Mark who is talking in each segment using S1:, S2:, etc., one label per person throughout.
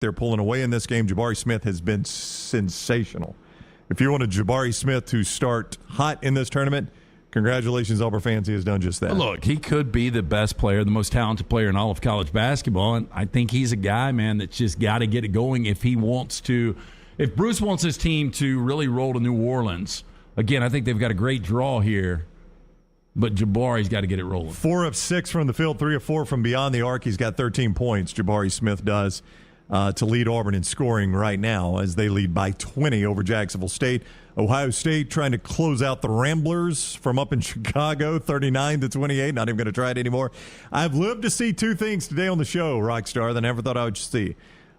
S1: They're pulling away in this game. Jabari Smith has been sensational. If you want a Jabari Smith to start hot in this tournament, congratulations, Auburn fans. He has done just that.
S2: Look, he could be the best player, the most talented player in all of college basketball, and I think he's a guy, man, that's just got to get it going if he wants to. If Bruce wants his team to really roll to New Orleans, again, I think they've got a great draw here, but Jabari's got to get it rolling.
S1: 4 of 6 from the field, 3 of 4 from beyond the arc. He's got 13 points, Jabari Smith does, to lead Auburn in scoring right now as they lead by 20 over Jacksonville State. Ohio State trying to close out the Ramblers from up in Chicago, 39-28. Not even going to try it anymore. I've lived to see 2 things today on the show, Rockstar, that I never thought I would see.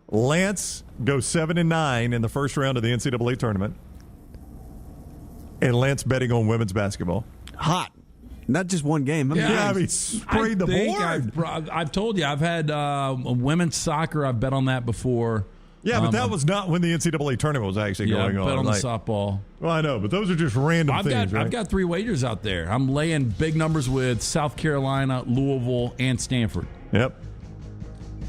S1: Lance goes 7-9 in the first round of the NCAA tournament. And Lance betting on women's basketball.
S3: Hot. Not just one game.
S1: I mean, sprayed the board.
S2: I've told you, I've had women's soccer. I've bet on that before.
S1: Yeah, but that was not when the NCAA tournament was actually going on.
S2: I bet on the softball.
S1: Well, I know, but those are just random things, right?
S2: I've got 3 wagers out there. I'm laying big numbers with South Carolina, Louisville, and Stanford.
S1: Yep.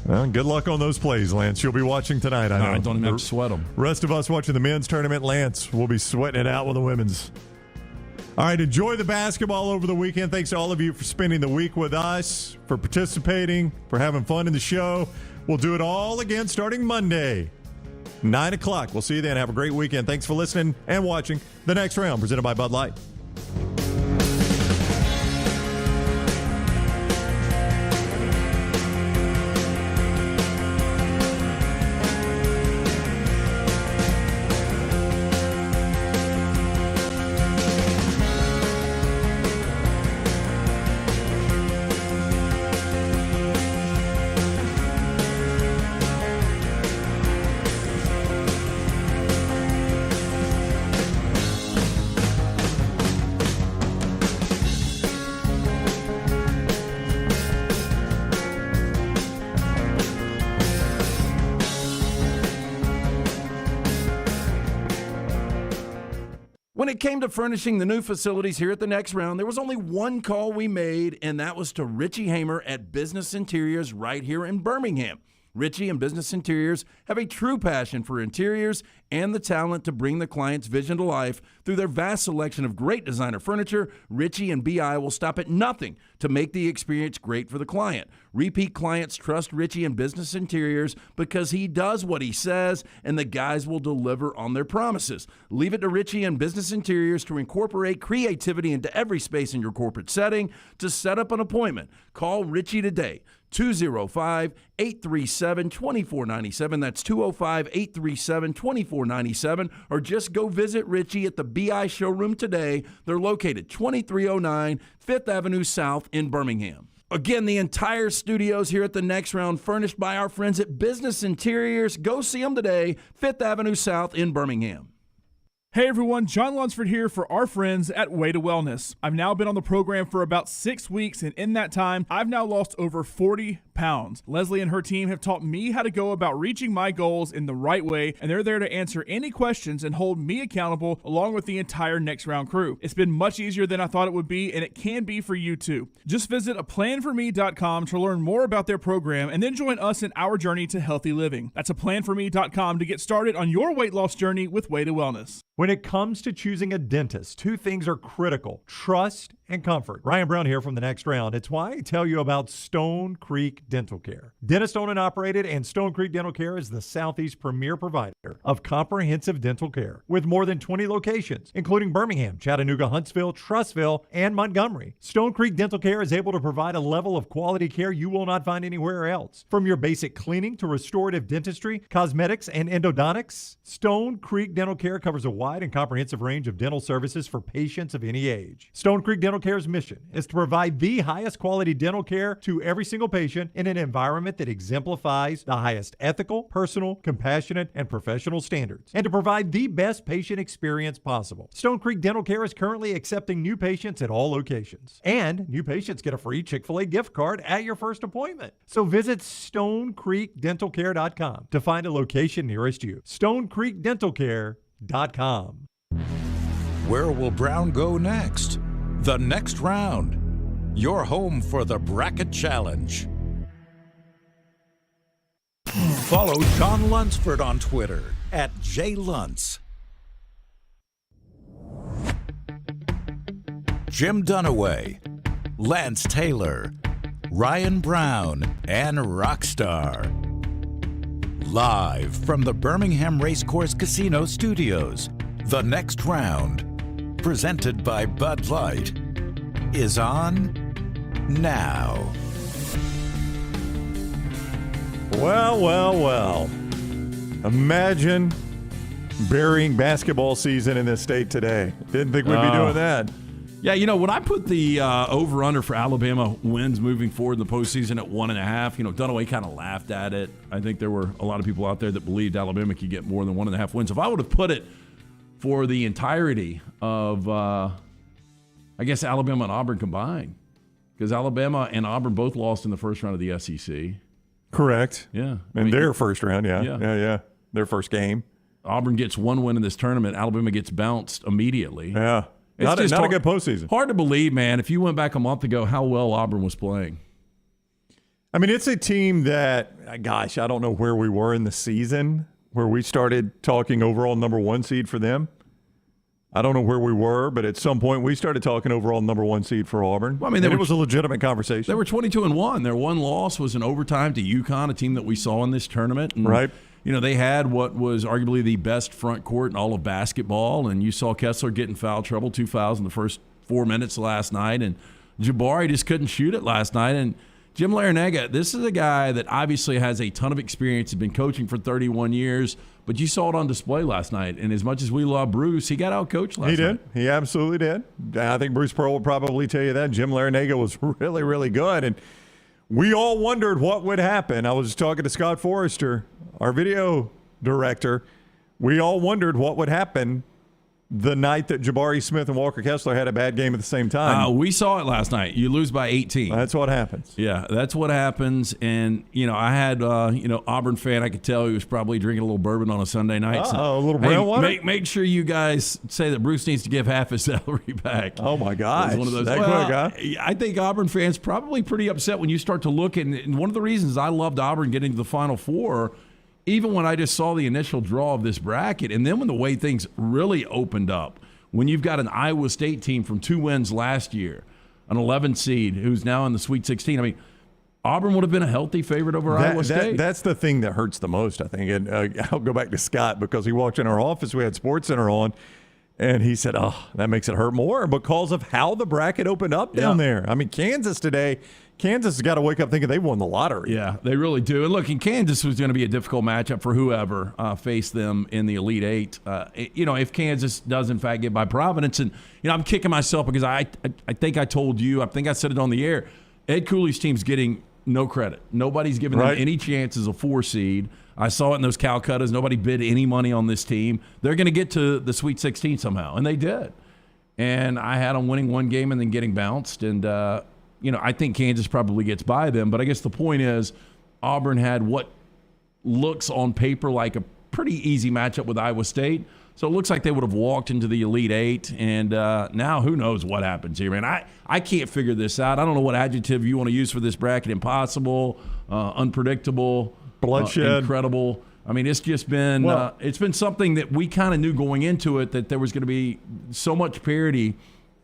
S1: Well, good luck on those plays, Lance. You'll be watching tonight, I know.
S2: I don't even have to sweat them.
S1: Rest of us watching the men's tournament, Lance will be sweating it out with the women's. All right, enjoy the basketball over the weekend. Thanks to all of you for spending the week with us, for participating, for having fun in the show. We'll do it all again starting Monday, 9 o'clock. We'll see you then. Have a great weekend. Thanks for listening and watching The Next Round, presented by Bud Light.
S4: When it came to furnishing the new facilities here at the Next Round, there was only one call we made, and that was to Richie Hamer at Business Interiors right here in Birmingham. Richie and Business Interiors have a true passion for interiors and the talent to bring the client's vision to life. Through their vast selection of great designer furniture, Richie and BI will stop at nothing to make the experience great for the client. Repeat clients trust Richie and Business Interiors because he does what he says, and the guys will deliver on their promises. Leave it to Richie and Business Interiors to incorporate creativity into every space in your corporate setting. To set up an appointment, call Richie today. 205-837-2497. That's 205-837-2497. Or just go visit Richie at the BI showroom today. They're located 2309 5th Avenue South in Birmingham. Again, the entire studios here at the Next Round furnished by our friends at Business Interiors. Go see them today, 5th Avenue South in Birmingham.
S5: Hey everyone, John Lunsford here for our friends at Way to Wellness. I've now been on the program for about 6 weeks, and in that time, I've now lost over 40 pounds. Leslie and her team have taught me how to go about reaching my goals in the right way, and they're there to answer any questions and hold me accountable along with the entire Next Round crew. It's been much easier than I thought it would be, and it can be for you too. Just visit aplanforme.com to learn more about their program and then join us in our journey to healthy living. That's aplanforme.com to get started on your weight loss journey with Way to Wellness.
S1: When it comes to choosing a dentist, 2 things are critical: trust and comfort. Ryan Brown here from The Next Round. It's why I tell you about Stone Creek Dental Care. Dentist owned and operated, and Stone Creek Dental Care is the Southeast premier provider of comprehensive dental care with more than 20 locations, including Birmingham, Chattanooga, Huntsville, Trussville, and Montgomery. Stone Creek Dental Care is able to provide a level of quality care you will not find anywhere else. From your basic cleaning to restorative dentistry, cosmetics, and endodontics, Stone Creek Dental Care covers a wide and comprehensive range of dental services for patients of any age. Stone Creek Dental Care's mission is to provide the highest quality dental care to every single patient in an environment that exemplifies the highest ethical, personal, compassionate, and professional standards, and to provide the best patient experience possible. Stone Creek Dental Care is currently accepting new patients at all locations, and new patients get a free Chick-fil-A gift card at your first appointment. So visit StoneCreekDentalCare.com to find a location nearest you. StoneCreekDentalCare.com.
S6: Where will Brown go next? The Next Round. Your home for the Bracket Challenge. Follow John Lunsford on Twitter @JLuntz. Jim Dunaway, Lance Taylor, Ryan Brown, and Rockstar. Live from the Birmingham Racecourse Casino Studios, the next round, presented by Bud Light, is on now.
S1: Well. Imagine burying basketball season in this state today. Didn't think we'd be doing that.
S2: Yeah, when I put the over-under for Alabama wins moving forward in the postseason at 1.5, Dunaway kind of laughed at it. I think there were a lot of people out there that believed Alabama could get more than 1.5 wins. If I would have put it for the entirety of, I guess, Alabama and Auburn combined, because Alabama and Auburn both lost in the first round of the SEC.
S1: Correct.
S2: Yeah.
S1: In their first round, yeah. Their first game.
S2: Auburn gets one win in this tournament. Alabama gets bounced immediately.
S1: Yeah. Not a good postseason.
S2: Hard to believe, man, if you went back a month ago, how well Auburn was playing.
S1: I mean, it's a team that, gosh, I don't know where we were in the season where we started talking overall number one seed for them. I don't know where we were, but at some point we started talking overall number one seed for Auburn. Well, I mean, it was a legitimate conversation.
S2: They were 22-1. Their one loss was in overtime to UConn, a team that we saw in this tournament. And,
S1: right.
S2: They had what was arguably the best front court in all of basketball, and you saw Kessler get in foul trouble, 2 fouls in the first 4 minutes last night, and Jabari just couldn't shoot it last night. And Jim Larrañaga, this is a guy that obviously has a ton of experience. He's been coaching for 31 years, but you saw it on display last night. And as much as we love Bruce, he got out-coached last night.
S1: He did. He absolutely did. I think Bruce Pearl will probably tell you that. Jim Larrañaga was really, really good. And we all wondered what would happen. I was talking to Scott Forrester, our video director. We all wondered what would happen the night that Jabari Smith and Walker Kessler had a bad game at the same time.
S2: We saw it last night. You lose by 18.
S1: That's what happens.
S2: Yeah, that's what happens. And, I had, Auburn fan, I could tell he was probably drinking a little bourbon on a Sunday night.
S1: A little brown water?
S2: Make sure you guys say that Bruce needs to give half his salary back.
S1: Oh, my gosh.
S2: One of those. I think Auburn fans probably pretty upset when you start to look. And one of the reasons I loved Auburn getting to the Final Four, even when I just saw the initial draw of this bracket, and then when the way things really opened up, when you've got an Iowa State team from 2 wins last year, an 11 seed who's now in the Sweet 16, I mean, Auburn would have been a healthy favorite over Iowa State.
S1: That's the thing that hurts the most, I think. And I'll go back to Scott because he walked in our office. We had SportsCenter on, and he said, that makes it hurt more because of how the bracket opened up down there. I mean, Kansas has got to wake up thinking they won the lottery.
S2: Yeah, they really do. And look, in Kansas was going to be a difficult matchup for whoever faced them in the Elite Eight. If Kansas does, in fact, get by Providence. And, I'm kicking myself because I think I told you, I think I said it on the air, Ed Cooley's team's getting no credit. Nobody's giving them any chance as a 4 seed. I saw it in those Calcuttas. Nobody bid any money on this team. They're going to get to the Sweet 16 somehow, and they did. And I had them winning one game and then getting bounced. And, I think Kansas probably gets by them. But I guess the point is Auburn had what looks on paper like a pretty easy matchup with Iowa State. So it looks like they would have walked into the Elite Eight. And now who knows what happens here, man. I can't figure this out. I don't know what adjective you want to use for this bracket. Impossible, unpredictable,
S1: bloodshed,
S2: incredible. I mean, it's just been it's been something that we kind of knew going into it that there was going to be so much parity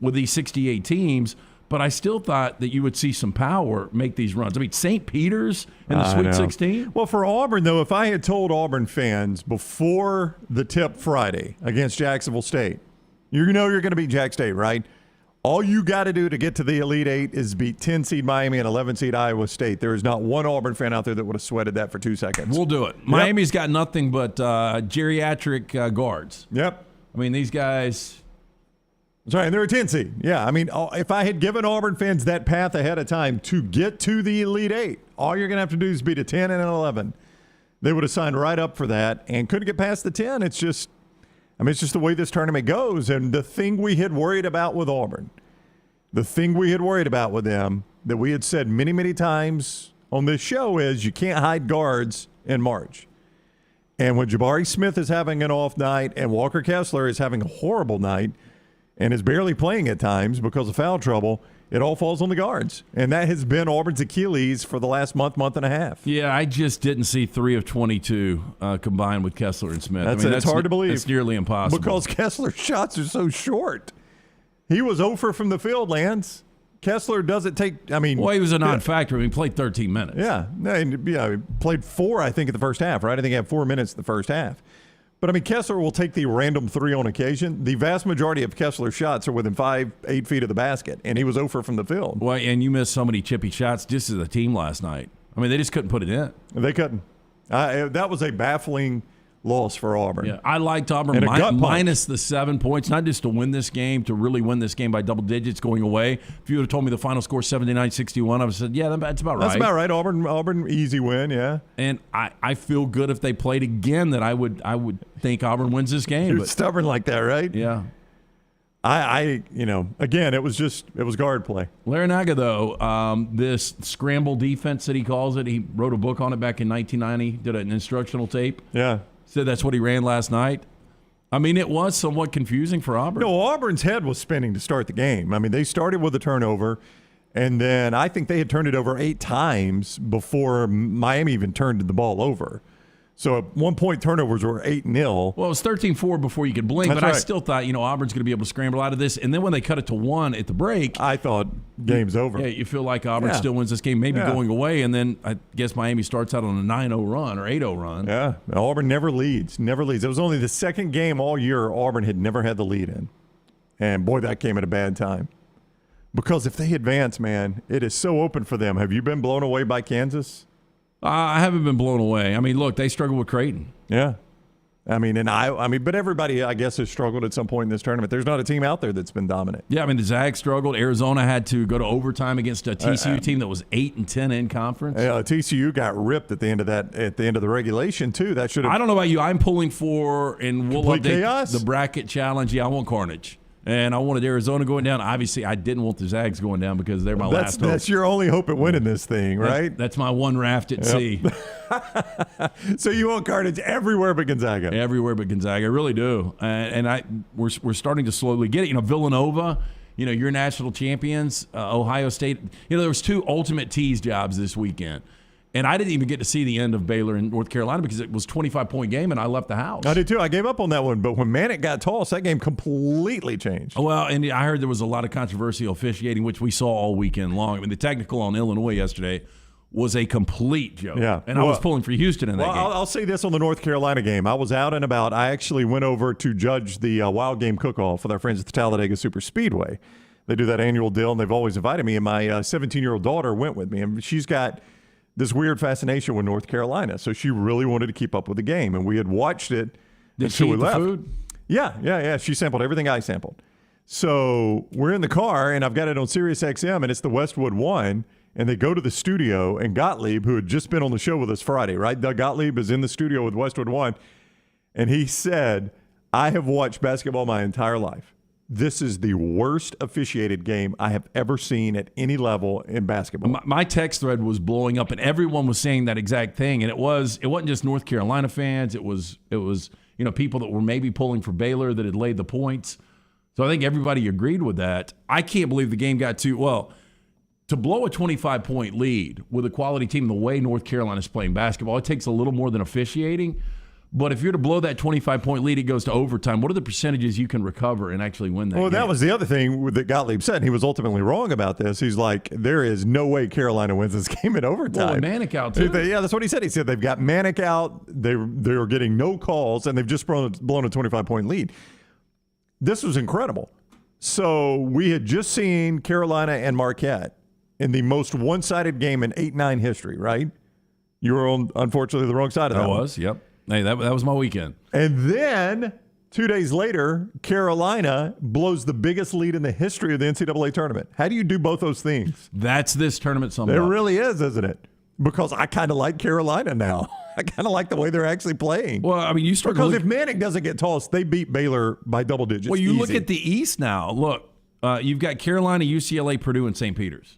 S2: with these 68 teams. But I still thought that you would see some power make these runs. I mean, St. Peter's in the Sweet 16.
S1: Well, for Auburn, though, if I had told Auburn fans before the tip Friday against Jacksonville State, you're going to beat Jack State, right? All you got to do to get to the Elite Eight is beat 10-seed Miami and 11-seed Iowa State. There is not one Auburn fan out there that would have sweated that for 2 seconds.
S2: We'll do it. Yep. Miami's got nothing but geriatric guards.
S1: Yep.
S2: I mean, these guys...
S1: Sorry, and they're a 10 seed. Yeah, I mean, if I had given Auburn fans that path ahead of time to get to the Elite Eight, all you're going to have to do is beat a 10 and an 11. They would have signed right up for that and couldn't get past the 10. It's just the way this tournament goes. And the thing we had worried about with Auburn, the thing we had worried about with them that we had said many, many times on this show is you can't hide guards in March. And when Jabari Smith is having an off night and Walker Kessler is having a horrible night, and is barely playing at times because of foul trouble, it all falls on the guards. And that has been Auburn's Achilles for the last month and a half.
S2: Yeah, I just didn't see 3 of 22 combined with Kessler and Smith.
S1: That's hard to believe.
S2: It's nearly impossible.
S1: Because Kessler's shots are so short. He was 0 from the field, Lance. Kessler doesn't take,
S2: well, he was a non-factor. He played 13 minutes.
S1: Yeah. He played 4, I think, in the first half, right? I think he had 4 minutes in the first half. But, Kessler will take the random 3 on occasion. The vast majority of Kessler's shots are within 5-8 feet of the basket, and he was 0 from the field.
S2: Well, and you missed so many chippy shots just as a team last night. They just couldn't put it in.
S1: They couldn't. That was a baffling loss for Auburn.
S2: Yeah, I liked Auburn minus the 7 points, not just to win this game, to really win this game by double digits going away. If you would have told me the final score 79-61, I would have said, yeah, that's about right.
S1: That's about right. Auburn, easy win, yeah.
S2: And I feel good if they played again that I would think Auburn wins this game.
S1: You're stubborn like that, right?
S2: Yeah.
S1: Again, it was guard play.
S2: Larinaga, though, this scramble defense that he calls it, he wrote a book on it back in 1990, did an instructional tape.
S1: Yeah.
S2: Said that's what he ran last night. It was somewhat confusing for Auburn.
S1: No, Auburn's head was spinning to start the game. They started with a turnover, and then I think they had turned it over 8 times before Miami even turned the ball over. So at one point, turnovers were 8-0.
S2: Well, it was 13-4 before you could blink,
S1: That's
S2: but
S1: right.
S2: I still thought, Auburn's going to be able to scramble out of this. And then when they cut it to 1 at the break,
S1: I thought game's over.
S2: Yeah, you feel like Auburn still wins this game, maybe going away, and then I guess Miami starts out on a 9-0 run or 8-0 run.
S1: Yeah, Auburn never leads. It was only the second game all year Auburn had never had the lead in. And, boy, that came at a bad time. Because if they advance, man, it is so open for them. Have you been blown away by Kansas?
S2: I haven't been blown away. Look, they struggled with Creighton.
S1: Yeah. But everybody, I guess, has struggled at some point in this tournament. There's not a team out there that's been dominant.
S2: Yeah, the Zags struggled. Arizona had to go to overtime against a TCU team that was 8-10 in conference.
S1: TCU got ripped at the end of the regulation too. That should have.
S2: I don't know about you. I'm pulling for, and we'll update
S1: chaos?
S2: the bracket challenge. Yeah, I want carnage. And I wanted Arizona going down. Obviously, I didn't want the Zags going down because they're my last hope.
S1: That's your only hope at winning this thing, right?
S2: That's my one raft at sea.
S1: So you want carnage everywhere but Gonzaga.
S2: Everywhere but Gonzaga. I really do. We're starting to slowly get it. Villanova, your national champions, Ohio State. There was 2 ultimate tease jobs this weekend. And I didn't even get to see the end of Baylor in North Carolina because it was a 25-point game and I left the house.
S1: I did too. I gave up on that one. But when Manick got tossed, that game completely changed.
S2: Well, and I heard there was a lot of controversial officiating, which we saw all weekend long. The technical on Illinois yesterday was a complete joke.
S1: Yeah.
S2: And I was pulling for Houston in that game.
S1: I'll say this on the North Carolina game. I was out and about. I actually went over to judge the Wild Game Cook-Off with our friends at the Talladega Super Speedway. They do that annual deal, and they've always invited me. And my 17-year-old daughter went with me. And she's got this weird fascination with North Carolina. So she really wanted to keep up with the game. And we had watched it until we left.
S2: Food?
S1: Yeah. She sampled everything I sampled. So we're in the car, and I've got it on Sirius XM, and it's the Westwood One. And they go to the studio, and Gottlieb, who had just been on the show with us Friday, right? Doug Gottlieb is in the studio with Westwood One. And he said, I have watched basketball my entire life. This is the worst officiated game I have ever seen at any level in basketball.
S2: My text thread was blowing up, and everyone was saying that exact thing. And it wasn't just North Carolina fans. It was people that were maybe pulling for Baylor that had laid the points. So I think everybody agreed with that. I can't believe the game got to blow a 25-point lead with a quality team the way North Carolina is playing basketball. It takes a little more than officiating. But if you're to blow that 25-point lead, it goes to overtime. What are the percentages you can recover and actually win that game?
S1: Well, that was the other thing that Gottlieb said. He was ultimately wrong about this. He's like, there is no way Carolina wins this game in overtime.
S2: Well, and Manick out, too.
S1: Yeah, that's what he said. He said they've got Manick out. They're getting no calls, and they've just blown a 25-point lead. This was incredible. So we had just seen Carolina and Marquette in the most one-sided game in 8-9 history, right? You were on, unfortunately, the wrong side of that.
S2: I was, yep. Hey, that was my weekend.
S1: And then 2 days later, Carolina blows the biggest lead in the history of the NCAA tournament. How do you do both those things?
S2: That's this tournament summed
S1: It
S2: up.
S1: really is, isn't it? Because I kind of like Carolina now. I kind of like the way they're actually playing.
S2: Well, you start
S1: because if Manick doesn't get tossed, they beat Baylor by double digits.
S2: Well, you
S1: easy.
S2: look at the East now. Look, you've got Carolina, UCLA, Purdue, and St. Peter's.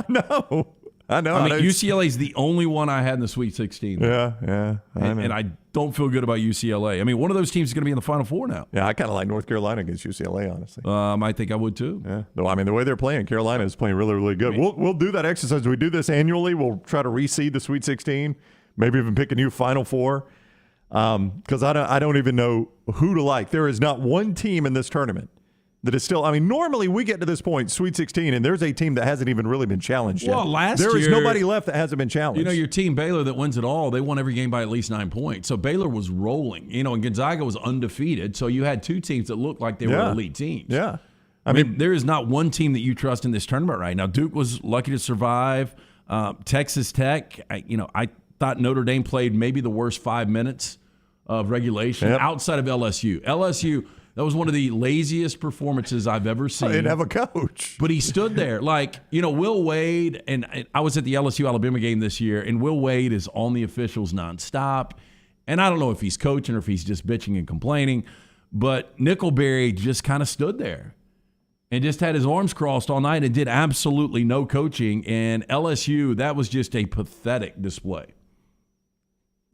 S1: No. I know.
S2: I mean, UCLA is the only one I had in the Sweet 16.
S1: Yeah.
S2: And I don't feel good about UCLA. I mean, one of those teams is going to be in the Final Four now.
S1: Yeah, I kind of like North Carolina against UCLA, honestly.
S2: I think I would too.
S1: Yeah. No, I mean, the way they're playing, Carolina is playing really, really good. We'll do that exercise. We do this annually. We'll try to reseed the Sweet 16, maybe even pick a new Final Four. Because I don't even know who to like. There is not one team in this tournament that is still. I mean, normally we get to this point, Sweet 16, and there's a team that hasn't even really been challenged yet.
S2: Well,
S1: there is
S2: year,
S1: nobody left that hasn't been challenged.
S2: You know, your team Baylor that wins it all, they won every game by at least 9 points. So Baylor was rolling. You know, and Gonzaga was undefeated. So you had two teams that looked like they were elite teams.
S1: Yeah.
S2: I mean, there is not one team that you trust in this tournament right now. Duke was lucky to survive. Texas Tech, I thought Notre Dame played maybe the worst 5 minutes of regulation outside of LSU. LSU, that was one of the laziest performances I've ever seen.
S1: They didn't have a coach.
S2: But he stood there. Will Wade, and I was at the LSU-Alabama game this year, and Will Wade is on the officials nonstop. And I don't know if he's coaching or if he's just bitching and complaining, but Nickelberry just kind of stood there and just had his arms crossed all night and did absolutely no coaching. And LSU, that was just a pathetic display.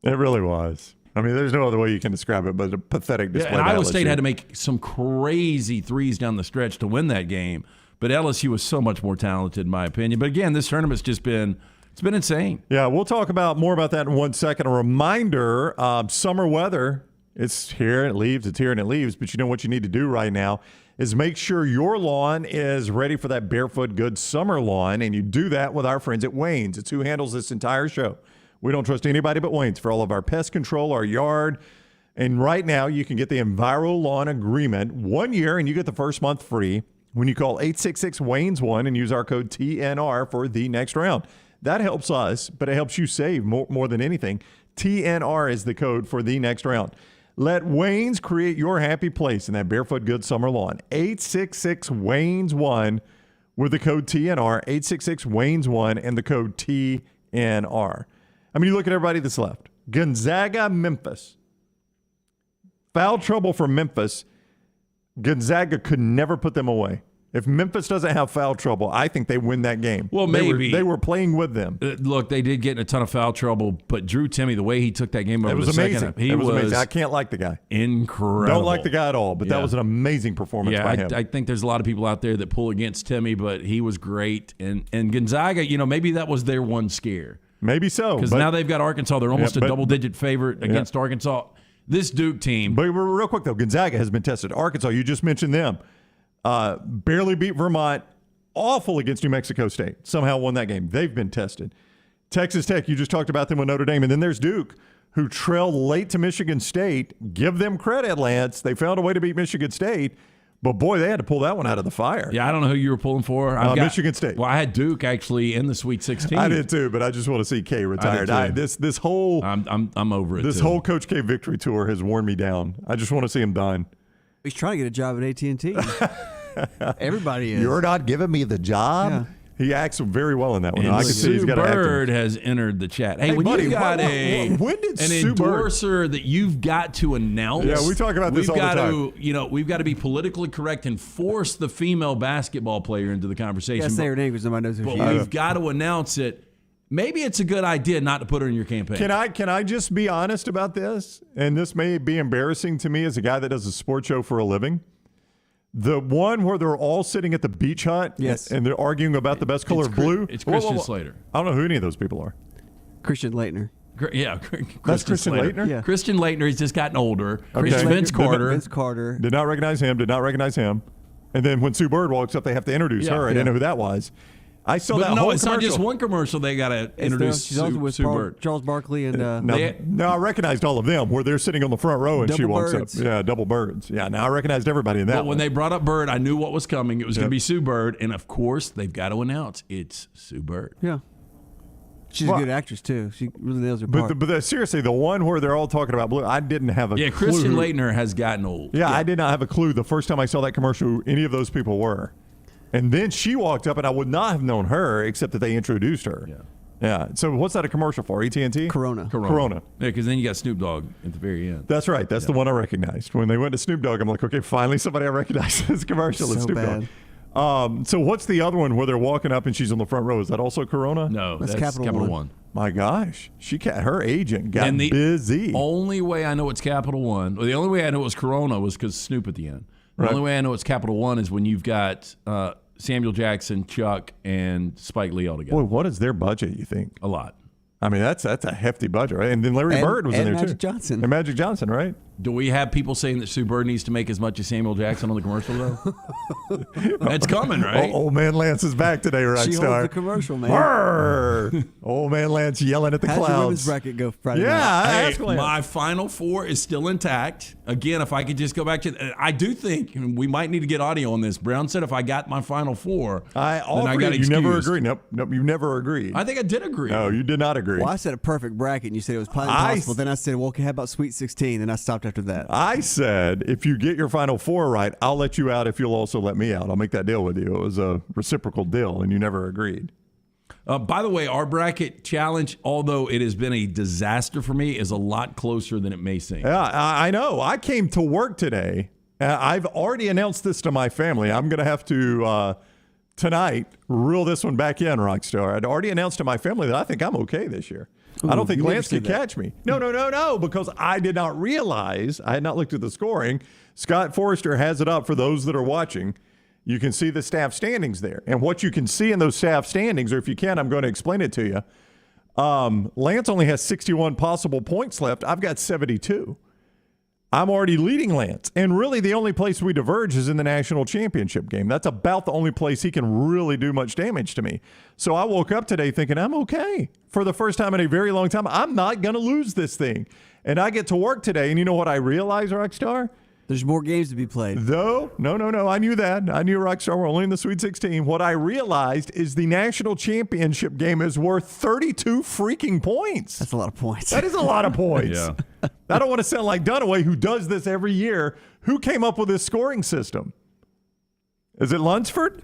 S1: It really was. I mean, there's no other way you can describe it but a pathetic display.
S2: Yeah, and Iowa State had to make some crazy threes down the stretch to win that game. But LSU was so much more talented, in my opinion. But again, this tournament's just been insane. Yeah,
S1: we'll talk more about that in 1 second. A reminder, summer weather, it's here and it leaves, it's here and it leaves. But you know what you need to do right now is make sure your lawn is ready for that Barefoot Good summer lawn. And you do that with our friends at Wayne's. It's who handles this entire show. We don't trust anybody but Wayne's for all of our pest control, our yard. And right now, you can get the Enviro Lawn Agreement 1 year, and you get the first month free when you call 866-WAYNES1 and use our code TNR for the next round. That helps us, but it helps you save more than anything. TNR is the code for the next round. Let Wayne's create your happy place in that Barefoot Good summer lawn. 866-WAYNES1 with the code TNR, 866-WAYNES1 and the code TNR. I mean, you look at everybody that's left. Gonzaga, Memphis. Foul trouble for Memphis. Gonzaga could never put them away. If Memphis doesn't have foul trouble, I think they win that game.
S2: Well, maybe.
S1: They were playing with them.
S2: Look, they did get in a ton of foul trouble, but Drew Timme, the way he took that game over
S1: was
S2: the
S1: amazing.
S2: second half, he was amazing.
S1: I can't like the guy.
S2: Incredible.
S1: Don't like the guy at all, but that was an amazing performance by him.
S2: I think there's a lot of people out there that pull against Timme, but he was great. And Gonzaga, maybe that was their one scare.
S1: Maybe so.
S2: Because now they've got Arkansas. They're almost a double-digit favorite against Arkansas. This Duke team.
S1: But real quick, though, Gonzaga has been tested. Arkansas, you just mentioned them. Barely beat Vermont. Awful against New Mexico State. Somehow won that game. They've been tested. Texas Tech, you just talked about them with Notre Dame. And then there's Duke, who trailed late to Michigan State. Give them credit, Lance. They found a way to beat Michigan State. But, boy, they had to pull that one out of the fire.
S2: Yeah, I don't know who you were pulling for.
S1: Michigan State.
S2: Well, I had Duke actually in the Sweet 16.
S1: I did too, but I just want to see K retired. This whole
S2: I'm over it.
S1: This whole Coach K victory tour has worn me down. I just want to see him done.
S3: He's trying to get a job at AT&T. Everybody is.
S1: You're not giving me the job?
S3: Yeah.
S1: He acts very well in that one.
S2: And
S1: I can see he's got acting.
S2: Bird has entered the chat. Hey, when
S1: buddy,
S2: you got
S1: when did
S2: an
S1: Sue
S2: endorser that you've got to announce.
S1: Yeah, we talk about this all the time.
S2: We've got to be politically correct and force the female basketball player into the conversation.
S3: Yeah, say her name because nobody knows who she
S2: is.
S3: is.
S2: We've got to announce it. Maybe it's a good idea not to put her in your campaign.
S1: Can I just be honest about this? And this may be embarrassing to me as a guy that does a sports show for a living. The one where they're all sitting at the beach hut and they're arguing about the best color of blue.
S2: It's Christian Slater.
S1: I don't know who any of those people are.
S3: Christian Laettner.
S2: Yeah,
S1: that's Christian Laettner?
S3: Yeah.
S2: Christian Laettner, he's just gotten older.
S1: Okay.
S2: Vince Carter.
S3: Vince Carter.
S1: Did not recognize him. And then when Sue Bird walks up, they have to introduce her. I didn't know who that was. I saw that whole
S2: it's
S1: commercial.
S2: not just one commercial. They got to introduce
S3: She's also with
S2: Sue Bird.
S3: Charles Barkley and
S1: now I recognized all of them where they're sitting on the front row and she walks
S3: Birds.
S1: up. Yeah, double birds. Yeah, now I recognized everybody in that.
S2: But when they brought up Bird, I knew what was coming. It was going to be Sue Bird, and of course they've got to announce it's Sue Bird.
S3: Yeah. She's a good actress, too. She really nails her part.
S1: But seriously, the one where they're all talking about blue, I didn't have a clue.
S2: Yeah, Christian Laettner has gotten old.
S1: Yeah, I did not have a clue the first time I saw that commercial who any of those people were. And then she walked up, and I would not have known her except that they introduced her. Yeah. So what's that a commercial for? AT&T?
S3: Corona.
S1: Yeah,
S2: because then you got Snoop Dogg at the very end.
S1: That's right. That's the one I recognized. When they went to Snoop Dogg, I'm like, okay, finally somebody I recognize this commercial is Snoop Dogg. So what's the other one where they're walking up and she's on the front row? Is that also Corona?
S2: No,
S3: That's
S2: that's
S3: Capital
S2: One.
S1: My gosh, her agent got
S2: And the
S1: busy.
S2: Only way I know it's Capital One, or the only way I know it was Corona was because Snoop at the end. The only way I know it's Capital One is when you've got Samuel Jackson, Chuck, and Spike Lee all together.
S1: Boy, what is their budget, you think?
S2: A lot.
S1: I mean, that's a hefty budget, right? And then Larry Bird was in there,
S3: Magic
S1: too.
S3: Johnson.
S1: And Magic Johnson, right?
S2: Do we have people saying that Sue Bird needs to make as much as Samuel Jackson on the commercial, though? That's coming, right?
S1: Old man Lance is back today,
S3: She holds
S1: Rockstar.
S3: the commercial, man.
S1: Brrr. Old man Lance yelling at the
S3: How'd your women's
S1: clouds.
S3: bracket go Friday night?
S1: Yeah,
S2: Hey,
S1: ask Lance.
S2: my Final Four is still intact. Again, if I could just go back to, I do think we might need to get audio on this. Brown said if I got my Final Four,
S1: I
S2: then
S1: offered
S2: I got
S1: it. You never
S2: excused.
S1: agreed. Nope, you never agreed.
S2: I think I did agree.
S1: No, you did not agree.
S3: Well, I said a perfect bracket, and you said it was probably impossible. Then I said, well, okay, how about Sweet 16? And I stopped after that.
S1: I said, if you get your Final Four right, I'll let you out if you'll also let me out. I'll make that deal with you. It was a reciprocal deal, and you never agreed.
S2: By the way, our bracket challenge, although it has been a disaster for me, is a lot closer than it may seem.
S1: Yeah, I know. I came to work today. I've already announced this to my family. I'm going to have to, tonight, reel this one back in, Rockstar. I'd already announced to my family that I think I'm okay this year.
S3: Ooh,
S1: I don't think
S3: you never
S1: Lance could
S3: said that.
S1: catch me. No, because I did not realize, I had not looked at the scoring. Scott Forrester has it up for those that are watching. You can see the staff standings there. And what you can see in those staff standings, or if you can, I'm going to explain it to you. Lance only has 61 possible points left. I've got 72. I'm already leading Lance. And really the only place we diverge is in the national championship game. That's about the only place he can really do much damage to me. So I woke up today thinking, I'm okay. For the first time in a very long time, I'm not going to lose this thing. And I get to work today, and you know what I realize, Rockstar?
S3: There's more games to be played.
S1: Though, no. I knew that. I knew Rockstar were only in the Sweet 16. What I realized is the national championship game is worth 32 freaking points.
S3: That's a lot of points.
S1: That is a lot of points.
S2: Yeah.
S1: I don't want to sound like Dunaway, who does this every year. Who came up with this scoring system? Is it Lunsford?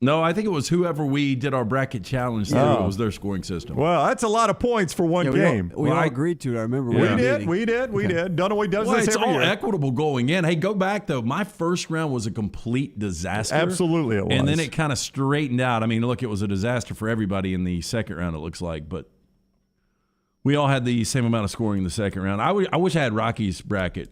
S2: No, I think it was whoever we did our bracket challenge through.
S1: Oh.
S2: It was their scoring system.
S1: Well, that's a lot of points for one game.
S3: We all agreed to it. I remember.
S1: We did. Dunaway does
S2: Well,
S1: this
S2: it's
S1: every
S2: all
S1: year.
S2: equitable going in. Hey, go back, though. My first round was a complete disaster.
S1: Absolutely it was.
S2: And then it kind of straightened out. I mean, look, it was a disaster for everybody in the second round, it looks like. But we all had the same amount of scoring in the second round. I wish I had Rocky's bracket.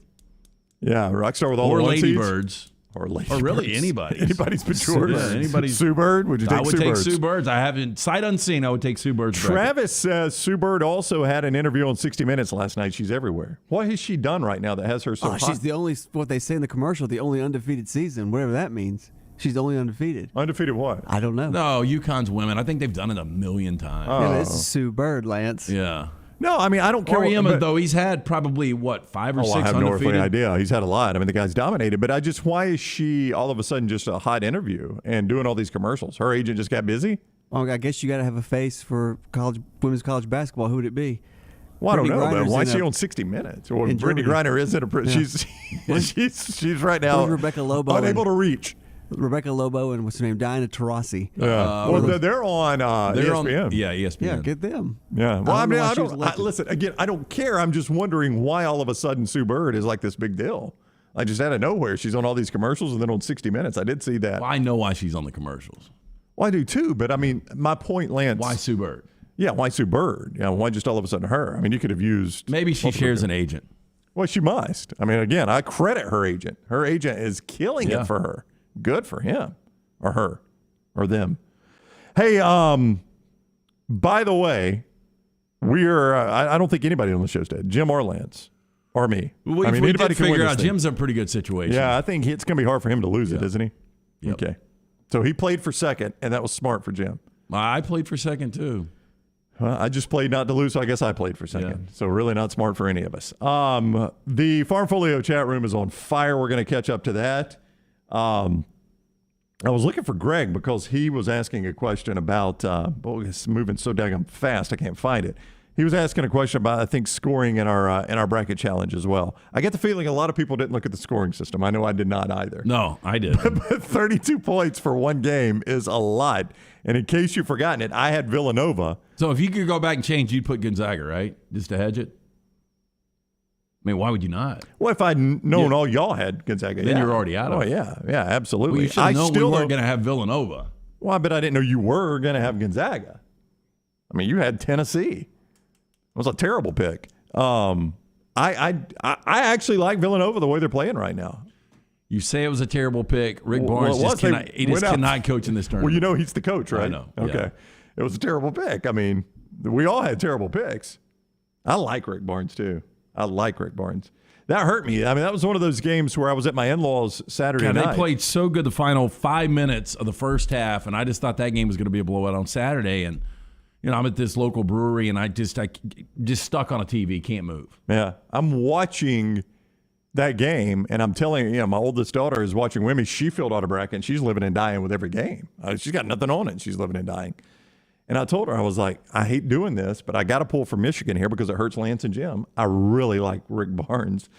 S1: Yeah, Rockstar with all
S2: Or
S1: the one
S2: Ladybirds.
S1: seeds. Or Ladybirds.
S2: Or really anybody's.
S1: Anybody's but yours.
S2: Yeah, anybody's.
S1: Sue Bird? Would you take
S2: I would
S1: Sue
S2: take
S1: Bird's?
S2: Sue Bird's. I haven't, sight unseen, I would take Sue Bird's bracket.
S1: Travis says Sue Bird also had an interview on 60 Minutes last night. She's everywhere. What has she done right now that has her so hot?
S3: She's the only, what they say in the commercial, the only undefeated season, whatever that means. She's the only undefeated.
S1: Undefeated what?
S3: I don't know.
S2: No, UConn's women. I think they've done it a million times.
S3: Yeah, this is Sue Bird, Lance.
S2: Yeah.
S1: No, I mean, I don't care.
S2: Oriema, though, he's had probably, what, 5 or 6
S1: I have no
S2: undefeated?
S1: earthly idea. He's had a lot. I mean, the guy's dominated. But why is she all of a sudden just a hot interview and doing all these commercials? Her agent just got busy?
S3: Well, I guess you got to have a face for women's college basketball. Who would it be?
S1: Well, I don't
S3: Brittany
S1: know. But
S3: Griner's
S1: why
S3: in
S1: is she
S3: a-
S1: on 60 Minutes? Or
S3: in
S1: Brittany
S3: Germany.
S1: Griner isn't a.
S3: Yeah.
S1: She's right now
S3: Where's Rebecca Lobo
S1: unable
S3: and-
S1: to reach.
S3: Rebecca Lobo and what's her name? Diana Taurasi.
S1: Yeah. Well, they're on
S2: They're on,
S1: ESPN.
S2: yeah, ESPN.
S3: Yeah, get them.
S1: Yeah. Well, I
S3: don't know
S1: mean,
S3: why
S1: I
S3: she was
S1: don't.
S3: elected.
S1: Listen, again, I don't care. I'm just wondering why all of a sudden Sue Bird is like this big deal. I just out of nowhere, she's on all these commercials and then on 60 Minutes. I did see that.
S2: Well, I know why she's on the commercials.
S1: Well, I do too. But I mean, my point, Lance.
S2: Why Sue Bird?
S1: Yeah, why Sue Bird? Yeah, why just all of a sudden her? I mean, you could have used.
S2: Maybe she
S1: multiple
S2: shares
S1: people.
S2: an agent.
S1: Well, she must. I mean, again, I credit her agent. Her agent is killing
S2: Yeah.
S1: it for her. Good for him or her or them. Hey, by the way, we're I don't think anybody on the show's dead. Jim or Lance or me.
S2: We
S1: I mean, anybody
S2: did
S1: can win
S2: figure
S1: this
S2: out
S1: thing.
S2: Jim's in a pretty good situation.
S1: Yeah, I think it's going to be hard for him to lose it, isn't he?
S2: Yep.
S1: Okay. So he played for second, and that was smart for Jim.
S2: I played for second, too.
S1: I just played not to lose, so I guess I played for second.
S2: Yeah.
S1: So really not smart for any of us. The Farmfolio chat room is on fire. We're going to catch up to that. I was looking for Greg because he was asking a question about, it's moving so daggum fast, I can't find it. He was asking a question about, I think, scoring in our bracket challenge as well. I get the feeling a lot of people didn't look at the scoring system. I know I did not either.
S2: No, I did.
S1: But 32 points for one game is a lot. And in case you've forgotten it, I had Villanova.
S2: So if you could go back and change, you'd put Gonzaga, right? Just to hedge it? mean, why would you not?
S1: Well, if I'd known all y'all had Gonzaga,
S2: Then you're already out of it.
S1: yeah, absolutely.
S2: Well, you should have known we weren't going to have Villanova.
S1: Well, but I didn't know you were going to have Gonzaga. I mean, you had Tennessee. It was a terrible pick. I actually like Villanova the way they're playing right now.
S2: You say it was a terrible pick. Rick Barnes cannot coach in this tournament.
S1: Well, you know he's the coach, right?
S2: I know.
S1: Okay.
S2: Yeah.
S1: It was a terrible pick. I mean, we all had terrible picks. I like Rick Barnes, too. I like Rick Barnes. That hurt me. I mean, that was one of those games where I was at my in-laws Saturday night.
S2: They played so good the final 5 minutes of the first half, and I just thought that game was going to be a blowout on Saturday. And, you know, I'm at this local brewery, and I just stuck on a TV, can't move.
S1: Yeah. I'm watching that game, and I'm telling you, my oldest daughter is watching with me. She filled out a bracket, and she's living and dying with every game. She's got nothing on it, and she's living and dying. And I told her, I was like, I hate doing this, but I got to pull for Michigan here because it hurts Lance and Jim. I really like Rick Barnes.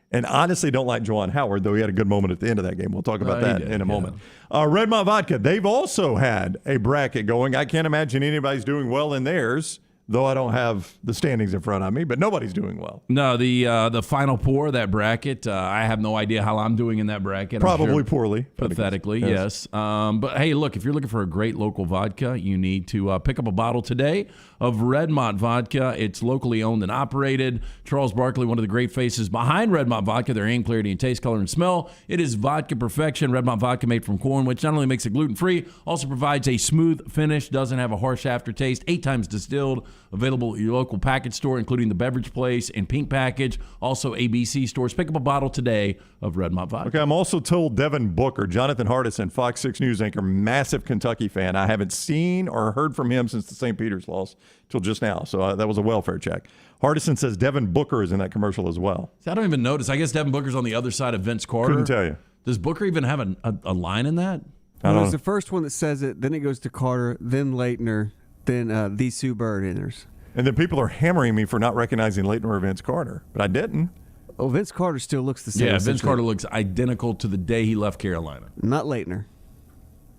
S1: And honestly don't like Juwan Howard, though he had a good moment at the end of that game. We'll talk about that in a moment. Redmont Vodka, they've also had a bracket going. I can't imagine anybody's doing well in theirs, though I don't have the standings in front of me, but nobody's doing well.
S2: No, the final pour of that bracket, I have no idea how I'm doing in that bracket.
S1: Probably poorly.
S2: Pathetically, yes. But, hey, look, if you're looking for a great local vodka, you need to pick up a bottle today of Redmont Vodka. It's locally owned and operated. Charles Barkley, one of the great faces behind Redmont Vodka, their aim, clarity, and taste, color, and smell. It is vodka perfection. Redmont Vodka made from corn, which not only makes it gluten-free, also provides a smooth finish, doesn't have a harsh aftertaste, 8 times distilled, available at your local package store, including the Beverage Place and Pink Package, also ABC stores. Pick up a bottle today of Redmont Vodka.
S1: Okay, I'm also told Devin Booker, Jonathan Hardison, Fox 6 News anchor, massive Kentucky fan. I haven't seen or heard from him since the St. Peter's loss till just now, so that was a welfare check. Hardison says Devin Booker is in that commercial as well.
S2: See, I don't even notice. I guess Devin Booker's on the other side of Vince Carter.
S1: Couldn't tell you.
S2: Does Booker even have a line in that?
S3: Well, it's the first one that says it, then it goes to Carter, then Leitner, then the Sue Bird enters.
S1: And then people are hammering me for not recognizing Leitner or Vince Carter, but I didn't.
S3: Oh, Vince Carter still looks the same.
S2: Yeah, Vince Carter looks identical to the day he left Carolina.
S3: Not Leitner.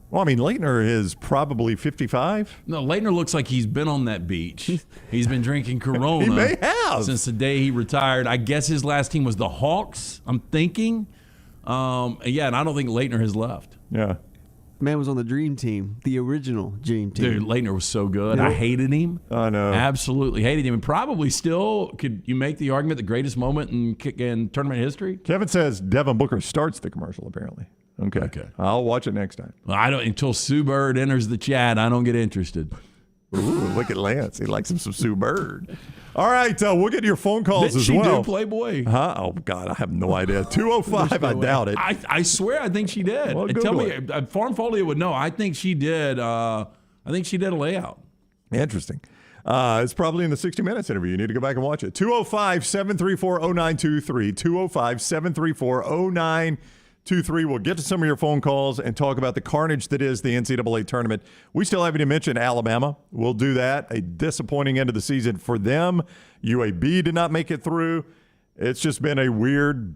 S1: Well, I mean, Leitner is probably 55.
S2: No, Leitner looks like he's been on that beach. He's been drinking Corona.
S1: He may have.
S2: Since the day he retired. I guess his last team was the Hawks, I'm thinking. And I don't think Leitner has left.
S1: Yeah.
S3: Man was on the Dream Team, the original Dream Team.
S2: Dude, Leitner was so good.
S3: Yeah.
S2: I hated him.
S1: I know.
S2: Absolutely hated him. And probably still, could you make the argument, the greatest moment in tournament history?
S1: Kevin says Devin Booker starts the commercial, apparently. Okay. I'll watch it next time.
S2: Well, I don't until Sue Bird enters the chat. I don't get interested.
S1: Ooh, look at Lance. He likes him some Sue Bird. All right, we'll get your phone calls
S2: Did
S1: as
S2: she
S1: well.
S2: do Playboy?
S1: Huh? Oh God, I have no idea. 205. I doubt it.
S2: I swear, I think she did.
S1: Well,
S2: Tell me,
S1: Google
S2: Farm Folio would know. I think she did. I think she did a layout.
S1: Interesting. It's probably in the 60 Minutes interview. You need to go back and watch it. 205-734-0923. 205-734-0923. We'll get to some of your phone calls and talk about the carnage that is the NCAA tournament. We still haven't even mentioned Alabama. We'll do that. A disappointing end of the season for them. UAB did not make it through. It's just been a weird,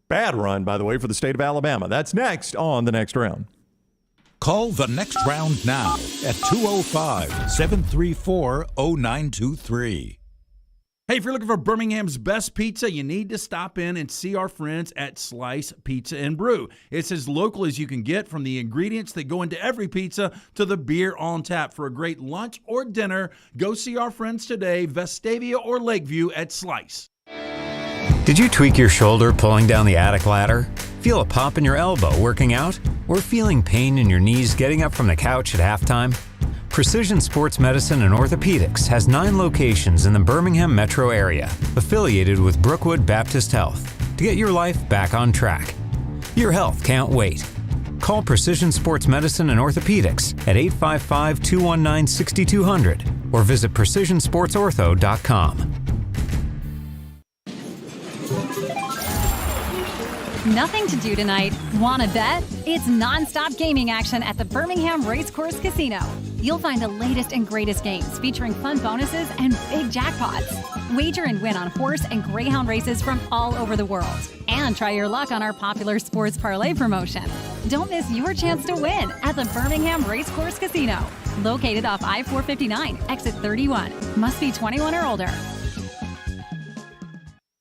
S1: bad run, by the way, for the state of Alabama. That's next on The Next Round.
S6: Call The Next Round now at 205-734-0923.
S4: Hey, if you're looking for Birmingham's best pizza, you need to stop in and see our friends at Slice Pizza and Brew. It's as local as you can get, from the ingredients that go into every pizza to the beer on tap. For a great lunch or dinner, go see our friends today, Vestavia or Lakeview at Slice.
S7: Did you tweak your shoulder pulling down the attic ladder? Feel a pop in your elbow working out? Or feeling pain in your knees getting up from the couch at halftime? Precision Sports Medicine and Orthopedics has 9 locations in the Birmingham metro area, affiliated with Brookwood Baptist Health, to get your life back on track. Your health can't wait. Call Precision Sports Medicine and Orthopedics at 855-219-6200 or visit precisionsportsortho.com.
S8: Nothing to do tonight? Wanna bet? It's nonstop gaming action at the Birmingham Racecourse Casino. You'll find the latest and greatest games featuring fun bonuses and big jackpots. Wager and win on horse and greyhound races from all over the world. And try your luck on our popular sports parlay promotion. Don't miss your chance to win at the Birmingham Racecourse Casino. Located off I-459, exit 31. Must be 21 or older.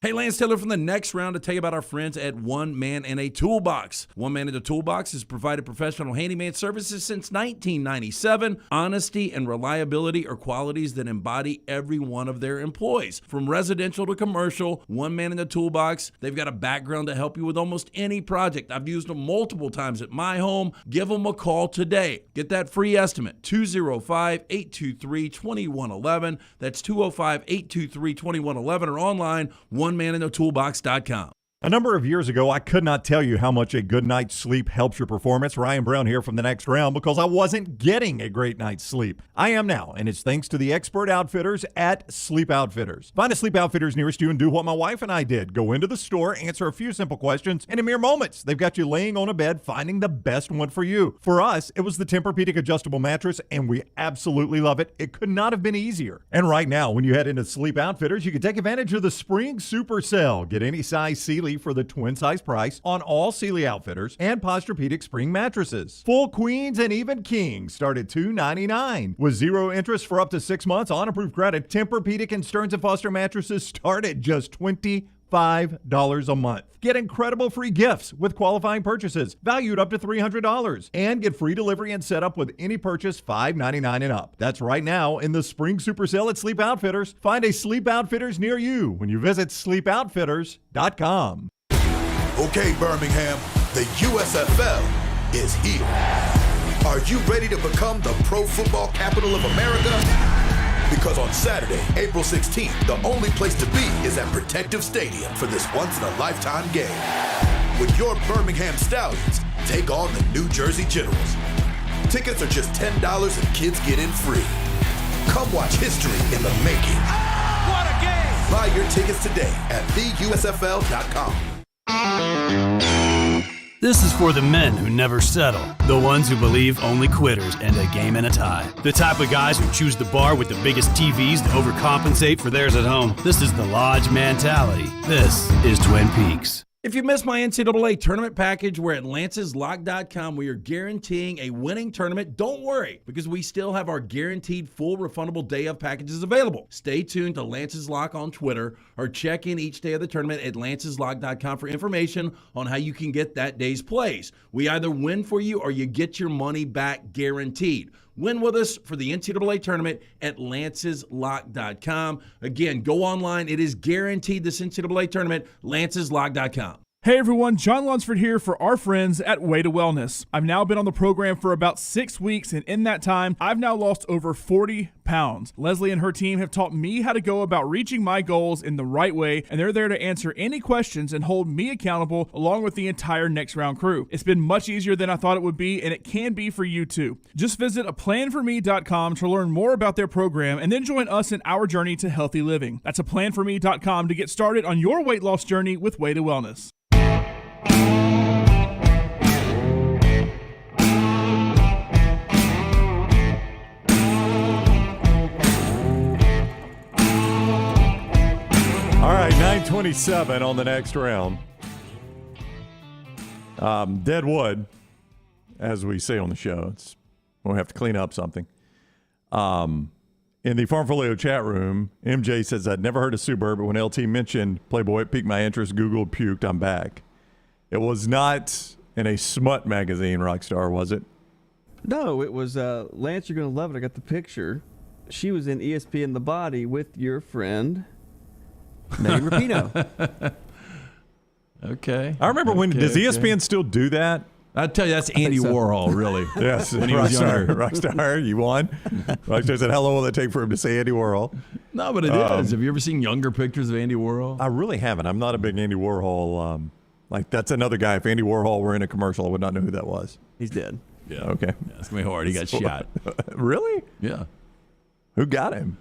S4: Hey, Lance Taylor from the Next Round to tell you about our friends at One Man and a Toolbox. One Man and a Toolbox has provided professional handyman services since 1997. Honesty and reliability are qualities that embody every one of their employees. From residential to commercial, One Man and a Toolbox, they've got a background to help you with almost any project. I've used them multiple times at my home. Give them a call today. Get that free estimate, 205-823-2111. That's 205-823-2111 or online, onemanandatoolbox.com.
S1: A number of years ago, I could not tell you how much a good night's sleep helps your performance. Ryan Brown here from the Next Round because I wasn't getting a great night's sleep. I am now, and it's thanks to the expert outfitters at Sleep Outfitters. Find a Sleep Outfitters nearest you and do what my wife and I did. Go into the store, answer a few simple questions, and in mere moments, they've got you laying on a bed finding the best one for you. For us, it was the Tempur-Pedic adjustable mattress, and we absolutely love it. It could not have been easier. And right now, when you head into Sleep Outfitters, you can take advantage of the Spring Super Sale. Get any size Sealy for the twin size price on all Sealy Outfitters and Posturepedic spring mattresses. Full queens and even kings start at $299. With 0 interest for up to 6 months on approved credit, Tempur-Pedic and Stearns & Foster mattresses start at just $25 a month. Get incredible free gifts with qualifying purchases valued up to $300 and get free delivery and setup with any purchase $599 and up. That's right now in the Spring Super Sale at Sleep Outfitters. Find a Sleep Outfitters near you when you visit sleepoutfitters.com.
S9: Okay, Birmingham, the USFL is here. Are you ready to become the pro football capital of America? Because on Saturday, April 16th, the only place to be is at Protective Stadium for this once-in-a-lifetime game. When your Birmingham Stallions take on the New Jersey Generals. Tickets are just $10 and kids get in free. Come watch history in the making. What a game! Buy your tickets today at theusfl.com.
S10: This is for the men who never settle, the ones who believe only quitters end a game in a tie, the type of guys who choose the bar with the biggest TVs to overcompensate for theirs at home. This is the Lodge mentality. This is Twin Peaks.
S4: If you missed my NCAA tournament package, we're at lanceslock.com. We are guaranteeing a winning tournament. Don't worry, because we still have our guaranteed full refundable day of packages available. Stay tuned to Lance's Lock on Twitter or check in each day of the tournament at lanceslock.com for information on how you can get that day's plays. We either win for you or you get your money back guaranteed. Win with us for the NCAA tournament at lanceslock.com. Again, go online. It is guaranteed this NCAA tournament, lanceslock.com.
S5: Hey everyone, John Lunsford here for our friends at Way to Wellness. I've now been on the program for about 6 weeks, and in that time, I've now lost over 40 pounds. Leslie and her team have taught me how to go about reaching my goals in the right way, and they're there to answer any questions and hold me accountable along with the entire Next Round crew. It's been much easier than I thought it would be, and it can be for you too. Just visit aplanforme.com to learn more about their program and then join us in our journey to healthy living. That's aplanforme.com to get started on your weight loss journey with Way to Wellness.
S1: All right, 9:27 on the Next Round. Dead wood, as we say on the show. We'll have to clean up something. In the Farmfolio chat room, MJ says, I'd never heard of Suburb, but when LT mentioned Playboy, it piqued my interest. Googled, puked, I'm back. It was not in a smut magazine, Rockstar, was it?
S3: No, it was Lance, you're going to love it. I got the picture. She was in ESPN The Body with your friend, Megan Rapinoe.
S4: Okay.
S1: I remember when, does ESPN still do that?
S4: I tell you, that's Andy Warhol, really.
S1: Yes,
S4: when he was younger.
S1: Rockstar, you won. Rockstar said, how long will it take for him to say Andy Warhol?
S4: No, but it is. Have you ever seen younger pictures of Andy Warhol?
S1: I really haven't. I'm not a big Andy Warhol. That's another guy. If Andy Warhol were in a commercial, I would not know who that was.
S3: He's dead.
S4: Yeah.
S1: Okay.
S4: Yeah, it's going to be hard. He got shot.
S1: Really?
S4: Yeah.
S1: Who got him?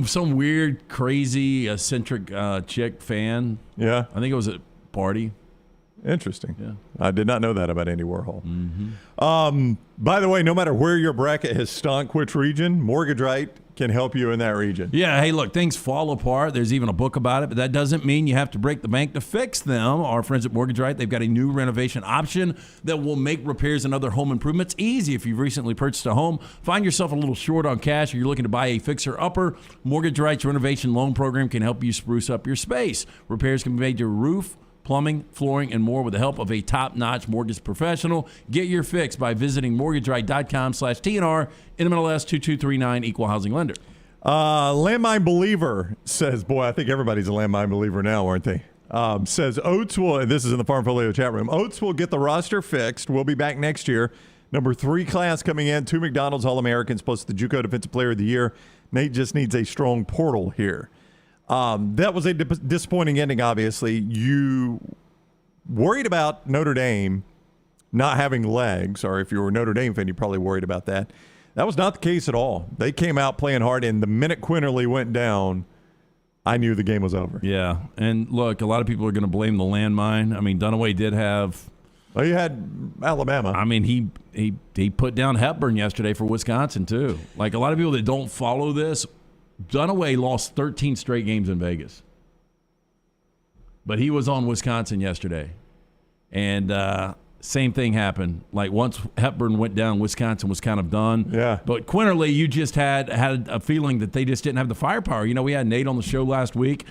S4: Some weird, crazy, eccentric chick fan.
S1: Yeah.
S4: I think it was a party.
S1: Interesting.
S4: Yeah.
S1: I did not know that about Andy Warhol.
S4: Mm-hmm.
S1: By the way, no matter where your bracket has stunk, which region, Mortgage Right can help you in that region.
S2: Yeah, hey, look, things fall apart. There's even a book about it, but that doesn't mean you have to break the bank to fix them. Our friends at Mortgage Right, they've got a new renovation option that will make repairs and other home improvements easy. If you've recently purchased a home, find yourself a little short on cash, or you're looking to buy a fixer-upper, Mortgage Right's renovation loan program can help you spruce up your space. Repairs can be made to your roof, plumbing, flooring, and more with the help of a top-notch mortgage professional. Get your fix by visiting mortgageright.com/TNR, NMLS 2239, Equal Housing Lender.
S1: Landmine Believer says, boy, I think everybody's a landmine believer now, aren't they? Says Oates will, and this is in the Farm Folio chat room, Oates will get the roster fixed. We'll be back next year. Number 3 class coming in, 2 McDonald's All-Americans plus the JUCO Defensive Player of the Year. Nate just needs a strong portal here. That was a disappointing ending, obviously. You worried about Notre Dame not having legs, or if you were a Notre Dame fan, you probably worried about that. That was not the case at all. They came out playing hard, and the minute Quinterly went down, I knew the game was over.
S2: Yeah, and look, a lot of people are going to blame the landmine. I mean, Dunaway did have...
S1: Well, you had Alabama.
S2: I mean, he put down Hepburn yesterday for Wisconsin, too. Like, a lot of people that don't follow this, Dunaway lost 13 straight games in Vegas. But he was on Wisconsin yesterday. And same thing happened. Like, once Hepburn went down, Wisconsin was kind of done.
S1: Yeah.
S2: But Quinterly, you just had a feeling that they just didn't have the firepower. You know, we had Nate on the show last week.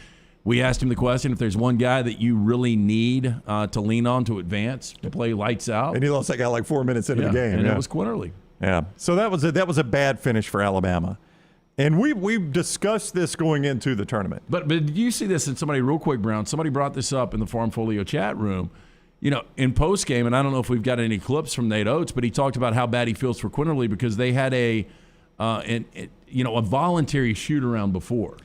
S2: We asked him the question, if there's one guy that you really need to lean on to advance, to play lights out.
S1: And he lost that guy like 4 minutes into the game.
S2: And it was Quinterly.
S1: Yeah. So that was a bad finish for Alabama. And we've discussed this going into the tournament.
S2: But did you see this? And somebody, real quick, Brown, somebody brought this up in the Farm Folio chat room. You know, in postgame, and I don't know if we've got any clips from Nate Oates, but he talked about how bad he feels for Quinterly because they had a voluntary shoot-around before.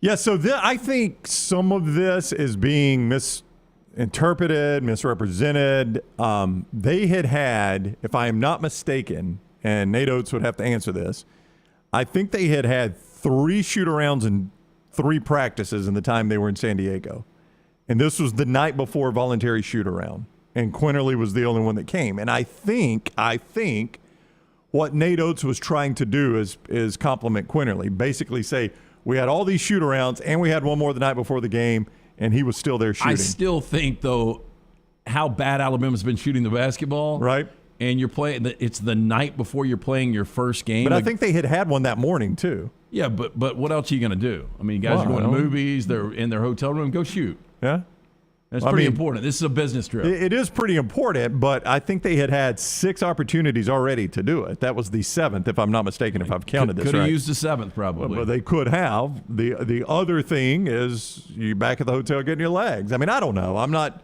S1: Yeah, so I think some of this is being misinterpreted, misrepresented. They had, if I am not mistaken, and Nate Oates would have to answer this, I think they had 3 shoot-arounds and 3 practices in the time they were in San Diego. And this was the night before voluntary shoot-around. And Quinterly was the only one that came. And I think what Nate Oates was trying to do is compliment Quinterly. Basically say, we had all these shoot-arounds, and we had one more the night before the game, and he was still there shooting.
S2: I still think, though, how bad Alabama's been shooting the basketball.
S1: Right.
S2: And you're playing, it's the night before you're playing your first game.
S1: But I think they had one that morning, too.
S2: Yeah, but what else are you going to do? I mean, guys are going to movies, they're in their hotel room, go shoot.
S1: Yeah.
S2: That's pretty important. This is a business trip.
S1: It is pretty important, but I think they had 6 opportunities already to do it. That was the 7th, if I'm not mistaken, if I've counted this right.
S2: Could have used the 7th, probably.
S1: But they could have. The other thing is you back at the hotel getting your legs. I mean, I don't know. I'm not,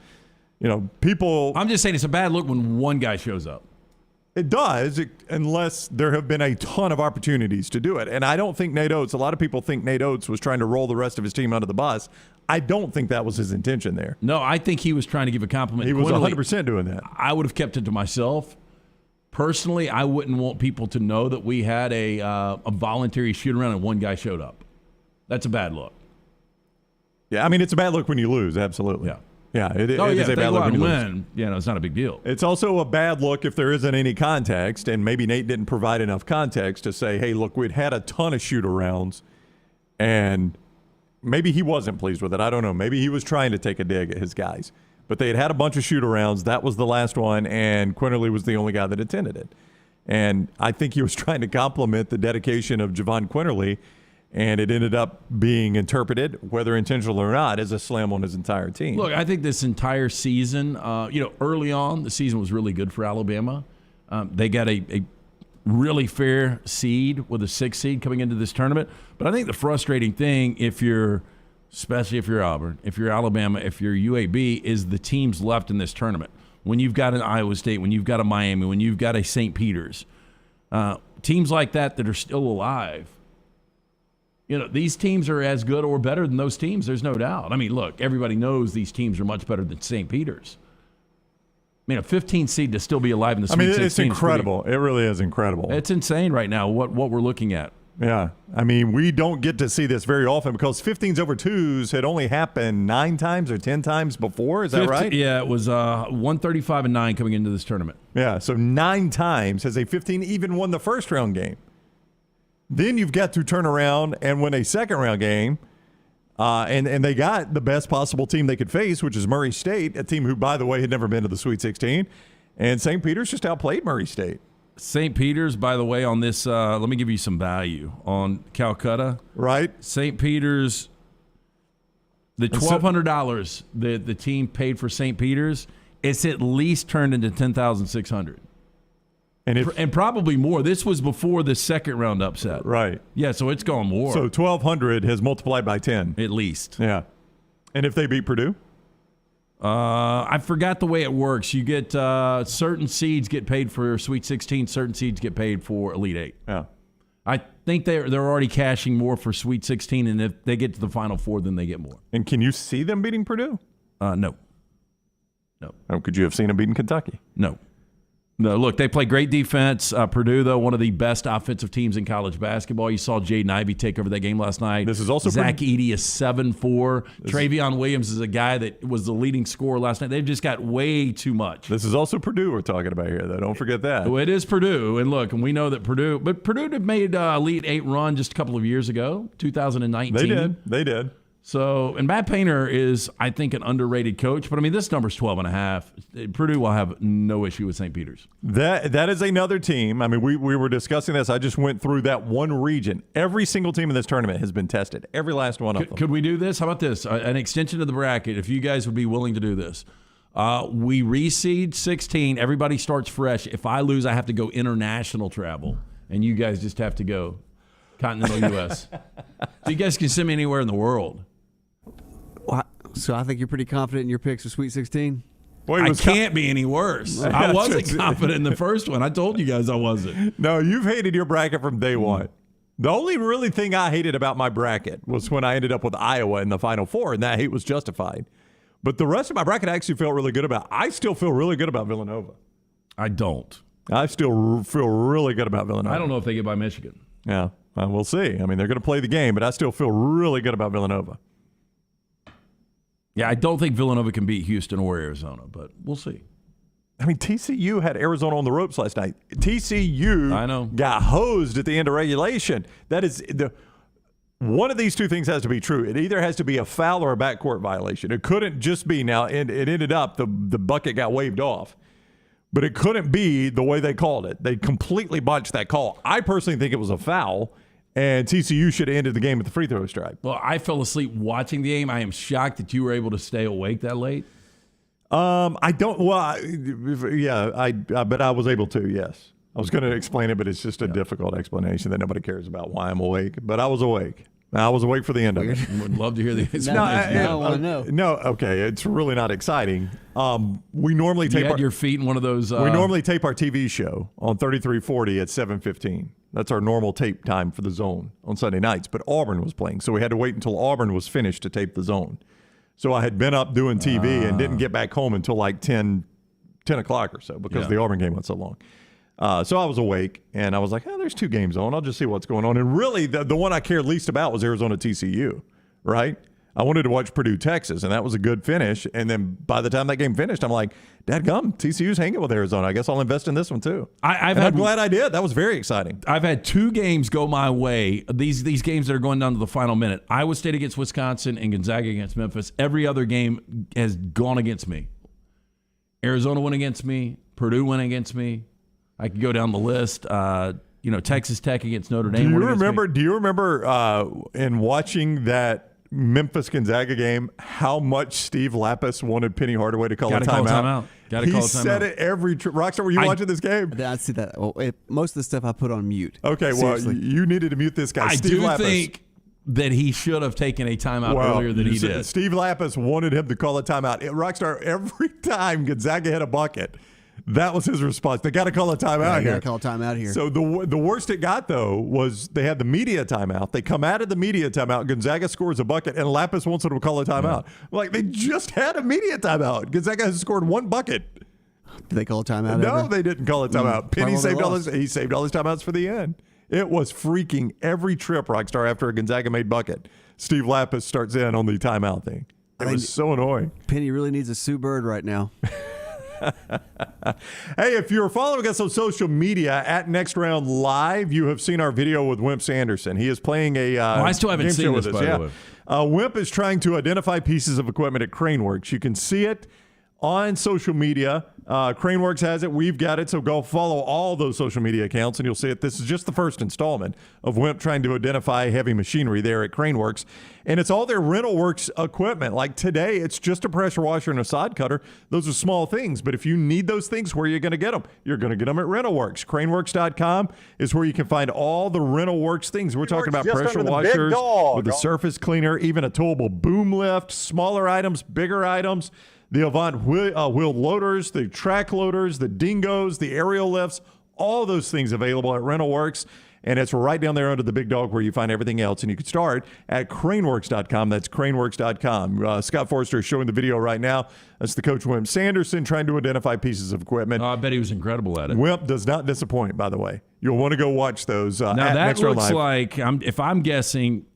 S1: people.
S2: I'm just saying it's a bad look when one guy shows up.
S1: It does, unless there have been a ton of opportunities to do it. And I don't think Nate Oates, a lot of people think Nate Oates was trying to roll the rest of his team under the bus. I don't think that was his intention there.
S2: No, I think he was trying to give a compliment.
S1: He was 100% doing that.
S2: I would have kept it to myself. Personally, I wouldn't want people to know that we had a voluntary shoot-around and one guy showed up. That's a bad look.
S1: Yeah, I mean, it's a bad look when you lose, absolutely.
S2: Yeah.
S1: Yeah, it is a bad look when you
S2: win. Yeah, it's not a big deal.
S1: It's also a bad look if there isn't any context, and maybe Nate didn't provide enough context to say, hey, look, we'd had a ton of shoot-arounds, and maybe he wasn't pleased with it. I don't know. Maybe he was trying to take a dig at his guys. But they had a bunch of shoot-arounds. That was the last one, and Quinterly was the only guy that attended it. And I think he was trying to compliment the dedication of Javon Quinterly, and it ended up being interpreted, whether intentional or not, as a slam on his entire team.
S2: Look, I think this entire season, early on, the season was really good for Alabama. They got a really fair seed with a 6th seed coming into this tournament. But I think the frustrating thing, especially if you're Auburn, if you're Alabama, if you're UAB, is the teams left in this tournament. When you've got an Iowa State, when you've got a Miami, when you've got a St. Peter's, teams like that are still alive. These teams are as good or better than those teams, there's no doubt. I mean, look, everybody knows these teams are much better than St. Peter's. I mean, a 15 seed to still be alive in the Sweet 16.
S1: It's incredible. It really is incredible.
S2: It's insane right now what we're looking at.
S1: Yeah. I mean, we don't get to see this very often because 15s over 2s had only happened 9 times or 10 times before. Is that right?
S2: Yeah, it was 135-9 coming into this tournament.
S1: Yeah, so 9 times has a 15 even won the first round game. Then you've got to turn around and win a second-round game. And they got the best possible team they could face, which is Murray State, a team who, by the way, had never been to the Sweet 16. And St. Peter's just outplayed Murray State.
S2: St. Peter's, by the way, on this, let me give you some value on Calcutta.
S1: Right.
S2: St. Peter's, the $1,200 that the team paid for St. Peter's, it's at least turned into $10,600. And probably more. This was before the second round upset.
S1: Right.
S2: Yeah, so it's gone more.
S1: So 1,200 has multiplied by 10.
S2: At least.
S1: Yeah. And if they beat Purdue?
S2: I forgot the way it works. You get certain seeds get paid for Sweet 16, certain seeds get paid for Elite 8.
S1: Yeah.
S2: I think they're already cashing more for Sweet 16, and if they get to the Final Four, then they get more.
S1: And can you see them beating Purdue?
S2: No.
S1: Oh, could you have seen them beating Kentucky?
S2: No. Look, they play great defense. Purdue, though, one of the best offensive teams in college basketball. You saw Jaden Ivey take over that game last night.
S1: This is also
S2: Zach Edey is 7'4". Travion Williams is a guy that was the leading scorer last night. They've just got way too much.
S1: This is also Purdue we're talking about here, though. Don't forget that.
S2: Well, it is Purdue. And look, and we know that Purdue made Elite 8 run just a couple of years ago, 2019.
S1: They did.
S2: So, and Matt Painter is, I think, an underrated coach. But, I mean, this number's 12.5. Purdue will have no issue with St. Peter's.
S1: That is another team. I mean, we were discussing this. I just went through that one region. Every single team in this tournament has been tested. Every last one of them.
S2: Could we do this? How about this? An extension of the bracket, if you guys would be willing to do this. We reseed 16. Everybody starts fresh. If I lose, I have to go international travel. And you guys just have to go continental U.S. So you guys can send me anywhere in the world.
S3: So I think you're pretty confident in your picks for Sweet 16?
S2: I can't be any worse. I wasn't confident in the first one. I told you guys I wasn't.
S1: No, you've hated your bracket from day one. The only really thing I hated about my bracket was when I ended up with Iowa in the Final Four, and that hate was justified. But the rest of my bracket I actually felt really good about. I still feel really good about Villanova.
S2: I don't.
S1: I still feel really good about Villanova.
S2: I don't know if they get by Michigan.
S1: Yeah, we'll see. I mean, they're going to play the game, but I still feel really good about Villanova.
S2: Yeah, I don't think Villanova can beat Houston or Arizona, but we'll see.
S1: I mean, TCU had Arizona on the ropes last night. TCU got hosed at the end of regulation. That is one of these two things has to be true. It either has to be a foul or a backcourt violation. It couldn't just be now, and it ended up the bucket got waved off. But it couldn't be the way they called it. They completely botched that call. I personally think it was a foul. And TCU should have ended the game with the free throw stripe.
S2: Well, I fell asleep watching the game. I am shocked that you were able to stay awake that late.
S1: I don't. Well, but I was able to. Yes, I was going to explain it, but it's just a difficult explanation that nobody cares about why I'm awake. But I was awake. I was awake for the end of it.
S2: Would love to hear the explanation.
S3: I want to know.
S1: No, okay, it's really not exciting. We normally tape
S2: your feet in one of those.
S1: We normally tape our TV show on 3340 at 7:15. That's our normal tape time for the Zone on Sunday nights. But Auburn was playing, so we had to wait until Auburn was finished to tape the Zone. So I had been up doing TV and didn't get back home until like 10 o'clock or so because the Auburn game went so long. So I was awake, and I was like, there's two games on. I'll just see what's going on. And really, the one I cared least about was Arizona TCU, right? I wanted to watch Purdue Texas, and that was a good finish. And then by the time that game finished, I'm like, dadgum, TCU's hanging with Arizona. I guess I'll invest in this one too. I'm glad I did. That was very exciting.
S2: I've had two games go my way. These games that are going down to the final minute. Iowa State against Wisconsin and Gonzaga against Memphis. Every other game has gone against me. Arizona went against me. Purdue went against me. I could go down the list. Texas Tech against Notre Dame.
S1: Do you remember in watching that Memphis Gonzaga game how much Steve Lapis wanted Penny Hardaway to call a timeout? He said it every Rockstar, were you watching this game?
S3: I see that. Well, most of the stuff I put on mute.
S1: Okay, Seriously. Well, you needed to mute this guy.
S2: I
S1: Steve
S2: do
S1: Lapis.
S2: think that he should have taken a timeout earlier than he did.
S1: Steve Lapis wanted him to call a timeout. Rockstar, every time Gonzaga hit a bucket, that was his response. They got to call a timeout here.
S3: Got to call a timeout here.
S1: So the worst it got, though, was they had the media timeout. They come out of the media timeout. Gonzaga scores a bucket, and Lapis wants them to call a timeout. Like, they just had a media timeout. Gonzaga has scored one bucket.
S3: Did they call a timeout?
S1: No, they didn't call a timeout. Penny saved all his timeouts for the end. It was freaking every trip, Rockstar, after a Gonzaga made bucket. Steve Lapis starts in on the timeout thing. It was so annoying.
S3: Penny really needs a Sue Bird right now.
S1: Hey, if you're following us on social media at Next Round Live, you have seen our video with Wimp Sanderson. He is playing a
S2: I still haven't
S1: game
S2: seen
S1: show
S2: this,
S1: with us.
S2: by the way.
S1: Wimp is trying to identify pieces of equipment at Craneworks. You can see it on social media. Craneworks has it. We've got it. So go follow all those social media accounts, and you'll see it. This is just the first installment of Wimp trying to identify heavy machinery there at Craneworks. And it's all their rental works equipment. Like today, it's just a pressure washer and a sod cutter. Those are small things. But if you need those things, where are you going to get them? You're going to get them at RentalWorks. Craneworks.com is where you can find all the rental works things. We're talking about pressure washers with a surface cleaner, even a towable boom lift, smaller items, bigger items. The Avant wheel loaders, the track loaders, the dingos, the aerial lifts, all those things available at RentalWorks. And it's right down there under the big dog where you find everything else. And you can start at craneworks.com. That's craneworks.com. Scott Forrester is showing the video right now. That's the coach, Wimp Sanderson, trying to identify pieces of equipment.
S2: I bet he was incredible at it.
S1: Wimp does not disappoint, by the way. You'll want to go watch those.
S2: Now, that looks like, if I'm guessing,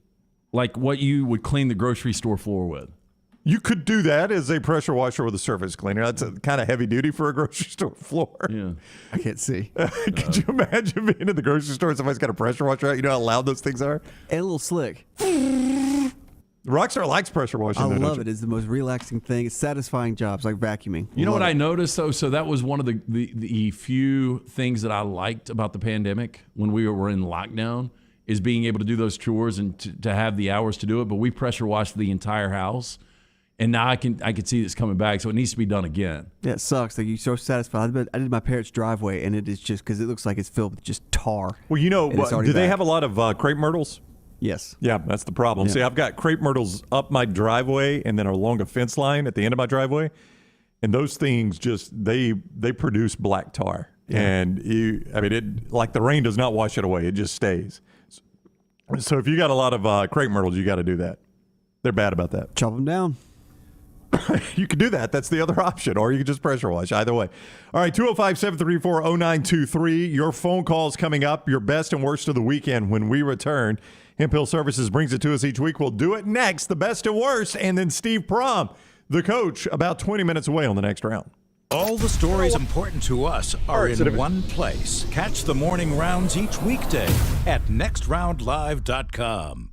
S2: like what you would clean the grocery store floor with.
S1: You could do that as a pressure washer with a surface cleaner. That's kind of heavy duty for a grocery store floor.
S2: Yeah.
S3: I can't see.
S1: Could you imagine being in the grocery store and somebody's got a pressure washer out? You know how loud those things are?
S3: And a little slick.
S1: Rockstar likes pressure washing.
S3: I love it. It's the most relaxing thing. It's satisfying jobs, like vacuuming.
S2: You know what I noticed, though? So that was one of the few things that I liked about the pandemic when we were in lockdown, is being able to do those chores and to have the hours to do it. But we pressure washed the entire house. And now I can see this coming back, so it needs to be done again.
S3: Yeah, it sucks. Like, you're so satisfied. I did my parents' driveway, and it is just because it looks like it's filled with just tar.
S1: Well, you know, do they have a lot of crepe myrtles?
S3: Yes.
S1: Yeah, that's the problem.
S3: Yeah.
S1: See, I've got crepe myrtles up my driveway and then along a fence line at the end of my driveway, and those things just they produce black tar. Yeah. And like the rain does not wash it away; it just stays. So if you got a lot of crepe myrtles, you got to do that. They're bad about that.
S3: Chop them down.
S1: You could do that. That's the other option. Or you could just pressure wash. Either way. All right, 205-734-0923. Your phone calls coming up. Your best and worst of the weekend when we return. Hemp Hill Services brings it to us each week. We'll do it next, the best and worst. And then Steve Prohm, the coach, about 20 minutes away on the next round.
S6: All the stories important to us are in one place. Catch the morning rounds each weekday at nextroundlive.com.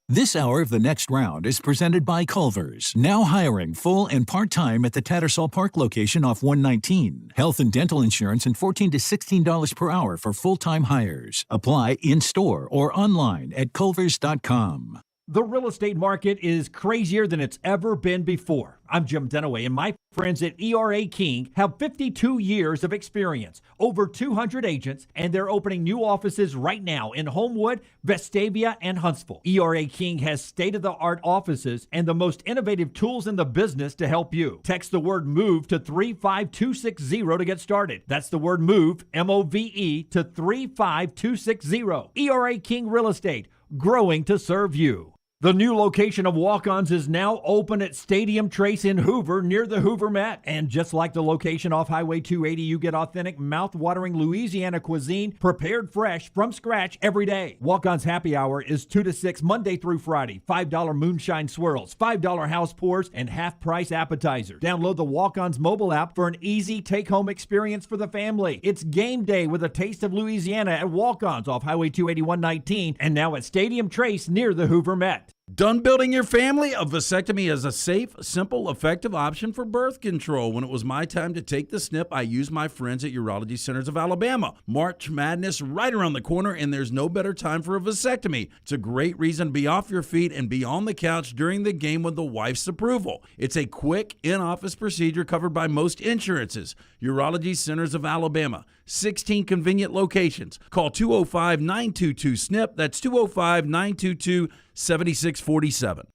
S11: This hour of The Next Round is presented by Culver's, now hiring full and part-time at the Tattersall Park location off 119. Health and dental insurance and $14 to $16 per hour for full-time hires. Apply in-store or online at culvers.com.
S12: The real estate market is crazier than it's ever been before. I'm Jim Dunaway, and my friends at ERA King have 52 years of experience, over 200 agents, and they're opening new offices right now in Homewood, Vestavia, and Huntsville. ERA King has state-of-the-art offices and the most innovative tools in the business to help you. Text the word MOVE to 35260 to get started. That's the word MOVE, M-O-V-E, to 35260. ERA King Real Estate, growing to serve you. The new location of Walk-Ons is now open at Stadium Trace in Hoover, near the Hoover Met. And just like the location off Highway 280, you get authentic, mouth-watering Louisiana cuisine prepared fresh from scratch every day. Walk-Ons Happy Hour is 2 to 6 Monday through Friday. $5 moonshine swirls, $5 house pours, and half-price appetizers. Download the Walk-Ons mobile app for an easy take-home experience for the family. It's game day with a taste of Louisiana at Walk-Ons off Highway 281-19 and now at Stadium Trace near the Hoover Met.
S4: Done building your family? A vasectomy is a safe, simple, effective option for birth control. When it was my time to take the snip, I used my friends at Urology Centers of Alabama. March Madness right around the corner, and there's no better time for a vasectomy. It's a great reason to be off your feet and be on the couch during the game with the wife's approval. It's a quick, in-office procedure covered by most insurances. Urology Centers of Alabama. 16 convenient locations. Call 205-922-SNP. That's 205-922-7647.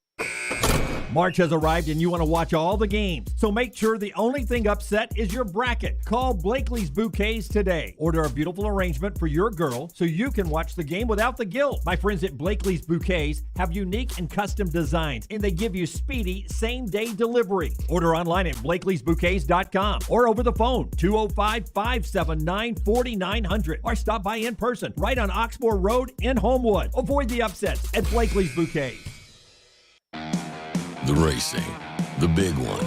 S12: March has arrived and you want to watch all the games. So make sure the only thing upset is your bracket. Call Blakely's Bouquets today. Order a beautiful arrangement for your girl so you can watch the game without the guilt. My friends at Blakely's Bouquets have unique and custom designs, and they give you speedy same-day delivery. Order online at blakeleysbouquets.com or over the phone, 205-579-4900, or stop by in person right on Oxmoor Road in Homewood. Avoid the upsets at Blakely's Bouquets.
S13: The racing, the big one,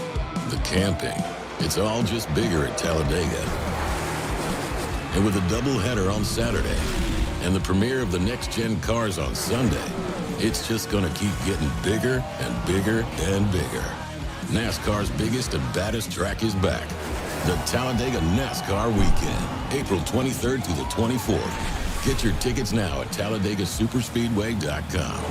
S13: the camping, It's all just bigger at Talladega. And with a doubleheader on Saturday and the premiere of the next-gen cars on Sunday, it's just going to keep getting bigger and bigger and bigger. NASCAR's biggest and baddest track is back. The Talladega NASCAR Weekend, April 23rd through the 24th. Get your tickets now at TalladagaSuperspeedway.com.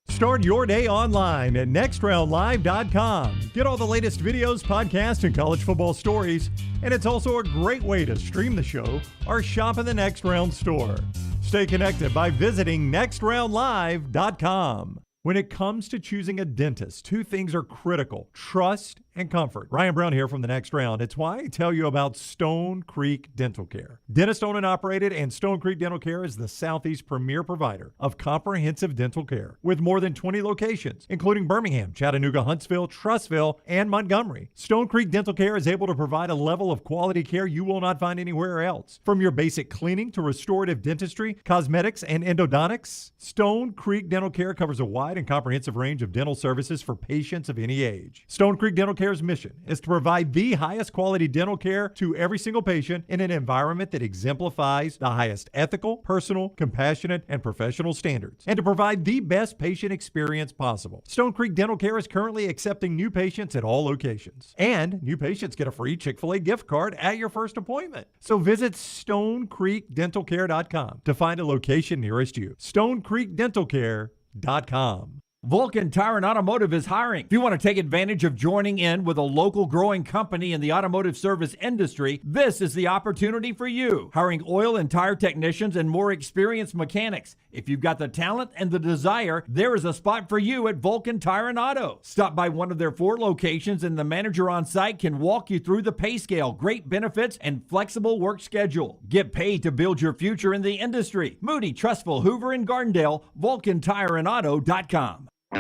S1: Start your day online at nextroundlive.com. Get all the latest videos, podcasts, and college football stories. And it's also a great way to stream the show or shop in the Next Round store. Stay connected by visiting nextroundlive.com. When it comes to choosing a dentist, two things are critical: trust and comfort. Ryan Brown here from The Next Round. It's why I tell you about Stone Creek Dental Care. Dentist owned and operated, and Stone Creek Dental Care is the Southeast's premier provider of comprehensive dental care with more than 20 locations, including Birmingham, Chattanooga, Huntsville, Trussville, and Montgomery. Stone Creek Dental Care is able to provide a level of quality care you will not find anywhere else. From your basic cleaning to restorative dentistry, cosmetics, and endodontics, Stone Creek Dental Care covers a wide and comprehensive range of dental services for patients of any age. Stone Creek Dental Care's mission is to provide the highest quality dental care to every single patient in an environment that exemplifies the highest ethical, personal, compassionate, and professional standards, and to provide the best patient experience possible. Stone Creek Dental Care is currently accepting new patients at all locations, and new patients get a free Chick-fil-A gift card at your first appointment. So visit StoneCreekDentalCare.com to find a location nearest you. StoneCreekDentalCare.com.
S12: Vulcan Tire and Automotive is hiring. If you want to take advantage of joining in with a local growing company in the automotive service industry, this is the opportunity for you. Hiring oil and tire technicians and more experienced mechanics. If you've got the talent and the desire, there is a spot for you at Vulcan Tire and Auto. Stop by one of their 4 locations and the manager on site can walk you through the pay scale, great benefits, and flexible work schedule. Get paid to build your future in the industry. Moody, Trussville, Hoover, and Gardendale, VulcanTireandAuto.com.
S1: All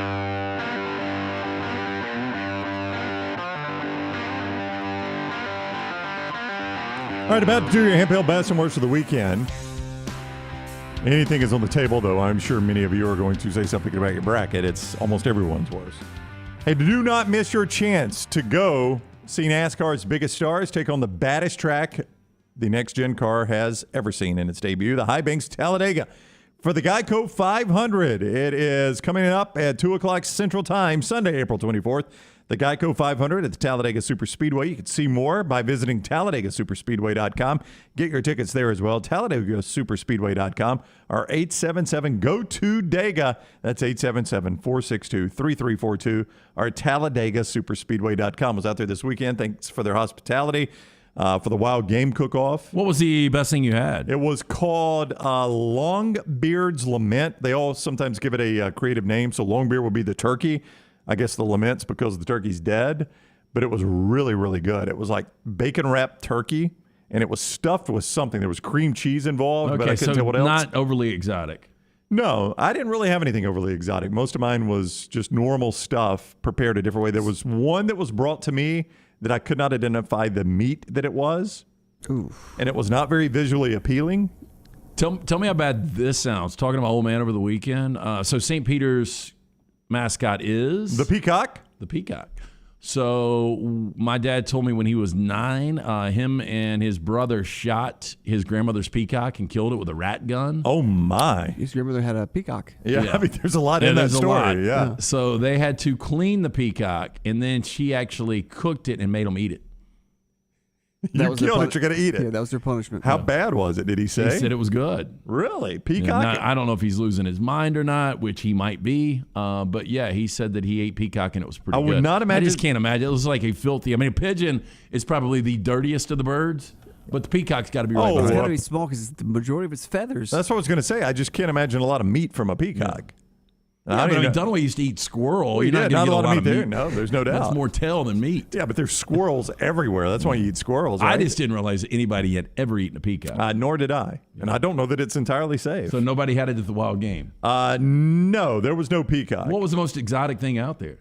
S1: right, about to do your handheld best and worst of the weekend. Anything is on the table, though. I'm sure many of you are going to say something about your bracket. It's almost everyone's worst. Hey, do not miss your chance to go see NASCAR's biggest stars take on the baddest track the next-gen car has ever seen in its debut, the High Banks Talladega. For the Geico 500, it is coming up at 2 o'clock Central Time, Sunday, April 24th. The Geico 500 at the Talladega Superspeedway. You can see more by visiting TalladagaSuperspeedway.com. Get your tickets there as well. TalladagaSuperspeedway.com or 877-GO-TO-DEGA. That's 877-462-3342 or TalladagaSuperspeedway.com. I was out there this weekend. Thanks for their hospitality. For the Wild Game Cook-Off.
S2: What was the best thing you had?
S1: It was called Longbeard's Lament. They all sometimes give it a creative name. So Longbeard would be the turkey. I guess the lament's because the turkey's dead. But it was really, really good. It was like bacon-wrapped turkey, and it was stuffed with something. There was cream cheese involved, but I couldn't tell what else.
S2: Not overly exotic.
S1: No, I didn't really have anything overly exotic. Most of mine was just normal stuff prepared a different way. There was one that was brought to me that I could not identify the meat that it was.
S3: Oof.
S1: And it was not very visually appealing.
S2: Tell me how bad this sounds. Talking to my old man over the weekend. So St. Peter's mascot is?
S1: The peacock.
S2: The peacock. So my dad told me when he was 9, him and his brother shot his grandmother's peacock and killed it with a rat gun.
S1: Oh, my.
S3: His grandmother had a peacock.
S1: Yeah. I mean, there's a lot in that story. Yeah.
S2: So they had to clean the peacock, and then she actually cooked it and made them eat it.
S1: You killed it, you're going to eat it.
S3: Yeah, that was their punishment.
S1: How bad was it, did he say?
S2: He said it was good.
S1: Really? Peacock?
S2: Yeah, I don't know if he's losing his mind or not, which he might be. But, yeah, he said that he ate peacock and it was pretty good.
S1: I would not imagine.
S2: I just can't imagine. It was like a filthy. I mean, a pigeon is probably the dirtiest of the birds, but the peacock's got to be right behind
S3: It's
S2: it.
S3: got to be small because the majority of it's feathers.
S1: That's what I was going to say. I just can't imagine a lot of meat from a peacock.
S2: Yeah, but I mean, Dunaway used to eat squirrel.
S1: Well,
S2: You're not going to get a lot of meat
S1: there. No, there's no doubt.
S2: That's more tail than meat.
S1: Yeah, but there's squirrels everywhere. That's why you eat squirrels, right?
S2: I just didn't realize that anybody had ever eaten a peacock.
S1: Nor did I. And I don't know that it's entirely safe.
S2: So nobody had it at the Wild Game?
S1: No, there was no peacock.
S2: What was the most exotic thing out there?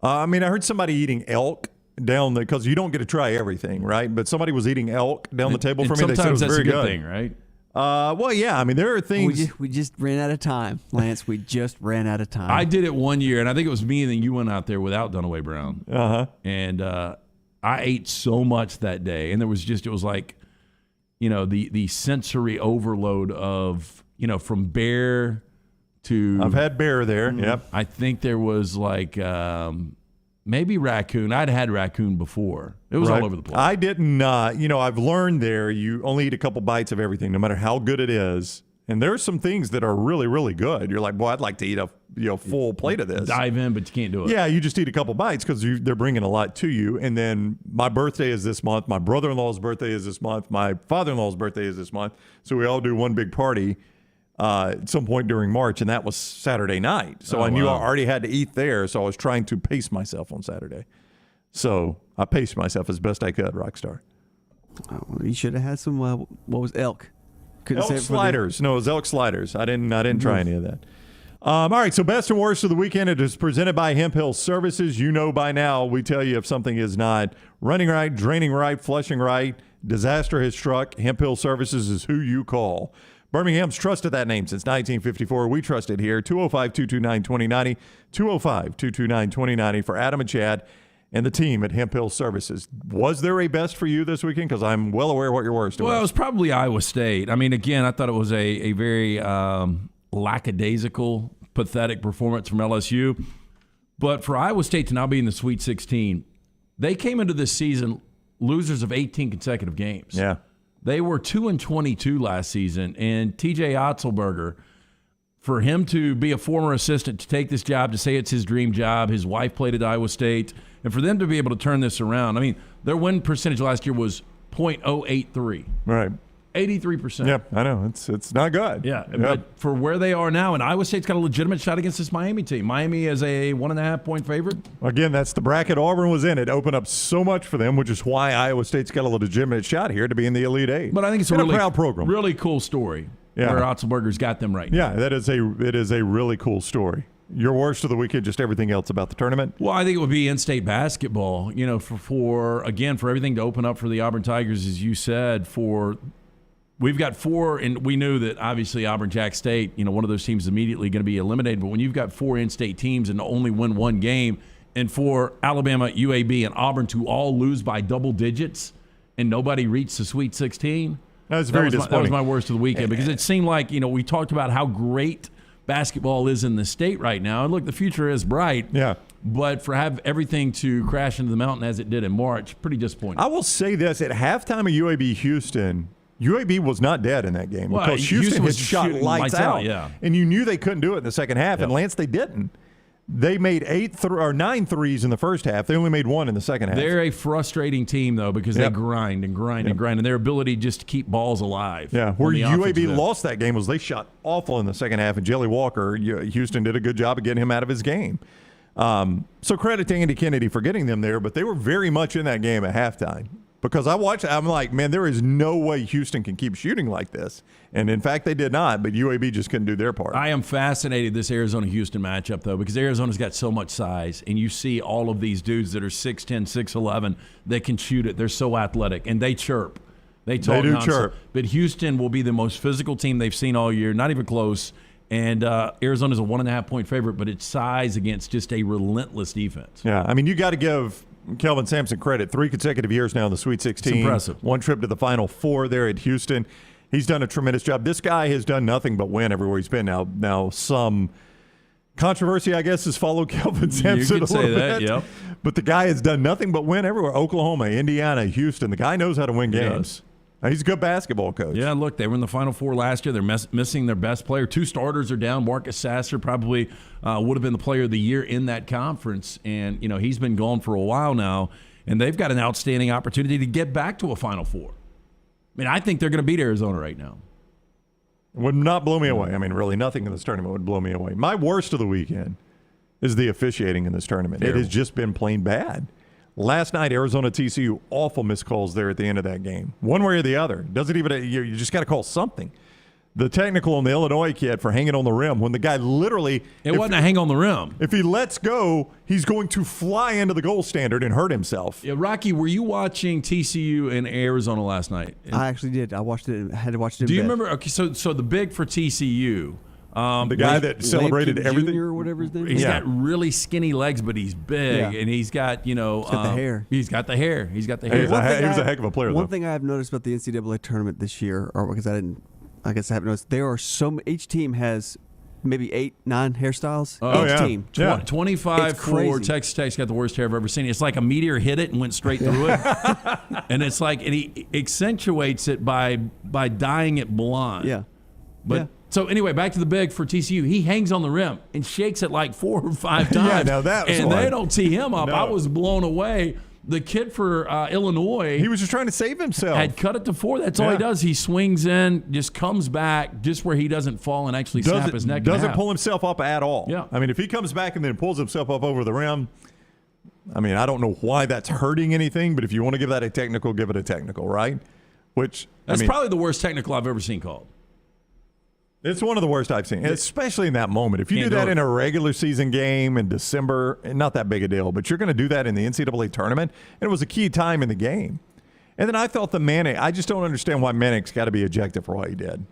S1: I mean, I heard somebody eating elk down there, because you don't get to try everything, right? But somebody was eating elk down the table for me. They said it was
S2: that's
S1: very
S2: a good thing, right?
S1: Well, yeah. I mean, there are things.
S3: We just ran out of time, Lance. We just ran out of time.
S2: I did it one year, and I think it was me, and then you went out there without Dunaway Brown. And I ate so much that day, and it was like, the sensory overload of, from bear to.
S1: I've had bear there. Yep.
S2: I think there was like maybe raccoon. I'd had raccoon before. It was all over the place.
S1: I didn't. I've learned there you only eat a couple bites of everything, no matter how good it is. And there's some things that are really, really good. You're like, boy, I'd like to eat a full plate of this.
S2: Dive in, but you can't do it.
S1: Yeah, you just eat a couple bites because they're bringing a lot to you. And then my birthday is this month. My brother-in-law's birthday is this month. My father-in-law's birthday is this month. So we all do one big party at some point during March, and that was Saturday night. So I knew I already had to eat there, so I was trying to pace myself on Saturday. So I paced myself as best I could, Rockstar.
S3: Oh, you should have had some, what was elk?
S1: Elk sliders. No, it was elk sliders. I didn't try any of that. All right, so best and worst of the weekend. It is presented by Hemp Hill Services. You know by now we tell you if something is not running right, draining right, flushing right, disaster has struck. Hemp Hill Services is who you call. Birmingham's trusted that name since 1954. We trust it here. 205-229-2090, 205-229-2090 for Adam and Chad and the team at Hemp Hill Services. Was there a best for you this weekend? Because I'm well aware what your worst was.
S2: Well, it was probably Iowa State. I mean, again, I thought it was a very lackadaisical, pathetic performance from LSU. But for Iowa State to now be in the Sweet 16, they came into this season losers of 18 consecutive games.
S1: Yeah.
S2: They were 2-22 last season, and T.J. Otzelberger, for him to be a former assistant, to take this job, to say it's his dream job, his wife played at Iowa State, and for them to be able to turn this around. I mean, their win percentage last year was .083.
S1: Right.
S2: 83%.
S1: Yep, I know. It's not good.
S2: Yeah, but for where they are now, and Iowa State's got a legitimate shot against this Miami team. Miami is a 1.5-point favorite.
S1: Again, that's the bracket Auburn was in. It opened up so much for them, which is why Iowa State's got a legitimate shot here to be in the Elite Eight.
S2: But I think it's a
S1: proud program.
S2: Really cool story where Otzelberger's got them right now.
S1: Yeah, it is a really cool story. Your worst of the weekend, just everything else about the tournament?
S2: Well, I think it would be in-state basketball. For everything to open up for the Auburn Tigers, as you said, we've got 4, and we knew that obviously Auburn Jack State, one of those teams is immediately going to be eliminated. But when you've got 4 in-state teams and only win one game, and for Alabama, UAB, and Auburn to all lose by double digits and nobody reached the Sweet 16,
S1: that was very disappointing.
S2: That was my worst of the weekend because it seemed like, we talked about how great basketball is in the state right now. And look, the future is bright.
S1: Yeah.
S2: But for everything to crash into the mountain as it did in March, pretty disappointing.
S1: I will say this. At halftime of UAB Houston, UAB was not dead in that game because Houston had shot lights out.
S2: Yeah.
S1: And you knew they couldn't do it in the second half. And Lance, they didn't. They made 9 threes in the first half. They only made 1 in the second half.
S2: They're a frustrating team, though, because they grind and grind and grind, and their ability just to keep balls alive.
S1: Yeah, where UAB lost that game was they shot awful in the second half, and Jelly Walker, Houston did a good job of getting him out of his game. So credit to Andy Kennedy for getting them there, but they were very much in that game at halftime. Because I watched it, I'm like, man, there is no way Houston can keep shooting like this. And, in fact, they did not, but UAB just couldn't do their part.
S2: I am fascinated this Arizona-Houston matchup, though, because Arizona's got so much size, and you see all of these dudes that are 6'10", 6'11", that can shoot it. They're so athletic, and they chirp. They talk
S1: do
S2: nonsense.
S1: chirp.
S2: But Houston will be the most physical team they've seen all year, not even close. And Arizona's a 1.5-point favorite, but it's size against just a relentless defense.
S1: Yeah, I mean, you got to give Kelvin Sampson credit. 3 consecutive years now in the Sweet 16.
S2: It's impressive.
S1: 1 trip to the Final Four there at Houston. He's done a tremendous job. This guy has done nothing but win everywhere he's been. Now some controversy, I guess, has followed Kelvin Sampson
S2: you could
S1: a little
S2: say that,
S1: bit.
S2: Yep.
S1: But the guy has done nothing but win everywhere. Oklahoma, Indiana, Houston. The guy knows how to win games. He's a good basketball coach.
S2: Yeah, look, they were in the Final Four last year. They're missing their best player. 2 starters are down. Marcus Sasser probably would have been the player of the year in that conference. And, he's been gone for a while now. And they've got an outstanding opportunity to get back to a Final Four. I mean, I think they're going to beat Arizona right now.
S1: It would not blow me away. I mean, really, nothing in this tournament would blow me away. My worst of the weekend is the officiating in this tournament. Terrible. It has just been plain bad. Last night, Arizona TCU, awful missed calls there at the end of that game. One way or the other. Doesn't even you just got to call something. the technical on the Illinois kid for hanging on the rim when the guy literally
S2: wasn't a hang on the rim.
S1: If he lets go, he's going to fly into the goal standard and hurt himself.
S2: Yeah, Rocky, were you watching TCU in Arizona last night?
S3: I actually did. I watched it. I had to watch it.
S2: Do you remember? Okay, so the big for TCU,
S1: the guy that celebrated everything,
S3: Jr. or whatever his name is.
S2: He's got really skinny legs, but he's big, and he's got
S3: he's got the hair.
S2: He's got the hair. He
S1: was a heck of a player.
S3: One thing I have noticed about the NCAA tournament this year, or because I guess I haven't noticed, there are each team has maybe 8-9 hairstyles. Each team.
S2: 25 for Texas Tech's got the worst hair I've ever seen. It's like a meteor hit it and went straight through it. And it's like, and he accentuates it by dyeing it blonde.
S3: Yeah.
S2: But so anyway, back to the big for TCU. He hangs on the rim and shakes it like 4 or 5 times.
S1: Now that was
S2: they don't tee him up.
S1: No.
S2: I was blown away. The kid for Illinois,
S1: he was just trying to save himself.
S2: Had cut it to 4. That's all he does. He swings in, just comes back, just where he doesn't fall and actually snap his neck.
S1: Doesn't pull himself up at all.
S2: Yeah.
S1: I mean, if he comes back and then pulls himself up over the rim, I mean, I don't know why that's hurting anything, but if you want to give that a technical, give it a technical, right?
S2: That's probably the worst technical I've ever seen called.
S1: It's one of the worst I've seen, especially in that moment. If you do that in a regular season game in December, not that big a deal, but you're going to do that in the NCAA tournament, and it was a key time in the game. And then I thought I just don't understand why Manick's got to be ejected for what he did.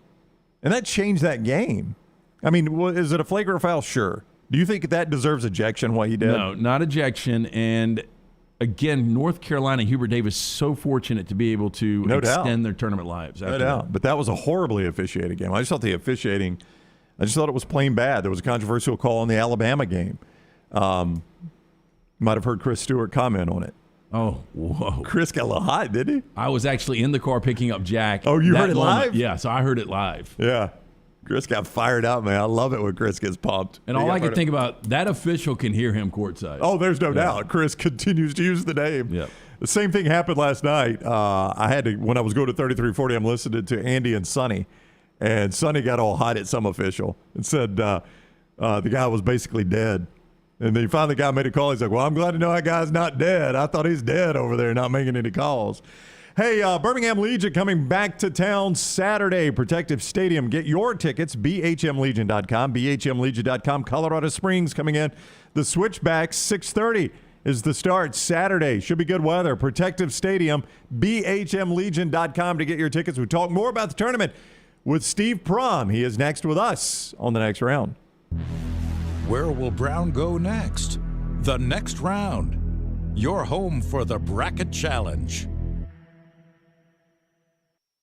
S1: And that changed that game. I mean, is it a flagrant foul? Sure. Do you think that deserves ejection, what he did?
S2: No, not ejection. And again, North Carolina, Hubert Davis, so fortunate to be able to extend their tournament lives.
S1: No doubt. But that was a horribly officiated game. I just thought the officiating, it was plain bad. There was a controversial call on the Alabama game. Might have heard Chris Stewart comment on it.
S2: Oh, whoa.
S1: Chris got a little hot, didn't he?
S2: I was actually in the car picking up Jack.
S1: Oh, you heard it live?
S2: Yeah, so I heard it live.
S1: Yeah. Chris got fired up, man. I love it when Chris gets pumped.
S2: And all I can think about, that official can hear him courtside.
S1: Oh, there's no doubt. Chris continues to use the name.
S2: Yep.
S1: The same thing happened last night. I had to, when I was going to 3340, I'm listening to Andy and Sonny. And Sonny got all hot at some official and said the guy was basically dead. And then finally the guy made a call. He's like, well, I'm glad to know that guy's not dead. I thought he's dead over there, not making any calls. Hey, Birmingham Legion coming back to town Saturday, Protective Stadium. Get your tickets, bhmlegion.com, bhmlegion.com. Colorado Springs coming in. The Switchbacks, 6:30 is the start Saturday. Should be good weather. Protective Stadium, bhmlegion.com to get your tickets. We talk more about the tournament with Steve Prohm. He is next with us on the next round.
S6: Where will Brown go next? The next round. Your home for the Bracket Challenge.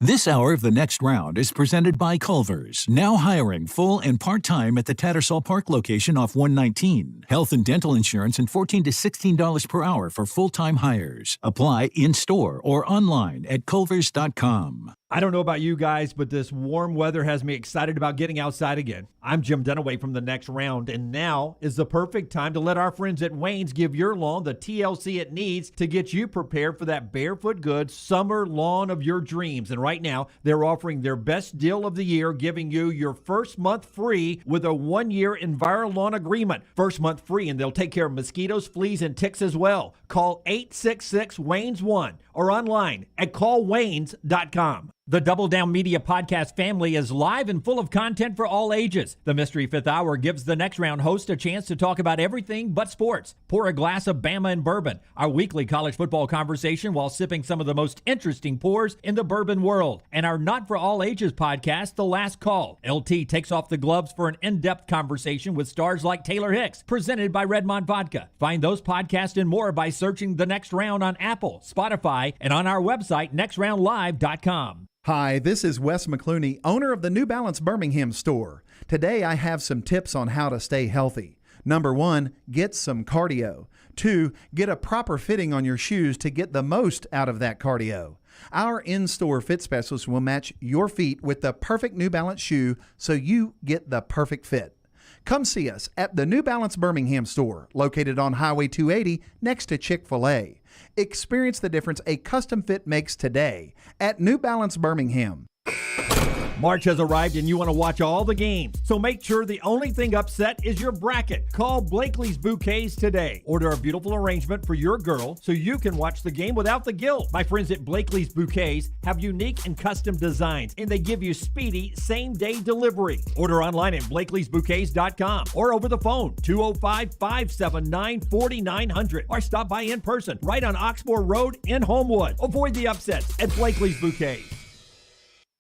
S11: This hour of the next round is presented by Culver's, now hiring full and part-time at the Tattersall Park location off 119. Health and dental insurance and $14 to $16 per hour for full-time hires. Apply in-store or online at culvers.com.
S12: I don't know about you guys, but this warm weather has me excited about getting outside again. I'm Jim Dunaway from the next round, and now is the perfect time to let our friends at Wayne's give your lawn the TLC it needs to get you prepared for that barefoot good summer lawn of your dreams. And right now, they're offering their best deal of the year, giving you your first month free with a 1-year EnviroLawn agreement. First month free, and they'll take care of mosquitoes, fleas, and ticks as well. Call 866-WAYNES1 or online at callwaynes.com. The Double Down Media podcast family is live and full of content for all ages. The Mystery Fifth Hour gives the next round host a chance to talk about everything but sports. Pour a glass of Bama and bourbon, our weekly college football conversation while sipping some of the most interesting pours in the bourbon world. And our Not For All Ages podcast, The Last Call. LT takes off the gloves for an in-depth conversation with stars like Taylor Hicks, presented by Redmond Vodka. Find those podcasts and more by searching The Next Round on Apple, Spotify, and on our website, nextroundlive.com.
S14: Hi, this is Wes McClooney, owner of the New Balance Birmingham store. Today I have some tips on how to stay healthy. Number 1, get some cardio. 2, get a proper fitting on your shoes to get the most out of that cardio. Our in-store fit specialist will match your feet with the perfect New Balance shoe so you get the perfect fit. Come see us at the New Balance Birmingham store, located on Highway 280 next to Chick-fil-A. Experience the difference a custom fit makes today at New Balance Birmingham.
S12: March has arrived and you want to watch all the games. So make sure the only thing upset is your bracket. Call Blakely's Bouquets today. Order a beautiful arrangement for your girl so you can watch the game without the guilt. My friends at Blakely's Bouquets have unique and custom designs, and they give you speedy same-day delivery. Order online at blakeleysbouquets.com or over the phone 205-579-4900 or stop by in person right on Oxmoor Road in Homewood. Avoid the upsets at Blakely's Bouquets.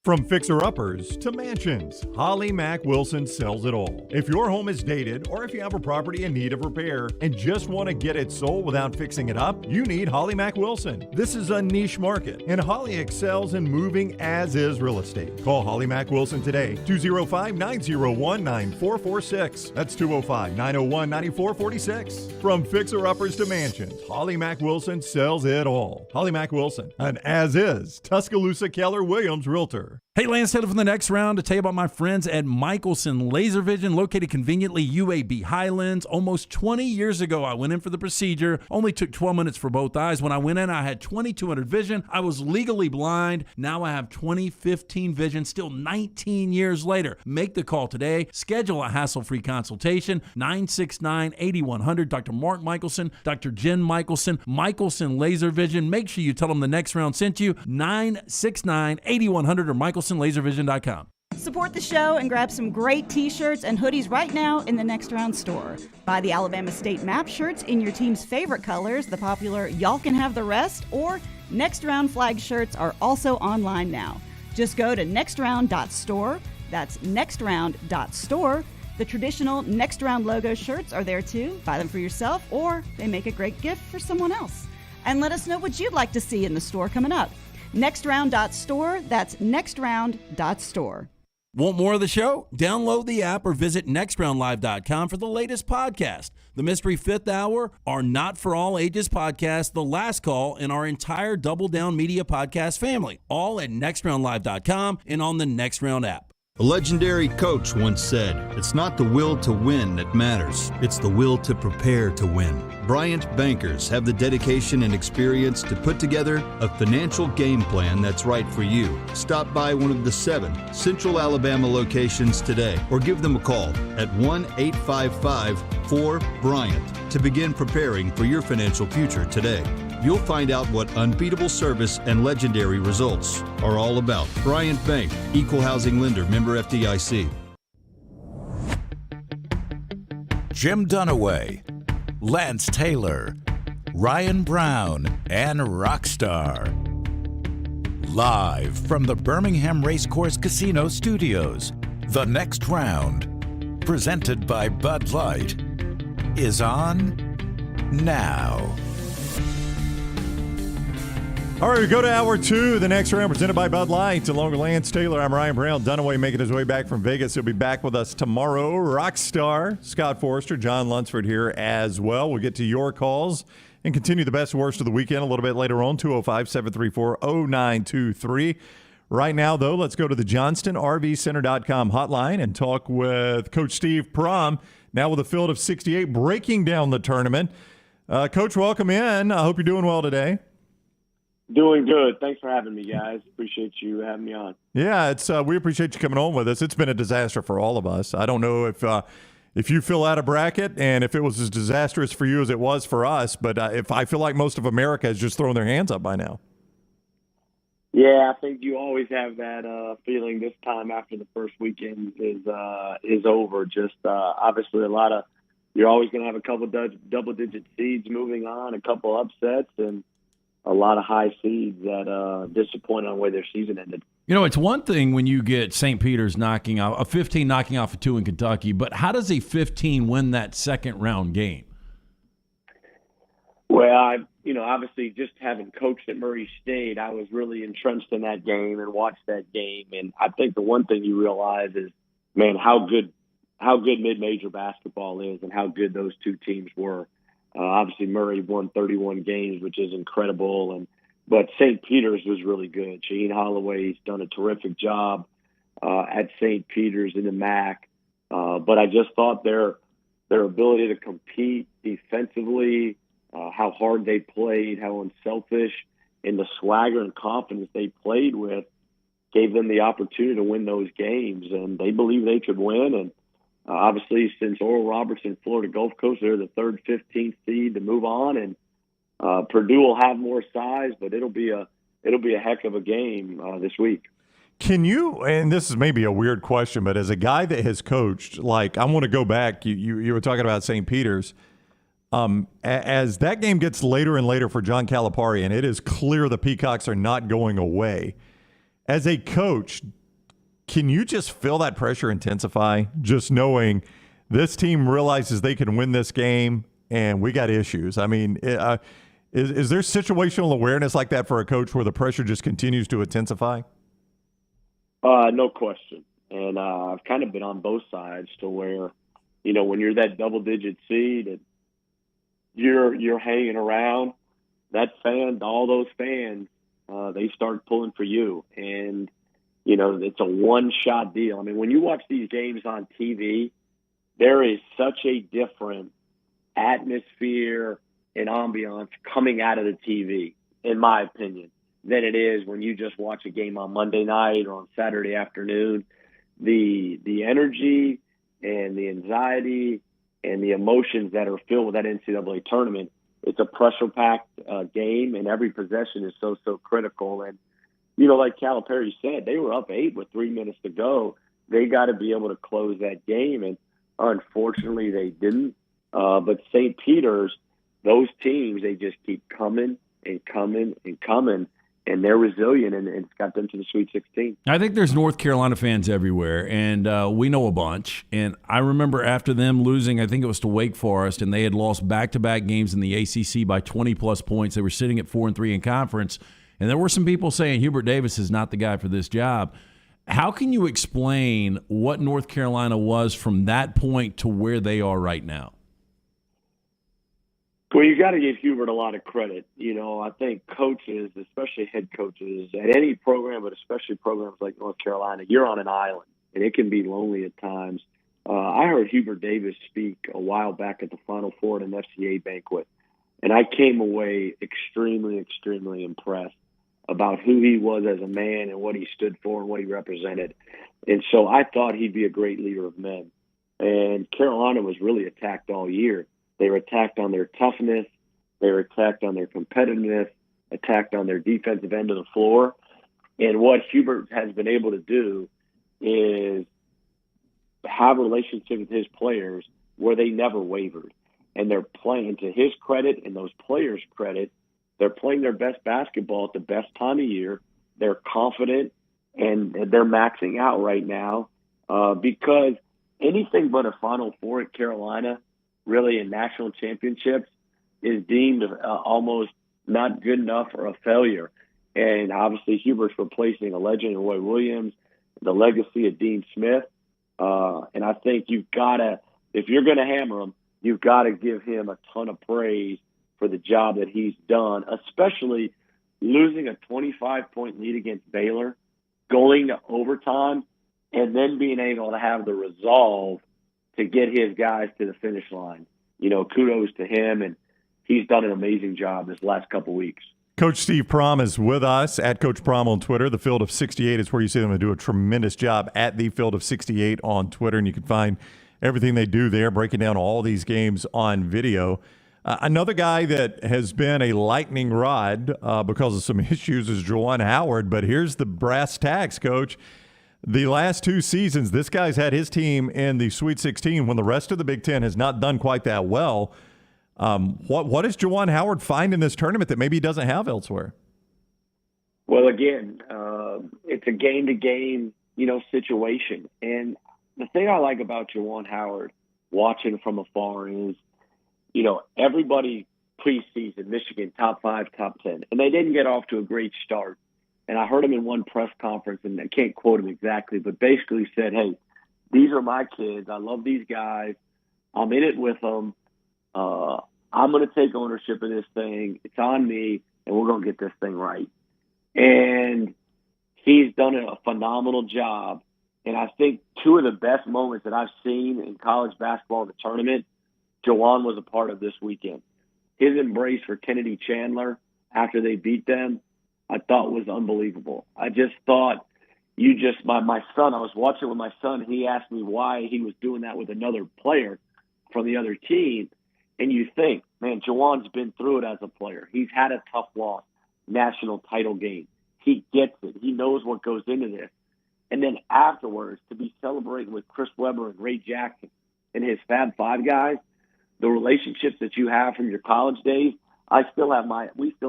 S1: From fixer-uppers to mansions, Holly Mack Wilson sells it all. If your home is dated or if you have a property in need of repair and just want to get it sold without fixing it up, you need Holly Mack Wilson. This is a niche market, and Holly excels in moving as-is real estate. Call Holly Mack Wilson today, 205-901-9446. That's 205-901-9446. From fixer-uppers to mansions, Holly Mack Wilson sells it all. Holly Mack Wilson, an as-is Tuscaloosa Keller Williams realtor.
S4: Hey, Lance Taylor from the next round to tell you about my friends at Michelson Laser Vision, located conveniently UAB Highlands. Almost 20 years ago, I went in for the procedure. Only took 12 minutes for both eyes. When I went in, I had 20/200 vision. I was legally blind. Now I have 20/15 vision, still 19 years later. Make the call today. Schedule a hassle-free consultation, 969-8100. Dr. Mark Michelson, Dr. Jen Michelson, Michelson Laser Vision. Make sure you tell them the next round sent you, 969-8100 or MichelsonLaserVision.com.
S15: Support the show and grab some great t-shirts and hoodies right now in the Next Round store. Buy the Alabama State Map shirts in your team's favorite colors, the popular Y'all Can Have the Rest, or Next Round flag shirts are also online now. Just go to nextround.store. That's nextround.store. The traditional Next Round logo shirts are there too. Buy them for yourself, or they make a great gift for someone else. And let us know what you'd like to see in the store coming up. Nextround.store. That's nextround.store.
S4: Want more of the show? Download the app or visit nextroundlive.com for the latest podcast. The Mystery Fifth Hour, our Not For All Ages podcast, The Last Call, and our entire Double Down Media podcast family. All at nextroundlive.com and on the Next Round app.
S16: A legendary coach once said, "It's not the will to win that matters, it's the will to prepare to win." Bryant bankers have the dedication and experience to put together a financial game plan that's right for you. Stop by one of the 7 Central Alabama locations today or give them a call at 1-855-4-BRYANT to begin preparing for your financial future today. You'll find out what unbeatable service and legendary results are all about. Bryant Bank, Equal Housing Lender, member FDIC.
S6: Jim Dunaway, Lance Taylor, Ryan Brown, and Rockstar. Live from the Birmingham Racecourse Casino Studios, the next round, presented by Bud Light, is on now.
S1: All right, we go to hour 2. The next round presented by Bud Light. Along with Lance Taylor, I'm Ryan Brown. Dunaway making his way back from Vegas. He'll be back with us tomorrow. Rockstar, Scott Forrester, John Lunsford here as well. We'll get to your calls and continue the best and worst of the weekend a little bit later on, 205-734-0923. Right now, though, let's go to the JohnstonRVCenter.com hotline and talk with Coach Steve Prohm, now with a field of 68, breaking down the tournament. Coach, welcome in. I hope you're doing well today.
S17: Doing good. Thanks for having me, guys. Appreciate you having me on.
S1: Yeah, it's we appreciate you coming on with us. It's been a disaster for all of us. I don't know if you fill out a bracket and if it was as disastrous for you as it was for us, but if I feel like most of America has just thrown their hands up by now.
S17: Yeah, I think you always have that feeling this time after the first weekend is over. Just obviously you're always going to have a couple double-digit seeds moving on, a couple upsets, and a lot of high seeds that disappoint on the way their season ended.
S2: You know, it's one thing when you get St. Peter's knocking off a 15 knocking off a 2 in Kentucky, but how does a 15 win that second round game?
S17: Well, obviously just having coached at Murray State, I was really entrenched in that game and watched that game. And I think the one thing you realize is, man, how good mid-major basketball is and how good those two teams were. Obviously, Murray won 31 games, which is incredible, but St. Peter's was really good. Shaheen Holloway's done a terrific job at St. Peter's in the MAC, but I just thought their ability to compete defensively, how hard they played, how unselfish, and the swagger and confidence they played with gave them the opportunity to win those games, and they believe they could win. And obviously, since Oral Roberts and Florida Gulf Coast, they're the third, 15th seed to move on, and Purdue will have more size, but it'll be a heck of a game this week.
S1: Can you, and this is maybe a weird question, but as a guy that has coached, like I want to go back, you were talking about St. Peter's. As that game gets later and later for John Calipari, and it is clear the Peacocks are not going away, as a coach, can you just feel that pressure intensify, just knowing this team realizes they can win this game and we got issues? I mean, is there situational awareness like that for a coach where the pressure just continues to intensify?
S17: No question. And I've kind of been on both sides to where, when you're that double-digit seed and you're hanging around, all those fans, they start pulling for you. And, it's a one-shot deal. I mean, when you watch these games on TV, there is such a different atmosphere and ambiance coming out of the TV, in my opinion, than it is when you just watch a game on Monday night or on Saturday afternoon. The energy and the anxiety and the emotions that are filled with that NCAA tournament, it's a pressure-packed game, and every possession is so critical. And, like Calipari said, they were up 8 with 3 minutes to go. They got to be able to close that game, and unfortunately they didn't. But St. Peter's, those teams, they just keep coming and coming and coming, and they're resilient, and it's got them to the Sweet 16.
S2: I think there's North Carolina fans everywhere, and we know a bunch. And I remember after them losing, I think it was to Wake Forest, and they had lost back-to-back games in the ACC by 20-plus points. They were sitting at 4-3 in conference, and there were some people saying Hubert Davis is not the guy for this job. How can you explain what North Carolina was from that point to where they are right now?
S17: Well, you got to give Hubert a lot of credit. I think coaches, especially head coaches at any program, but especially programs like North Carolina, you're on an island, and it can be lonely at times. I heard Hubert Davis speak a while back at the Final Four at an FCA banquet, and I came away extremely, extremely impressed about who he was as a man and what he stood for and what he represented. And so I thought he'd be a great leader of men. And Carolina was really attacked all year. They were attacked on their toughness. They were attacked on their competitiveness, attacked on their defensive end of the floor. And what Hubert has been able to do is have a relationship with his players where they never wavered. And they're playing, to his credit and those players' credit, they're playing their best basketball at the best time of year. They're confident, and they're maxing out right now because anything but a Final Four at Carolina, really in national championships, is deemed almost not good enough or a failure. And obviously Hubert's replacing a legend, Roy Williams, the legacy of Dean Smith. And I think you've got to, if you're going to hammer him, you've got to give him a ton of praise for the job that he's done, especially losing a 25-point lead against Baylor, going to overtime, and then being able to have the resolve to get his guys to the finish line. Kudos to him, and he's done an amazing job this last couple weeks.
S1: Coach Steve Prohm is with us at Coach Prohm on Twitter. The Field of 68 is where you see them do a tremendous job at the Field of 68 on Twitter, and you can find everything they do there, breaking down all these games on video. Another guy that has been a lightning rod because of some issues is Juwan Howard, but here's the brass tacks, Coach. The last 2 seasons, this guy's had his team in the Sweet 16 when the rest of the Big Ten has not done quite that well. What does Juwan Howard find in this tournament that maybe he doesn't have elsewhere?
S17: Well, again, it's a game-to-game, situation. And the thing I like about Juwan Howard, watching from afar, is, everybody preseason, Michigan, top 5, top 10. And they didn't get off to a great start. And I heard him in one press conference, and I can't quote him exactly, but basically said, hey, these are my kids. I love these guys. I'm in it with them. I'm going to take ownership of this thing. It's on me, and we're going to get this thing right. And he's done a phenomenal job. And I think 2 of the best moments that I've seen in college basketball in the tournament, Juwan was a part of this weekend. His embrace for Kennedy Chandler after they beat them, I thought was unbelievable. I just thought my son, I was watching with my son. He asked me why he was doing that with another player from the other team. And you think, man, Juwan's been through it as a player. He's had a tough loss, national title game. He gets it. He knows what goes into this. And then afterwards, to be celebrating with Chris Webber and Ray Jackson and his Fab Five guys, the relationships that you have from your college days. We still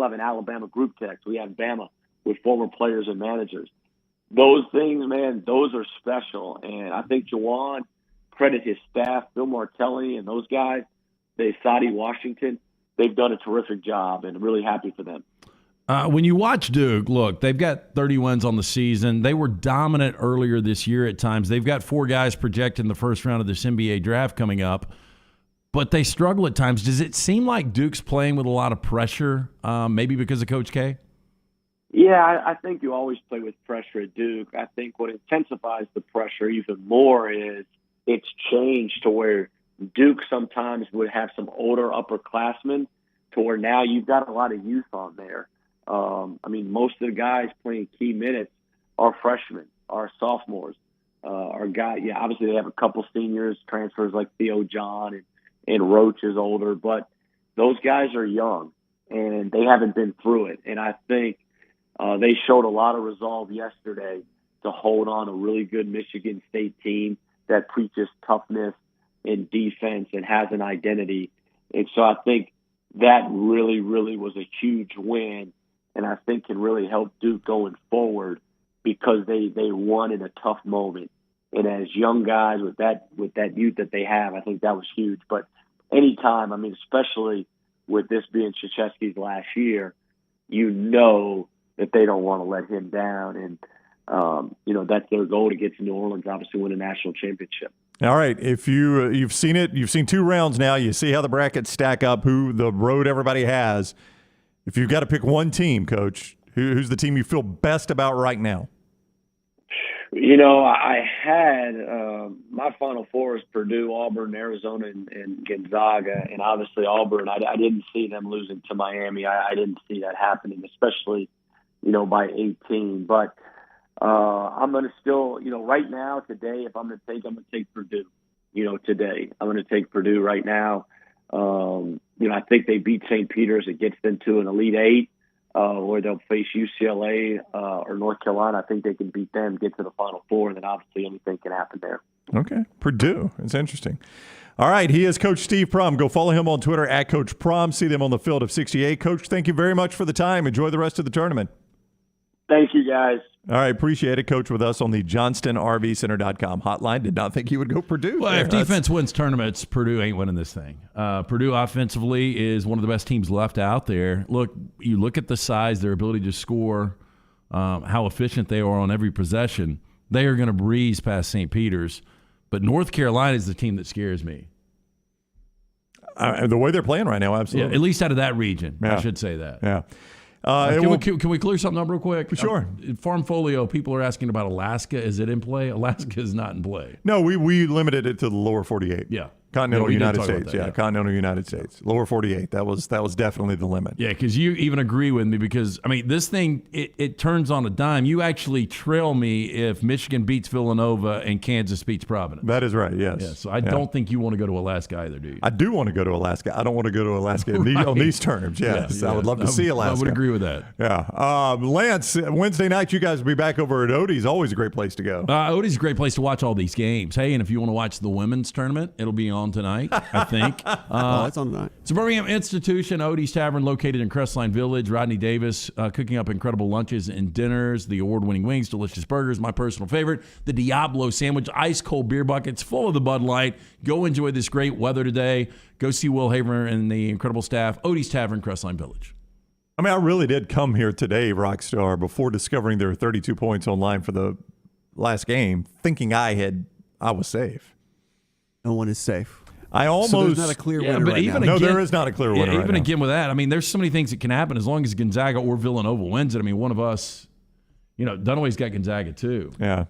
S17: have an Alabama group text. We have Bama with former players and managers. Those things, man, those are special. And I think Juwan, credit his staff, Bill Martelli and those guys, Sadie Washington, they've done a terrific job, and I'm really happy for them.
S2: When you watch Duke, look, they've got 30 wins on the season. They were dominant earlier this year at times. They've got 4 guys projected in the first round of this NBA draft coming up, but they struggle at times. Does it seem like Duke's playing with a lot of pressure, maybe because of Coach K?
S17: Yeah, I think you always play with pressure at Duke. I think what intensifies the pressure even more is it's changed to where Duke sometimes would have some older upperclassmen to where now you've got a lot of youth on there. Most of the guys playing key minutes are freshmen, are sophomores, are guys. Yeah, obviously they have a couple seniors, transfers like Theo John and Roach is older, but those guys are young and they haven't been through it. And I think they showed a lot of resolve yesterday to hold on a really good Michigan State team that preaches toughness and defense and has an identity. And so I think that really, really was a huge win, and I think can really help Duke going forward because they won in a tough moment. And as young guys with that youth that they have, I think that was huge. But anytime, especially with this being Krzyzewski's last year, that they don't want to let him down. And, that's their goal to get to New Orleans, obviously win a national championship.
S1: All right. If you've seen it, you've seen 2 rounds now. You see how the brackets stack up, who the road everybody has. If you've got to pick one team, Coach, who's the team you feel best about right now?
S17: I had my Final Four is Purdue, Auburn, Arizona, and Gonzaga. And obviously Auburn, I didn't see them losing to Miami. I didn't see that happening, especially, by 18. But I'm going to still, right now, today, if I'm going to take Purdue. Today. I'm going to take Purdue right now. I think they beat St. Peter's. It gets them to an Elite Eight. Where they'll face UCLA or North Carolina. I think they can beat them, get to the Final Four, and then obviously anything can happen there.
S1: Okay. Purdue. It's interesting. All right. He is Coach Steve Prohm. Go follow him on Twitter at Coach Prohm. See them on the field of 68. Coach, thank you very much for the time. Enjoy the rest of the tournament.
S17: Thank you, guys.
S1: All right. Appreciate it. Coach with us on the JohnstonRVCenter.com hotline. Did not think he would go Purdue.
S2: Well, if defense wins tournaments, Purdue ain't winning this thing. Purdue offensively is one of the best teams left out there. You look at the size, their ability to score, how efficient they are on every possession. They are going to breeze past St. Peter's. But North Carolina is the team that scares me.
S1: The way they're playing right now, absolutely.
S2: Yeah, at least out of that region, I should say that.
S1: Yeah.
S2: Can we clear something up real quick?
S1: Sure.
S2: Farmfolio, people are asking about Alaska. Is it in play? Alaska is not in play.
S1: No, we limited it to the lower 48.
S2: Yeah.
S1: Continental United States. Continental United States. Lower 48. That was definitely the limit.
S2: Yeah, because you even agree with me because, this thing, it turns on a dime. You actually trail me if Michigan beats Villanova and Kansas beats Providence.
S1: That is right, yes.
S2: Yeah, so I don't think you want to go to Alaska either, do you?
S1: I do want to go to Alaska. I don't want to go to Alaska on these terms. Yes, I would love to see Alaska.
S2: I would agree with that.
S1: Yeah. Lance, Wednesday night, you guys will be back over at Odie's. Always a great place to go.
S2: Odie's a great place to watch all these games. Hey, and if you want to watch the women's tournament, it'll be on tonight. I think.
S3: It's on tonight.
S2: It's a Birmingham institution, Odie's Tavern, located in Crestline Village. Rodney Davis cooking up incredible lunches and dinners, the award-winning wings, delicious burgers, my personal favorite, the Diablo sandwich, ice-cold beer buckets full of the Bud Light. Go enjoy this great weather today. Go see Will Haver and the incredible staff. Odie's Tavern, Crestline Village.
S1: I really did come here today, Rockstar, before discovering there were 32 points online for the last game, thinking I was safe.
S3: No one is safe.
S1: I almost.
S3: So there's not a clear winner right now.
S1: No, there is not a clear winner right
S2: even
S1: now.
S2: Again with that, there's so many things that can happen as long as Gonzaga or Villanova wins it. One of us, Dunaway's got Gonzaga too.
S1: Yeah.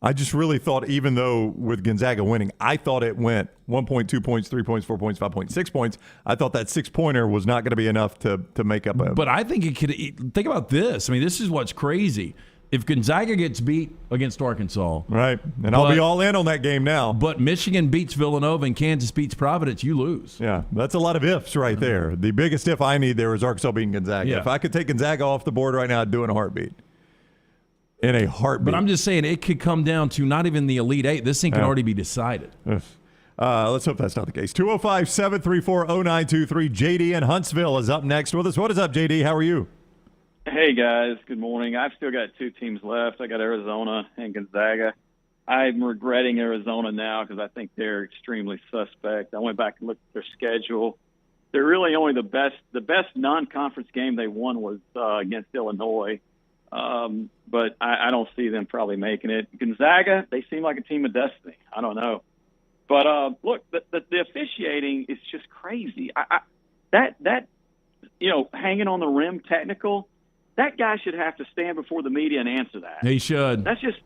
S1: I just really thought, even though with Gonzaga winning, I thought it went 1 point, 2 points, 3 points, 4 points, 5 points, 6 points. I thought that 6-pointer was not going to be enough to make up a.
S2: But I think it could. Think about this. This is what's crazy. if Gonzaga gets beat against Arkansas,
S1: right, and I'll be all in on that game now.
S2: But Michigan beats Villanova and Kansas beats Providence, you lose.
S1: Yeah, that's a lot of ifs right there. The biggest if I need there is Arkansas beating Gonzaga.
S2: Yeah.
S1: If I could take Gonzaga off the board right now, I'd do it in a heartbeat. In a heartbeat.
S2: But I'm just saying it could come down to not even the Elite Eight. This thing can already be decided.
S1: Let's hope that's not the case. 205-734-0923. JD in Huntsville is up next with us. What is up, JD? How are you?
S18: Hey, guys. Good morning. I've still got two teams left. I got Arizona and Gonzaga. I'm regretting Arizona now because I think they're extremely suspect. I went back and looked at their schedule. They're really only the best non-conference game they won was against Illinois. But I don't see them probably making it. Gonzaga, they seem like a team of destiny. I don't know. But look, the officiating is just crazy. That hanging on the rim technical, that guy should have to stand before the media and answer that.
S2: He should.
S18: That's just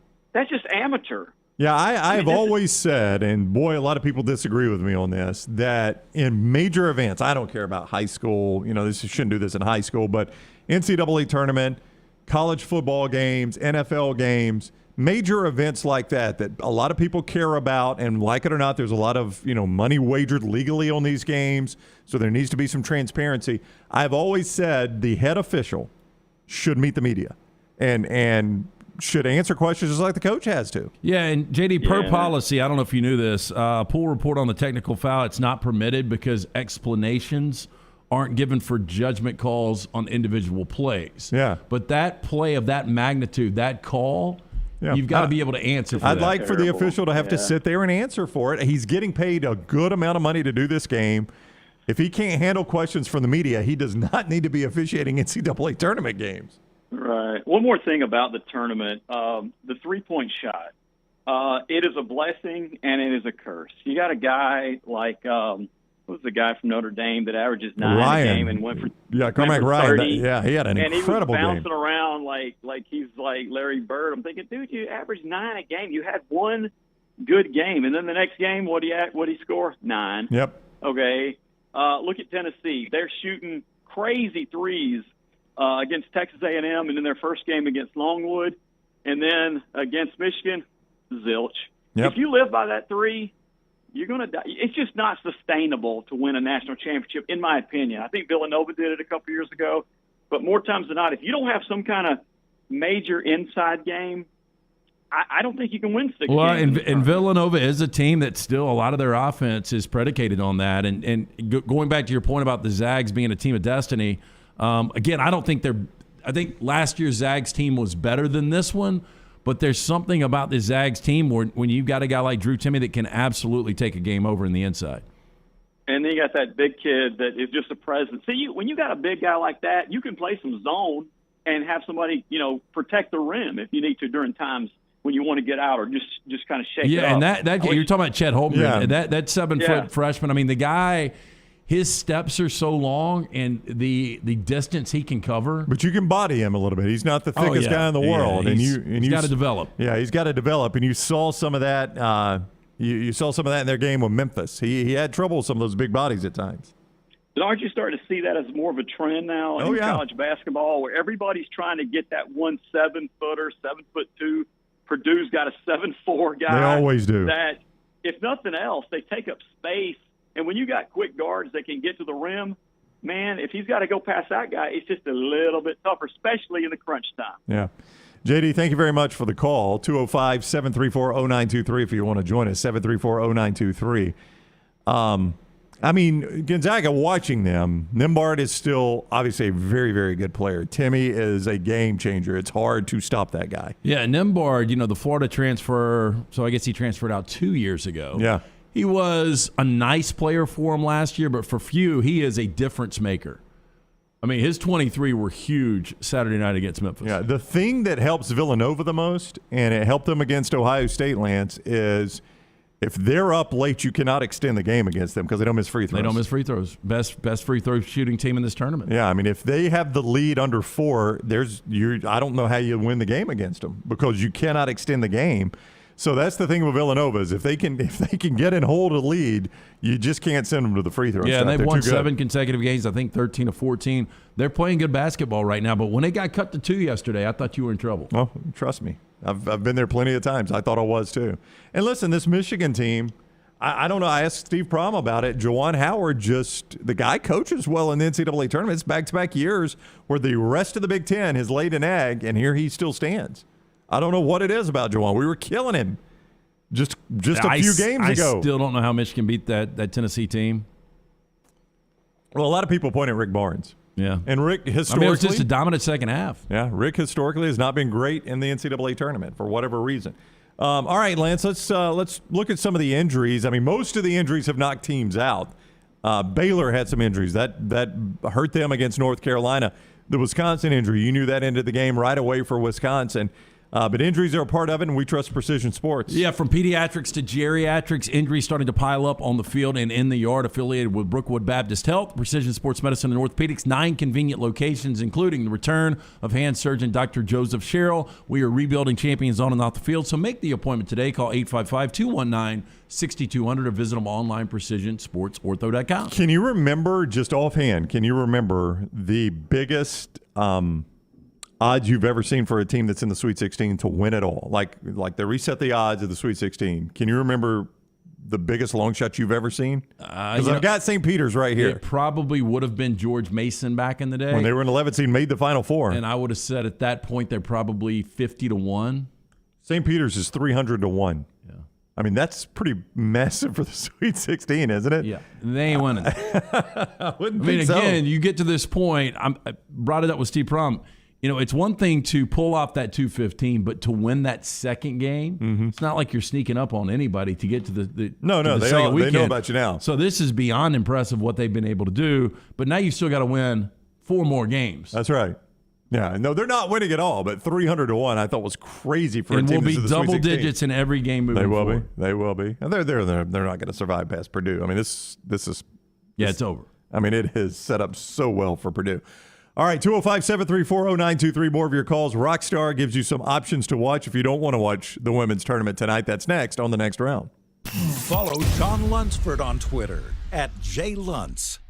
S18: amateur.
S1: Yeah, I've always said, and boy, a lot of people disagree with me on this, that in major events, I don't care about high school, this shouldn't do this in high school, but NCAA tournament, college football games, NFL games, major events like that a a lot of people care about, and like it or not, there's a lot of money wagered legally on these games, so there needs to be some transparency. I've always said the head official should meet the media and should answer questions just like the coach has to.
S2: Yeah, and JD, per policy, I don't know if you knew this, pool report on the technical foul, it's not permitted because explanations aren't given for judgment calls on individual plays.
S1: Yeah.
S2: But that play of that magnitude, that call, you've got to be able to answer for
S1: I'd
S2: that.
S1: like for the official to have to sit there and answer for it. He's getting paid a good amount of money to do this game. If he can't handle questions from the media, he does not need to be officiating NCAA tournament games.
S18: Right. One more thing about the tournament, the three-point shot. It is a blessing and it is a curse. You got a guy like what was the guy from Notre Dame that averages 9 a game and went for
S1: Cormac Ryan. He had an incredible game.
S18: And he was bouncing around like he's like Larry Bird. I'm thinking, dude, you averaged 9 a game. You had one good game, and then the next game, what do he score? 9.
S1: Yep.
S18: Okay. Look at Tennessee. They're shooting crazy threes against Texas A&M, and in their first game against Longwood, and then against Michigan, zilch.
S1: Yep.
S18: If you live by that three, you're going to die. It's just not sustainable to win a national championship, in my opinion. I think Villanova did it a couple years ago, but more times than not, if you don't have some kind of major inside game, I don't think you can win 6 games.
S2: And Villanova is a team that still a lot of their offense is predicated on that. And going back to your point about the Zags being a team of destiny, again, I think last year's Zags team was better than this one, but there's something about the Zags team where when you've got a guy like Drew Timme that can absolutely take a game over in the inside.
S18: And then you got that big kid that is just a presence. See, when you got a big guy like that, you can play some zone and have somebody, protect the rim if you need to during times when you want to get out or just kind of shake it up.
S2: Yeah, and that you're talking about Chet Holmgren.
S1: Yeah.
S2: That 7-foot freshman. I mean, the guy, his steps are so long and the distance he can cover.
S1: But you can body him a little bit. He's not the thickest guy in the world.
S2: He's got to develop.
S1: Yeah, he's got to develop. And you saw some of that. You saw some of that in their game with Memphis. He had trouble with some of those big bodies at times.
S18: But aren't you starting to see that as more of a trend now in college basketball, where everybody's trying to get that 1 7-footer, 7'2"? Purdue's got a 7'4" guy.
S1: They always do.
S18: That, if nothing else, they take up space. And when you got quick guards that can get to the rim, man, if he's got to go past that guy, it's just a little bit tougher, especially in the crunch time.
S1: Yeah. JD, thank you very much for the call. 205-734-0923 if you want to join us, 734-0923. I mean, Gonzaga, watching them, Nembhard is still obviously a very, very good player. Timme is a game changer. It's hard to stop that guy.
S2: Yeah, Nembhard, the Florida transfer, so I guess he transferred out 2 years ago.
S1: Yeah.
S2: He was a nice player for him last year, but for few, he is a difference maker. I mean, his 23 were huge Saturday night against Memphis.
S1: Yeah, the thing that helps Villanova the most, and it helped them against Ohio State, Lance, is if they're up late, you cannot extend the game against them because they don't miss free throws.
S2: They don't miss free throws. Best free throw shooting team in this tournament.
S1: Yeah, I mean, if they have the lead under 4, I don't know how you win the game against them because you cannot extend the game. So that's the thing with Villanova is if they can get and hold a lead, you just can't send them to the free throw.
S2: Yeah, and they've won 7 consecutive games. I think 13 of 14. They're playing good basketball right now. But when they got cut to 2 yesterday, I thought you were in trouble.
S1: Well, trust me, I've been there plenty of times. I thought I was too. And listen, this Michigan team, I don't know. I asked Steve Prohm about it. Juwan Howard the guy coaches well in the NCAA tournament. It's back-to-back years where the rest of the Big Ten has laid an egg, and here he still stands. I don't know what it is about Juwan. We were killing him just a few games ago.
S2: I still don't know how Michigan beat that Tennessee team.
S1: Well, a lot of people point at Rick Barnes.
S2: Yeah.
S1: And Rick historically.
S2: it was just a dominant second half.
S1: Yeah, Rick historically has not been great in the NCAA tournament for whatever reason. All right, Lance, let's look at some of the injuries. I mean, most of the injuries have knocked teams out. Baylor had some injuries. That hurt them against North Carolina. The Wisconsin injury, you knew that ended the game right away for Wisconsin. But injuries are a part of it, and we trust Precision Sports.
S2: Yeah, from pediatrics to geriatrics, injuries starting to pile up on the field and in the yard. Affiliated with Brookwood Baptist Health, Precision Sports Medicine and Orthopedics, 9 convenient locations, including the return of hand surgeon Dr. Joseph Sherrill. We are rebuilding champions on and off the field, so make the appointment today. Call 855-219-6200 or visit them online, precisionsportsortho.com.
S1: Can you remember, just offhand, the biggest odds you've ever seen for a team that's in the Sweet 16 to win it all? Like they reset the odds of the Sweet 16. Can you remember the biggest long shot you've ever seen? Because I've got St. Peter's right here.
S2: It probably would have been George Mason back in the day.
S1: When they were in 11th seed, made the Final Four.
S2: And I would have said at that point they're probably 50-1.
S1: St. Peter's is 300-1.
S2: Yeah.
S1: I mean, that's pretty massive for the Sweet 16, isn't it?
S2: Yeah. They ain't winning.
S1: I mean,
S2: again, you get to this point. I brought it up with Steve Prohm. It's one thing to pull off that 215, but to win that second game, it's not like you're sneaking up on anybody to get to the
S1: No,
S2: they
S1: know about you now.
S2: So this is beyond impressive what they've been able to do, but now you still got to win 4 more games.
S1: That's right. Yeah, no, they're not winning at all, but 300-1 I thought was crazy for a team
S2: will be
S1: that's
S2: double digits in every game moving forward.
S1: They will be. And they're not going to survive past Purdue. I mean, this is
S2: it's over.
S1: I mean, it is set up so well for Purdue. All right, 205-734-0923. More of your calls. Rockstar gives you some options to watch if you don't want to watch the women's tournament tonight. That's next on the next round.
S6: Follow Sean Lunsford on Twitter @JLuntz.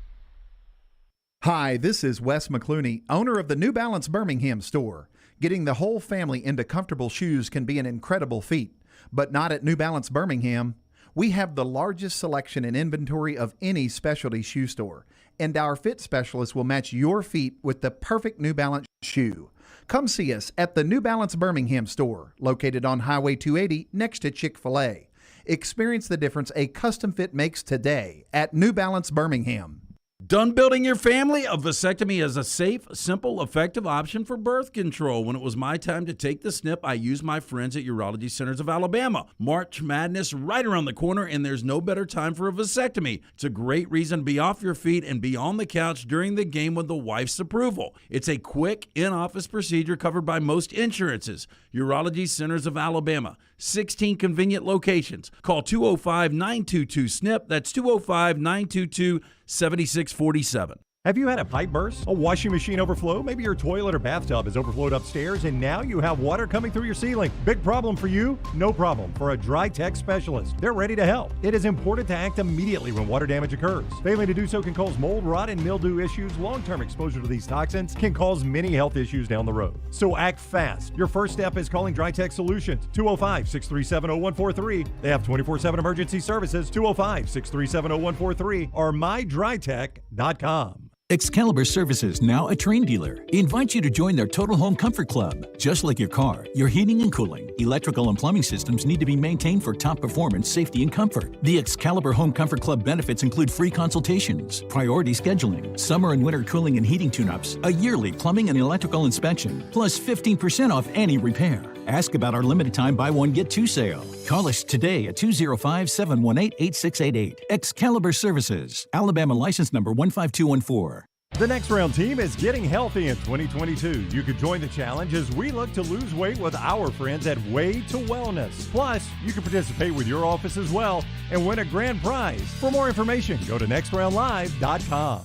S14: Hi, this is Wes McClooney, owner of the New Balance Birmingham store. Getting the whole family into comfortable shoes can be an incredible feat, but not at New Balance Birmingham. We have the largest selection and inventory of any specialty shoe store, and our fit specialists will match your feet with the perfect New Balance shoe. Come see us at the New Balance Birmingham store, located on Highway 280 next to Chick-fil-A. Experience the difference a custom fit makes today at New Balance Birmingham.
S4: Done building your family? A vasectomy is a safe, simple, effective option for birth control. When it was my time to take the snip, I used my friends at Urology Centers of Alabama. March Madness right around the corner, and there's no better time for a vasectomy. It's a great reason to be off your feet and be on the couch during the game with the wife's approval. It's a quick, in-office procedure covered by most insurances. Urology Centers of Alabama, 16 convenient locations. Call 205-922-SNP. That's 205-922-7647.
S1: Have you had a pipe burst, a washing machine overflow? Maybe your toilet or bathtub has overflowed upstairs and now you have water coming through your ceiling. Big problem for you? No problem for a Dry Tech specialist. They're ready to help. It is important to act immediately when water damage occurs. Failing to do so can cause mold, rot, and mildew issues. Long-term exposure to these toxins can cause many health issues down the road. So act fast. Your first step is calling Dry Tech Solutions, 205-637-0143. They have 24/7 emergency services, 205-637-0143 or mydrytech.com.
S11: Excalibur Services, now a Train dealer, invites you to join their Total Home Comfort Club. Just like your car, your heating and cooling, electrical and plumbing systems need to be maintained for top performance, safety, and comfort. The Excalibur Home Comfort Club benefits include free consultations, priority scheduling, summer and winter cooling and heating tune-ups, a yearly plumbing and electrical inspection, plus 15% off any repair. Ask about our limited time buy one, get two sale. Call us today at 205-718-8688. Excalibur Services, Alabama license number 15214.
S1: The Next Round team is getting healthy in 2022. You could join the challenge as we look to lose weight with our friends at Way to Wellness. Plus, you can participate with your office as well and win a grand prize. For more information, go to nextroundlive.com.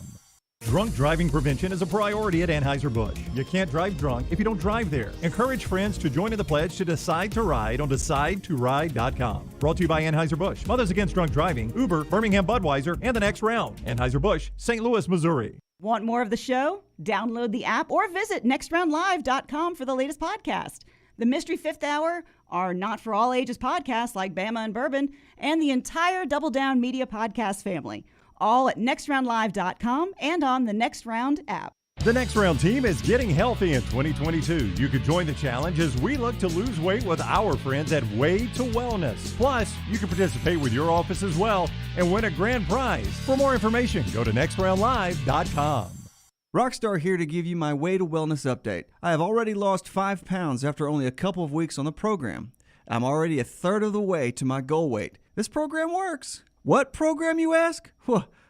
S1: Drunk driving prevention is a priority at Anheuser-Busch. You can't drive drunk if you don't drive there. Encourage friends to join in the pledge to Decide to Ride on DecideToRide.com. Brought to you by Anheuser-Busch, Mothers Against Drunk Driving, Uber, Birmingham Budweiser, and The Next Round. Anheuser-Busch, St. Louis, Missouri.
S15: Want more of the show? Download the app or visit nextroundlive.com for the latest podcast. The Mystery Fifth Hour, our Not For All Ages podcast like Bama and Bourbon, and the entire Double Down Media podcast family. All at nextroundlive.com and on the Next Round app.
S1: The Next Round team is getting healthy in 2022. You could join the challenge as we look to lose weight with our friends at Way to Wellness. Plus, you can participate with your office as well and win a grand prize. For more information, go to nextroundlive.com.
S3: Rockstar here to give you my Way to Wellness update. I have already lost 5 pounds after only a couple of weeks on the program. I'm already a third of the way to my goal weight. This program works. What program, you ask?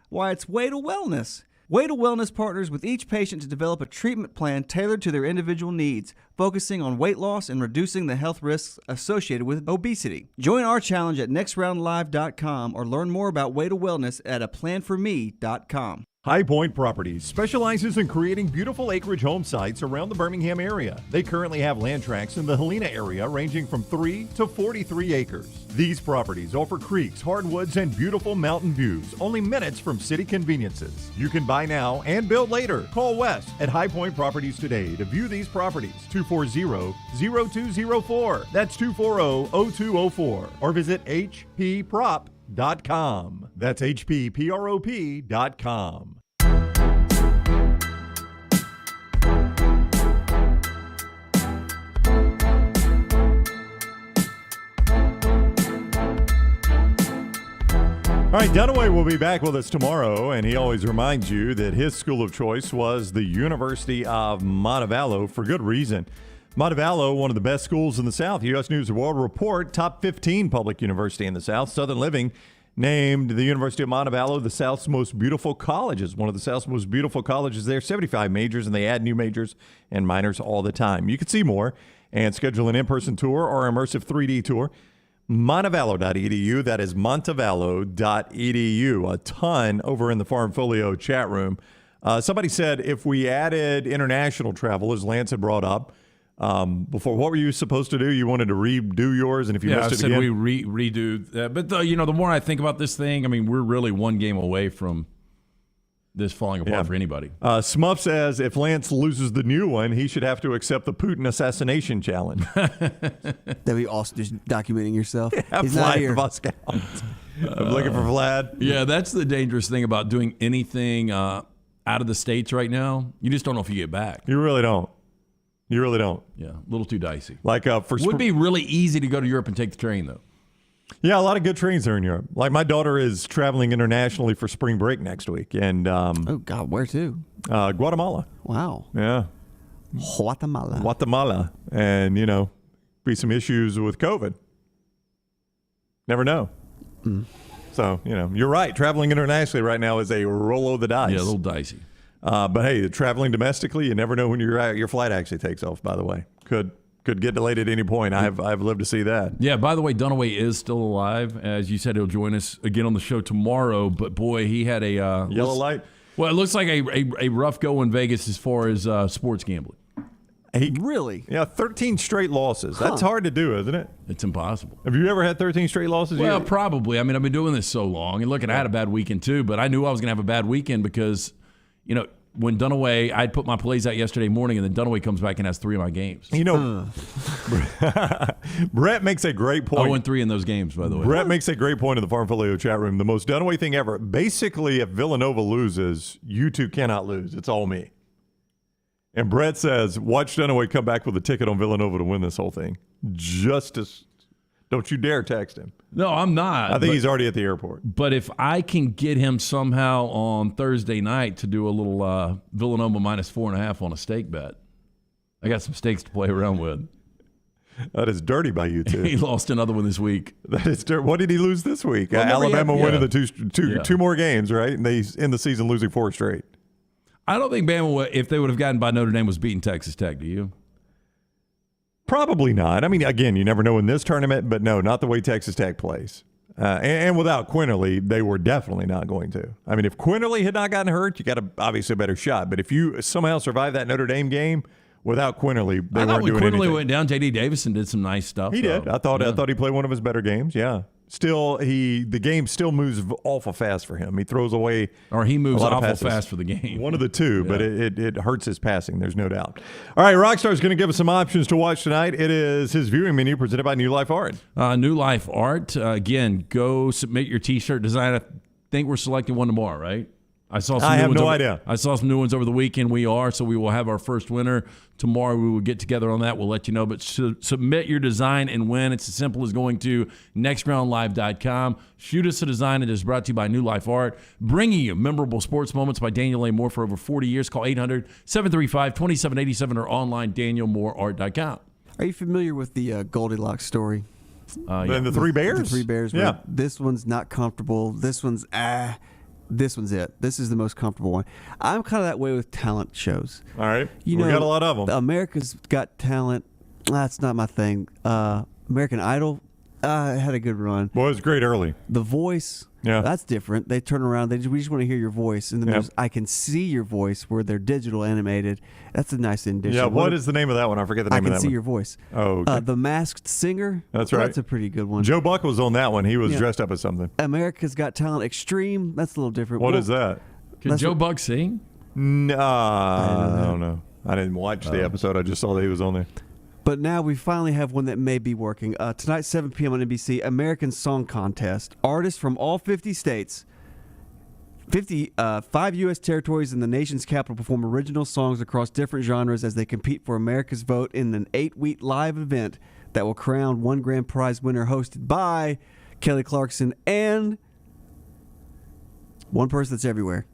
S3: Why, it's Way to Wellness. Way to Wellness partners with each patient to develop a treatment plan tailored to their individual needs, focusing on weight loss and reducing the health risks associated with obesity. Join our challenge at nextroundlive.com or learn more about Way to Wellness at aplanforme.com.
S1: High Point Properties specializes in creating beautiful acreage home sites around the Birmingham area. They currently have land tracts in the Helena area ranging from 3 to 43 acres. These properties offer creeks, hardwoods, and beautiful mountain views, only minutes from city conveniences. You can buy now and build later. Call Wes at High Point Properties today to view these properties. 240-0204. That's 240-0204. Or visit hpprop.com. That's hpprop.com. All right, Dunaway will be back with us tomorrow, and he always reminds you that his school of choice was the University of Montevallo for good reason. Montevallo, one of the best schools in the South. U.S. News & World Report, top 15 public university in the South. Southern Living named the University of Montevallo the South's most beautiful colleges, one of the South's most beautiful colleges there. 75 majors, and they add new majors and minors all the time. You can see more and schedule an in-person tour or immersive 3D tour. Montevallo.edu. That is Montevallo.edu. A ton over in the Farmfolio chat room. Somebody said if we added international travel, as Lance had brought up, before, what were you supposed to do? You wanted to redo yours, and if you missed it again?
S2: I said we redo that. But, the more I think about this thing, I mean, we're really one game away from this falling apart for anybody.
S1: Smuff says if Lance loses the new one, he should have to accept the Putin assassination challenge.
S3: That'd be awesome, just documenting yourself.
S1: Yeah,
S3: He's not here.
S1: I'm looking for Vlad.
S2: Yeah, that's the dangerous thing about doing anything out of the States right now. You just don't know if you get back.
S1: You really don't. You really don't.
S2: Yeah, a little too dicey.
S1: Like
S2: would be really easy to go to Europe and take the train, though.
S1: Yeah, a lot of good trains are in Europe. Like my daughter is traveling internationally for spring break next week, and
S3: oh God, where to?
S1: Guatemala.
S3: Wow.
S1: Yeah. Guatemala, and be some issues with COVID. Never know. So you're right. Traveling internationally right now is a roll of the dice.
S2: Yeah, a little dicey.
S1: But hey, traveling domestically, you never know when your flight actually takes off. By the way, could get delayed at any point. I've lived to see that.
S2: Yeah. By the way, Dunaway is still alive. As you said, he'll join us again on the show tomorrow. But boy, he had a
S1: yellow light.
S2: Well, it looks like a rough go in Vegas as far as sports gambling.
S3: Really?
S1: Yeah, 13 straight losses. That's hard to do, isn't it?
S2: It's impossible.
S1: Have you ever had 13 straight losses?
S2: Well, probably. I mean, I've been doing this so long, and look, I had a bad weekend too. But I knew I was going to have a bad weekend because, when Dunaway, I'd put my plays out yesterday morning, and then Dunaway comes back and has 3 of my games.
S1: Brett makes a great point.
S2: 0-3 in those games, by the way.
S1: Brett makes a great point in the Farmfolio chat room. The most Dunaway thing ever. Basically, if Villanova loses, you two cannot lose. It's all me. And Brett says, watch Dunaway come back with a ticket on Villanova to win this whole thing. Don't you dare text him.
S2: No, I'm not.
S1: I think he's already at the airport.
S2: But if I can get him somehow on Thursday night to do a little Villanova -4.5 on a stake bet, I got some stakes to play around with.
S1: That is dirty by you two.
S2: He lost another one this week.
S1: That is dirty. What did he lose this week?
S2: Well,
S1: Alabama winning the two more games, right? And they end the season losing 4 straight.
S2: I don't think Bama, if they would have gotten by Notre Dame, was beating Texas Tech. Do you?
S1: Probably not. I mean, again, you never know in this tournament, but no, not the way Texas Tech plays. And without Quinterly, they were definitely not going to. I mean, if Quinterly had not gotten hurt, you got obviously a better shot. But if you somehow survive that Notre Dame game without Quinterly, they weren't doing anything.
S2: When Quinterly went down, J.D. Davison did some nice stuff.
S1: He did. I thought he played one of his better games. Yeah. Still, the game still moves awful fast for him. He throws away,
S2: or he moves
S1: a lot of
S2: awful
S1: passes.
S2: fast for the game.
S1: One of the two, but it hurts his passing. There's no doubt. All right, Rockstar is going to give us some options to watch tonight. It is his viewing menu presented by New Life Art.
S2: New Life Art. Again, go submit your T-shirt design. I think we're selecting one tomorrow, right? I have no idea. I saw some new ones over the weekend. We will have our first winner tomorrow. We will get together on that. We'll let you know. But submit your design and win. It's as simple as going to nextroundlive.com. Shoot us a design. It is brought to you by New Life Art, bringing you memorable sports moments by Daniel A. Moore for over 40 years. Call 800-735-2787 or online danielmooreart.com.
S3: Are you familiar with the Goldilocks story?
S1: And the Three Bears?
S3: The Three Bears.
S1: Yeah.
S3: This one's not comfortable. This one's This one's it. This is the most comfortable one. I'm kind of that way with talent shows.
S1: All right. We got a lot of them.
S3: America's Got Talent. That's not my thing. American Idol. Had a good run.
S1: Well, it was great early.
S3: The Voice.
S1: Yeah.
S3: That's different. They turn around. We just want to hear your voice. And then there's I Can See Your Voice, where they're digital animated. That's a nice addition.
S1: Yeah. What is the name of that one? I forget the name of that one.
S3: I Can See Your Voice.
S1: Oh, okay.
S3: The Masked Singer.
S1: That's right.
S3: That's a pretty good one.
S1: Joe Buck was on that one. He was dressed up as something.
S3: America's Got Talent Extreme. That's a little different.
S1: What is that?
S2: Can Joe Buck sing?
S1: No, I don't know. I didn't watch the episode. I just saw that he was on there.
S3: But now we finally have one that may be working. Tonight, 7 p.m. on NBC, American Song Contest. Artists from all 50 states, 5 U.S. territories and the nation's capital perform original songs across different genres as they compete for America's vote in an 8-week live event that will crown one grand prize winner, hosted by Kelly Clarkson and one person that's everywhere.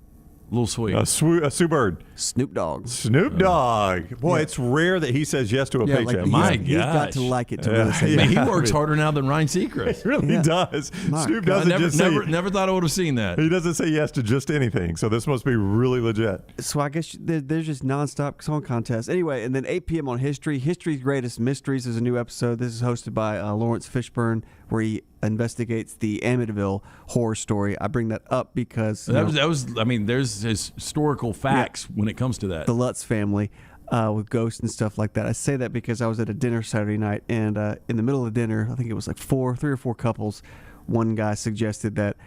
S2: Little Sweet.
S1: Sue Bird.
S3: Snoop Dogg.
S1: Snoop Dogg. Boy, it's rare that he says yes to a paycheck.
S3: He's got to like it to really say yes.
S2: He works harder now than Ryan Seacrest.
S1: He really does. Snoop doesn't
S2: never thought I would have seen that.
S1: He doesn't say yes to just anything, so this must be really legit.
S3: So I guess there's just nonstop song contests. Anyway, and then 8 p.m. on History's Greatest Mysteries is a new episode. This is hosted by Lawrence Fishburne, where he investigates the Amityville horror story. I bring that up because
S2: there's historical facts when it comes to that.
S3: The Lutz family with ghosts and stuff like that. I say that because I was at a dinner Saturday night, and in the middle of the dinner, I think it was like 3 or 4 couples. One guy suggested that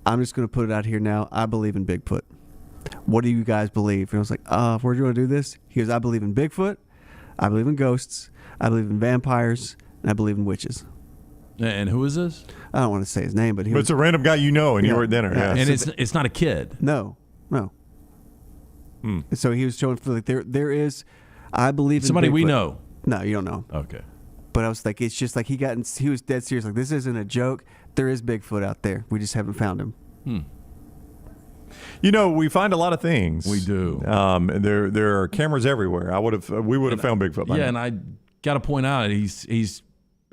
S3: I'm just going to put it out here now. I believe in Bigfoot. What do you guys believe? And I was like, where do you want to do this? He goes, I believe in Bigfoot. I believe in ghosts. I believe in vampires. And I believe in witches.
S2: And who is this?
S3: I don't want to say his name, but
S1: it's a random guy you know, and you were at dinner. Yeah.
S2: And it's not a kid.
S3: No. So he was showing there is, I believe in
S2: somebody
S3: Bigfoot.
S2: We know.
S3: No, you don't know.
S2: Okay.
S3: But I was like, it's just like he was dead serious. Like, this isn't a joke. There is Bigfoot out there. We just haven't found him.
S1: You know, we find a lot of things.
S2: We do.
S1: There are cameras everywhere. We would have found Bigfoot by now.
S2: And I got to point out he's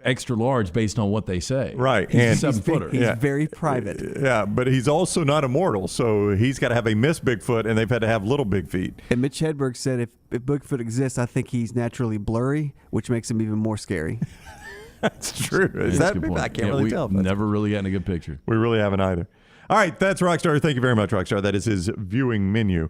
S2: extra large based on what they say.
S1: Right.
S2: He's a 7-footer.
S3: He's very private.
S1: Yeah, but he's also not immortal, so he's got to have a Miss Bigfoot, and they've had to have little big feet.
S3: And Mitch Hedberg said if Bigfoot exists, I think he's naturally blurry, which makes him even more scary.
S1: That's true. I can't really tell.
S2: Never really gotten a good picture.
S1: We really haven't either. All right, that's Rockstar. Thank you very much, Rockstar. That is his viewing menu.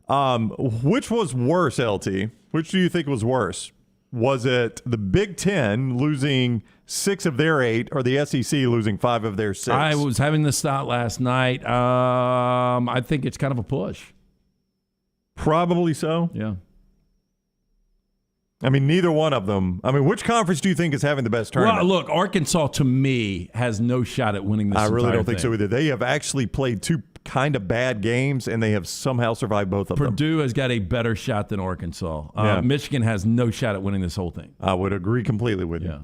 S1: Which was worse, LT? Which do you think was worse? Was it the Big Ten losing 6 of their 8 or the SEC losing 5 of their 6?
S2: I was having this thought last night. I think it's kind of a push.
S1: Probably so.
S2: Yeah.
S1: I mean, neither one of them. I mean, which conference do you think is having the best tournament?
S2: Well, look, Arkansas, to me, has no shot at winning this
S1: I really don't
S2: thing.
S1: think so either. They have actually played 2 kind of bad games, and they have somehow survived both of them.
S2: Purdue has got a better shot than Arkansas. Michigan has no shot at winning this whole thing.
S1: I would agree completely with you.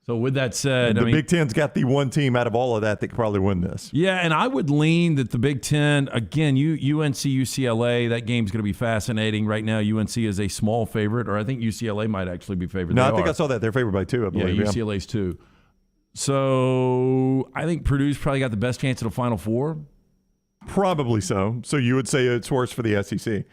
S2: So with that said,
S1: the Big Ten's got the one team out of all of that could probably win this.
S2: Yeah, and I would lean that the Big Ten, again, UNC, UCLA, that game's going to be fascinating. Right now, UNC is a small favorite, or I think UCLA might actually be favored.
S1: No, I think I saw that. They're favored by 2, I believe.
S2: Yeah, UCLA's 2. So I think Purdue's probably got the best chance at a Final Four.
S1: Probably so. So you would say it's worse for the SEC.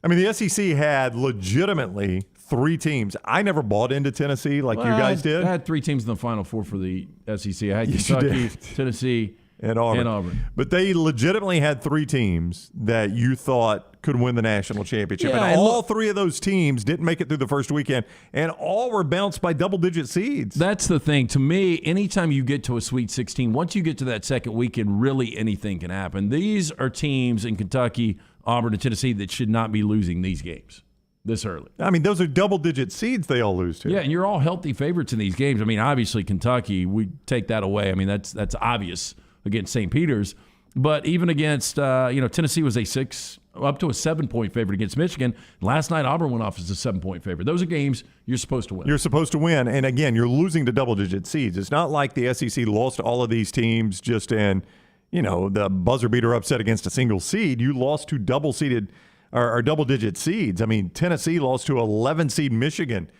S1: I mean, the SEC had legitimately 3 teams. I never bought into Tennessee like you guys did.
S2: I had 3 teams in the Final Four for the SEC. I had
S1: Yes, you
S2: Kentucky,
S1: did.
S2: Tennessee,
S1: and Auburn. But they legitimately had 3 teams that you thought could win the national championship.
S2: Yeah,
S1: and
S2: and
S1: all 3 of those teams didn't make it through the first weekend, and all were bounced by double-digit seeds.
S2: That's the thing. To me, anytime you get to a Sweet 16, once you get to that second weekend, really anything can happen. These are teams in Kentucky, Auburn, and Tennessee that should not be losing these games this early.
S1: I mean, those are double-digit seeds they all lose to.
S2: Yeah, and you're all healthy favorites in these games. I mean, obviously Kentucky, we take that away. I mean, that's obvious against St. Peter's. But even against, Tennessee was up to a 7-point favorite against Michigan. Last night, Auburn went off as a 7-point favorite. Those are games you're supposed to win.
S1: You're supposed to win. And again, you're losing to double-digit seeds. It's not like the SEC lost all of these teams just in, the buzzer beater upset against a single seed. You lost to double-seeded or double-digit seeds. I mean, Tennessee lost to 11-seed Michigan.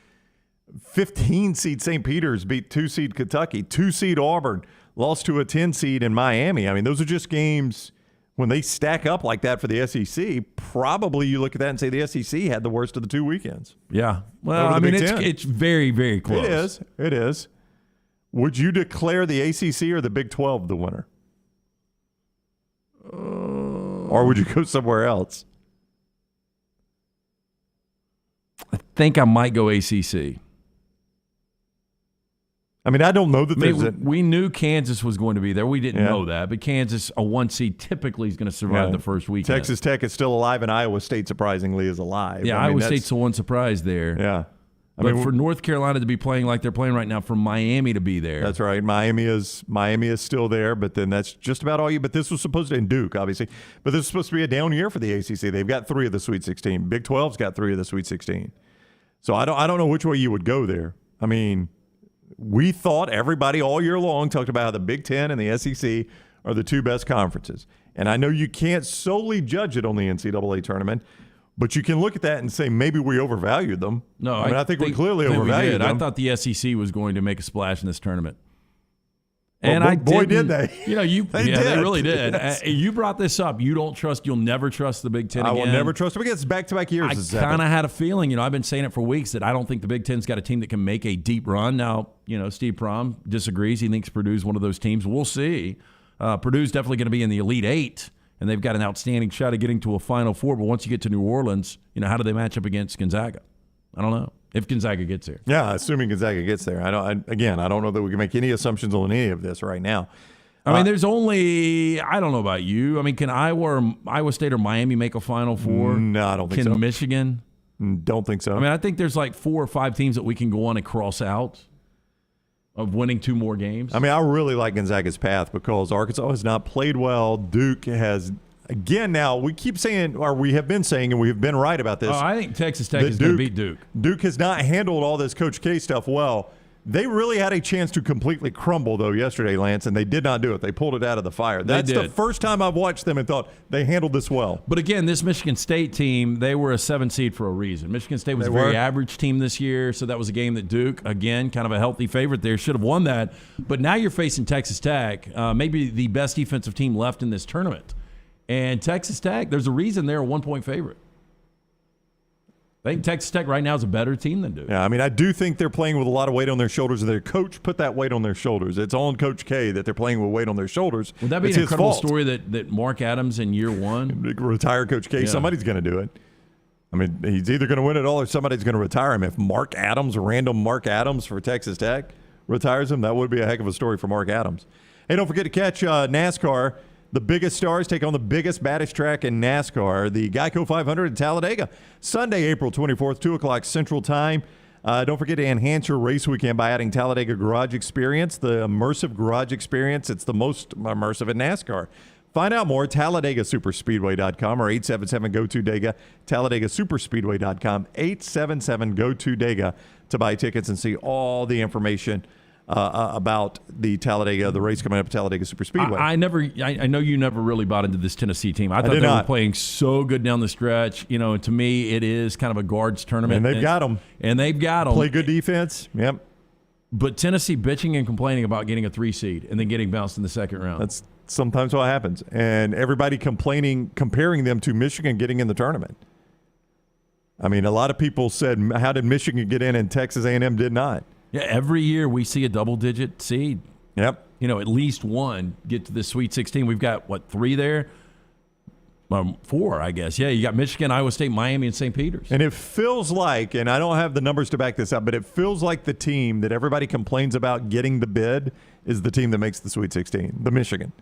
S1: 15-seed St. Peter's beat 2-seed Kentucky. 2-seed Auburn lost to a 10-seed in Miami. I mean, those are just games when they stack up like that for the SEC. Probably you look at that and say the SEC had the worst of the 2 weekends.
S2: Yeah. Well, I mean, it's very, very close.
S1: It is. Would you declare the ACC or the Big 12 the winner? Or would you go somewhere else?
S2: I think I might go ACC.
S1: I mean, I don't know that there's
S2: we knew Kansas was going to be there. We didn't know that. But Kansas, a 1 seed, typically is going to survive the first weekend.
S1: Texas Tech is still alive, and Iowa State, surprisingly, is alive.
S2: Yeah, Iowa State's the one surprise there.
S1: Yeah.
S2: But for North Carolina to be playing like they're playing right now, for Miami to be there.
S1: That's right. Miami is still there, but then that's just about all but this was supposed to, and Duke, obviously, but this is supposed to be a down year for the ACC. They've got 3 of the Sweet 16. Big 12's got 3 of the Sweet 16. So I don't know which way you would go there. I mean, we thought everybody all year long talked about how the Big Ten and the SEC are the 2 best conferences. And I know you can't solely judge it on the NCAA tournament, but you can look at that and say maybe we overvalued them.
S2: No,
S1: I think we clearly overvalued them.
S2: I thought the SEC was going to make a splash in this tournament.
S1: Well,
S2: And
S1: boy, did they.
S2: They really did. You brought this up. You'll never trust the Big Ten again.
S1: I will never trust them against back-to-back years.
S2: I kind of had a feeling, I've been saying it for weeks, that I don't think the Big Ten's got a team that can make a deep run. Now, Steve Prohm disagrees. He thinks Purdue's one of those teams. We'll see. Purdue's definitely going to be in the Elite 8, and they've got an outstanding shot at getting to a Final Four. But once you get to New Orleans, how do they match up against Gonzaga? I don't know. If Gonzaga gets there.
S1: Yeah, assuming Gonzaga gets there. I don't know that we can make any assumptions on any of this right now.
S2: I mean, there's only, I don't know about you. I mean, can Iowa State or Miami make a Final Four?
S1: No, I don't think so.
S2: Can Michigan?
S1: Don't think so.
S2: I mean, I think there's like 4 or 5 teams that we can go on and cross out of winning 2 more games.
S1: I mean, I really like Gonzaga's path because Arkansas has not played well. Duke has, again, now we keep saying, or we have been saying, and we have been right about this.
S2: I think Texas Tech is going to beat Duke.
S1: Duke has not handled all this Coach K stuff well. They really had a chance to completely crumble, though, yesterday, Lance, and they did not do it. They pulled it out of the fire. That's the first time I've watched them and thought they handled this well.
S2: But again, this Michigan State team, they were a 7 seed for a reason. Michigan State was a very average team this year, so that was a game that Duke, again, kind of a healthy favorite there, should have won that. But now you're facing Texas Tech, maybe the best defensive team left in this tournament. And Texas Tech, there's a reason they're a 1-point favorite. I think Texas Tech right now is a better team than Duke.
S1: Yeah, I mean, I do think they're playing with a lot of weight on their shoulders, and their coach put that weight on their shoulders. It's on Coach K that they're playing with weight on their shoulders.
S2: Would that be an incredible story that Mark Adams in year 1?
S1: Retire Coach K. Yeah. Somebody's going to do it. I mean, he's either going to win it all or somebody's going to retire him. If Mark Adams, random Mark Adams for Texas Tech, retires him, that would be a heck of a story for Mark Adams. Hey, don't forget to catch NASCAR. The biggest stars take on the biggest, baddest track in NASCAR, the Geico 500 in Talladega, Sunday, April 24th, 2 o'clock Central Time. Don't forget to enhance your race weekend by adding Talladega Garage Experience, the immersive garage experience. It's the most immersive in NASCAR. Find out more, TalladegaSuperspeedway.com or 877-GO-TO-DEGA, TalladegaSuperspeedway.com, 877-GO-TO-DEGA to buy tickets and see all the information about the Talladega, the race coming up at Talladega Superspeedway.
S2: I know you never really bought into this Tennessee team. I thought they were playing so good down the stretch. To me, it is kind of a guards tournament.
S1: And they've got them. Play good defense. Yep.
S2: But Tennessee bitching and complaining about getting a 3 seed and then getting bounced in the second round.
S1: That's sometimes what happens. And everybody comparing them to Michigan getting in the tournament. I mean, a lot of people said, how did Michigan get in and Texas A&M did not?
S2: Yeah, every year we see a double-digit seed.
S1: Yep.
S2: At least one get to the Sweet 16. We've got, 3 there? 4, I guess. Yeah, you got Michigan, Iowa State, Miami, and St. Peter's.
S1: And it feels like, and I don't have the numbers to back this up, but it feels like the team that everybody complains about getting the bid is the team that makes the Sweet 16, the Michigan.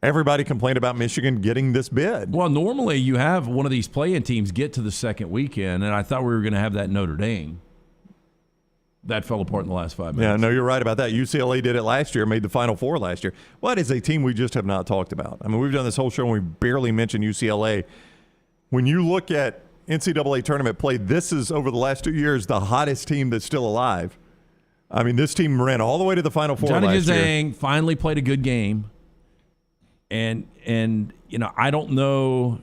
S1: Everybody complained about Michigan getting this bid.
S2: Well, normally you have one of these play-in teams get to the second weekend, and I thought we were going to have that Notre Dame. That fell apart in the last 5 minutes.
S1: Yeah, no, you're right about that. UCLA did it last year, made the Final Four last year. Well, it is a team we just have not talked about. I mean, we've done this whole show and we barely mentioned UCLA. When you look at NCAA tournament play, this is, over the last 2 years, the hottest team that's still alive. I mean, this team ran all the way to the Final Four
S2: Johnny
S1: last year.
S2: Juzang finally played a good game. And I don't know,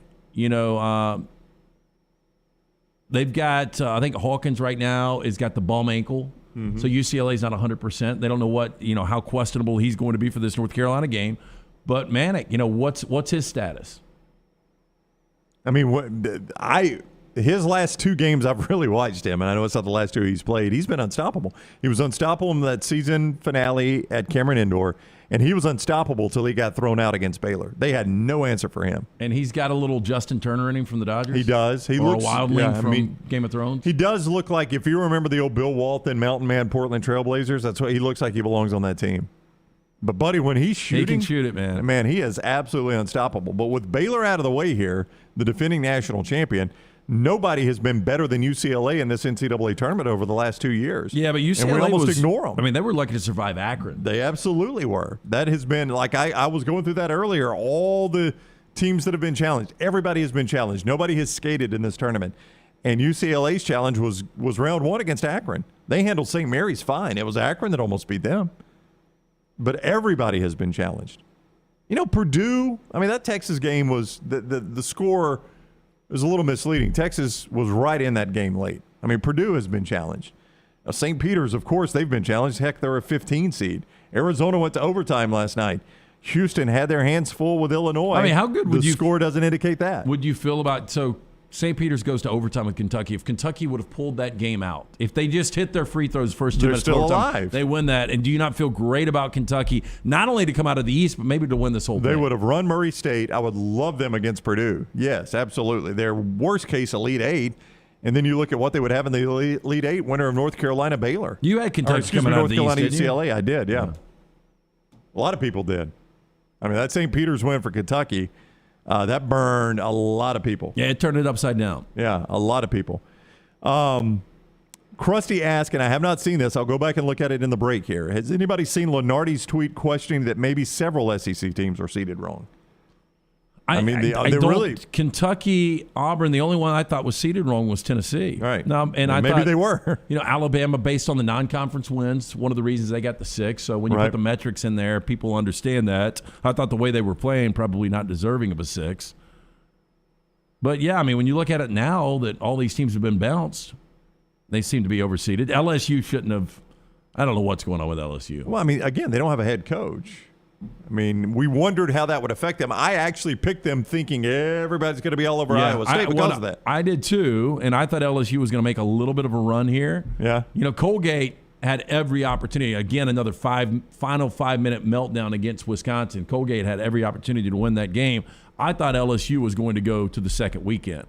S2: they've got, I think Hawkins right now has got the bum ankle. Mm-hmm. So UCLA's not 100%. They don't know how questionable he's going to be for this North Carolina game. But Manick, what's his status?
S1: I mean, his last 2 games I've really watched him, and I know it's not the last 2 he's played. He's been unstoppable. He was unstoppable in that season finale at Cameron Indoor, and he was unstoppable till he got thrown out against Baylor. They had no answer for him.
S2: And he's got a little Justin Turner in him from the Dodgers?
S1: He does. He
S2: or
S1: looks
S2: a wildling from Game of Thrones?
S1: He does look like, if you remember the old Bill Walton, Mountain Man, Portland Trailblazers, that's what he looks like. He belongs on that team. But, buddy, when he's shooting,
S2: he can shoot it, man.
S1: Man, he is absolutely unstoppable. But with Baylor out of the way here, the defending national champion, nobody has been better than UCLA in this NCAA tournament over the last 2 years.
S2: Yeah, but UCLA
S1: and we almost ignore them.
S2: I mean, they were lucky to survive Akron.
S1: They absolutely were. That has been, like I was going through that earlier, all the teams that have been challenged, everybody has been challenged. Nobody has skated in this tournament. And UCLA's challenge was round 1 against Akron. They handled St. Mary's fine. It was Akron that almost beat them. But everybody has been challenged. Purdue, I mean, that Texas game was, the score was a little misleading. Texas was right in that game late. I mean, Purdue has been challenged. St. Peter's, of course, they've been challenged. Heck, they're a 15 seed. Arizona went to overtime last night. Houston had their hands full with Illinois.
S2: I mean, how good would
S1: the score doesn't indicate that.
S2: Would you feel about, so St. Peter's goes to overtime with Kentucky. If Kentucky would have pulled that game out, if they just hit their free throws first 2 minutes
S1: still
S2: of overtime,
S1: alive.
S2: they win that. And do you not feel great about Kentucky, not only to come out of the East, but maybe to win this whole thing?
S1: They would have run Murray State. I would love them against Purdue. Yes, absolutely. Their worst case Elite 8. And then you look at what they would have in the Elite 8, winner of North Carolina, Baylor.
S2: You had Kentucky coming out of the
S1: North Carolina,
S2: East, didn't you?
S1: UCLA. I did, yeah. A lot of people did. I mean, that St. Peter's win for Kentucky, that burned a lot of people.
S2: Yeah, it turned it upside down.
S1: Yeah, a lot of people. Krusty asked, and I have not seen this. I'll go back and look at it in the break here. Has anybody seen Lenardi's tweet questioning that maybe several SEC teams are seated wrong? I mean, they really
S2: Kentucky, Auburn. The only one I thought was seeded wrong was Tennessee.
S1: Right.
S2: No, and I
S1: maybe
S2: thought,
S1: they were.
S2: Alabama, based on the non-conference wins, one of the reasons they got the 6. So when you put the metrics in there, people understand that. I thought the way they were playing, probably not deserving of a 6. But yeah, I mean, when you look at it now that all these teams have been bounced, they seem to be overseeded. LSU shouldn't have. I don't know what's going on with LSU.
S1: Well, I mean, again, they don't have a head coach. I mean, we wondered how that would affect them. I actually picked them thinking everybody's going to be all over Iowa State because of that.
S2: I did too, and I thought LSU was going to make a little bit of a run here.
S1: Yeah.
S2: Colgate had every opportunity. Again, another final 5-minute meltdown against Wisconsin. Colgate had every opportunity to win that game. I thought LSU was going to go to the second weekend.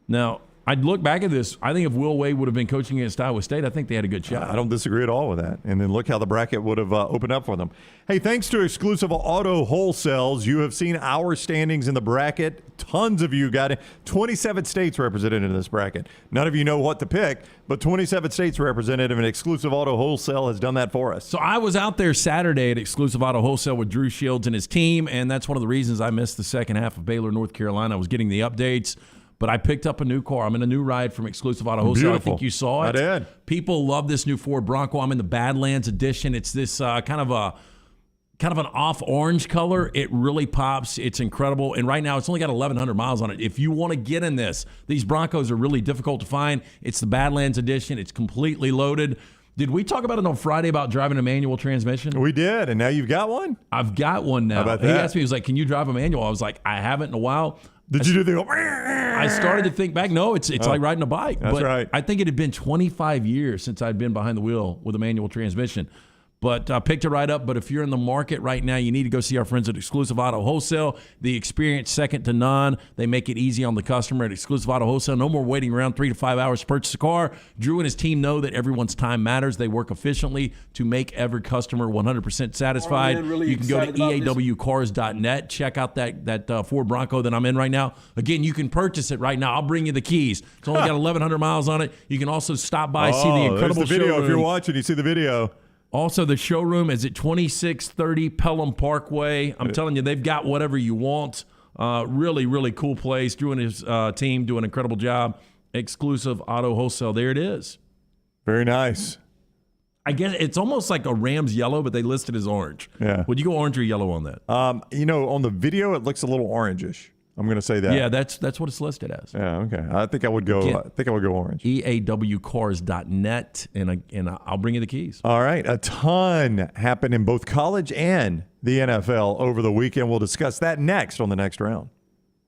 S2: Now, I'd look back at this. I think if Will Wade would have been coaching against Iowa State, I think they had a good shot.
S1: I don't disagree at all with that. And then look how the bracket would have opened up for them. Hey, thanks to Exclusive Auto Wholesales, you have seen our standings in the bracket. Tons of you got it. 27 states represented in this bracket. None of you know what to pick, but 27 states represented, and Exclusive Auto Wholesale has done that for us.
S2: So I was out there Saturday at Exclusive Auto Wholesale with Drew Shields and his team, and that's one of the reasons I missed the second half of Baylor, North Carolina. I was getting the updates. But I picked up a new car. I'm in a new ride from Exclusive Auto Wholesale.
S1: Beautiful.
S2: I think you saw it.
S1: I did.
S2: People love this new Ford Bronco. I'm in the Badlands edition. It's this kind of an off orange color. It really pops. It's incredible. And right now, it's only got 1,100 miles on it. If you want to get in this, these Broncos are really difficult to find. It's the Badlands edition. It's completely loaded. Did we talk about it on Friday about driving a manual transmission?
S1: We did, and now you've got one?
S2: I've got one now.
S1: How about
S2: He
S1: that?
S2: asked me, he was like, can you drive a manual? I was like, I haven't in a while.
S1: Did you do the?
S2: I started to think back. No, it's like riding a bike.
S1: That's
S2: but
S1: right.
S2: I think it had been 25 years since I'd been behind the wheel with a manual transmission. But I picked it right up. But if you're in the market right now, you need to go see our friends at Exclusive Auto Wholesale. The experience second to none. They make it easy on the customer at Exclusive Auto Wholesale. No more waiting around 3 to 5 hours to purchase a car. Drew and his team know that everyone's time matters. They work efficiently to make every customer 100% satisfied.
S19: Really
S2: you can go to eawcars.net. Check out that Ford Bronco that I'm in right now. Again, you can purchase it right now. I'll bring you the keys. It's only got 1,100 miles on it. You can also stop by, see the incredible
S1: there's the video.
S2: showroom.
S1: If you're watching, you see the video.
S2: Also, the showroom is at 2630 Pelham Parkway. I'm telling you, they've got whatever you want. Really, really cool place. Drew and his team do an incredible job. Exclusive Auto Wholesale. There it is.
S1: Very nice.
S2: I guess it's almost like a Rams yellow, but they list it as orange.
S1: Yeah.
S2: Would you go orange or yellow on that?
S1: On the video, it looks a little orangish. I'm going to say that.
S2: Yeah, that's what it's listed as.
S1: Yeah, okay. I think I would go orange.
S2: eawcars.net, and I'll bring you the keys.
S1: All right. A ton happened in both college and the NFL over the weekend. We'll discuss that next on the next round.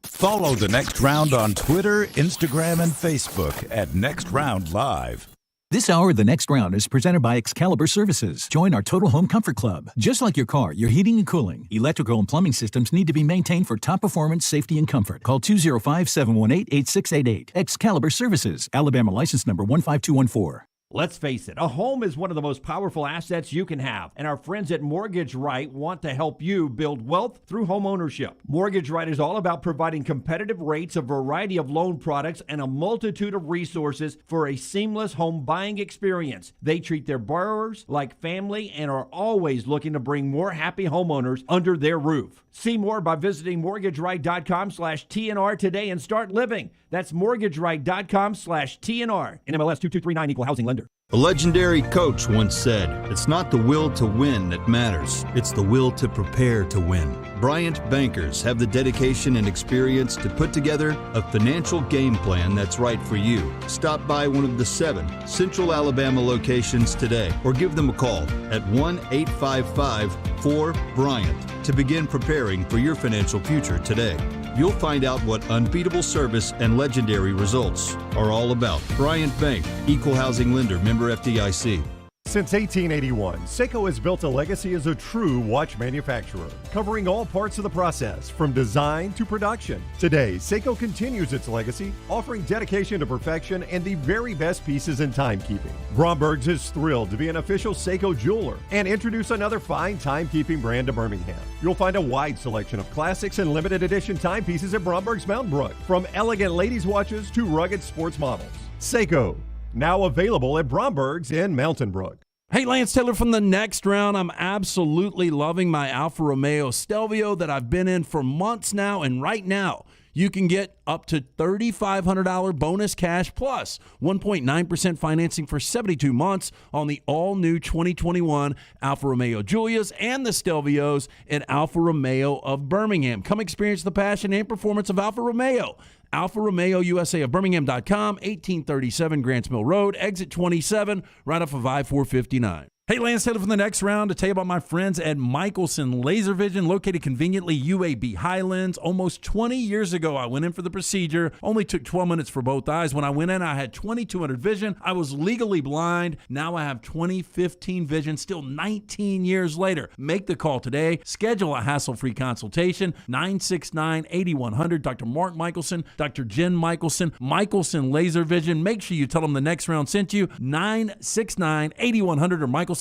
S6: Follow the Next Round on Twitter, Instagram, and Facebook at Next Round Live.
S11: This hour of The Next Round is presented by Excalibur Services. Join our Total Home Comfort Club. Just like your car, your heating and cooling, electrical and plumbing systems need to be maintained for top performance, safety, and comfort. Call 205-718-8688. Excalibur Services. Alabama license number 15214.
S12: Let's face it, a home is one of the most powerful assets you can have, and our friends at Mortgage Right want to help you build wealth through home ownership. Mortgage Right is all about providing competitive rates, a variety of loan products, and a multitude of resources for a seamless home buying experience. They treat their borrowers like family and are always looking to bring more happy homeowners under their roof. See more by visiting mortgageright.com/TNR today and start living. That's mortgageright.com/TNR. NMLS 2239, Equal Housing Lender.
S16: A legendary coach once said, "It's not the will to win that matters, it's the will to prepare to win." Bryant bankers have the dedication and experience to put together a financial game plan that's right for you. Stop by one of the 7 Central Alabama locations today or give them a call at 1-855-4-BRYANT to begin preparing for your financial future today. You'll find out what unbeatable service and legendary results are all about. Bryant Bank, Equal Housing Lender, member FDIC.
S1: Since 1881, Seiko has built a legacy as a true watch manufacturer, covering all parts of the process, from design to production. Today, Seiko continues its legacy, offering dedication to perfection and the very best pieces in timekeeping. Bromberg's is thrilled to be an official Seiko jeweler and introduce another fine timekeeping brand to Birmingham. You'll find a wide selection of classics and limited edition timepieces at Bromberg's Mountain Brook, from elegant ladies' watches to rugged sports models. Seiko, now available at Bromberg's in Mountain Brook.
S4: Hey, Lance Taylor from the Next Round. I'm absolutely loving my Alfa Romeo Stelvio that I've been in for months now, and right now you can get up to $3,500 bonus cash plus 1.9% financing for 72 months on the all-new 2021 Alfa Romeo Giulias and the Stelvios at Alfa Romeo of Birmingham. Come experience the passion and performance of Alfa Romeo. Alfa Romeo USA of Birmingham.com, 1837 Grants Mill Road, exit 27, right off of I-459. Hey, Lance Taylor from the Next Round to tell you about my friends at Michelson Laser Vision, located conveniently UAB Highlands. Almost 20 years ago, I went in for the procedure. Only took 12 minutes for both eyes. When I went in, I had 2200 vision. I was legally blind. Now I have 20/15 vision, still 19 years later. Make the call today. Schedule a hassle-free consultation, 969-8100. Dr. Mark Michelson, Dr. Jen Michelson, Michelson Laser Vision. Make sure you tell them the Next Round sent you, 969-8100 or MichelsonLaserVision.com.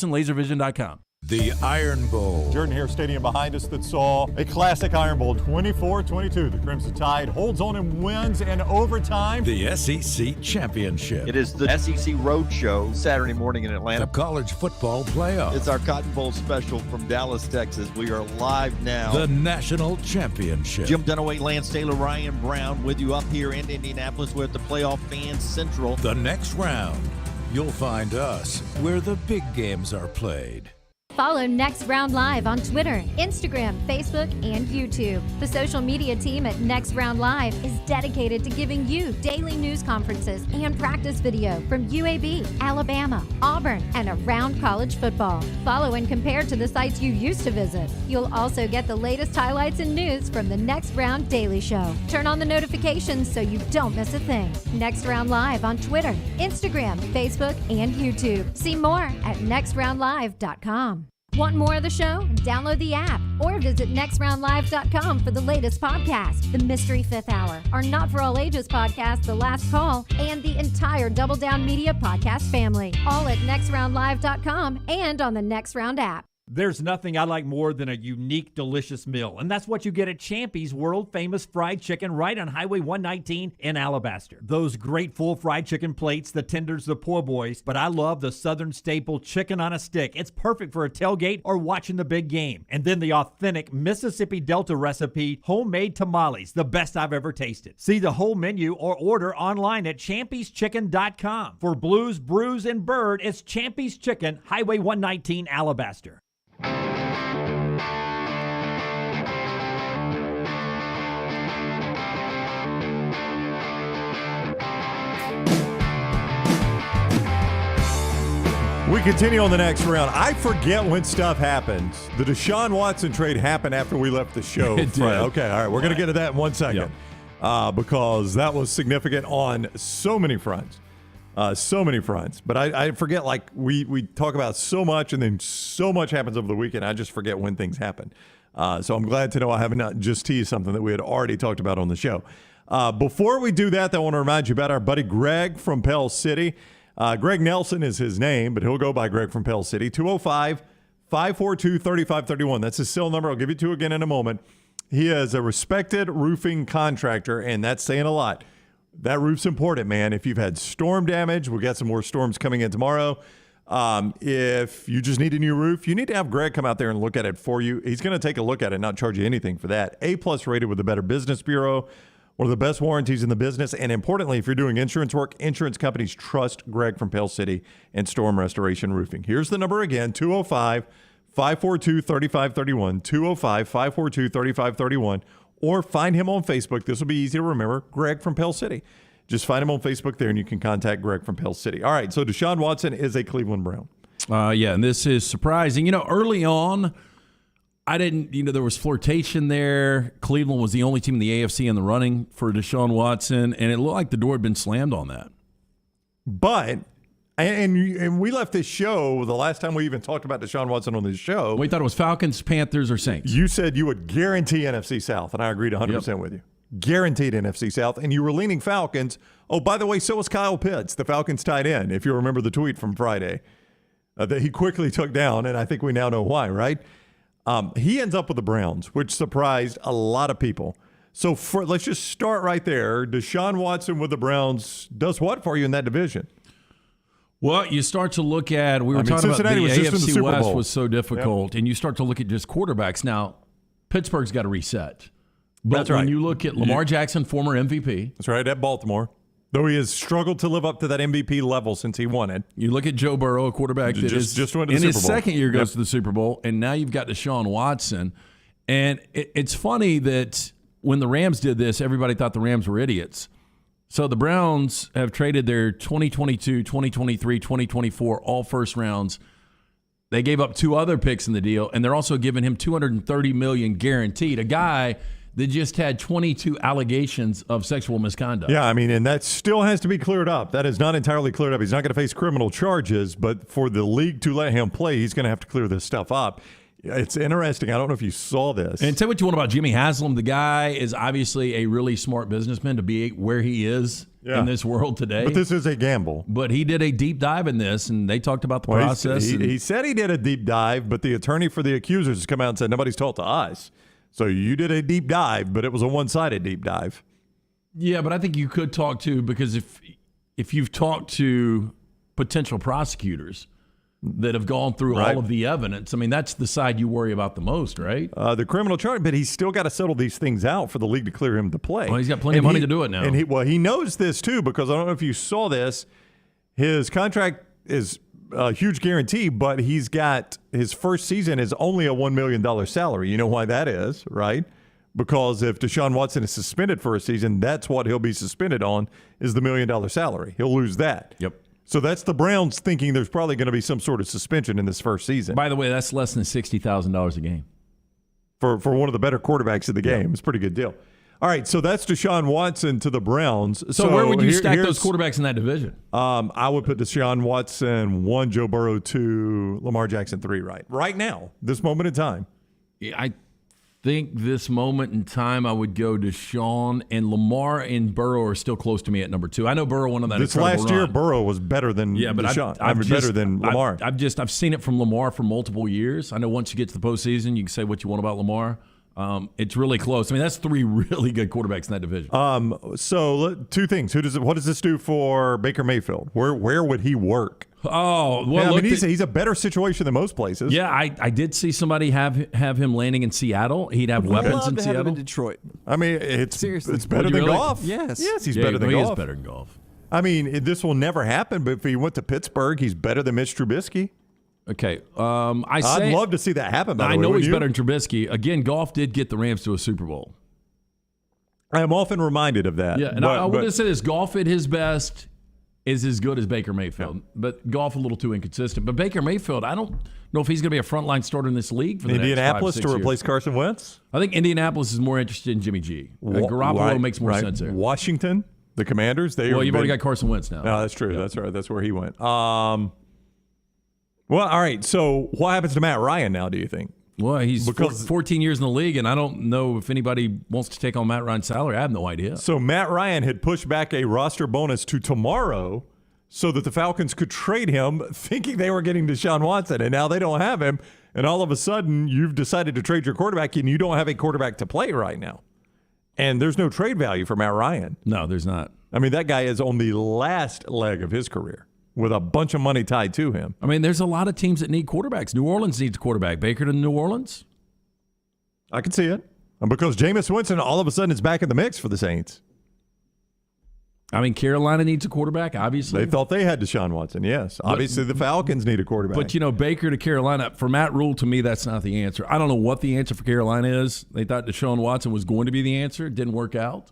S6: The Iron Bowl.
S1: Jordan Hare Stadium behind us that saw a classic Iron Bowl, 24-22. The Crimson Tide holds on and wins in overtime.
S6: The SEC Championship.
S20: It is the SEC Roadshow Saturday morning in Atlanta.
S6: The College Football Playoff.
S20: It's our Cotton Bowl special from Dallas, Texas. We are live now.
S6: The National Championship.
S20: Jim Dunaway, Lance Taylor, Ryan Brown with you up here in Indianapolis with the Playoff Fans Central.
S6: The Next Round. You'll find us where the big games are played.
S19: Follow Next Round Live on Twitter, Instagram, Facebook, and YouTube. The social media team at Next Round Live is dedicated to giving you daily news conferences and practice video from UAB, Alabama, Auburn, and around college football. Follow and compare to the sites you used to visit. You'll also get the latest highlights and news from the Next Round Daily Show. Turn on the notifications so you don't miss a thing. Next Round Live on Twitter, Instagram, Facebook, and YouTube. See more at nextroundlive.com. Want more of the show? Download the app or visit nextroundlive.com for the latest podcast, The Mystery Fifth Hour, our Not For All Ages podcast, The Last Call, and the entire Double Down Media podcast family. All at nextroundlive.com and on the Next Round app.
S12: There's nothing I like more than a unique, delicious meal, and that's what you get at Champy's world-famous fried chicken right on Highway 119 in Alabaster. Those great full fried chicken plates, the tenders, the po' boys, but I love the Southern staple chicken on a stick. It's perfect for a tailgate or watching the big game. And then the authentic Mississippi Delta recipe homemade tamales, the best I've ever tasted. See the whole menu or order online at champyschicken.com. For Blues, Brews, and Bird, it's Champy's Chicken, Highway 119, Alabaster.
S1: We continue on the next round. I forget when stuff happens. The Deshaun Watson trade happened after we left the show.
S2: It did.
S1: Okay, all right. We're going to get to that in 1 second because that was significant on so many fronts. But I forget, like, we talk about so much and then so much happens over the weekend. I just forget when things happen. So I'm glad to know I haven't just teased something that we had already talked about on the show. Before we do that, I want to remind you about our buddy Greg from Pell City. Greg Nelson is his name, but he'll go by Greg from Pell City. 205-542-3531. That's his cell number. I'll give it to you again in a moment. He is a respected roofing contractor, and that's saying a lot. That roof's important, man. If you've had storm damage, we've got some more storms coming in tomorrow. If you just need a new roof, you need to have Greg come out there and look at it for you. He's going to take a look at it and not charge you anything for that. A-plus rated with the Better Business Bureau. One of the best warranties in the business. And importantly, if you're doing insurance work, insurance companies trust Greg from Pell City and Storm Restoration Roofing. Here's the number again, 205-542-3531, 205-542-3531, or find him on Facebook. This will be easy to remember, Greg from Pell City. Just find him on Facebook there, and you can contact Greg from Pell City. All right, so Deshaun Watson is a Cleveland Brown.
S2: Yeah, and this is surprising. You know, early on, there was flirtation there. Cleveland was the only team in the AFC in the running for Deshaun Watson, and it looked like the door had been slammed on that.
S1: But, and we left this show, the last time we even talked about Deshaun Watson on this show.
S2: We thought it was Falcons, Panthers, or Saints.
S1: You said you would guarantee NFC South, and I agreed 100% with you. Guaranteed NFC South, and you were leaning Falcons. Oh, by the way, so was Kyle Pitts, the Falcons tight end, if you remember the tweet from Friday that he quickly took down, and I think we now know why, right? He ends up with the Browns, which surprised a lot of people. So let's just start right there. Deshaun Watson with the Browns does what for you in that division?
S2: Well, you start to look at, we were talking
S1: Cincinnati
S2: about the
S1: was
S2: AFC West was so difficult, and you start to look at just quarterbacks. Now, Pittsburgh's got to reset. But
S1: That's right.
S2: When you look at Lamar Jackson, former MVP.
S1: That's right, at Baltimore. Though he has struggled to live up to that MVP level since he won it.
S2: You look at Joe Burrow, a quarterback that
S1: just went to the
S2: in
S1: Super
S2: his
S1: Bowl.
S2: second year goes to the Super Bowl, and now you've got Deshaun Watson. And it's funny that when the Rams did this, everybody thought the Rams were idiots. So the Browns have traded their 2022, 2023, 2024 all first rounds. They gave up 2 other picks in the deal, and they're also giving him $230 million guaranteed. A guy that just had 22 allegations of sexual misconduct.
S1: Yeah, I mean, and that still has to be cleared up. That is not entirely cleared up. He's not going to face criminal charges, but for the league to let him play, he's going to have to clear this stuff up. It's interesting. I don't know if you saw this.
S2: And say what you want about Jimmy Haslam. The guy is obviously a really smart businessman to be where he is in this world today.
S1: But this is a gamble.
S2: But he did a deep dive in this, and they talked about the process.
S1: He said he did a deep dive, but the attorney for the accusers has come out and said, nobody's talked to us. So you did a deep dive, but it was a one-sided deep dive.
S2: Yeah, but I think you could talk to, because if you've talked to potential prosecutors that have gone through all of the evidence, I mean, that's the side you worry about the most, right?
S1: The criminal charge, but he's still got to settle these things out for the league to clear him to play.
S2: Well, he's got plenty of money to do it now.
S1: And he knows this too, because I don't know if you saw this. His contract is a huge guarantee, but he's got his first season is only a $1 million salary. You know why that is, right? Because if Deshaun Watson is suspended for a season, that's what he'll be suspended on is the $1 million salary. He'll lose that.
S2: Yep.
S1: So that's the Browns thinking there's probably going to be some sort of suspension in this first season.
S2: By the way, that's less than $60,000 a game.
S1: For one of the better quarterbacks of the game. It's a pretty good deal. All right, so that's Deshaun Watson to the Browns.
S2: So where would you stack those quarterbacks in that division?
S1: I would put Deshaun Watson 1, Joe Burrow 2, Lamar Jackson 3 right now, this moment in time.
S2: Yeah, I think this moment in time I would go Deshaun, and Lamar and Burrow are still close to me at number 2. I know Burrow won on that
S1: this
S2: incredible
S1: last year
S2: run.
S1: Burrow was better than Deshaun. Better than Lamar.
S2: I've seen it from Lamar for multiple years. I know once you get to the postseason, you can say what you want about Lamar. It's really close. I mean, that's 3 really good quarterbacks in that division.
S1: So 2 things. What does this do for Baker Mayfield? Where would he work?
S2: Oh, well,
S1: yeah, I mean, he's a better situation than most places.
S2: Yeah, I did see somebody have him landing in Seattle. He'd have weapons in Seattle.
S3: Have him in Detroit.
S1: I mean, it's better than
S2: really?
S1: golf.
S3: Yes,
S1: he's better than golf.
S2: He is better than golf.
S1: I mean, this will never happen. But if he went to Pittsburgh, he's better than Mitch Trubisky.
S2: Okay,
S1: I'd love to see that happen. By the way,
S2: know he's
S1: you?
S2: better than Trubisky. Again, golf did get the Rams to a Super Bowl.
S1: I am often reminded of that.
S2: Yeah, and I would just say this: golf at his best is as good as Baker Mayfield, but golf a little too inconsistent. But Baker Mayfield, I don't know if he's going to be a frontline starter in this league for the
S1: Indianapolis
S2: next 5-6
S1: to replace
S2: years.
S1: Carson Wentz.
S2: I think Indianapolis is more interested in Jimmy G. Garoppolo makes more sense there.
S1: Washington, the Commanders.
S2: You've already got Carson Wentz now.
S1: No, that's true. Yeah. That's right. That's where he went. Well, all right. So what happens to Matt Ryan now, do you think?
S2: Well, he's 14 years in the league, and I don't know if anybody wants to take on Matt Ryan's salary. I have no idea.
S1: So Matt Ryan had pushed back a roster bonus to tomorrow so that the Falcons could trade him, thinking they were getting Deshaun Watson, and now they don't have him. And all of a sudden, you've decided to trade your quarterback, and you don't have a quarterback to play right now. And there's no trade value for Matt Ryan.
S2: No, there's not.
S1: I mean, that guy is on the last leg of his career with a bunch of money tied to him.
S2: I mean, there's a lot of teams that need quarterbacks. New Orleans needs a quarterback. Baker to New Orleans?
S1: I can see it. Because Jameis Winston all of a sudden is back in the mix for the Saints.
S2: I mean, Carolina needs a quarterback, obviously.
S1: They thought they had Deshaun Watson, yes. Obviously, the Falcons need a quarterback.
S2: But, Baker to Carolina, for Matt Rule, to me, that's not the answer. I don't know what the answer for Carolina is. They thought Deshaun Watson was going to be the answer. It didn't work out.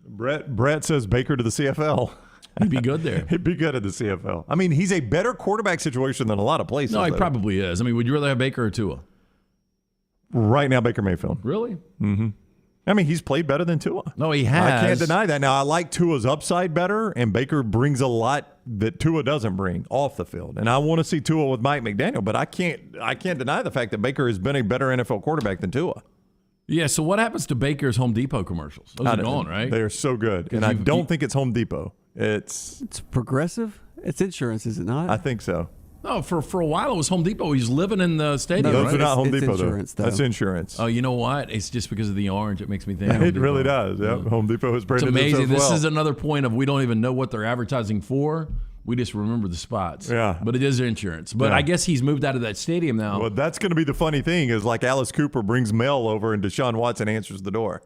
S1: Brett says Baker to the CFL.
S2: He'd be good there.
S1: He'd be good at the CFL. I mean, he's a better quarterback situation than a lot of places.
S2: No, he probably is. I mean, would you rather have Baker or Tua?
S1: Right now, Baker Mayfield.
S2: Really?
S1: Mm-hmm. I mean, he's played better than Tua.
S2: No, he has.
S1: I can't deny that. Now, I like Tua's upside better, and Baker brings a lot that Tua doesn't bring off the field. And I want to see Tua with Mike McDaniel, but I can't deny the fact that Baker has been a better NFL quarterback than Tua.
S2: Yeah, so what happens to Baker's Home Depot commercials? Those are gone, right?
S1: They are so good. And I don't think it's Home Depot. It's
S3: Progressive? It's insurance, is it not?
S1: I think so.
S2: No, for a while it was Home Depot. He's living in the stadium.
S1: Those
S2: right?
S1: are not Home Depot,
S3: insurance,
S1: though. That's insurance.
S2: Oh, you know what? It's just because of the orange. It makes me think.
S1: It really does. Yep. Home Depot has branded
S2: It's amazing.
S1: it as well.
S2: This is another point of we don't even know what they're advertising for. We just remember the spots.
S1: Yeah.
S2: But it is insurance. But I guess he's moved out of that stadium now.
S1: Well, that's going to be the funny thing is like Alice Cooper brings mail over and Deshaun Watson answers the door.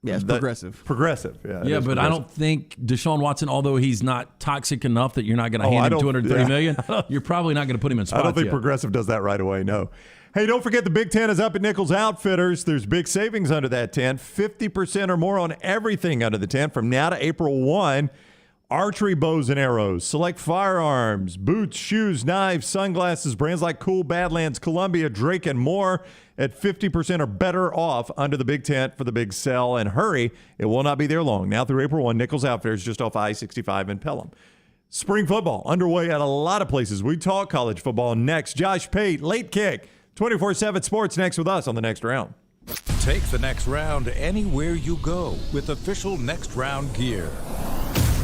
S3: Yeah, it's progressive.
S1: Progressive, yeah.
S2: Yeah, but I don't think Deshaun Watson, although he's not toxic enough that you're not going to hand him $230 million, you're probably not going to put him in spots
S1: I don't think
S2: yet.
S1: Progressive does that right away, no. Hey, don't forget the Big Tent is up at Nichols Outfitters. There's big savings under that tent, 50% or more on everything under the tent from now to April 1. Archery bows and arrows, select firearms, boots, shoes, knives, sunglasses, brands like Cool, Badlands, Columbia, Drake, and more at 50% or better off under the big tent for the big sale. And hurry, it will not be there long. Now through April 1, Nichols Outfitters just off I-65 in Pelham. Spring football underway at a lot of places. We talk college football next. Josh Pate, Late Kick, 24/7 Sports next with us on the Next Round.
S6: Take the Next Round anywhere you go with official Next Round gear.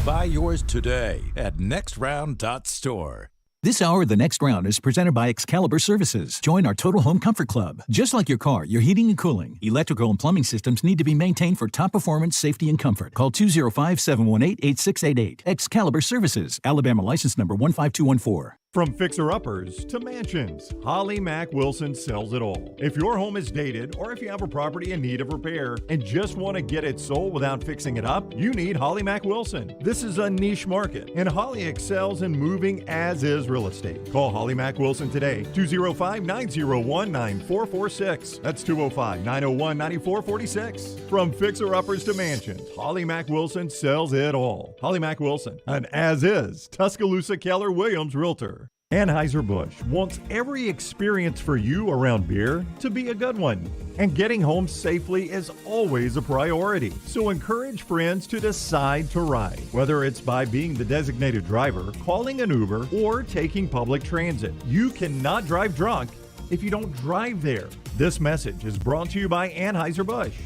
S6: Buy yours today at nextround.store.
S11: This hour of The Next Round is presented by Excalibur Services. Join our Total Home Comfort Club. Just like your car, your heating and cooling, electrical and plumbing systems need to be maintained for top performance, safety, and comfort. Call 205-718-8688. Excalibur Services. Alabama license number 15214.
S1: From fixer-uppers to mansions, Holly Mack Wilson sells it all. If your home is dated or if you have a property in need of repair and just want to get it sold without fixing it up, you need Holly Mack Wilson. This is a niche market, and Holly excels in moving as-is real estate. Call Holly Mack Wilson today, 205-901-9446. That's 205-901-9446. From fixer-uppers to mansions, Holly Mack Wilson sells it all. Holly Mack Wilson, an as-is Tuscaloosa Keller Williams realtor. Anheuser-Busch wants every experience for you around beer to be a good one. And getting home safely is always a priority. So encourage friends to decide to ride, whether it's by being the designated driver, calling an Uber, or taking public transit. You cannot drive drunk if you don't drive there. This message is brought to you by Anheuser-Busch,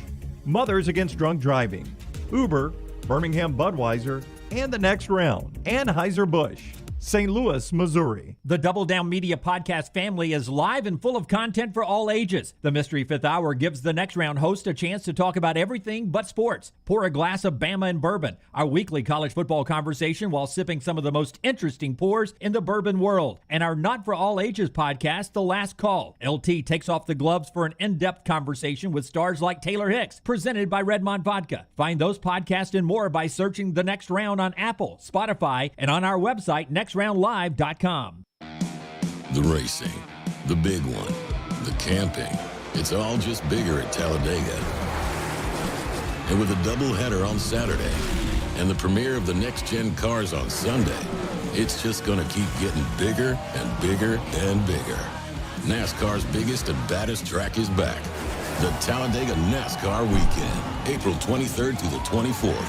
S1: Mothers Against Drunk Driving, Uber, Birmingham Budweiser, and the Next Round. Anheuser-Busch, St. Louis, Missouri.
S12: The Double Down Media podcast family is live and full of content for all ages. The Mystery Fifth Hour gives the Next Round host a chance to talk about everything but sports. Pour a glass of Bama and bourbon, our weekly college football conversation while sipping some of the most interesting pours in the bourbon world. And our Not For All Ages podcast, The Last Call. LT takes off the gloves for an in-depth conversation with stars like Taylor Hicks, presented by Redmond Vodka. Find those podcasts and more by searching The Next Round on Apple, Spotify, and on our website, nextroundlive.com.
S13: The racing, the big one, the camping. It's all just bigger at Talladega. And with a doubleheader on Saturday and the premiere of the next-gen cars on Sunday, it's just going to keep getting bigger and bigger and bigger. NASCAR's biggest and baddest track is back. The Talladega NASCAR Weekend, April 23rd through the 24th.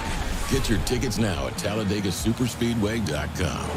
S13: Get your tickets now at TalladegaSuperspeedway.com.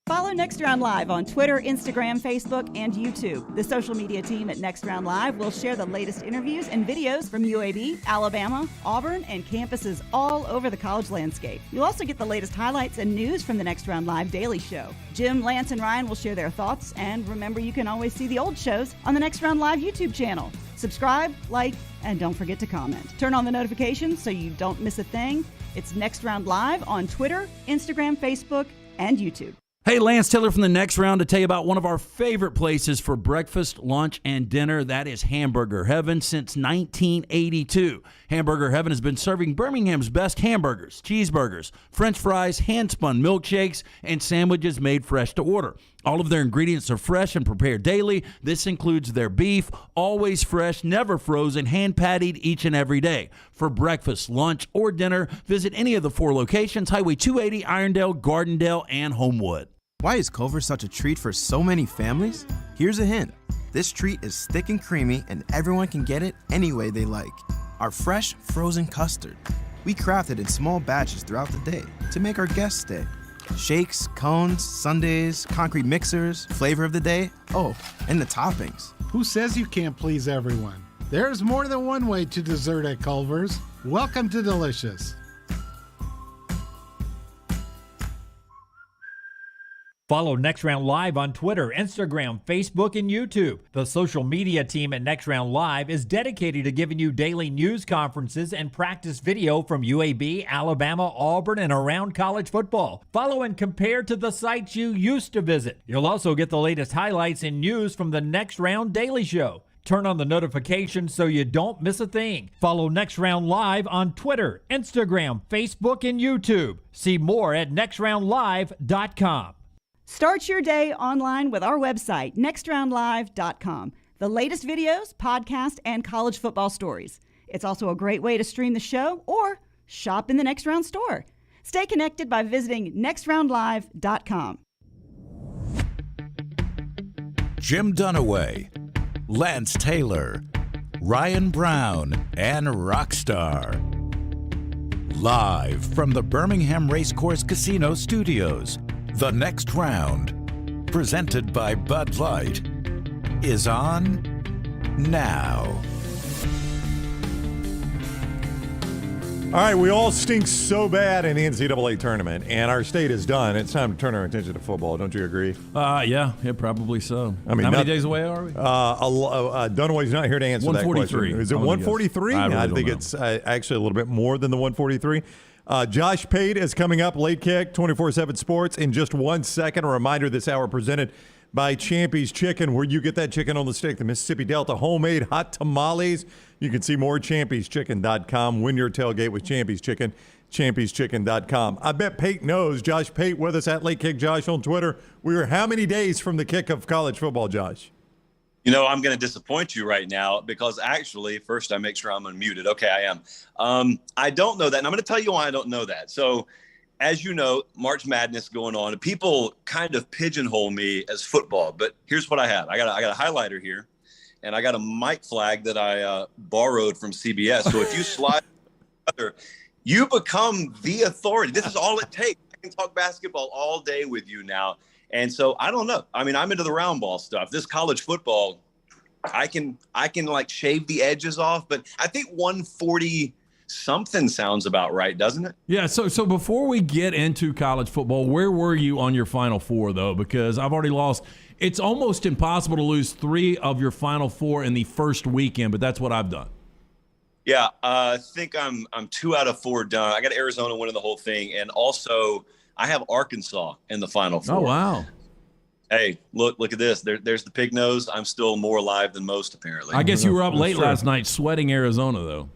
S15: Follow Next Round Live on Twitter, Instagram, Facebook, and YouTube. The social media team at Next Round Live will share the latest interviews and videos from UAB, Alabama, Auburn, and campuses all over the college landscape. You'll also get the latest highlights and news from the Next Round Live Daily Show. Jim, Lance, and Ryan will share their thoughts, and remember, you can always see the old shows on the Next Round Live YouTube channel. Subscribe, like, and don't forget to comment. Turn on the notifications so you don't miss a thing. It's Next Round Live on Twitter, Instagram, Facebook, and YouTube.
S4: Hey, Lance Taylor from the Next Round to tell you about one of our favorite places for breakfast, lunch, and dinner. That is Hamburger Heaven since 1982. Hamburger Heaven has been serving Birmingham's best hamburgers, cheeseburgers, French fries, hand-spun milkshakes, and sandwiches made fresh to order. All of their ingredients are fresh and prepared daily. This includes their beef, always fresh, never frozen, hand-pattied each and every day. For breakfast, lunch, or dinner, visit any of the 4 locations, Highway 280, Irondale, Gardendale, and Homewood.
S21: Why is Culver's such a treat for so many families? Here's a hint. This treat is thick and creamy, and everyone can get it any way they like. Our fresh, frozen custard. We craft it in small batches throughout the day to make our guests stay. Shakes, cones, sundaes, concrete mixers, flavor of the day, oh, and the toppings.
S22: Who says you can't please everyone? There's more than one way to dessert at Culver's. Welcome to Delicious.
S12: Follow Next Round Live on Twitter, Instagram, Facebook, and YouTube. The social media team at Next Round Live is dedicated to giving you daily news conferences and practice video from UAB, Alabama, Auburn, and around college football. Follow and compare to the sites you used to visit. You'll also get the latest highlights and news from the Next Round Daily Show. Turn on the notifications so you don't miss a thing. Follow Next Round Live on Twitter, Instagram, Facebook, and YouTube. See more at nextroundlive.com.
S15: Start your day online with our website, nextroundlive.com. The latest videos, podcasts, and college football stories. It's also a great way to stream the show or shop in the Next Round store. Stay connected by visiting nextroundlive.com.
S6: Jim Dunaway, Lance Taylor, Ryan Brown, and Rockstar. Live from the Birmingham Racecourse Casino Studios, The Next Round, presented by Bud Light, is on now.
S1: All right, we all stink so bad in the NCAA tournament, and our state is done. It's time to turn our attention to football. Don't you agree?
S2: Yeah, probably so.
S1: I mean,
S2: how many days away are we?
S1: Dunaway's not here to answer that question.
S2: 143.
S1: Is it 143? I think it's actually a little bit more than the 143. Josh Pate is coming up, late kick, 24/7 Sports. In just 1 second, a reminder this hour presented by Champy's Chicken, where you get that chicken on the stick, the Mississippi Delta homemade hot tamales. You can see more at champy'schicken.com. Win your tailgate with Champy's Chicken, champy'schicken.com. I bet Pate knows. Josh Pate with us at Late Kick Josh on Twitter. We were how many days from the kick of college football, Josh?
S7: You know, I'm going to disappoint you right now because actually, first I make sure I'm unmuted. Okay, I am. I don't know that, and I'm going to tell you why I don't know that. So, as you know, March Madness going on, and people kind of pigeonhole me as football. But here's what I have: I got a highlighter here, and I got a mic flag that I borrowed from CBS. So if you slide, you become the authority. This is all it takes. I can talk basketball all day with you now. And so I don't know. I mean, I'm into the round ball stuff. This college football, I can like shave the edges off, but I think 140 something sounds about right, doesn't it?
S2: Yeah. So before we get into college football, where were you on your Final Four though? Because I've already lost. It's almost impossible to lose 3 of your Final Four in the first weekend, but that's what I've done.
S7: Yeah, I think I'm 2 out of 4 done. I got Arizona winning the whole thing, and also I have Arkansas in the Final Four.
S2: Oh, wow.
S7: Hey, look at this. There's the pig nose. I'm still more alive than most, apparently.
S2: I guess you were up late last night sweating Arizona, though.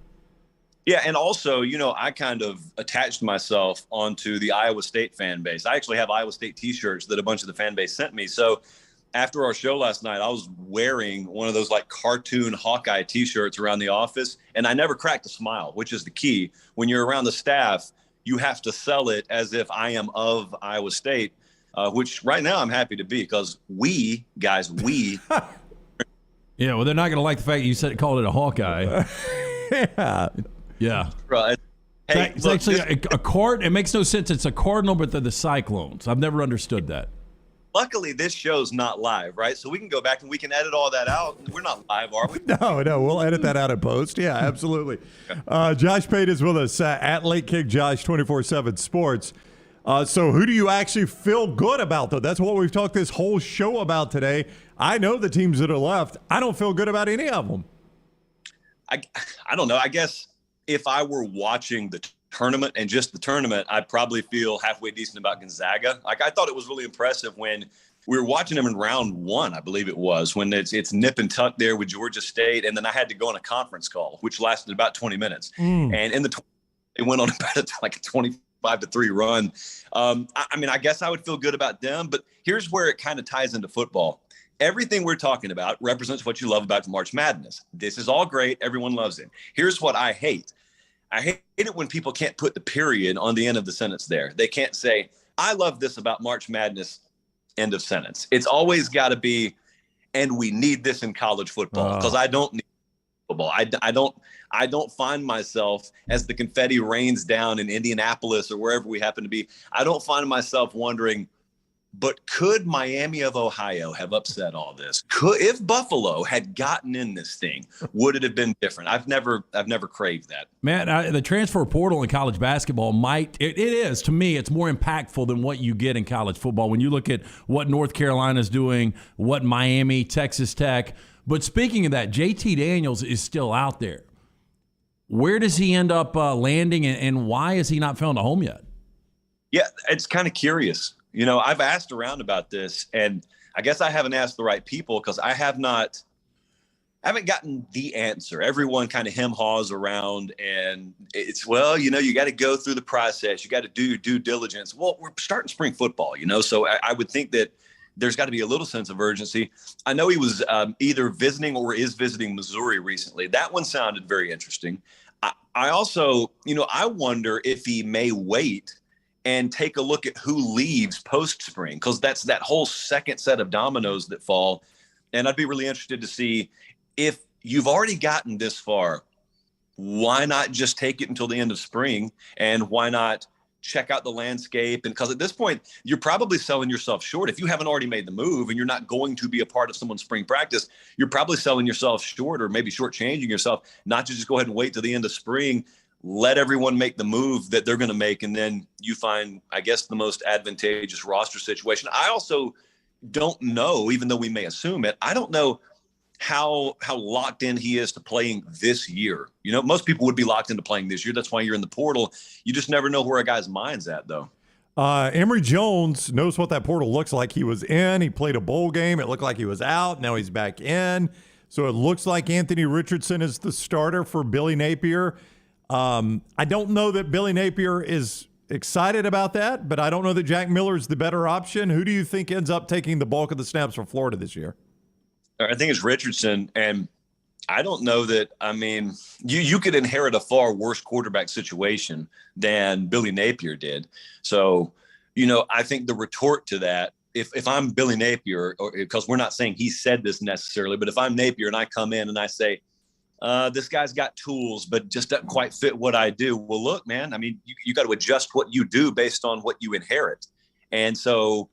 S7: Yeah, and also, you know, I kind of attached myself onto the Iowa State fan base. I actually have Iowa State T-shirts that a bunch of the fan base sent me. So after our show last night, I was wearing one of those like cartoon Hawkeye T-shirts around the office, and I never cracked a smile, which is the key. When you're around the staff, you have to sell it as if I am of Iowa State, which right now I'm happy to be because we.
S2: Yeah, well, they're not going to like the fact you called it a Hawkeye. Yeah.
S7: Right. Hey,
S2: it's actually a card. It makes no sense. It's a cardinal, but they're the Cyclones. I've never understood that.
S7: Luckily, this show's not live, right? So we can go back and we can edit all that out. We're not live, are we?
S1: No, we'll edit that out in post. Yeah, absolutely. Josh Pate is with us at Late Kick Josh 24/7 Sports. So who do you actually feel good about, though? That's what we've talked this whole show about today. I know the teams that are left. I don't feel good about any of them.
S7: I don't know. I guess if I were watching the tournament and just the tournament, I'd probably feel halfway decent about Gonzaga. Like, I thought it was really impressive when we were watching them in round 1, I believe it was, when it's nip and tuck there with Georgia State. And then I had to go on a conference call, which lasted about 20 minutes. And in the they went on about like a 25-3 run. I mean, I guess I would feel good about them, but here's where it kind of ties into football. Everything we're talking about represents what you love about March Madness. This is all great. Everyone loves it. Here's what I hate. I hate it when people can't put the period on the end of the sentence there. They can't say, I love this about March Madness, end of sentence. It's always got to be, and we need this in college football, because I don't need football. I don't find myself, as the confetti rains down in Indianapolis or wherever we happen to be, I don't find myself wondering, but could Miami of Ohio have upset all this? If Buffalo had gotten in this thing, would it have been different? I've never craved that.
S2: Man, the transfer portal in college basketball it is, to me, it's more impactful than what you get in college football. When you look at what North Carolina's doing, what Miami, Texas Tech. But speaking of that, JT Daniels is still out there. Where does he end up landing, and why is he not found a home yet?
S7: Yeah, it's kind of curious. You know, I've asked around about this, and I guess I haven't asked the right people because I haven't gotten the answer. Everyone kind of hem-haws around, and it's, well, you know, you got to go through the process. You got to do your due diligence. Well, we're starting spring football, you know, so I would think that there's got to be a little sense of urgency. I know he was either visiting or is visiting Missouri recently. That one sounded very interesting. I also, you know, I wonder if he may wait and take a look at who leaves post-spring, because that's that whole second set of dominoes that fall. And I'd be really interested to see, if you've already gotten this far, why not just take it until the end of spring, and why not check out the landscape? And because at this point, you're probably selling yourself short. If you haven't already made the move and you're not going to be a part of someone's spring practice, you're probably selling yourself short, or maybe shortchanging yourself, not to just go ahead and wait till the end of spring. Let everyone make the move that they're going to make, and then you find, I guess, the most advantageous roster situation. I also don't know, even though we may assume it, I don't know how locked in he is to playing this year. You know, most people would be locked into playing this year. That's why you're in the portal. You just never know where a guy's mind's at, though.
S1: Emory Jones knows what that portal looks like. He was in. He played a bowl game. It looked like he was out. Now he's back in. So it looks like Anthony Richardson is the starter for Billy Napier. I don't know that Billy Napier is excited about that, but I don't know that Jack Miller is the better option. Who do you think ends up taking the bulk of the snaps for Florida this year?
S7: I think it's Richardson, and I don't know that. I mean, you could inherit a far worse quarterback situation than Billy Napier did. So, you know, I think the retort to that, if I'm Billy Napier, or because we're not saying he said this necessarily, but if I'm Napier and I come in and I say, this guy's got tools, but just doesn't quite fit what I do. Well, look, man, I mean, you got to adjust what you do based on what you inherit. And so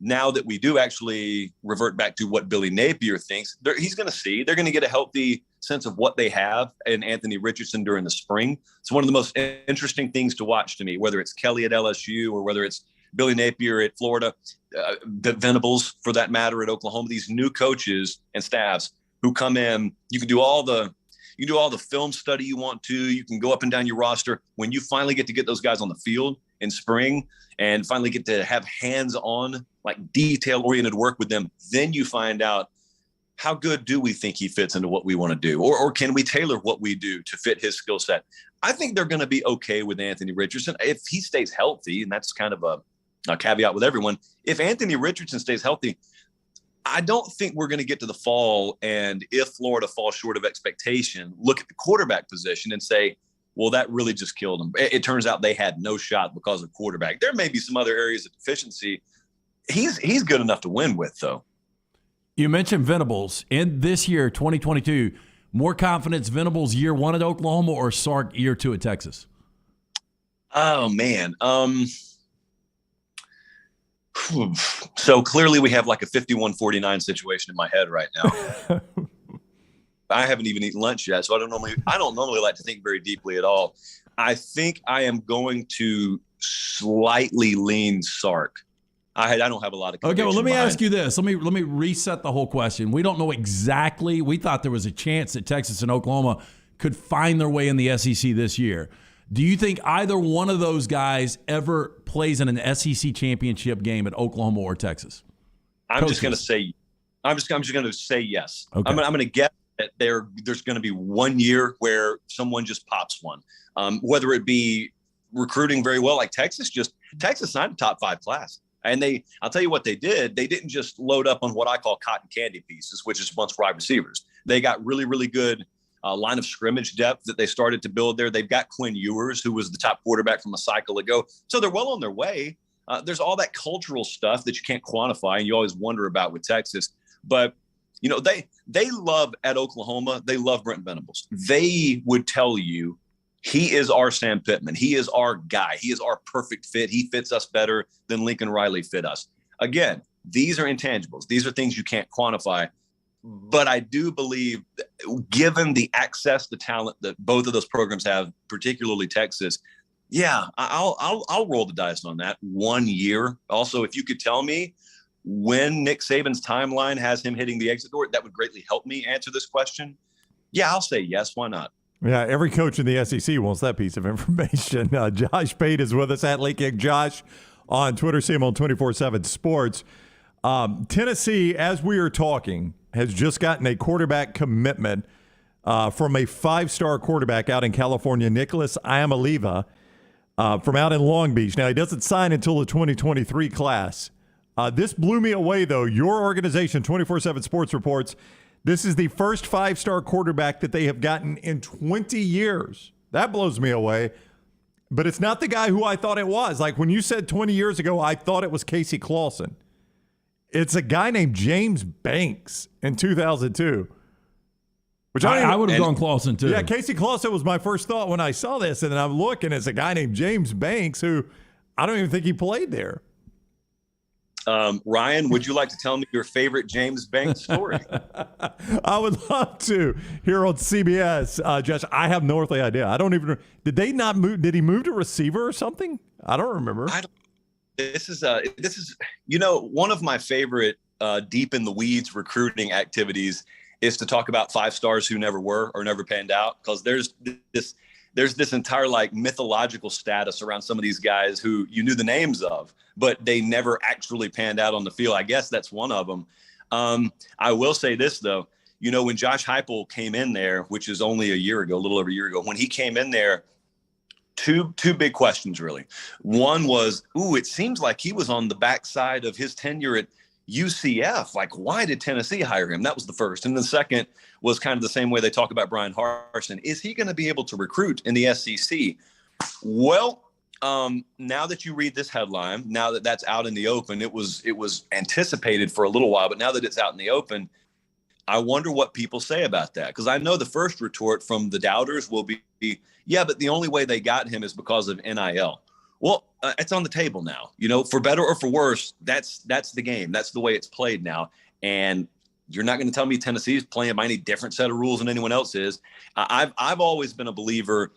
S7: now that we do actually revert back to what Billy Napier thinks, he's going to see, they're going to get a healthy sense of what they have in Anthony Richardson during the spring. It's one of the most interesting things to watch to me, whether it's Kelly at LSU or whether it's Billy Napier at Florida, Venables for that matter at Oklahoma. These new coaches and staffs who come in, you can do all the film study you want to. You can go up and down your roster. When you finally get to get those guys on the field in spring and finally get to have hands-on, like detail-oriented work with them, then you find out how good do we think he fits into what we want to do, or can we tailor what we do to fit his skill set? I think they're going to be okay with Anthony Richardson if he stays healthy, and that's kind of a caveat with everyone. If Anthony Richardson stays healthy, I don't think we're going to get to the fall, and if Florida falls short of expectation, look at the quarterback position and say, well, that really just killed them. It turns out they had no shot because of quarterback. There may be some other areas of deficiency. He's good enough to win with, though.
S2: You mentioned Venables. In this year, 2022, more confidence Venables year one at Oklahoma or Sark year two at Texas?
S7: Oh, man. So clearly we have like a 51-49 situation in my head right now. I haven't even eaten lunch yet, so I don't normally like to think very deeply at all. I think I am going to slightly lean Sark. I don't have a lot of conviction.
S2: Okay, well, let me ask you this. Let me reset the whole question. We don't know exactly. We thought there was a chance that Texas and Oklahoma could find their way in the SEC this year. Do you think either one of those guys ever plays in an SEC championship game at Oklahoma or Texas?
S7: I'm just going to say yes.
S2: Okay.
S7: I'm going to guess that there's going to be 1 year where someone just pops one, whether it be recruiting very well, like Texas signed a top 5 class. And I'll tell you what they did. They didn't just load up on what I call cotton candy pieces, which is a bunch of wide receivers. They got really, really good line of scrimmage depth that they started to build there. They've got Quinn Ewers, who was the top quarterback from a cycle ago. So they're well on their way. There's all that cultural stuff that you can't quantify and you always wonder about with Texas. But, you know, they love at Oklahoma, they love Brent Venables. They would tell you he is our Sam Pittman. He is our guy. He is our perfect fit. He fits us better than Lincoln Riley fit us. Again, these are intangibles. These are things you can't quantify. But I do believe, given the access to talent that both of those programs have, particularly Texas, yeah, I'll roll the dice on that 1 year. Also, if you could tell me when Nick Saban's timeline has him hitting the exit door, that would greatly help me answer this question. Yeah, I'll say yes. Why not?
S1: Yeah, every coach in the SEC wants that piece of information. Josh Pate is with us at Lake Kick Josh on Twitter. See him on 24/7 Sports. Tennessee, as we are talking, has just gotten a quarterback commitment from a 5-star quarterback out in California, Nicholas Iamaleava, from out in Long Beach. Now, he doesn't sign until the 2023 class. This blew me away, though. Your organization, 24/7 Sports, reports this is the first 5-star quarterback that they have gotten in 20 years. That blows me away. But it's not the guy who I thought it was. Like when you said 20 years ago, I thought it was Casey Clausen. It's a guy named James Banks in 2002. Which
S2: I would have gone Clausen too.
S1: Yeah, Casey Clausen was my first thought when I saw this. And then I'm looking, it's a guy named James Banks who I don't even think he played there.
S7: Ryan, would you like to tell me your favorite James Banks story?
S1: I would love to here on CBS. Josh, I have no earthly idea. I don't even. Did they not move? Did he move to receiver or something? I don't remember.
S7: This is one of my favorite deep in the weeds recruiting activities is to talk about 5 stars who never were or never panned out, because there's this entire like mythological status around some of these guys who you knew the names of, but they never actually panned out on the field. I guess that's one of them. I will say this though, you know, when Josh Heupel came in there, which is only a little over a year ago, when he came in there, two big questions really. One was, it seems like he was on the backside of his tenure at UCF. Like, why did Tennessee hire him? That was the first. And the second was kind of the same way they talk about Brian Harsin. Is he going to be able to recruit in the SEC? Well, now that you read this headline, now that that's out in the open, it was anticipated for a little while, but now that it's out in the open, I wonder what people say about that. Because I know the first retort from the doubters will be, yeah, but the only way they got him is because of NIL. Well, it's on the table now, you know, for better or for worse. That's the game. That's the way it's played now. And you're not going to tell me Tennessee's playing by any different set of rules than anyone else is. I've always been a believer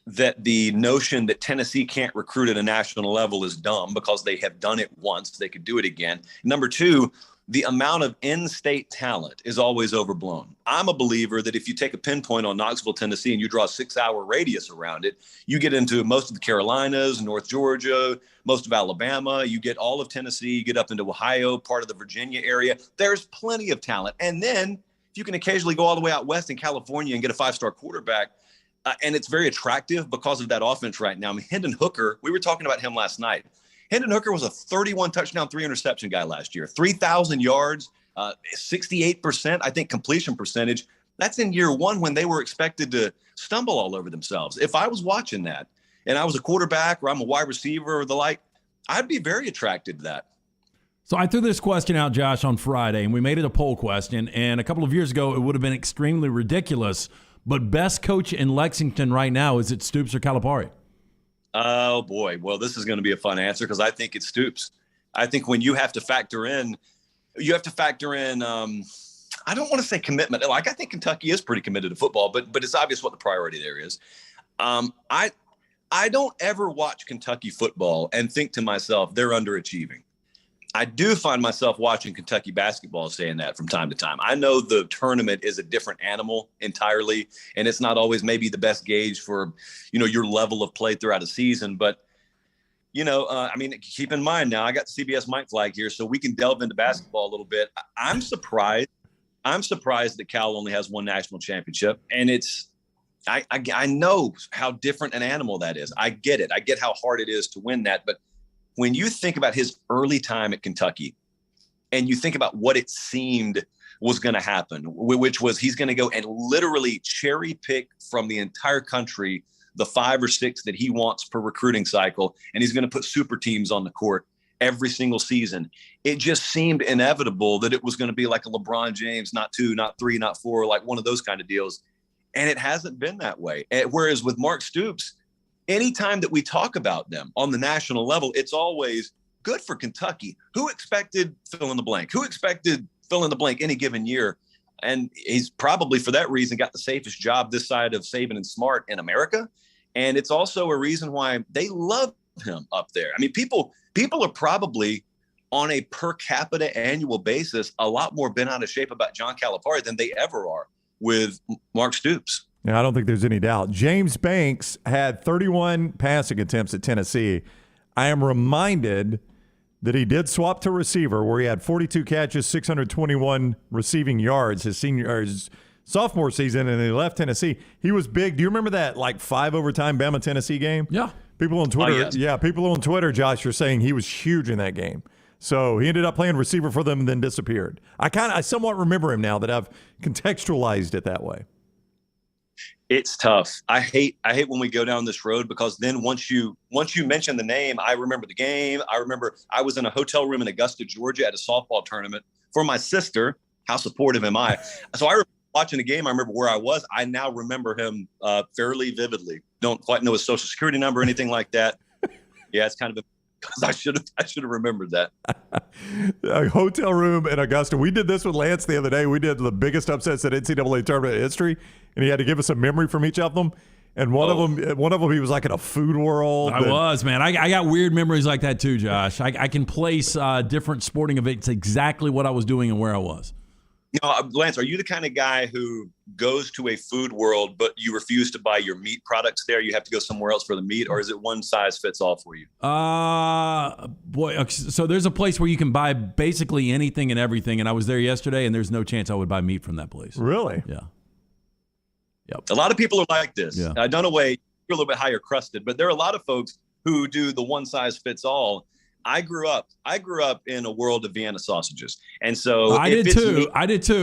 S7: that the notion that Tennessee can't recruit at a national level is dumb, because they have done it once. They could do it again. Number two, the amount of in-state talent is always overblown. I'm a believer that if you take a pinpoint on Knoxville, Tennessee, and you draw a 6-hour radius around it, you get into most of the Carolinas, North Georgia, most of Alabama, you get all of Tennessee, you get up into Ohio, part of the Virginia area. There's plenty of talent. And then if you can occasionally go all the way out west in California and get a 5-star quarterback, and it's very attractive because of that offense right now. I mean, Hendon Hooker, we were talking about him last night. Hendon Hooker was a 31 touchdown, 3 interception guy last year, 3,000 yards, 68%, I think, completion percentage. That's in year one when they were expected to stumble all over themselves. If I was watching that and I was a quarterback or I'm a wide receiver or the like, I'd be very attracted to that.
S2: So I threw this question out, Josh, on Friday, and we made it a poll question. And a couple of years ago, it would have been extremely ridiculous. But best coach in Lexington right now, is it Stoops or Calipari?
S7: Oh, boy. Well, this is going to be a fun answer, because I think it's Stoops. I think when you have to factor in, I don't want to say commitment. Like, I think Kentucky is pretty committed to football, but it's obvious what the priority there is. I don't ever watch Kentucky football and think to myself, they're underachieving. I do find myself watching Kentucky basketball saying that from time to time. I know the tournament is a different animal entirely, and it's not always maybe the best gauge for, you know, your level of play throughout a season. But, you know, I mean, keep in mind now, I got CBS Mike Flag here, so we can delve into basketball a little bit. I'm surprised that Cal only has one national championship, and I know how different an animal that is. I get it. I get how hard it is to win that, but when you think about his early time at Kentucky and you think about what it seemed was going to happen, which was he's going to go and literally cherry pick from the entire country the 5 or 6 that he wants per recruiting cycle, and he's going to put super teams on the court every single season. It just seemed inevitable that it was going to be like a LeBron James, not 2, not 3, not 4, like one of those kind of deals. And it hasn't been that way. Whereas with Mark Stoops, anytime that we talk about them on the national level, it's always good for Kentucky. Who expected fill in the blank? Who expected fill in the blank any given year? And he's probably, for that reason, got the safest job this side of Saban and Smart in America. And it's also a reason why they love him up there. I mean, people are probably on a per capita annual basis a lot more bent out of shape about John Calipari than they ever are with Mark Stoops.
S1: Yeah, I don't think there's any doubt. James Banks had 31 passing attempts at Tennessee. I am reminded that he did swap to receiver, where he had 42 catches, 621 receiving yards his sophomore season, and he left Tennessee. He was big. Do you remember that like 5 overtime Bama-Tennessee game?
S2: Yeah.
S1: People on Twitter,
S2: yes.
S1: People on Twitter, Josh, are saying he was huge in that game. So he ended up playing receiver for them and then disappeared. I somewhat remember him now that I've contextualized it that way.
S7: It's tough. I hate when we go down this road, because then once you mention the name, I remember the game. I remember I was in a hotel room in Augusta, Georgia at a softball tournament for my sister. How supportive am I? So I remember watching the game. I remember where I was. I now remember him fairly vividly. Don't quite know his social security number or anything like that. Yeah, it's kind of because I should have remembered that.
S1: A hotel room in Augusta. We did this with Lance the other day. We did the biggest upsets in NCAA tournament history, and he had to give us a memory from each of them. And one of them, he was like in a Food World.
S2: I was, man. I got weird memories like that too, Josh. I can place different sporting events exactly what I was doing and where I was.
S7: Lance, are you the kind of guy who goes to a food world, but you refuse to buy your meat products there? You have to go somewhere else for the meat, or is it one size fits all for you?
S2: Boy, so there's a place where you can buy basically anything and everything, and I was there yesterday, and there's no chance I would buy meat from that place.
S1: Really?
S2: Yeah. Yep.
S7: A lot of people are like this.
S2: Yeah.
S7: Dunaway, you're a little bit higher crusted, but there are a lot of folks who do the one size fits all. I grew up in a world of Vienna sausages. And so
S2: I did too.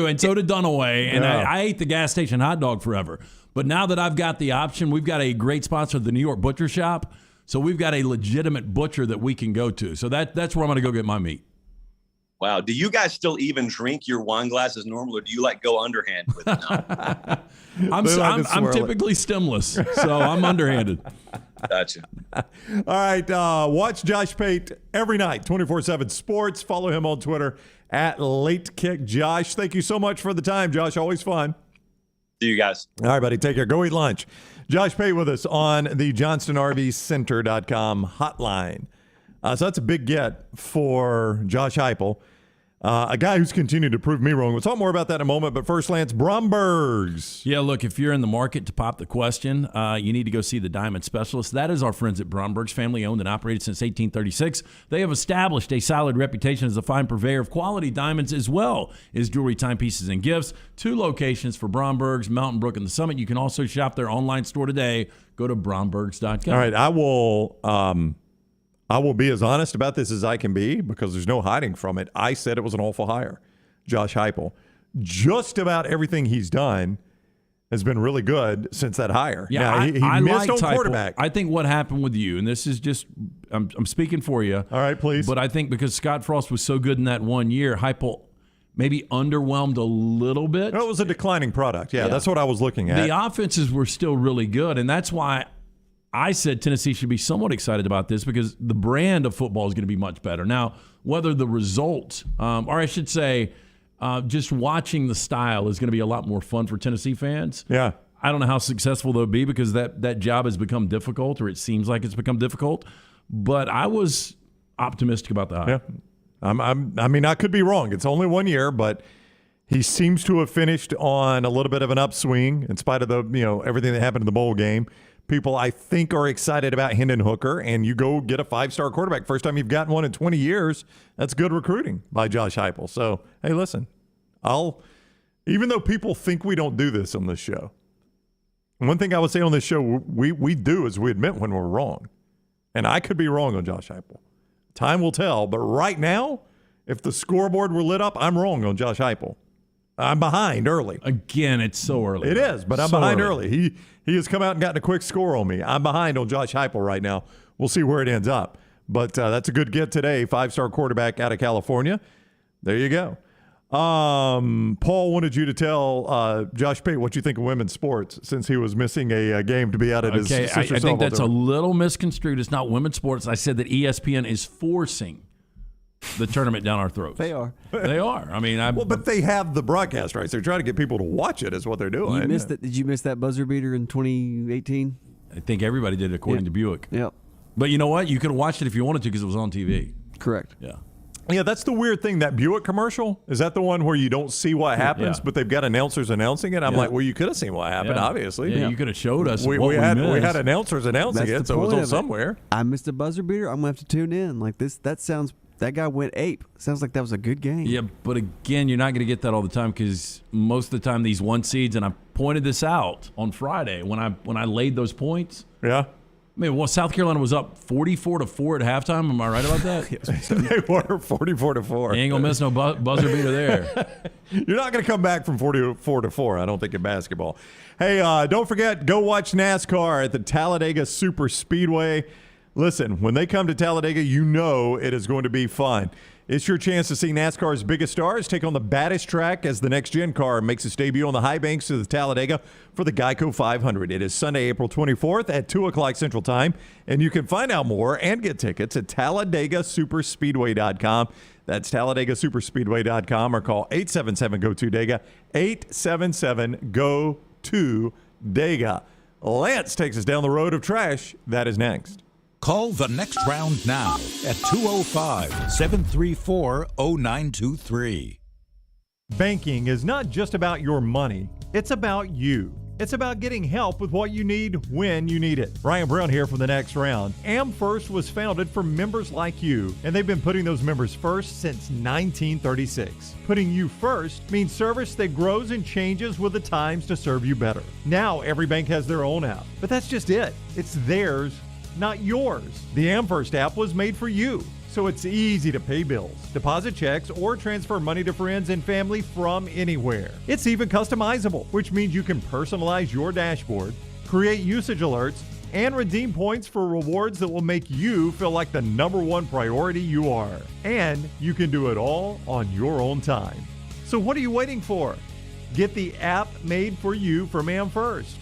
S2: And so did Dunaway. And
S1: Yeah.
S2: I ate the gas station hot dog forever. But now that I've got the option, we've got a great sponsor, the New York Butcher Shop. So we've got a legitimate butcher that we can go to. So that's where I'm going to go get my meat.
S7: Wow. Do you guys still even drink your wine glasses normal, or do you go underhand with it now?
S2: I'm typically stemless, so I'm underhanded.
S7: Gotcha.
S1: All right. Watch Josh Pate every night, 24/7 Sports. Follow him on Twitter at LateKickJosh. Thank you so much for the time, Josh. Always fun.
S7: See you guys.
S1: All right, buddy. Take care. Go eat lunch. Josh Pate with us on the JohnstonRVCenter.com hotline. So that's a big get for Josh Heupel, a guy who's continued to prove me wrong. We'll talk more about that in a moment. But first, Lance, Bromberg's.
S2: Yeah, look, if you're in the market to pop the question, you need to go see the Diamond Specialist. That is our friends at Bromberg's, family owned and operated since 1836. They have established a solid reputation as a fine purveyor of quality diamonds as well as jewelry, timepieces, and gifts. 2 locations for Bromberg's, Mountain Brook and the Summit. You can also shop their online store today. Go to brombergs.com.
S1: All right, I will be as honest about this as I can be because there's no hiding from it. I said it was an awful hire, Josh Heupel. Just about everything he's done has been really good since that hire.
S2: Yeah,
S1: now, he missed on
S2: Heupel.
S1: quarterback.
S2: I think what happened with you, and this is just, I'm speaking for you.
S1: All right, please.
S2: But I think because Scott Frost was so good in that 1 year, Heupel maybe underwhelmed a little bit.
S1: No, it was a declining product. Yeah, that's what I was looking at.
S2: The offenses were still really good, and that's why I said Tennessee should be somewhat excited about this because the brand of football is going to be much better. Now, whether the result, or I should say, just watching the style is going to be a lot more fun for Tennessee fans.
S1: Yeah.
S2: I don't know how successful they'll be because that job has become difficult, or it seems like it's become difficult. But I was optimistic about the hire.
S1: Yeah. I mean, I could be wrong. It's only 1 year, but he seems to have finished on a little bit of an upswing in spite of the everything that happened in the bowl game. People, I think, are excited about Hendon Hooker, and you go get a 5-star quarterback. First time you've gotten one in 20 years. That's good recruiting by Josh Heupel. So, hey, listen, even though people think we don't do this on this show, one thing I would say on this show we do is we admit when we're wrong. And I could be wrong on Josh Heupel. Time will tell. But right now, if the scoreboard were lit up, I'm wrong on Josh Heupel. I'm behind early.
S2: Again, it's so early.
S1: It is, but I'm behind early. He has come out and gotten a quick score on me. I'm behind on Josh Heupel right now. We'll see where it ends up. But that's a good get today. 5-star quarterback out of California. There you go. Paul wanted you to tell Josh Pate what you think of women's sports since he was missing a game to be out at his sister's
S2: I think
S1: softball
S2: that's
S1: tournament.
S2: a little misconstrued. It's not women's sports. I said that ESPN is forcing the tournament down our throats.
S3: They are.
S2: They are. I mean,
S1: but they have the broadcast rights. They're trying to get people to watch it is what they're doing.
S3: You missed it. Did you miss that buzzer beater in 2018?
S2: I think everybody did, according to Buick.
S3: Yep.
S2: But you know what? You could have watched it if you wanted to because it was on TV.
S3: Correct.
S2: Yeah.
S1: Yeah, that's the weird thing. That Buick commercial, is that the one where you don't see what happens, but they've got announcers announcing it? I'm like, well, you could have seen what happened, obviously.
S2: Yeah, you could have showed us
S1: we had announcers announcing it, so it was on somewhere.
S3: I missed a buzzer beater. I'm going to have to tune in. Like this, that guy went ape. Sounds like that was a good game.
S2: Yeah, but again, you're not going to get that all the time because most of the time these 1 seeds, and I pointed this out on Friday when I laid those points.
S1: Yeah.
S2: I mean, South Carolina was up 44-4 at halftime. Am I right about that?
S1: They were 44-4.
S2: You ain't gonna miss no buzzer beater there.
S1: You're not gonna come back from 44-4. I don't think in basketball. Hey, don't forget, go watch NASCAR at the Talladega Super Speedway. Listen, when they come to Talladega, you know it is going to be fun. It's your chance to see NASCAR's biggest stars take on the baddest track as the next-gen car makes its debut on the high banks of the Talladega for the Geico 500. It is Sunday, April 24th at 2 o'clock Central Time, and you can find out more and get tickets at TalladegaSuperspeedway.com. That's TalladegaSuperspeedway.com, or call 877-GO-TO-DEGA, 877-GO-TO-DEGA. Lance takes us down the road of trash. That is next.
S6: Call the next round now at 205-734-0923.
S1: Banking is not just about your money, it's about you. It's about getting help with what you need when you need it. Ryan Brown here from the Next Round. AmFirst was founded for members like you, and they've been putting those members first since 1936. Putting you first means service that grows and changes with the times to serve you better. Now every bank has their own app, but that's just it. It's theirs, not yours. The AmFirst app was made for you, so it's easy to pay bills, deposit checks, or transfer money to friends and family from anywhere. It's even customizable, which means you can personalize your dashboard, create usage alerts, and redeem points for rewards that will make you feel like the number one priority you are. And you can do it all on your own time. So what are you waiting for? Get the app made for you from AmFirst.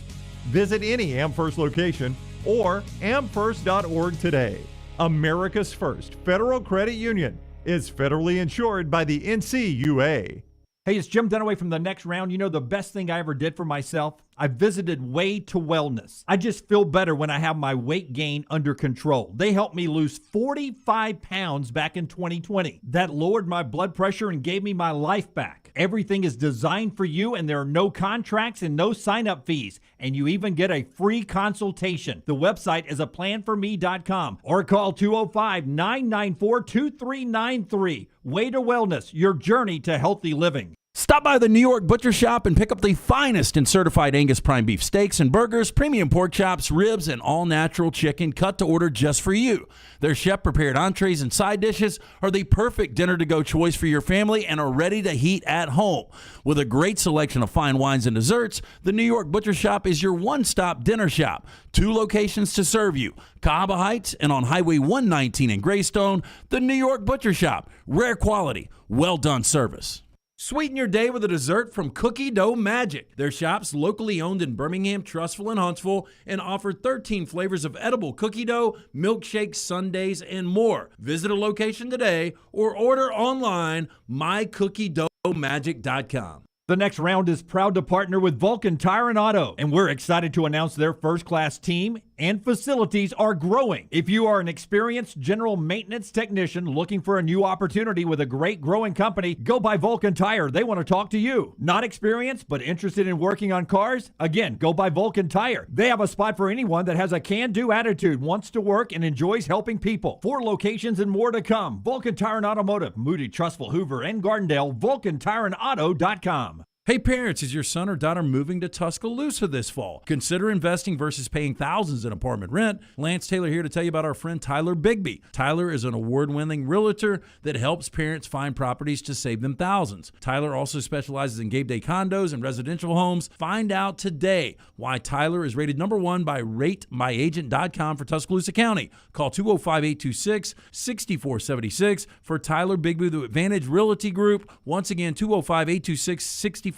S1: Visit any AmFirst location or amfirst.org today. America's first federal credit union is federally insured by the NCUA.
S12: Hey, it's Jim Dunaway from the Next Round. You know the best thing I ever did for myself? I visited Way to Wellness. I just feel better when I have my weight gain under control. They helped me lose 45 pounds back in 2020. That lowered my blood pressure and gave me my life back. Everything is designed for you, and there are no contracts and no sign-up fees. And you even get a free consultation. The website is aplanforme.com or call 205-994-2393. Way to Wellness, your journey to healthy living.
S4: Stop by the New York Butcher Shop and pick up the finest in certified Angus prime beef steaks and burgers, premium pork chops, ribs, and all-natural chicken cut to order just for you. Their chef-prepared entrees and side dishes are the perfect dinner-to-go choice for your family and are ready to heat at home. With a great selection of fine wines and desserts, the New York Butcher Shop is your one-stop dinner shop. 2 locations to serve you, Cahaba Heights and on Highway 119 in Greystone. The New York Butcher Shop. Rare quality, well-done service. Sweeten your day with a dessert from Cookie Dough Magic. Their shop's locally owned in Birmingham, Trussville, and Huntsville, and offer 13 flavors of edible cookie dough, milkshakes, sundaes, and more. Visit a location today or order online mycookiedoughmagic.com.
S12: The Next Round is proud to partner with Vulcan Tire and Auto, and we're excited to announce their first-class team and facilities are growing. If you are an experienced general maintenance technician looking for a new opportunity with a great growing company, go by Vulcan Tire. They want to talk to you. Not experienced, but interested in working on cars? Again, go by Vulcan Tire. They have a spot for anyone that has a can-do attitude, wants to work, and enjoys helping people. 4 locations and more to come. Vulcan Tire and Automotive, Moody, Trussville, Hoover, and Gardendale, VulcanTireandAuto.com.
S4: Hey parents, is your son or daughter moving to Tuscaloosa this fall? Consider investing versus paying thousands in apartment rent. Lance Taylor here to tell you about our friend Tyler Bigby. Tyler is an award-winning realtor that helps parents find properties to save them thousands. Tyler also specializes in Gabe Day condos and residential homes. Find out today why Tyler is rated #1 by RateMyAgent.com for Tuscaloosa County. Call 205-826-6476 for Tyler Bigby, the Advantage Realty Group. Once again, 205-826-6476.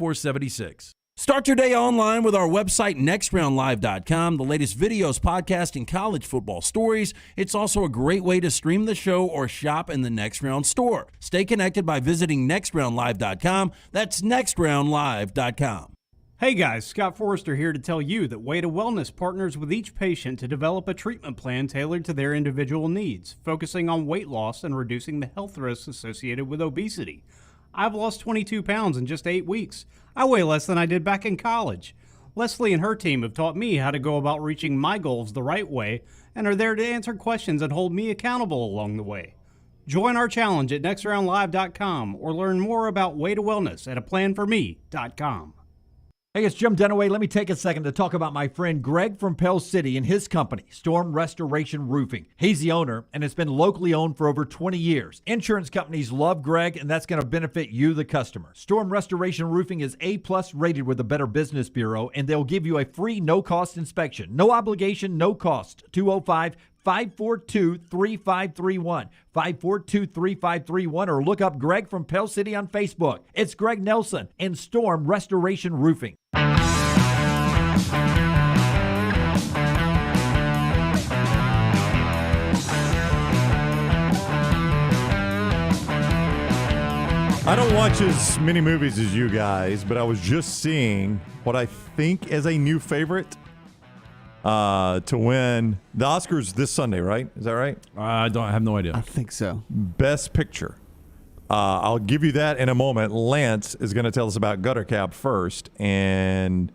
S4: Start your day online with our website, nextroundlive.com. The latest videos, podcasts, and college football stories. It's also a great way to stream the show or shop in the Next Round store. Stay connected by visiting nextroundlive.com. That's nextroundlive.com.
S8: Hey guys, Scott Forrester here to tell you that Way to Wellness partners with each patient to develop a treatment plan tailored to their individual needs, focusing on weight loss and reducing the health risks associated with obesity. I've lost 22 pounds in just 8 weeks. I weigh less than I did back in college. Leslie and her team have taught me how to go about reaching my goals the right way and are there to answer questions and hold me accountable along the way. Join our challenge at nextroundlive.com or learn more about Way to Wellness at aplanforme.com.
S12: Hey, it's Jim Dunaway. Let me take a second to talk about my friend Greg from Pell City and his company, Storm Restoration Roofing. He's the owner, and it's been locally owned for over 20 years. Insurance companies love Greg, and that's going to benefit you, the customer. Storm Restoration Roofing is A+ rated with the Better Business Bureau, and they'll give you a free no-cost inspection. No obligation, no cost. 205-542-3531. 542-3531, or look up Greg from Pell City on Facebook. It's Greg Nelson and Storm Restoration Roofing.
S1: I don't watch as many movies as you guys, but I was just seeing what I think is a new favorite to win the Oscars this Sunday, right? Is that right?
S2: I have no idea.
S3: I think so.
S1: Best Picture. I'll give you that in a moment. Lance is going to tell us about Gutter Cap first, and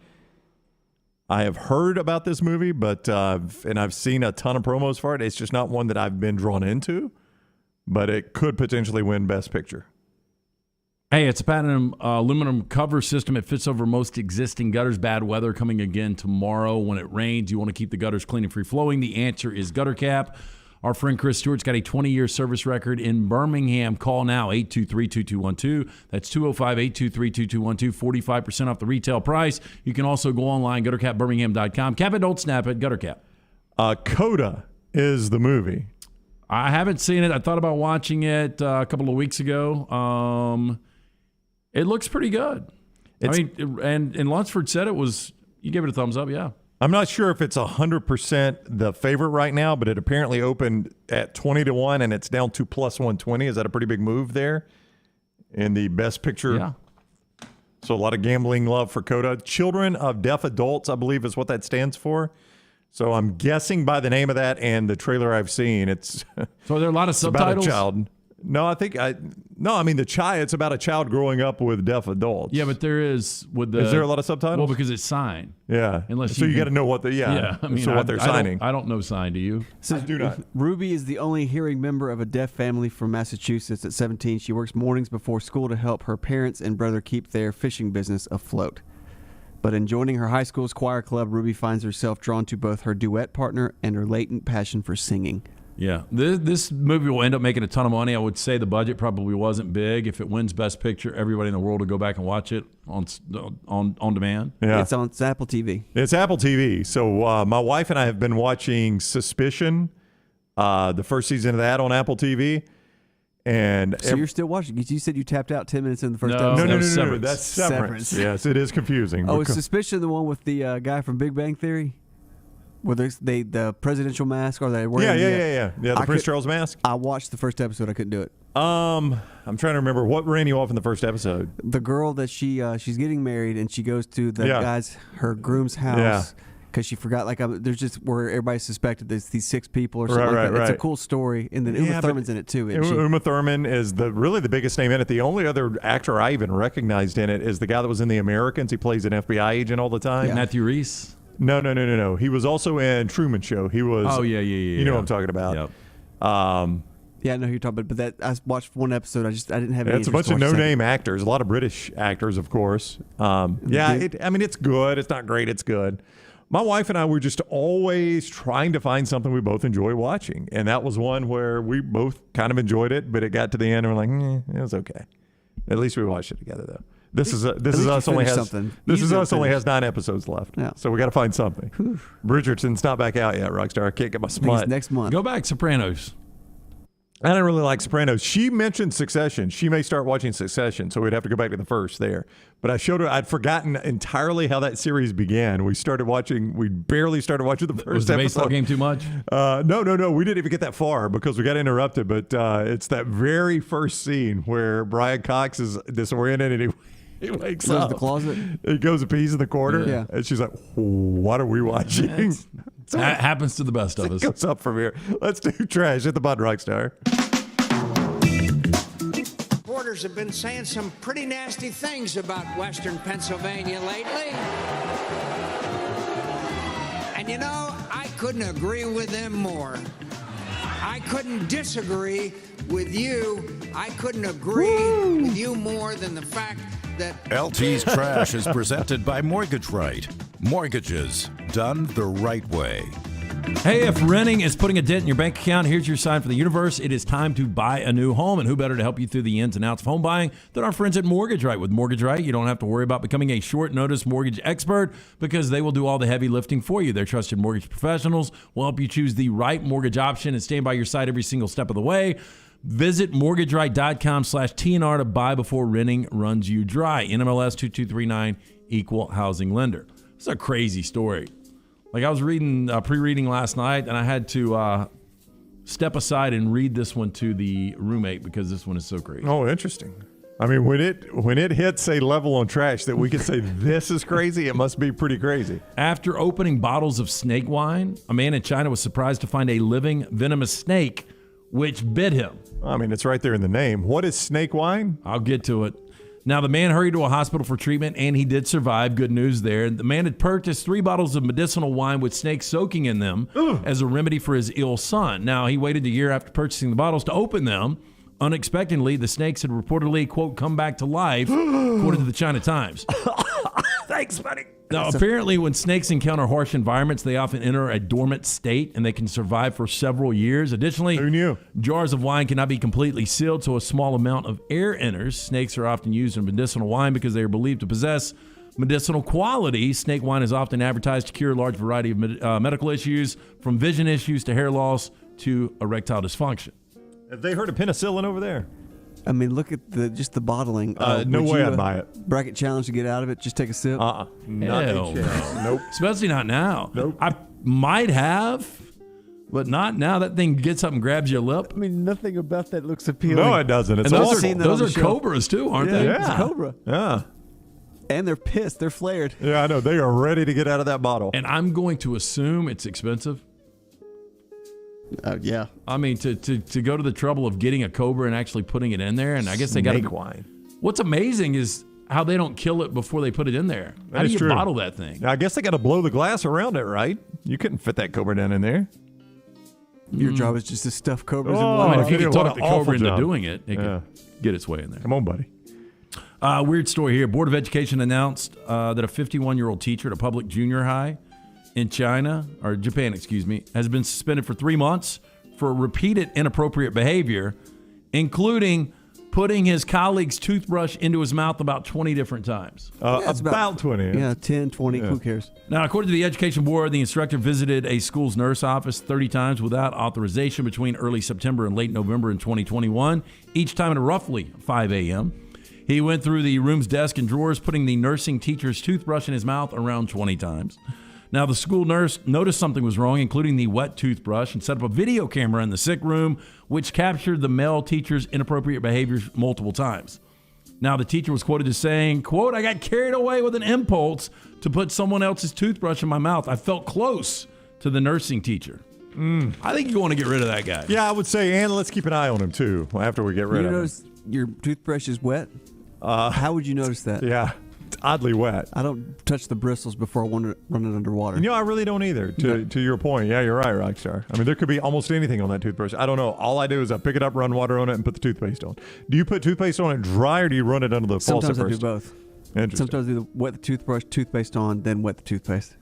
S1: I have heard about this movie, but and I've seen a ton of promos for it. It's just not one that I've been drawn into, but it could potentially win Best Picture.
S2: Hey, it's a patented aluminum cover system. It fits over most existing gutters. Bad weather coming again tomorrow. When it rains, you want to keep the gutters clean and free-flowing. The answer is Gutter Cap. Our friend Chris Stewart's got a 20-year service record in Birmingham. Call now, 823-2212. That's 205-823-2212, 45% off the retail price. You can also go online, guttercapbirmingham.com. Cap it, don't snap it, Gutter Cap.
S1: Coda is the movie.
S2: I haven't seen it. I thought about watching it a couple of weeks ago. It looks pretty good. And Lunsford said it was, you gave it a thumbs up, yeah.
S1: I'm not sure if it's 100% the favorite right now, but it apparently opened at 20-1 and it's down to plus 120. Is that a pretty big move there in the Best Picture?
S2: Yeah.
S1: So a lot of gambling love for Coda. Children of Deaf Adults, I believe, is what that stands for. So I'm guessing by the name of that and the trailer I've seen, it's
S2: so are there a lot of subtitles?
S1: About a child. No, I mean the child. It's about a child growing up with deaf adults.
S2: Yeah, but there is with the.
S1: Is there a lot of subtitles?
S2: Well, because it's sign.
S1: Yeah.
S2: Unless
S1: so you got to know what the
S2: I mean,
S1: what they're signing.
S2: I don't know sign. Do you?
S3: So
S1: I do not.
S3: Ruby is the only hearing member of a deaf family from Massachusetts. At 17, she works mornings before school to help her parents and brother keep their fishing business afloat. But in joining her high school's choir club, Ruby finds herself drawn to both her duet partner and her latent passion for singing.
S2: Yeah, this movie will end up making a ton of money. I would say the budget probably wasn't big. If it wins Best Picture, everybody in the world will go back and watch it on demand.
S1: Yeah,
S3: it's Apple TV.
S1: It's Apple TV. So my wife and I have been watching Suspicion, the first season of that on Apple TV. And
S3: so you're still watching? You said you tapped out 10 minutes in the first episode.
S1: No. That's Severance. Yes, it is confusing.
S3: Oh, is Suspicion the one with the guy from Big Bang Theory? Where the presidential mask, or they wearing
S1: yeah. The Prince Charles mask.
S3: I watched the first episode. I couldn't do it.
S1: I'm trying to remember what ran you off in the first episode.
S3: The girl that she's getting married, and she goes to the her groom's house because she forgot. There's just where everybody suspected there's these 6 people or something like that. It's a cool story, and then Uma Thurman's in it too.
S1: Uma Thurman is really the biggest name in it. The only other actor I even recognized in it is the guy that was in The Americans. He plays an FBI agent all the time.
S2: Yeah. Matthew Rhys.
S1: No. He was also in Truman Show. He was.
S2: Oh yeah.
S1: You know what I'm talking about.
S2: Yep.
S3: Yeah, I know who you're talking about, but that I watched one episode. I didn't have any.
S1: It's a bunch of no-name actors. A lot of British actors, of course. It's good. It's not great. It's good. My wife and I were just always trying to find something we both enjoy watching, and that was one where we both kind of enjoyed it, but it got to the end and we're like, it was okay. At least we watched it together, though. This is us only has 9 episodes left.
S3: Yeah.
S1: So we got to find something. Bridgerton's not back out yet, Rockstar. I can't get my smut.
S3: Next month.
S2: Go back, Sopranos.
S1: I didn't really like Sopranos. She mentioned Succession. She may start watching Succession, so we'd have to go back to the first there. But I showed her, I'd forgotten entirely how that series began. We barely started watching the first episode.
S2: Was the baseball game too much?
S1: No. We didn't even get that far because we got interrupted. But it's that very first scene where Brian Cox is disoriented and he wakes up.
S3: The closet.
S1: He goes and pees in the corner.
S3: Yeah.
S1: And she's like, what are we watching?
S2: That happens to the best of us.
S1: It goes up from here. Let's do trash. Hit the button, Rockstar.
S9: Reporters have been saying some pretty nasty things about Western Pennsylvania lately. And I couldn't agree with them more. I couldn't disagree with you. I couldn't agree with you more than the fact that
S6: LT's Trash is presented by Mortgage Right. Mortgages done the right way.
S2: Hey, if renting is putting a dent in your bank account, here's your sign from the universe. It is time to buy a new home, and who better to help you through the ins and outs of home buying than our friends at Mortgage Right. With Mortgage Right, you don't have to worry about becoming a short-notice mortgage expert because they will do all the heavy lifting for you. Their trusted mortgage professionals will help you choose the right mortgage option and stand by your side every single step of the way. Visit mortgageright.com/TNR to buy before renting runs you dry. NMLS 2239, equal housing lender. It's a crazy story. I was reading, pre-reading last night, and I had to step aside and read this one to the roommate because this one is so crazy.
S1: Oh, interesting. I mean, when it hits a level on trash that we can say this is crazy, it must be pretty crazy.
S2: After opening bottles of snake wine, a man in China was surprised to find a living venomous snake which bit him.
S1: I mean, it's right there in the name. What is snake wine?
S2: I'll get to it. Now, the man hurried to a hospital for treatment, and he did survive. Good news there. The man had purchased 3 bottles of medicinal wine with snakes soaking in them as a remedy for his ill son. Now, he waited a year after purchasing the bottles to open them. Unexpectedly, the snakes had reportedly, quote, come back to life, according to the China Times.
S1: Thanks, buddy.
S2: Now, apparently, when snakes encounter harsh environments, they often enter a dormant state, and they can survive for several years. Additionally,
S1: who knew?
S2: Jars of wine cannot be completely sealed, so a small amount of air enters. Snakes are often used in medicinal wine because they are believed to possess medicinal qualities. Snake wine is often advertised to cure a large variety of medical issues, from vision issues to hair loss to erectile dysfunction.
S1: Have they heard of penicillin over there?
S3: I mean, look at just the bottling.
S1: No way I'd buy it.
S3: Bracket challenge to get out of it. Just take a sip.
S1: Not
S2: Hell
S1: a chance.
S2: no.
S1: Nope.
S2: Especially not now.
S1: Nope.
S2: I might have, but not now. That thing gets up and grabs your lip.
S3: I mean, nothing about that looks appealing.
S1: No, it doesn't. It's
S2: And
S1: awful.
S2: those are cobras too, aren't they?
S3: It's a cobra.
S1: Yeah.
S3: And they're pissed. They're flared.
S1: Yeah, I know. They are ready to get out of that bottle.
S2: And I'm going to assume it's expensive.
S3: Yeah.
S2: I mean, to go to the trouble of getting a cobra and actually putting it in there, and I guess they got
S1: Snake wine.
S2: What's amazing is how they don't kill it before they put it in there. How do you bottle that thing?
S1: I guess they got to blow the glass around it, right? You couldn't fit that cobra down in there.
S3: Your job is just to stuff cobras in
S2: I
S3: water.
S2: mean, if you could talk the
S1: awful
S2: cobra into
S1: job.
S2: doing it, it could get its way in there.
S1: Come on, buddy.
S2: Weird story here. Board of Education announced that a 51-year-old teacher at a public junior high in Japan, has been suspended for 3 months for repeated inappropriate behavior, including putting his colleague's toothbrush into his mouth about 20 different times.
S1: About 20.
S3: Yeah, 10, 20. Who cares?
S2: Now, according to the Education Board, the instructor visited a school's nurse office 30 times without authorization between early September and late November in 2021, each time at roughly 5 a.m. He went through the room's desk and drawers, putting the nursing teacher's toothbrush in his mouth around 20 times. Now, the school nurse noticed something was wrong, including the wet toothbrush, and set up a video camera in the sick room, which captured the male teacher's inappropriate behaviors multiple times. Now, the teacher was quoted as saying, quote, "I got carried away with an impulse to put someone else's toothbrush in my mouth. I felt close to the nursing teacher." I think you want to get rid of that guy.
S1: Yeah, I would say, and let's keep an eye on him, too, after we get rid
S3: You
S1: of him.
S3: notice your toothbrush is wet? How would you notice that?
S1: Yeah, it's oddly wet.
S3: I don't touch the bristles before I run it underwater.
S1: I really don't either, to your point. Yeah, you're right, Rockstar. I mean, there could be almost anything on that toothbrush. I don't know. All I do is I pick it up, run water on it, and put the toothpaste on. Do you put toothpaste on it dry, or do you run it under the faucet
S3: Sometimes I do
S1: first?
S3: both.
S1: Interesting.
S3: Sometimes I do wet the toothbrush, toothpaste on, then wet the toothpaste.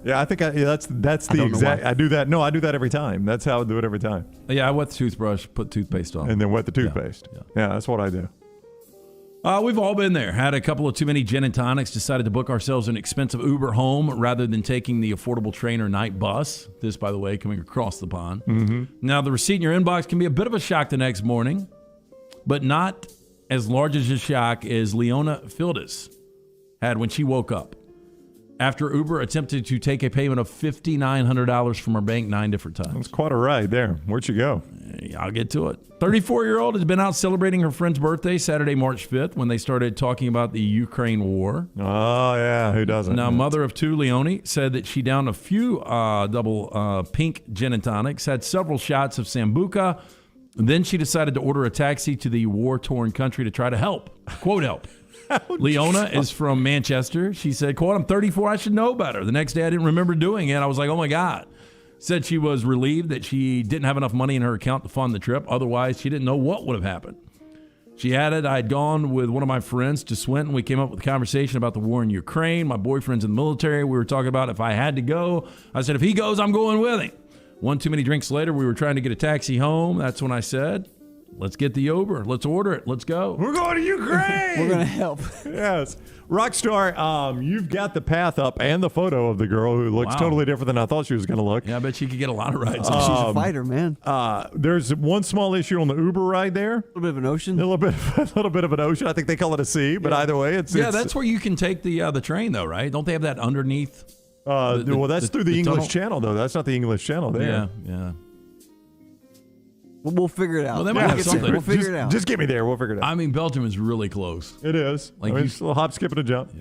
S1: Yeah, I think that's the exact. I do that. No, I do that every time. That's how I do it every time.
S2: Yeah, I wet the toothbrush, put toothpaste on.
S1: And then wet the toothpaste. Yeah, that's what I do.
S2: We've all been there. Had a couple of too many gin and tonics, decided to book ourselves an expensive Uber home rather than taking the affordable train or night bus. This, by the way, coming across the pond.
S1: Mm-hmm.
S2: Now, the receipt in your inbox can be a bit of a shock the next morning, but not as large as a shock as Leona Fildes had when she woke up after Uber attempted to take a payment of $5,900 from her bank 9 different times.
S1: That's quite a ride there. Where'd you go?
S2: I'll get to it. 34-year-old has been out celebrating her friend's birthday Saturday, March 5th, when they started talking about the Ukraine war.
S1: Oh, yeah. Who doesn't?
S2: Now, mother of 2, Leonie, said that she downed a few double pink gin and tonics, had several shots of Sambuca. Then she decided to order a taxi to the war-torn country to try to help. Quote, help. Leona is from Manchester. She said, quote, "I'm 34. I should know better. The next day, I didn't remember doing it. I was like, oh, my God." Said she was relieved that she didn't have enough money in her account to fund the trip. Otherwise, she didn't know what would have happened. She added, "I had gone with one of my friends to Swinton. We came up with a conversation about the war in Ukraine. My boyfriend's in the military. We were talking about if I had to go. I said, if he goes, I'm going with him. One too many drinks later, we were trying to get a taxi home. That's when I said, let's get the Uber. Let's order it. Let's go.
S1: We're going to Ukraine.
S3: We're going to help."
S1: Yes. Rockstar, you've got the path up and the photo of the girl who looks totally different than I thought she was going to look.
S2: Yeah, I bet she could get a lot of rides.
S3: She's a fighter, man.
S1: There's one small issue on the Uber ride there. A
S3: little bit of an ocean.
S1: A little bit of an ocean. I think they call it a sea, but either way, it's
S2: that's where you can take the train, though, right? Don't they have that underneath?
S1: Well, that's through the English
S2: tunnel?
S1: Channel, though. That's not the English Channel there.
S2: Yeah.
S3: We'll figure it out.
S2: Well, they might have something.
S3: We'll figure it out.
S1: Just get me there. We'll figure it out.
S2: I mean, Belgium is really close.
S1: It is.
S2: Like
S1: it's a little hop, skip, and a jump.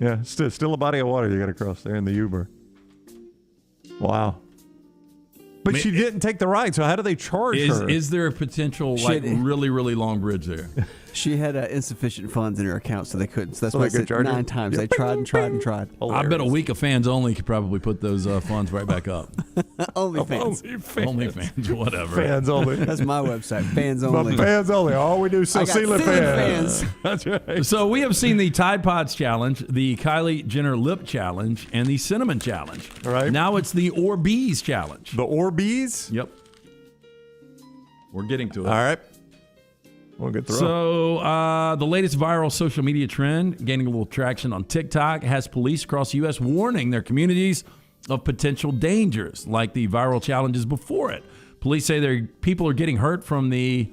S1: Yeah. Still a body of water you got to cross there in the Uber. Wow. But she didn't take the ride, so how do they charge her?
S2: Is there a potential, really, really long bridge there?
S3: She had insufficient funds in her account, so they couldn't. So that's
S1: So
S3: why
S1: they could
S3: I said
S1: charge her?
S3: 9 times. They tried and tried and tried.
S2: I bet a week of Fans Only could probably put those funds right back up. OnlyFans, whatever.
S1: Fans Only.
S3: That's my website, Fans Only.
S1: But Fans Only. All we do is
S3: I
S1: sell
S3: got
S1: ceiling
S3: ceiling
S1: fans.
S3: fans.
S1: That's right.
S2: So we have seen the Tide Pods Challenge, the Kylie Jenner Lip Challenge, and the Cinnamon Challenge.
S1: All right.
S2: Now it's the Orbeez Challenge.
S1: The Orbeez?
S2: Yep. We're getting to it.
S1: All right. We'll get through.
S2: So the latest viral social media trend, gaining a little traction on TikTok, has police across the U.S. warning their communities of potential dangers, like the viral challenges before it. Police say people are getting hurt from the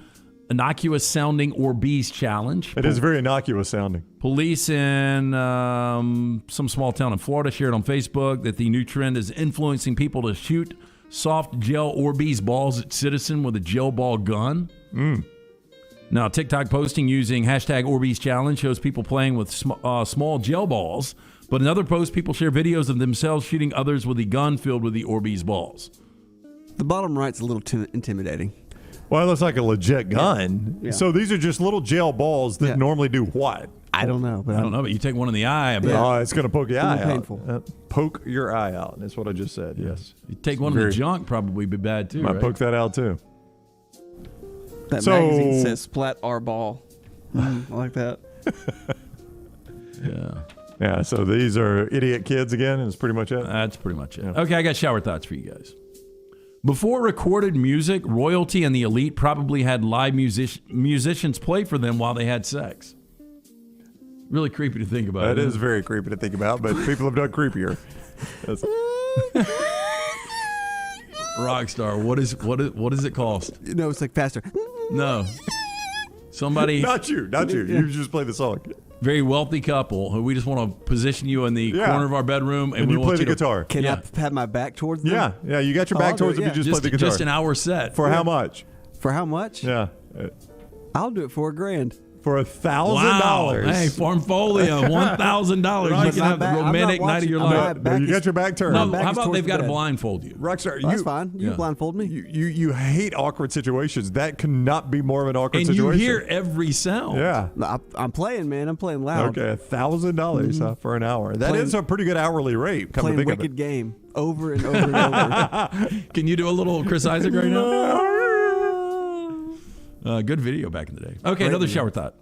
S2: innocuous-sounding Orbeez Challenge.
S1: It is very innocuous sounding.
S2: Police in some small town in Florida shared on Facebook that the new trend is influencing people to shoot soft gel Orbeez balls at citizen with a gel ball gun. Now, TikTok posting using hashtag Orbeez Challenge shows people playing with small gel balls. But in other posts, people share videos of themselves shooting others with a gun filled with the Orbeez balls.
S3: The bottom right's a little intimidating.
S1: Well, it looks like a legit gun.
S3: Yeah.
S1: So these are just little gel balls that normally do what?
S3: I don't know. But
S2: I don't know, but you take one in the eye.
S1: Oh, it's going to poke your eye out.
S3: Painful.
S1: Poke your eye out. That's what I just said. Yes.
S2: You take one in the junk, probably be bad too.
S1: Might
S2: right?
S1: poke that out too.
S3: That magazine says splat our ball. I like that.
S2: Yeah.
S1: Yeah, so these are idiot kids again, and it's pretty much it?
S2: That's pretty much it. Okay, I got shower thoughts for you guys. Before recorded music, royalty and the elite probably had live musicians play for them while they had sex. Really creepy to think about.
S1: That is very creepy to think about, but people have done creepier.
S2: Rockstar, what does it cost?
S3: No, it's like faster.
S2: No. Somebody.
S1: Not you. You just play the song.
S2: Very wealthy couple who we just want to position you in the corner of our bedroom and we
S1: you
S2: want
S1: play the
S2: you to
S1: guitar.
S3: Can I have my back towards them?
S1: Yeah, you got your back towards them. You just play the guitar.
S2: Just an hour set.
S1: For how much?
S3: For how much?
S1: Yeah.
S3: I'll do it for $1,000.
S1: For $1,000.
S2: Wow. Hey, Farmfolio, $1,000. You can have the romantic night of your life.
S1: You got your back turned.
S2: No, how about they've got to blindfold you?
S1: Rockstar,
S3: That's fine. You blindfold me.
S1: You hate awkward situations. That cannot be more of an awkward
S2: and
S1: situation.
S2: And you hear every sound.
S1: Yeah.
S3: No, I'm playing, man. I'm playing loud.
S1: Okay, $1,000 for an hour. That is a pretty good hourly rate. Come
S3: playing
S1: to think
S3: Wicked
S1: of it.
S3: Game over and over and over.
S2: Can you do a little Chris Isaac right now? Good video back in the day. Okay, another shower thought.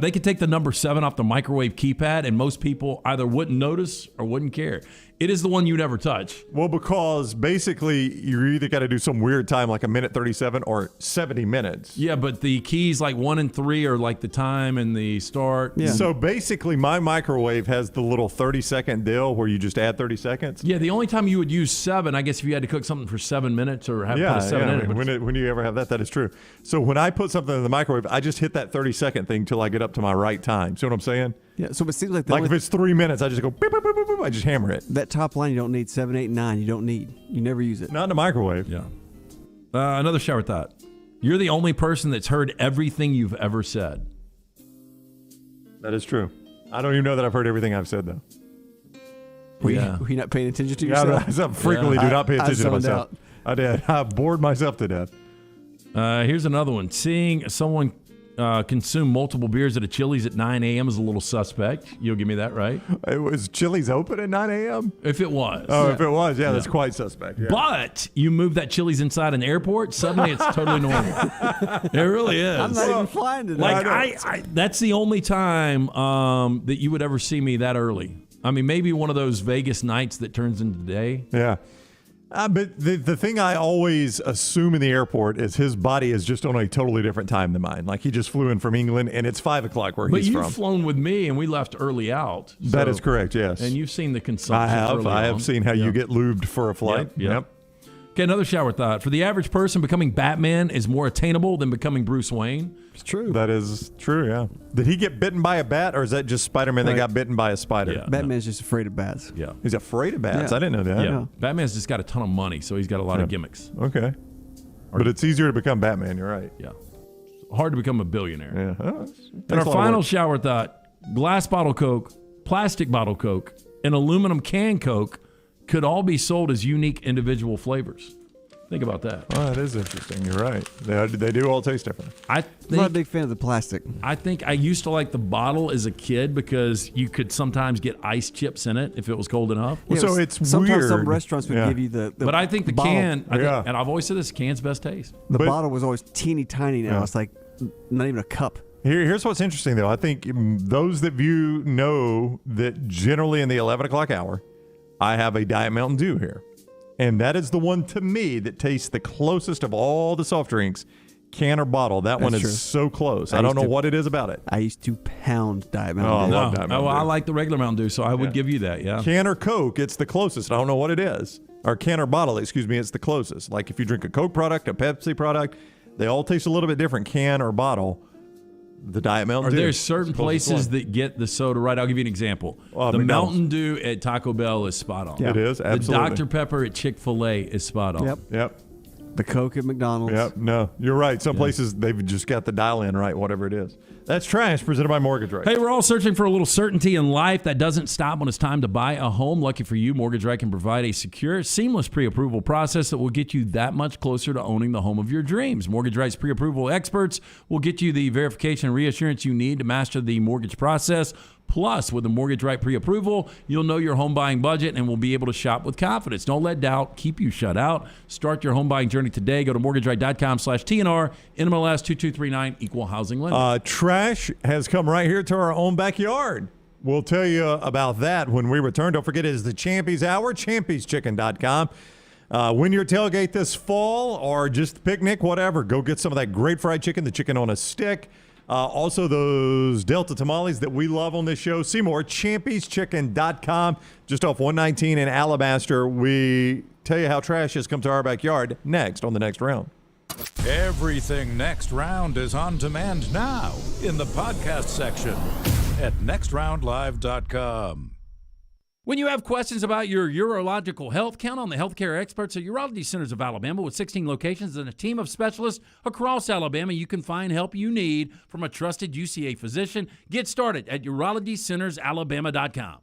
S2: They could take the number 7 off the microwave keypad, and most people either wouldn't notice or wouldn't care. It is the one you never touch.
S1: Well, because basically you either got to do some weird time like a minute 37 or 70 minutes.
S2: Yeah, but the keys like 1 and 3 are like the time and the start.
S1: Yeah. So basically my microwave has the little 30-second deal where you just add 30 seconds.
S2: Yeah, the only time you would use 7, I guess if you had to cook something for 7 minutes or have put a 7 in it.
S1: When you ever have that is true. So when I put something in the microwave, I just hit that 30-second thing till I get up to my right time. See what I'm saying?
S3: Yeah, so it seems like
S1: if it's 3 minutes, I just go beep, beep, beep, beep, beep, I just hammer it.
S3: That top line you don't need 7, 8, 9. You don't need. You never use it.
S1: Not in the microwave.
S2: Yeah. Another shower thought. You're the only person that's heard everything you've ever said.
S1: That is true. I don't even know that I've heard everything I've said though.
S3: Were you not paying attention to yourself?
S1: I frequently do not pay attention to myself.
S3: Out.
S1: I did. I bored myself to death.
S2: Here's another one. Seeing someone consume multiple beers at a Chili's at 9 a.m. is a little suspect. You'll give me that, right?
S1: It was Chili's open at 9 a.m.?
S2: If it was.
S1: Oh, if it was, that's quite suspect. Yeah.
S2: But you move that Chili's inside an airport, suddenly it's totally normal. It really is.
S3: I'm not even flying today.
S2: Like that's the only time that you would ever see me that early. I mean, maybe one of those Vegas nights that turns into day.
S1: Yeah. But the thing I always assume in the airport is his body is just on a totally different time than mine. Like he just flew in from England and it's 5 o'clock where he's from.
S2: But you've flown with me and we left early out.
S1: That is correct, yes.
S2: And you've seen the consumption.
S1: I have seen how you get lubed for a flight.
S2: Yep. Okay, another shower thought. For the average person, becoming Batman is more attainable than becoming Bruce Wayne.
S3: It's true.
S1: That is true, yeah. Did he get bitten by a bat, or is that just Spider-Man that got bitten by a spider?
S2: Yeah,
S3: Batman's just afraid of bats.
S2: Yeah.
S1: He's afraid of bats?
S3: Yeah.
S1: I didn't know that.
S2: Yeah. Batman's just got a ton of money, so he's got a lot of gimmicks.
S1: Okay. But it's easier to become Batman, you're right.
S2: Yeah. Hard to become a billionaire.
S1: Yeah.
S2: And our final shower thought, glass bottle Coke, plastic bottle Coke, and aluminum can Coke could all be sold as unique individual flavors. Think about that.
S1: Oh, that is interesting. You're right. They do all taste different.
S3: I'm not a big fan of the plastic.
S2: I think I used to like the bottle as a kid because you could sometimes get ice chips in it if it was cold enough.
S1: Well, so it's
S3: sometimes
S1: weird.
S3: some restaurants would give you the
S2: but I think the
S3: bottle.
S2: can, and I've always said this, can's best taste.
S3: The bottle was always teeny tiny now. It's like not even a cup.
S1: Here's what's interesting, though. I think those that view know that generally in the 11 o'clock hour, I have a Diet Mountain Dew here. And that is the one, to me, that tastes the closest of all the soft drinks, can or bottle. That one is so close. I don't know what it is about it.
S3: I used to pound Diet Mountain Dew.
S1: I love Diet Mountain Dew.
S2: I like the regular Mountain Dew, so I would give you that, yeah.
S1: Can or Coke, it's the closest. I don't know what it is. Or can or bottle, excuse me, it's the closest. Like if you drink a Coke product, a Pepsi product, they all taste a little bit different, can or bottle. The Diet Mountain Dew.
S2: Are there certain places that get the soda right? I'll give you an example. The Mountain Dew at Taco Bell is spot on.
S1: Yeah. It is, absolutely.
S2: The Dr. Pepper at Chick-fil-A is spot on.
S1: Yep.
S3: The Coke at McDonald's.
S1: Yep. No, you're right. Some places, they've just got the dial in right, whatever it is. That's Trash, presented by Mortgage Right.
S2: Hey, we're all searching for a little certainty in life. That doesn't stop when it's time to buy a home. Lucky for you, Mortgage Right can provide a secure, seamless pre-approval process that will get you that much closer to owning the home of your dreams. Mortgage Right's pre-approval experts will get you the verification and reassurance you need to master the mortgage process. Plus, with the Mortgage Right pre-approval, you'll know your home buying budget and will be able to shop with confidence. Don't let doubt keep you shut out. Start your home buying journey today. Go to mortgageright.com/TNR, NMLS 2239, Equal Housing Lender.
S1: Trash has come right here to our own backyard. We'll tell you about that when we return. Don't forget, it is the Champies Hour, champieschicken.com. When your tailgate this fall or just picnic, whatever, go get some of that great fried chicken, the chicken on a stick. Also, those Delta tamales that we love on this show. See more, champieschicken.com, just off 119 in Alabaster. We tell you how Trash has come to our backyard next on the Next Round.
S6: Everything Next Round is on demand now in the podcast section at nextroundlive.com.
S2: When you have questions about your urological health, count on the healthcare experts at Urology Centers of Alabama. With 16 locations and a team of specialists across Alabama, you can find help you need from a trusted UCA physician. Get started at urologycentersalabama.com.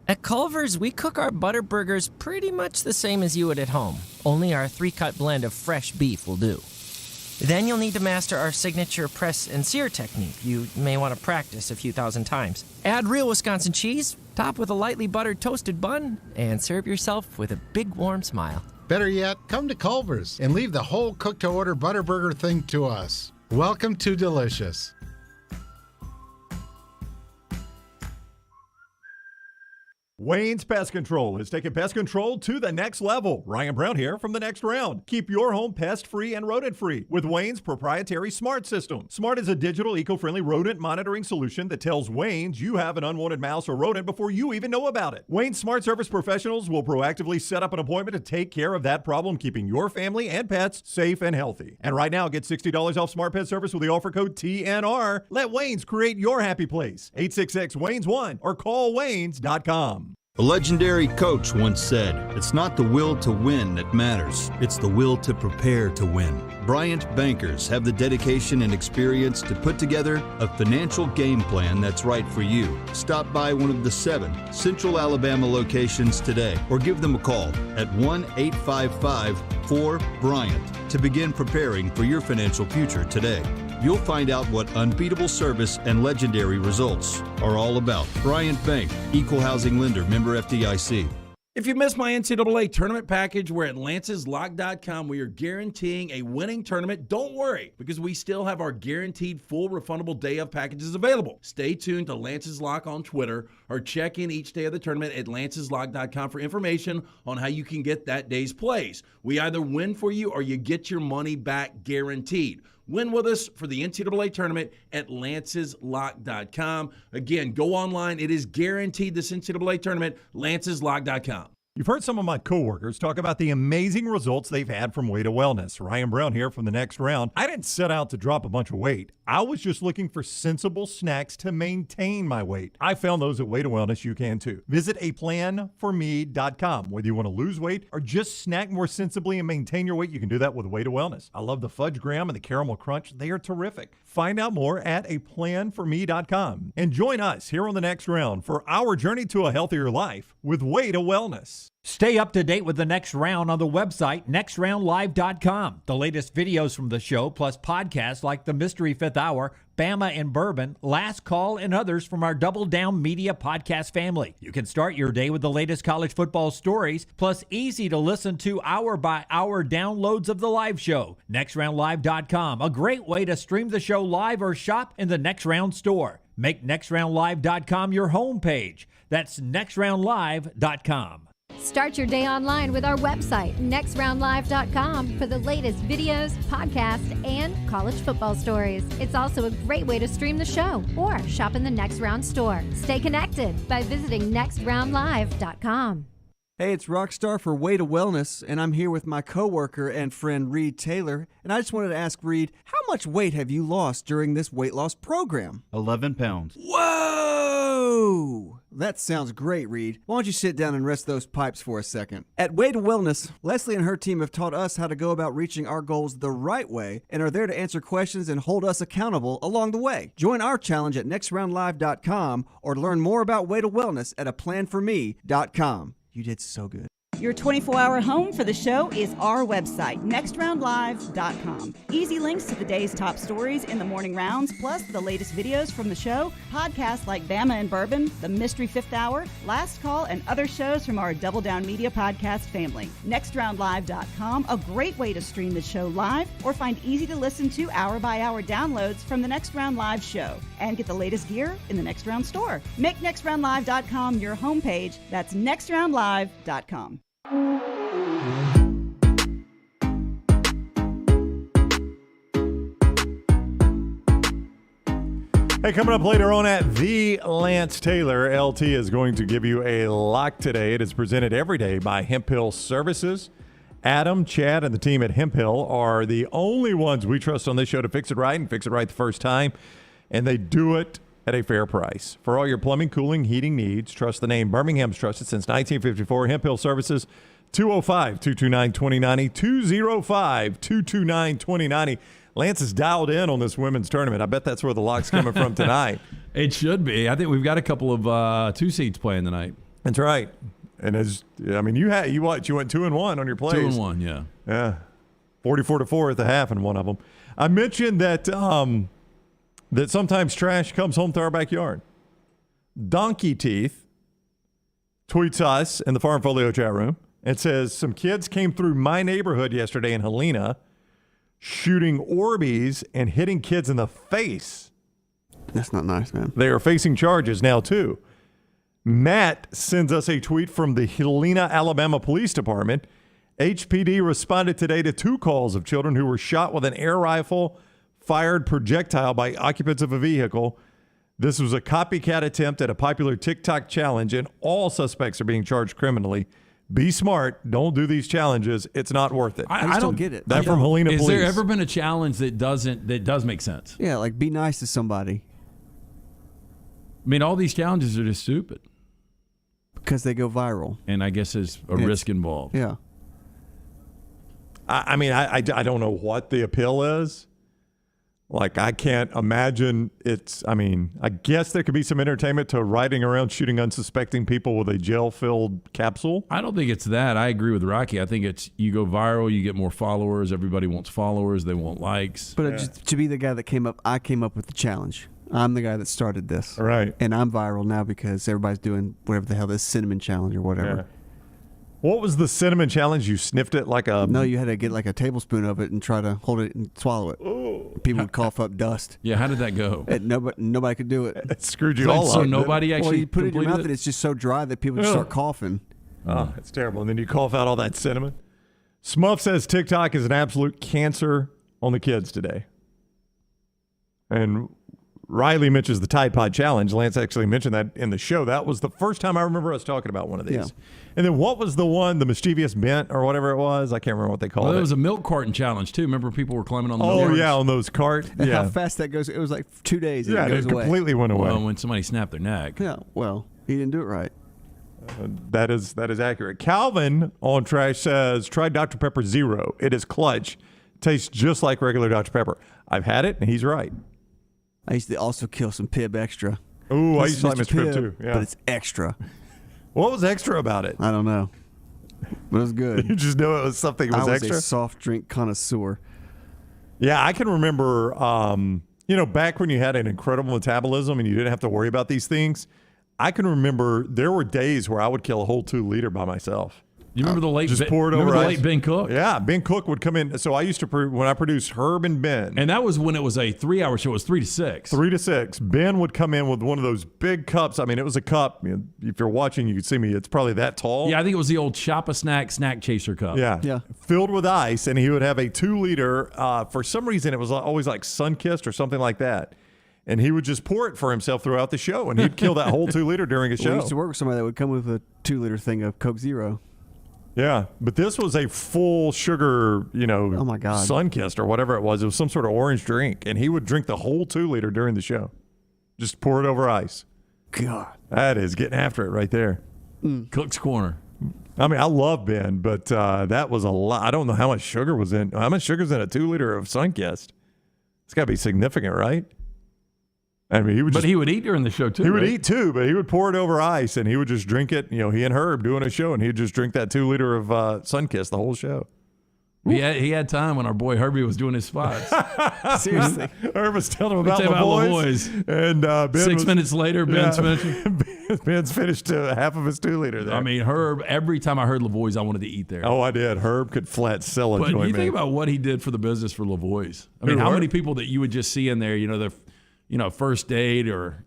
S5: At Culver's, we cook our butter burgers pretty much the same as you would at home, only our 3-cut blend of fresh beef will do. Then you'll need to master our signature press and sear technique. You may want to practice a few thousand times. Add real Wisconsin cheese, top with a lightly buttered toasted bun, and serve yourself with a big warm smile.
S22: Better yet, come to Culver's and leave the whole cook-to-order butter burger thing to us. Welcome to Delicious.
S1: Wayne's Pest Control is taking pest control to the next level. Ryan Brown here from the Next Round. Keep your home pest-free and rodent-free with Wayne's proprietary Smart System. Smart is a digital, eco-friendly rodent monitoring solution that tells Wayne's you have an unwanted mouse or rodent before you even know about it. Wayne's Smart Service professionals will proactively set up an appointment to take care of that problem, keeping your family and pets safe and healthy. And right now, get $60 off Smart Pet Service with the offer code TNR. Let Wayne's create your happy place. 866-WAYNES1 or call Waynes.com.
S16: A legendary coach once said, "It's not the will to win that matters, it's the will to prepare to win." Bryant bankers have the dedication and experience to put together a financial game plan that's right for you. Stop by one of the 7 Central Alabama locations today or give them a call at 1-855-4-BRYANT to begin preparing for your financial future today. You'll find out what unbeatable service and legendary results are all about. Bryant Bank, Equal Housing Lender, member FDIC.
S4: If you missed my NCAA tournament package, we're at lanceslock.com. We are guaranteeing a winning tournament. Don't worry, because we still have our guaranteed full refundable day of packages available. Stay tuned to Lance's Lock on Twitter or check in each day of the tournament at lanceslock.com for information on how you can get that day's plays. We either win for you or you get your money back guaranteed. Win with us for the NCAA tournament at lanceslock.com. Again, go online. It is guaranteed this NCAA tournament, lanceslock.com.
S1: You've heard some of my coworkers talk about the amazing results they've had from Way to Wellness. Ryan Brown here from the Next Round. I didn't set out to drop a bunch of weight. I was just looking for sensible snacks to maintain my weight. I found those at Way to Wellness. You can too. Visit aplanforme.com. Whether you want to lose weight or just snack more sensibly and maintain your weight, you can do that with Way to Wellness. I love the fudge graham and the caramel crunch. They are terrific. Find out more at aplanforme.com. And join us here on the Next Round for our journey to a healthier life with Way to Wellness.
S12: Wellness. Stay up to date with the Next Round on the website, nextroundlive.com. The latest videos from the show, plus podcasts like The Mystery Fifth Hour, Bama and Bourbon, Last Call, and others from our Double Down Media podcast family. You can start your day with the latest college football stories, plus easy to listen to hour-by-hour downloads of the live show. NextRoundLive.com, a great way to stream the show live or shop in the Next Round store. Make NextRoundLive.com your homepage. That's NextRoundLive.com.
S19: Start your day online with our website, nextroundlive.com, for the latest videos, podcasts, and college football stories. It's also a great way to stream the show or shop in the Next Round store. Stay connected by visiting nextroundlive.com.
S3: Hey, it's Rockstar for Way to Wellness, and I'm here with my coworker and friend Reed Taylor. And I just wanted to ask Reed, how much weight have you lost during this weight loss program?
S10: 11 pounds.
S3: Whoa! That sounds great, Reed. Why don't you sit down and rest those pipes for a second? At Way to Wellness, Leslie and her team have taught us how to go about reaching our goals the right way and are there to answer questions and hold us accountable along the way. Join our challenge at nextroundlive.com or learn more about Way to Wellness at aplanforme.com. You did so good.
S15: Your 24-hour home for the show is our website, nextroundlive.com. Easy links to the day's top stories in the morning rounds, plus the latest videos from the show, podcasts like Bama and Bourbon, The Mystery Fifth Hour, Last Call, and other shows from our Double Down Media podcast family. Nextroundlive.com, a great way to stream the show live or find easy-to-listen to hour-by-hour downloads from the Next Round Live show. And get the latest gear in the Next Round store. Make nextroundlive.com your homepage. That's nextroundlive.com.
S1: Hey, coming up later on at The Lance Taylor, LT is going to give you a lock today. It is presented every day by Hemp Hill Services. Adam, Chad, and the team at Hemp Hill are the only ones we trust on this show to fix it right and fix it right the first time. And they do it at a fair price. For all your plumbing, cooling, heating needs, trust the name Birmingham's trusted since 1954. Hemp Hill Services, 205-229-2090, 205-229-2090. Lance is dialed in on this women's tournament. I bet that's where the lock's coming from tonight.
S2: It should be. I think we've got a couple of two seeds playing tonight.
S1: That's right. And you went 2-1 on your plays.
S2: 2-1, yeah.
S1: Yeah. 44-4 at the half in one of them. I mentioned that that sometimes trash comes home to our backyard. Donkey Teeth tweets us in the Farm Folio chat room and says, some kids came through my neighborhood yesterday in Helena shooting Orbeez and hitting kids in the face.
S3: That's not nice, man.
S1: They are facing charges now, too. Matt sends us a tweet from the Helena, Alabama Police Department. HPD responded today to 2 calls of children who were shot with an air rifle fired projectile by occupants of a vehicle. This was a copycat attempt at a popular TikTok challenge, and all suspects are being charged criminally. Be smart. Don't do these challenges. It's not worth it.
S3: I don't get it.
S1: That from Helena Police.
S2: Has there ever been a challenge that does make sense?
S3: Yeah, like be nice to somebody.
S2: I mean, all these challenges are just stupid.
S3: Because they go viral.
S2: And I guess there's a risk involved.
S3: Yeah.
S1: I don't know what the appeal is. Like, I can't imagine I guess there could be some entertainment to riding around shooting unsuspecting people with a gel-filled capsule.
S2: I don't think it's that. I agree with Rocky. I think it's you go viral, you get more followers. Everybody wants followers. They want likes.
S3: But to be the guy that I came up with the challenge. I'm the guy that started this.
S1: Right.
S3: And I'm viral now because everybody's doing whatever the hell this cinnamon challenge or whatever.
S1: Yeah. What was the cinnamon challenge? You sniffed it like a...
S3: No, you had to get like a tablespoon of it and try to hold it and swallow it.
S1: Ooh.
S3: People would cough up dust.
S2: Yeah, how did that go?
S3: Nobody could do it.
S1: It screwed you all up.
S2: So nobody actually
S3: Well, you put it in your mouth
S2: completed
S3: and it's just so dry that people just start coughing.
S1: Oh, it's terrible. And then you cough out all that cinnamon. Smuff says TikTok is an absolute cancer on the kids today. And Riley mentions the Tide Pod Challenge. Lance actually mentioned that in the show. That was the first time I remember us talking about one of these.
S3: Yeah.
S1: And then what was the one, the mischievous bent or whatever it was? I can't remember what they called it.
S2: There was a milk carton challenge, too. Remember people were climbing on the milk cartons?
S1: Yeah, on those carts.
S3: And
S1: Yeah.
S3: how fast that goes. It was like 2 days and
S1: Yeah,
S3: it goes
S1: it
S3: away.
S1: completely went away.
S2: Well, when somebody snapped their neck.
S3: Yeah, well, he didn't do it right.
S1: That is accurate. Calvin on Trash says, try Dr. Pepper Zero. It is clutch. Tastes just like regular Dr. Pepper. I've had it, and he's right.
S3: I used to also kill some Pibb Extra.
S1: Ooh, I
S3: This
S1: used to like
S3: is
S1: Mr. Pibb too. Yeah.
S3: But it's extra.
S1: What was extra about it?
S3: I don't know. But it was good.
S1: You just knew it was something that was
S3: I
S1: extra?
S3: a soft drink connoisseur.
S1: Yeah, I can remember, back when you had an incredible metabolism and you didn't have to worry about these things, I can remember there were days where I would kill a whole 2 liter by myself.
S2: You remember the late
S1: pour it over
S2: the
S1: ice?
S2: late Ben Cook?
S1: Yeah, Ben Cook would come in. So I used to, when I produced Herb and Ben.
S2: And that was when it was a 3-hour show. It was 3 to 6.
S1: 3 to 6. Ben would come in with one of those big cups. I mean, it was a cup. If you're watching, you can see me. It's probably that tall.
S2: Yeah, I think it was the old Shop a Snack Chaser cup.
S1: Yeah. Filled with ice. And he would have a 2 liter. For some reason, it was always like Sunkist or something like that. And he would just pour it for himself throughout the show. And he'd kill that whole 2 liter during a show.
S3: We used to work with somebody that would come with a 2 liter thing of Coke Zero.
S1: Yeah, but this was a full sugar,
S3: oh my God,
S1: Sunkist or whatever it was. It was some sort of orange drink, and he would drink the whole 2 liter during the show. Just pour it over ice.
S3: God,
S1: that is getting after it right there.
S2: Cook's Corner.
S1: I mean, I love Ben, but that was a lot. I don't know how much sugar was in. How much sugar's in a 2 liter of Sunkist? It's got to be significant, right? I mean,
S2: he would eat during the show too.
S1: He would eat too, but he would pour it over ice and he would just drink it. He and Herb doing a show, and he'd just drink that 2 liter of Sunkist the whole show.
S2: He had time when our boy Herbie was doing his spots.
S1: Seriously, Herb was telling him about
S2: LaVoy's.
S1: And Ben
S2: 6 minutes later, Ben's finishing.
S1: Ben's finished half of his 2 liter there.
S2: I mean, Herb. Every time I heard LaVoy's, I wanted to eat there.
S1: Oh, I did. Herb could flat sell a
S2: but
S1: joint.
S2: You think about what he did for the business for LaVoy's. I mean, how many people that you would just see in there? First date or,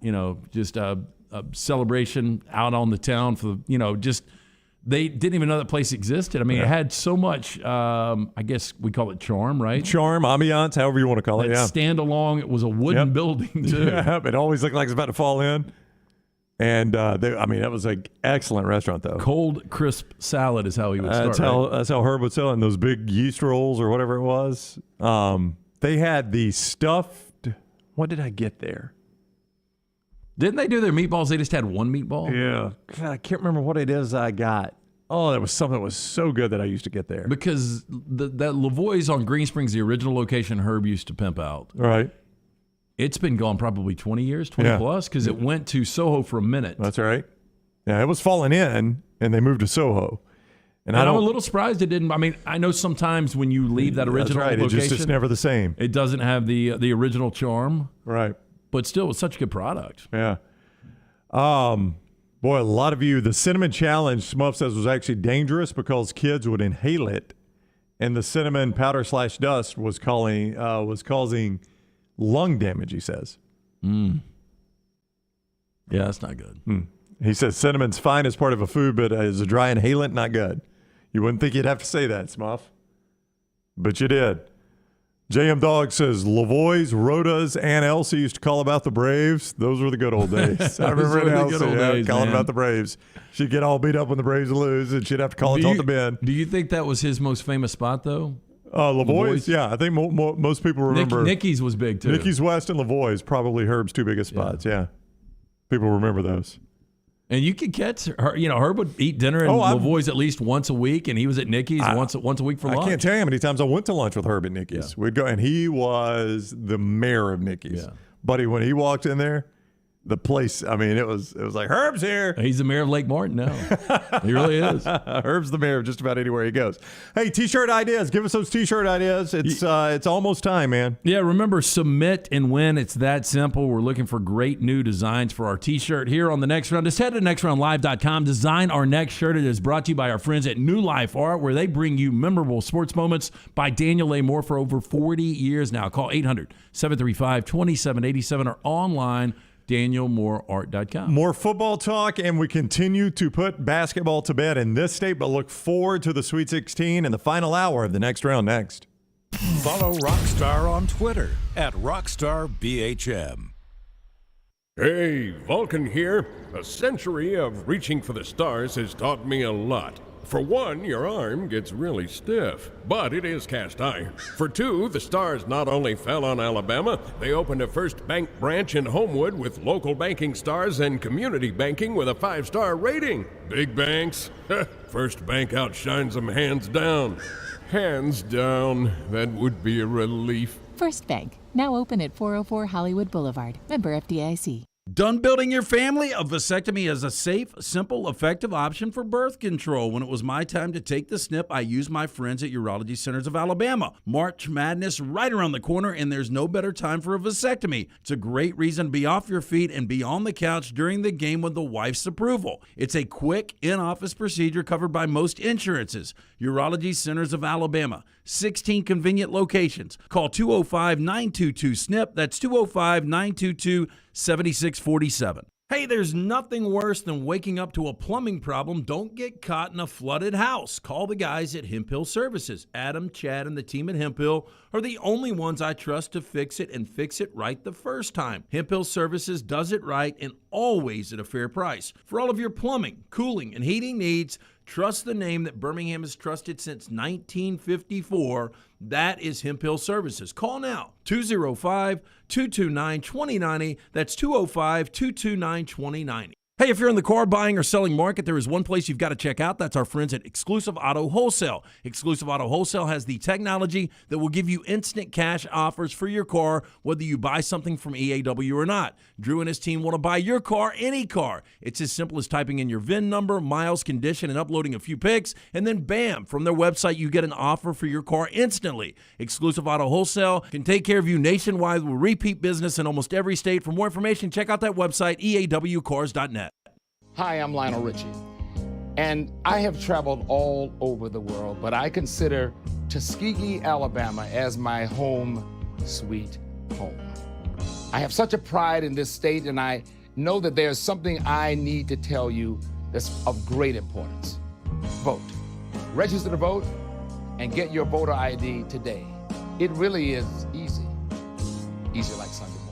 S2: just a celebration out on the town for, just they didn't even know that place existed. I mean, it had so much, I guess we call it charm, right?
S1: Charm, ambiance, however you want to call it. Yeah.
S2: Stand along. It was a wooden building, too.
S1: Yeah, it always looked like it was about to fall in. And, that was an excellent restaurant, though.
S2: Cold, crisp salad is how he would start.
S1: That's how Herb would sell it, and those big yeast rolls or whatever it was. They had the stuffed. What did I get there?
S2: Didn't they do their meatballs? They just had one meatball?
S1: Yeah. God, I can't remember what it is I got. Oh, there was something that was so good that I used to get there.
S2: Because that LaVoy's on Green Springs, the original location Herb used to pimp out.
S1: Right.
S2: It's been gone probably 20 years, 20 plus, because it went to Soho for a minute.
S1: That's right. Yeah, it was falling in, and they moved to Soho. And
S2: I'm a little surprised it didn't. I mean, I know sometimes when you leave that original location,
S1: it's never the same.
S2: It doesn't have the original charm.
S1: Right.
S2: But still, it was such a good product.
S1: Yeah. Boy, a lot of you, the cinnamon challenge, Smuff says, was actually dangerous because kids would inhale it, and the cinnamon powder / dust was causing lung damage, he says.
S2: Yeah, that's not good.
S1: He says cinnamon's fine as part of a food, but as a dry inhalant, not good. You wouldn't think you'd have to say that, Smuff. But you did. JM Dog says, LaVoy's, Rhoda's, Aunt Elsie used to call about the Braves. Those were the good old days. I remember Aunt Elsie calling about the Braves. She'd get all beat up when the Braves would lose, and she'd have to call and talk to Ben.
S2: Do you think that was his most famous spot, though?
S1: LaVoy's? Yeah, I think most people remember.
S2: Nicky's was big, too.
S1: Nicky's West and LaVoy's, probably Herb's 2 biggest spots, yeah. People remember those.
S2: And you could catch her. Herb would eat dinner at LaVoy's at least once a week, and he was at Nicky's once a week for lunch.
S1: I can't tell you how many times I went to lunch with Herb at Nicky's. We'd go, and he was the mayor of Nicky's.
S2: Yeah.
S1: Buddy, when he walked in there, the place, I mean, it was like, Herb's here.
S2: He's the mayor of Lake Martin now. He really is.
S1: Herb's the mayor of just about anywhere he goes. Hey, T-shirt ideas. Give us those T-shirt ideas. It's almost time, man.
S2: Yeah, remember, submit and win. It's that simple. We're looking for great new designs for our T-shirt here on The Next Round. Just head to nextroundlive.com. Design our next shirt. It is brought to you by our friends at New Life Art, where they bring you memorable sports moments by Daniel A. Moore for over 40 years now. Call 800-735-2787 or online DanielMooreArt.com.
S1: More football talk, and we continue to put basketball to bed in this state, but look forward to the Sweet 16 and the final hour of The Next Round next.
S6: Follow Rockstar on Twitter @RockstarBHM.
S10: Hey, Vulcan here. A century of reaching for the stars has taught me a lot. For one, your arm gets really stiff, but it is cast iron. For two, the stars not only fell on Alabama, they opened a First Bank branch in Homewood with local banking stars and community banking with a 5-star rating. Big banks? First Bank outshines them hands down. Hands down. That would be a relief.
S17: First Bank, now open at 404 Hollywood Boulevard. Member FDIC.
S4: Done building your family? A vasectomy is a safe, simple, effective option for birth control. When it was my time to take the snip, I used my friends at Urology Centers of Alabama. March Madness right around the corner, and there's no better time for a vasectomy. It's a great reason to be off your feet and be on the couch during the game with the wife's approval. It's a quick, in-office procedure covered by most insurances. Urology Centers of Alabama. 16 convenient locations. Call 205-922-SNP. That's 205-922-7647. Hey, there's nothing worse than waking up to a plumbing problem. Don't get caught in a flooded house. Call the guys at Hemp Hill Services. Adam, Chad, and the team at Hemp Hill are the only ones I trust to fix it and fix it right the first time. Hemp Hill Services does it right and always at a fair price. For all of your plumbing, cooling, and heating needs, trust the name that Birmingham has trusted since 1954. That is Hemp Hill Services. Call now, 205-229-2090. That's 205-229-2090. Hey, if you're in the car buying or selling market, there is one place you've got to check out. That's our friends at Exclusive Auto Wholesale. Exclusive Auto Wholesale has the technology that will give you instant cash offers for your car, whether you buy something from EAW or not. Drew and his team want to buy your car, any car. It's as simple as typing in your VIN number, miles, condition, and uploading a few pics, and then bam, from their website, you get an offer for your car instantly. Exclusive Auto Wholesale can take care of you nationwide with repeat business in almost every state. For more information, check out that website, eawcars.net.
S17: Hi, I'm Lionel Richie, and I have traveled all over the world, but I consider Tuskegee, Alabama as my home sweet home. I have such a pride in this state, and I know that there's something I need to tell you that's of great importance. Vote. Register to vote and get your voter ID today. It really is easy. Easy like Sunday morning.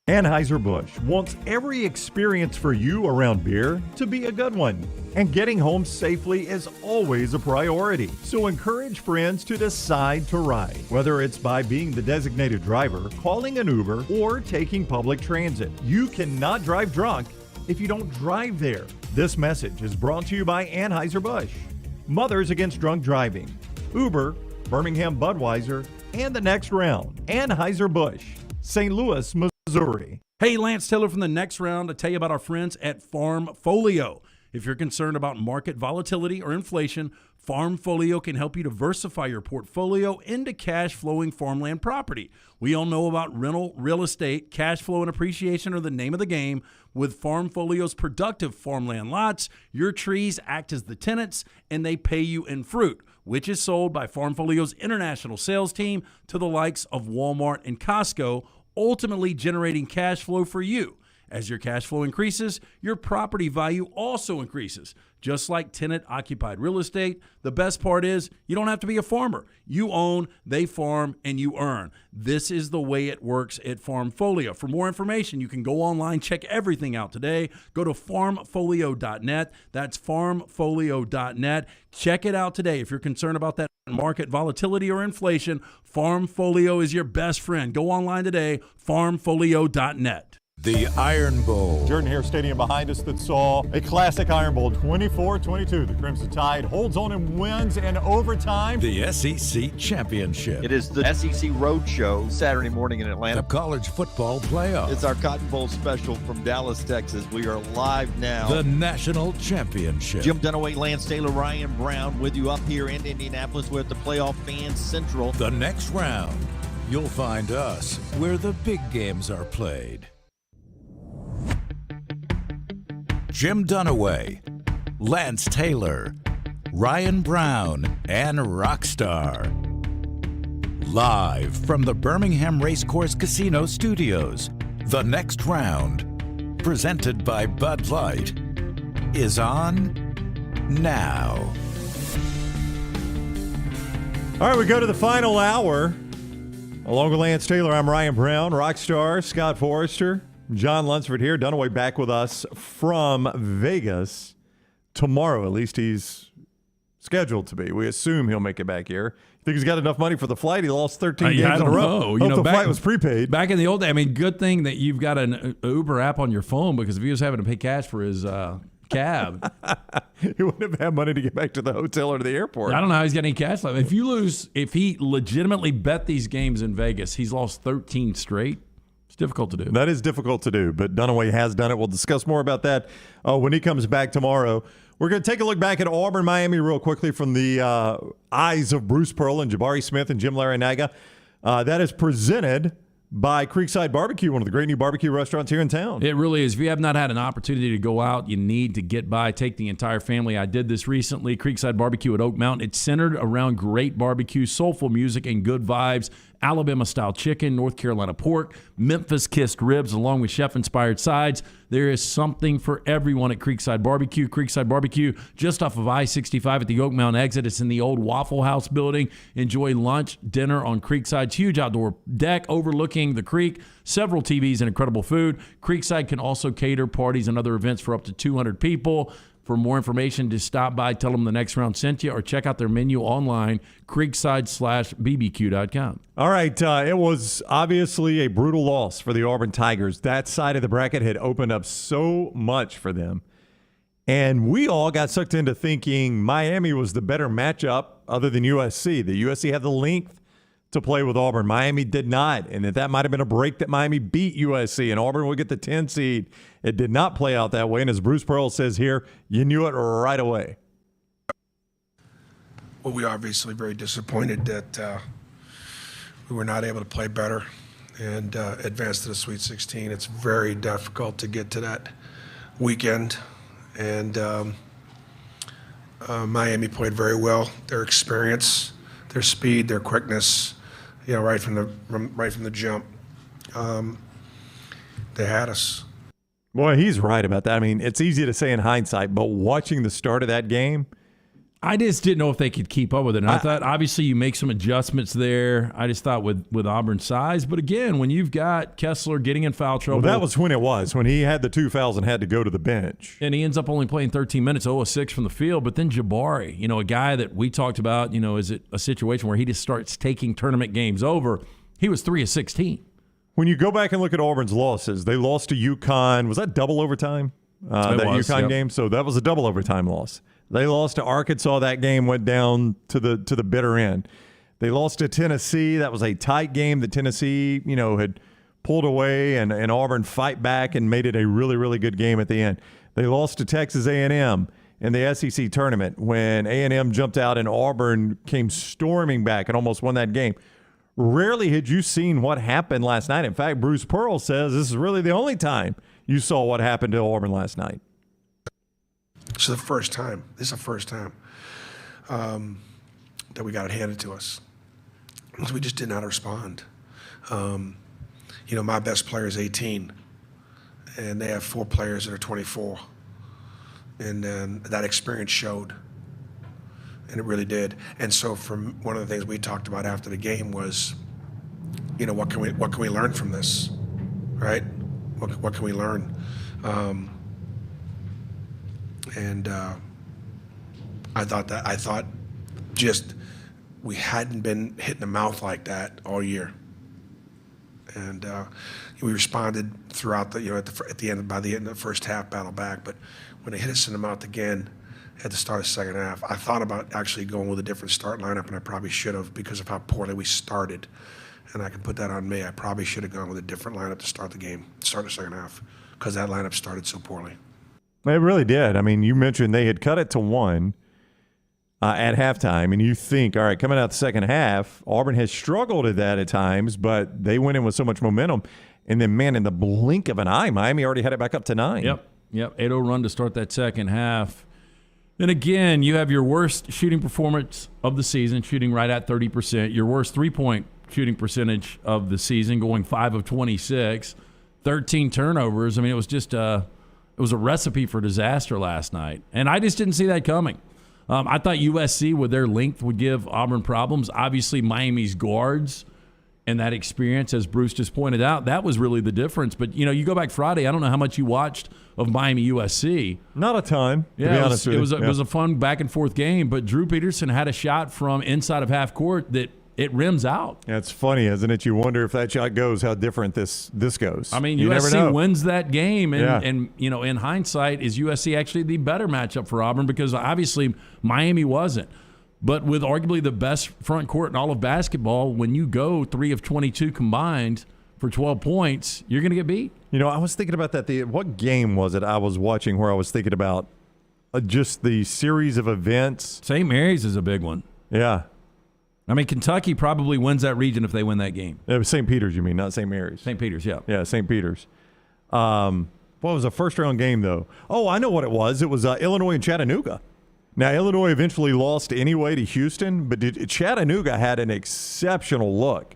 S1: Anheuser-Busch wants every experience for you around beer to be a good one. And getting home safely is always a priority. So encourage friends to decide to ride, whether it's by being the designated driver, calling an Uber, or taking public transit. You cannot drive drunk if you don't drive there. This message is brought to you by Anheuser-Busch, Mothers Against Drunk Driving, Uber, Birmingham Budweiser, and the Next Round. Anheuser-Busch, St. Louis, Missouri.
S4: Hey, Lance Taylor from the Next Round to tell you about our friends at Farmfolio. If you're concerned about market volatility or inflation, Farmfolio can help you diversify your portfolio into cash-flowing farmland property. We all know about rental real estate. Cash flow and appreciation are the name of the game. With Farmfolio's productive farmland lots, your trees act as the tenants, and they pay you in fruit, which is sold by Farmfolio's international sales team to the likes of Walmart and Costco, ultimately generating cash flow for you. As your cash flow increases, your property value also increases. Just like tenant-occupied real estate, the best part is you don't have to be a farmer. You own, they farm, and you earn. This is the way it works at Farmfolio. For more information, you can go online, check everything out today. Go to farmfolio.net. That's farmfolio.net. Check it out today. If you're concerned about that market volatility or inflation, Farmfolio is your best friend. Go online today, farmfolio.net.
S6: The Iron Bowl.
S1: Jordan Hare Stadium behind us that saw a classic Iron Bowl, 24-22. The Crimson Tide holds on and wins in overtime.
S6: The SEC Championship.
S18: It is the SEC Roadshow Saturday morning in Atlanta.
S6: The College Football Playoff.
S18: It's our Cotton Bowl special from Dallas, Texas. We are live now.
S6: The National Championship.
S20: Jim Dunaway, Lance Taylor, Ryan Brown with you up here in Indianapolis. We're at the Playoff Fan Central.
S6: The Next Round. You'll find us where the big games are played. Jim Dunaway, Lance Taylor, Ryan Brown, and Rockstar. Live from the Birmingham Racecourse Casino Studios, The Next Round, presented by Bud Light, is on now.
S1: All right, we go to the final hour. Along with Lance Taylor, I'm Ryan Brown, Rockstar, Scott Forrester, John Lunsford here. Dunaway back with us from Vegas tomorrow. At least he's scheduled to be. We assume he'll make it back here. Think he's got enough money for the flight? He lost 13 games in a row.
S2: You know,
S1: the flight was prepaid.
S2: Back in the old day, I mean, good thing that you've got an Uber app on your phone, because if he was having to pay cash for his cab.
S1: He wouldn't have had money to get back to the hotel or to the airport.
S2: I don't know how he's got any cash left. If he legitimately bet these games in Vegas, he's lost 13 straight. It's difficult to do.
S1: That is difficult to do, but Dunaway has done it. We'll discuss more about that when he comes back tomorrow. We're going to take a look back at Auburn, Miami real quickly from the eyes of Bruce Pearl and Jabari Smith and Jim Larinaga. That is presented by Creekside Barbecue, one of the great new barbecue restaurants here in town.
S2: It really is. If you have not had an opportunity to go out, you need to get by. Take the entire family. I did this recently. Creekside Barbecue at Oak Mountain. It's centered around great barbecue, soulful music, and good vibes. Alabama-style chicken, North Carolina pork, Memphis-kissed ribs, along with chef-inspired sides. There is something for everyone at Creekside Barbecue. Creekside Barbecue, just off of I-65 at the Oak Mountain exit. It's in the old Waffle House building. Enjoy lunch, dinner on Creekside's huge outdoor deck overlooking the creek. Several TVs and incredible food. Creekside can also cater parties and other events for up to 200 people. For more information, just stop by, tell them the Next Round sent you, or check out their menu online, creekside/bbq.com.
S1: All right, it was obviously a brutal loss for the Auburn Tigers. That side of the bracket had opened up so much for them. And we all got sucked into thinking Miami was the better matchup other than USC. The USC had the length to play with Auburn. Miami did not, and that might have been a break that Miami beat USC, and Auburn would get the 10 seed. It did not play out that way, and as Bruce Pearl says here, you knew it right away.
S11: Well, we are obviously very disappointed that we were not able to play better and advance to the Sweet 16. It's very difficult to get to that weekend, and Miami played very well. Their experience, their speed, their quickness, right from the jump, they had us.
S1: Boy, he's right about that. I mean, it's easy to say in hindsight, but watching the start of that game,
S2: I just didn't know if they could keep up with it. And I thought, obviously, you make some adjustments there. I just thought with Auburn's size. But again, when you've got Kessler getting in foul trouble.
S1: Well, that was when he had the 2 fouls and had to go to the bench.
S2: And he ends up only playing 13 minutes, 0 of 6 from the field. But then Jabari, a guy that we talked about, is it a situation where he just starts taking tournament games over? He was 3 of 16.
S1: When you go back and look at Auburn's losses, they lost to UConn. Was that double overtime? UConn game? So that was a double overtime loss. They lost to Arkansas. That game went down to the bitter end. They lost to Tennessee. That was a tight game that Tennessee, had pulled away, and Auburn fight back and made it a really, really good game at the end. They lost to Texas A&M in the SEC tournament when A&M jumped out and Auburn came storming back and almost won that game. Rarely had you seen what happened last night. In fact, Bruce Pearl says this is really the only time you saw what happened to Auburn last night.
S11: This is the first time that we got it handed to us. We just did not respond. My best player is 18, and they have 4 players that are 24. And then that experience showed, and it really did. And so from one of the things we talked about after the game was, what can we learn from this, right? What can we learn? And I thought just we hadn't been hit in the mouth like that all year. And we responded throughout by the end of the first half, battle back. But when they hit us in the mouth again at the start of the second half, I thought about actually going with a different start lineup, and I probably should have because of how poorly we started. And I can put that on me. I probably should have gone with a different lineup to start the second half, because that lineup started so poorly.
S1: It really did. I mean, you mentioned they had cut it to 1 at halftime, and you think, all right, coming out the second half, Auburn has struggled at that at times, but they went in with so much momentum. And then, man, in the blink of an eye, Miami already had it back up to 9.
S2: Yep. 8-0 run to start that second half. And again, you have your worst shooting performance of the season, shooting right at 30%. Your worst three-point shooting percentage of the season, going 5 of 26. 13 turnovers. I mean, it was just it was a recipe for disaster last night. And I just didn't see that coming. I thought USC, with their length, would give Auburn problems. Obviously, Miami's guards and that experience, as Bruce just pointed out, that was really the difference. But, you go back Friday, I don't know how much you watched of Miami USC.
S1: Not a ton, to be honest with you.
S2: It was a fun back-and-forth game, but Drew Peterson had a shot from inside of half court that it rims out.
S1: Yeah, it's funny, isn't it? You wonder if that shot goes, how different this goes.
S2: I mean,
S1: you never know.
S2: USC wins that game, and in hindsight, is USC actually the better matchup for Auburn? Because obviously Miami wasn't. But with arguably the best front court in all of basketball, when you go 3 of 22 combined for 12 points, you're going to get beat.
S1: I was thinking about that. What game was it I was watching where I was thinking about just the series of events?
S2: St. Mary's is a big one.
S1: Yeah.
S2: I mean, Kentucky probably wins that region if they win that game.
S1: It was St. Peter's, you mean, not St. Mary's.
S2: St. Peter's, yeah.
S1: Yeah, St. Peter's. What was a first-round game, though? Oh, I know what it was. It was Illinois and Chattanooga. Now, Illinois eventually lost anyway to Houston, but Chattanooga had an exceptional look.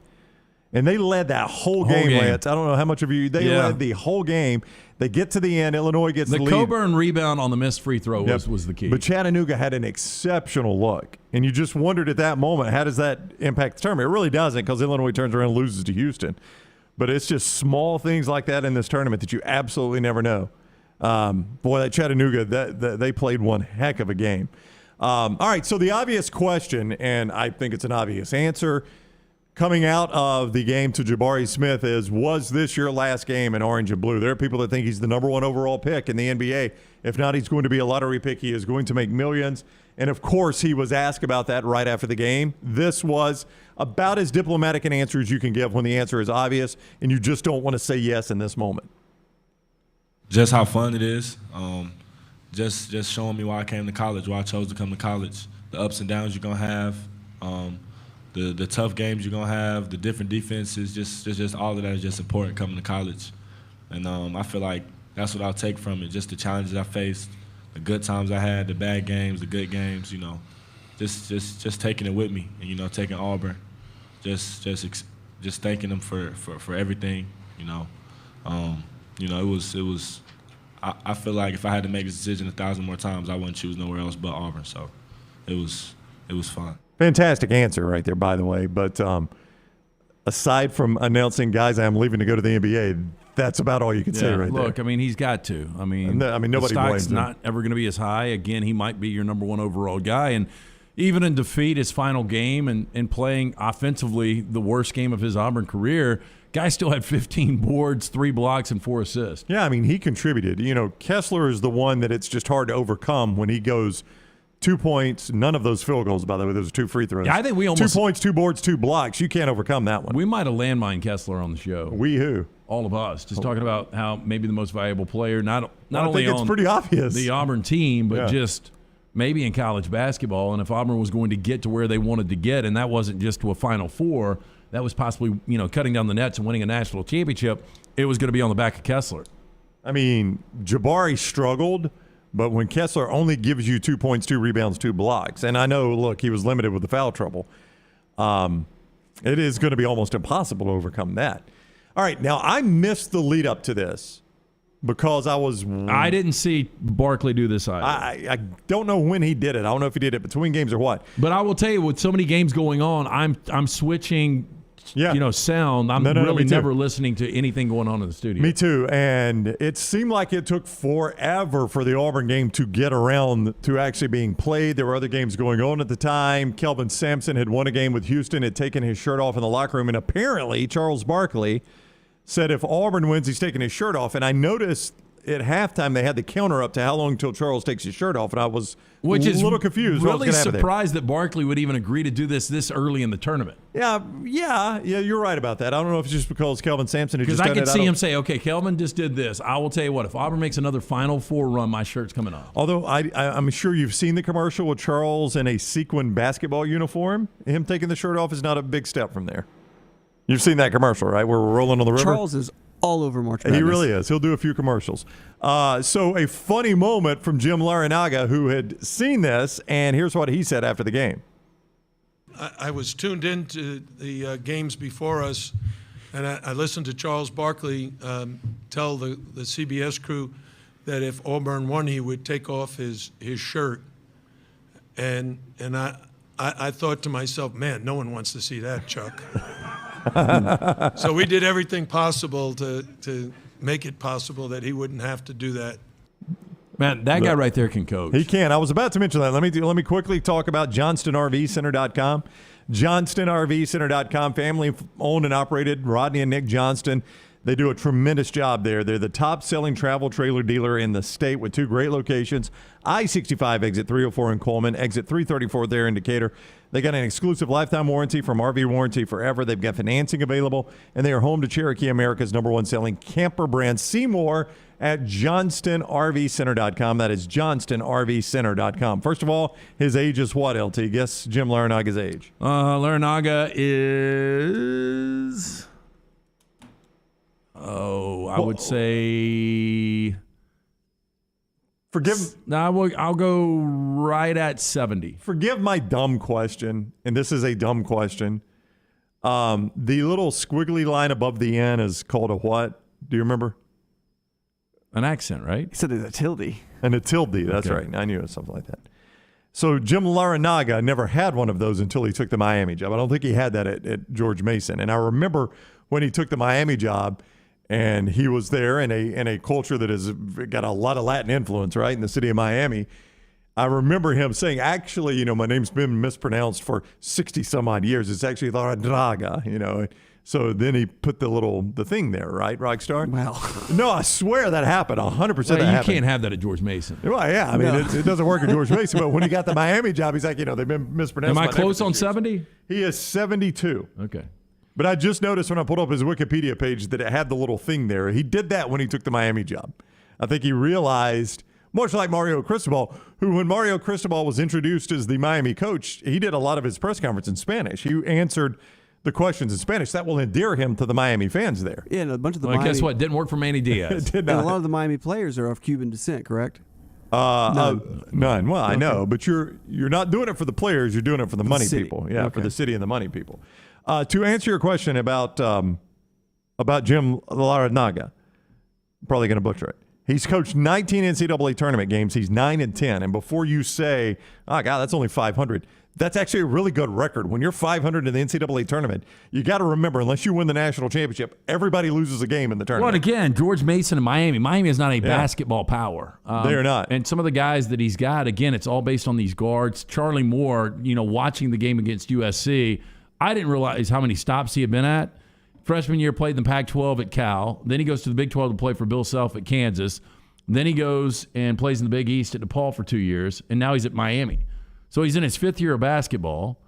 S1: And they led that whole game, Lance. I don't know how much of you. They led the whole game. They get to the end. Illinois gets the lead.
S2: The Coburn rebound on the missed free throw was the key.
S1: But Chattanooga had an exceptional look. And you just wondered at that moment, how does that impact the tournament? It really doesn't, because Illinois turns around and loses to Houston. But it's just small things like that in this tournament that you absolutely never know. Boy, that Chattanooga, they played one heck of a game. All right, so the obvious question, and I think it's an obvious answer, coming out of the game to Jabari Smith is, was this your last game in orange and blue? There are people that think he's the number 1 overall pick in the NBA. If not, he's going to be a lottery pick. He is going to make millions. And, of course, he was asked about that right after the game. This was about as diplomatic an answer as you can give when the answer is obvious and you just don't want to say yes in this moment.
S13: Just how fun it is. Just showing me why I came to college, why I chose to come to college, the ups and downs you're going to have, the tough games you're going to have, the different defenses, just all of that is just important coming to college. And I feel like that's what I'll take from it, just the challenges I faced, the good times I had, the bad games, the good games, just taking it with me and, taking Auburn, just thanking them for everything, it was I feel like if I had to make this decision 1,000 more times, I wouldn't choose nowhere else but Auburn. So it was fun.
S1: Fantastic answer right there, by the way. But aside from announcing, guys, I'm leaving to go to the NBA, that's about all you can say right there.
S2: Look, I mean, he's got to. I mean,
S1: nobody
S2: the stock's
S1: blames him.
S2: not ever going to be as high. Again, he might be your number 1 overall guy. And even in defeat, his final game and playing offensively the worst game of his Auburn career, guy still had 15 boards, 3 blocks, and 4 assists.
S1: Yeah, I mean, he contributed. Kessler is the one that it's just hard to overcome when he goes 2 points, none of those field goals, by the way. Those are 2 free throws.
S2: Yeah, I think we almost
S1: 2 points, 2 boards, 2 blocks. You can't overcome that one.
S2: We might have landmined Kessler on the show.
S1: We who?
S2: All of us. Just talking about how maybe the most valuable player, not
S1: I
S2: only
S1: think it's
S2: on
S1: pretty obvious.
S2: the Auburn team, but just maybe in college basketball. And if Auburn was going to get to where they wanted to get, and that wasn't just to a Final Four, that was possibly, cutting down the nets and winning a national championship, it was going to be on the back of Kessler.
S1: I mean, Jabari struggled, but when Kessler only gives you 2 points, 2 rebounds, 2 blocks, and I know, look, he was limited with the foul trouble, it is going to be almost impossible to overcome that. All right, now I missed the lead up to this because I
S2: didn't see Barkley do this either.
S1: I don't know when he did it. I don't know if he did it between games or what.
S2: But I will tell you, with so many games going on, I'm switching sound. I'm really never listening to anything going on in the studio.
S1: Me too. And it seemed like it took forever for the Auburn game to get around to actually being played. There were other games going on at the time. Kelvin Sampson had won a game with Houston, had taken his shirt off in the locker room, and apparently Charles Barkley said if Auburn wins, he's taking his shirt off. And I noticed at halftime they had the counter up to how long until Charles takes his shirt off, and I was a little confused.
S2: Really surprised that Barkley would even agree to do this early in the tournament.
S1: Yeah, you're right about that. I don't know if it's just because Kelvin Sampson had just done it.
S2: Because I could see him say, okay, Kelvin just did this. I will tell you what, if Auburn makes another Final Four run, my shirt's coming off.
S1: Although I'm sure you've seen the commercial with Charles in a sequin basketball uniform. Him taking the shirt off is not a big step from there. You've seen that commercial, right, where we're rolling on the river?
S3: Charles is all over March Madness.
S1: He really is. He'll do a few commercials. So a funny moment from Jim Larinaga, who had seen this, and here's what he said after the game.
S14: I was tuned into the games before us, and I listened to Charles Barkley tell the CBS crew that if Auburn won, he would take off his shirt. And I thought to myself, man, no one wants to see that, Chuck. So we did everything possible to make it possible that he wouldn't have to do that.
S2: Man, that guy right there can coach.
S1: He can. I was about to mention that. Let me quickly talk about JohnstonRVCenter.com. JohnstonRVCenter.com, family owned and operated, Rodney and Nick Johnston. They do a tremendous job there. They're the top-selling travel trailer dealer in the state with 2 great locations. I-65 exit 304 in Coleman, exit 334 there in Decatur. They got an exclusive lifetime warranty from RV Warranty Forever. They've got financing available, and they are home to Cherokee, America's #1 selling camper brand. See more at JohnstonRVCenter.com. That is JohnstonRVCenter.com. First of all, his age is what, LT? Guess Jim Laranaga's age.
S2: Laranaga is... I would say. I'll go right at 70.
S1: Forgive my dumb question, and this is a dumb question. The little squiggly line above the N is called a what? Do you remember?
S2: An accent, right?
S3: He said it's a tilde.
S1: And a tilde, that's
S2: Okay.
S1: right. I knew it was something like that. So Jim Laranaga never had one of those until he took the Miami job. I don't think he had that at George Mason. And I remember when he took the Miami job, and he was there in a culture that has got a lot of Latin influence, right, in the city of Miami. I remember him saying, actually, my name's been mispronounced for 60-some-odd years. It's actually Laranaga, So then he put the thing there, right, Rockstar?
S3: Well.
S1: No, I swear that happened. 100% that
S2: You
S1: happened.
S2: can't have that at George Mason.
S1: Well, yeah. I mean, it doesn't work at George Mason. But when he got the Miami job, he's like, they've been mispronounced.
S2: Am I
S1: my
S2: close
S1: name
S2: on
S1: for 6 years.
S2: 70?
S1: He is 72.
S2: Okay.
S1: But I just noticed when I pulled up his Wikipedia page that it had the little thing there. He did that when he took the Miami job. I think he realized, much like Mario Cristobal, who when Mario Cristobal was introduced as the Miami coach, he did a lot of his press conference in Spanish. He answered the questions in Spanish. That will endear him to the Miami fans there.
S3: Yeah, and a bunch of the
S2: Well,
S3: Miami,
S2: guess what? Didn't work for Manny Diaz.
S1: It did
S3: and a
S1: not.
S3: lot of the Miami players are of Cuban descent, correct?
S1: None. Well, I know, but you're not doing it for the players. You're doing it for the money
S3: city.
S1: people. Yeah,
S3: Okay.
S1: for the city and the money people. To answer your question about Jim Laranaga, I'm probably going to butcher it. He's coached 19 NCAA tournament games. He's 9-10. And before you say, oh, God, that's only 500, that's actually a really good record. When you're 500 in the NCAA tournament, you got to remember, unless you win the national championship, everybody loses a game in the
S2: Well,
S1: tournament.
S2: and again, George Mason and Miami. Miami is not a basketball power.
S1: They are not.
S2: And some of the guys that he's got, again, it's all based on these guards. Charlie Moore, watching the game against USC, I didn't realize how many stops he had been at. Freshman year, played in the Pac-12 at Cal. Then he goes to the Big 12 to play for Bill Self at Kansas. Then he goes and plays in the Big East at DePaul for 2 years, and now he's at Miami. So he's in his 5th year of basketball.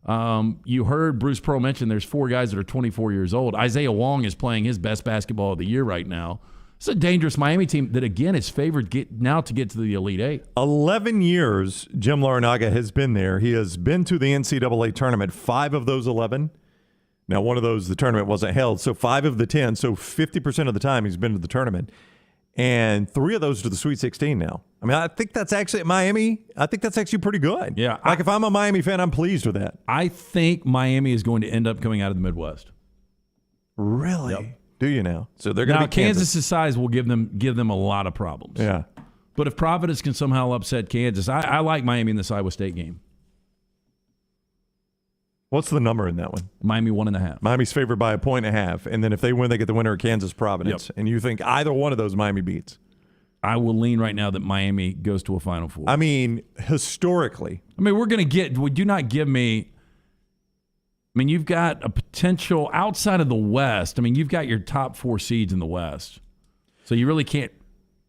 S2: You heard Bruce Prohm mention there's 4 guys that are 24 years old. Isaiah Wong is playing his best basketball of the year right now. It's a dangerous Miami team that, again, is favored now to get to the Elite Eight.
S1: 11 years Jim Laranaga has been there. He has been to the NCAA tournament, 5 of those 11. Now, one of those, the tournament wasn't held, so 5 of the 10, so 50% of the time he's been to the tournament. And 3 of those to the Sweet 16 now. I mean, I think that's actually, Miami, I think that's actually pretty good.
S2: Yeah.
S1: Like, if I'm a Miami fan, I'm pleased with that.
S2: I think Miami is going to end up coming out of the Midwest.
S1: Really?
S2: Yep.
S1: Do you now? So they're going
S2: Now,
S1: to be Kansas.
S2: Kansas' size will give them a lot of problems.
S1: Yeah.
S2: But if Providence can somehow upset Kansas, I like Miami in this Iowa State game.
S1: What's the number in that one?
S2: Miami 1.5.
S1: Miami's favored by 1.5. And then if they win, they get the winner of Kansas Providence. Yep. And you think either one of those Miami beats?
S2: I will lean right now that Miami goes to a Final Four.
S1: I mean, historically.
S2: I mean, would you not give me, I mean, you've got a potential outside of the West. I mean, you've got your top 4 seeds in the West. So you really can't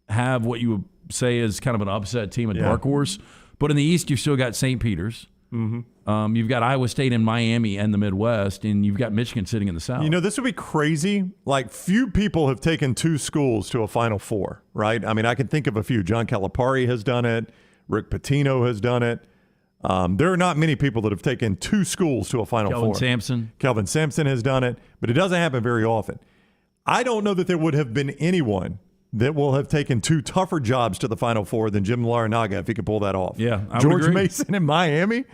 S2: have what you would say is kind of an upset team, a dark horse. But in the East, you've still got St. Peter's. Mm-hmm. You've got Iowa State and Miami and the Midwest, and you've got Michigan sitting in the South.
S1: This would be crazy. Like, few people have taken 2 schools to a Final Four, right? I mean, I can think of a few. John Calipari has done it. Rick Pitino has done it. There are not many people that have taken 2 schools to a Final Four. Kelvin Sampson has done it, but it doesn't happen very often. I don't know that there would have been anyone that will have taken 2 tougher jobs to the Final Four than Jim Laranaga if he could pull that off.
S2: Yeah, I would
S1: George
S2: agree.
S1: Mason in Miami,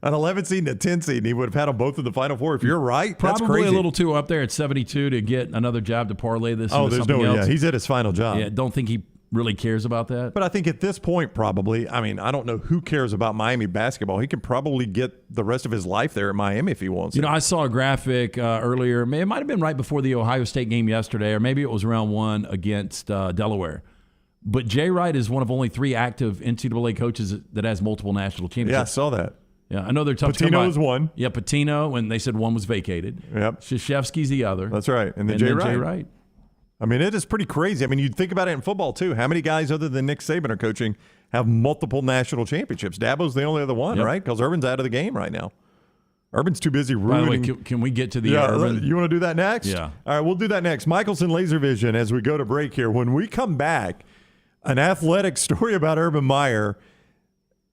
S1: an 11 seed and a 10 seed, and he would have had them both in the Final Four. If you're right, that's
S2: Probably
S1: crazy.
S2: a little too up there at 72 to get another job to parlay this into
S1: there's
S2: something
S1: no,
S2: else.
S1: yeah, he's at his final job.
S2: Yeah, don't think he really cares about that.
S1: But I think at this point, probably, I mean, I don't know who cares about Miami basketball. He can probably get the rest of his life there at Miami if he wants to.
S2: I saw a graphic earlier. It might have been right before the Ohio State game yesterday, or maybe it was round 1 against Delaware. But Jay Wright is one of only 3 active NCAA coaches that has multiple national championships.
S1: Yeah, I saw that.
S2: Yeah, I know they're tough.
S1: Patino was one.
S2: Yeah, Patino, when they said one was vacated.
S1: Yep.
S2: Krzyzewski's the other.
S1: That's right. And then Jay Wright. I mean, it is pretty crazy. I mean, you think about it in football, too. How many guys other than Nick Saban are coaching have multiple national championships? Dabo's the only other one, right? Because Urban's out of the game right now. Urban's too busy ruining.
S2: By the way, can we get to the Urban?
S1: You want to do that next?
S2: Yeah.
S1: All right, we'll do that next. Michelson Laser Vision as we go to break here. When we come back, an athletic story about Urban Meyer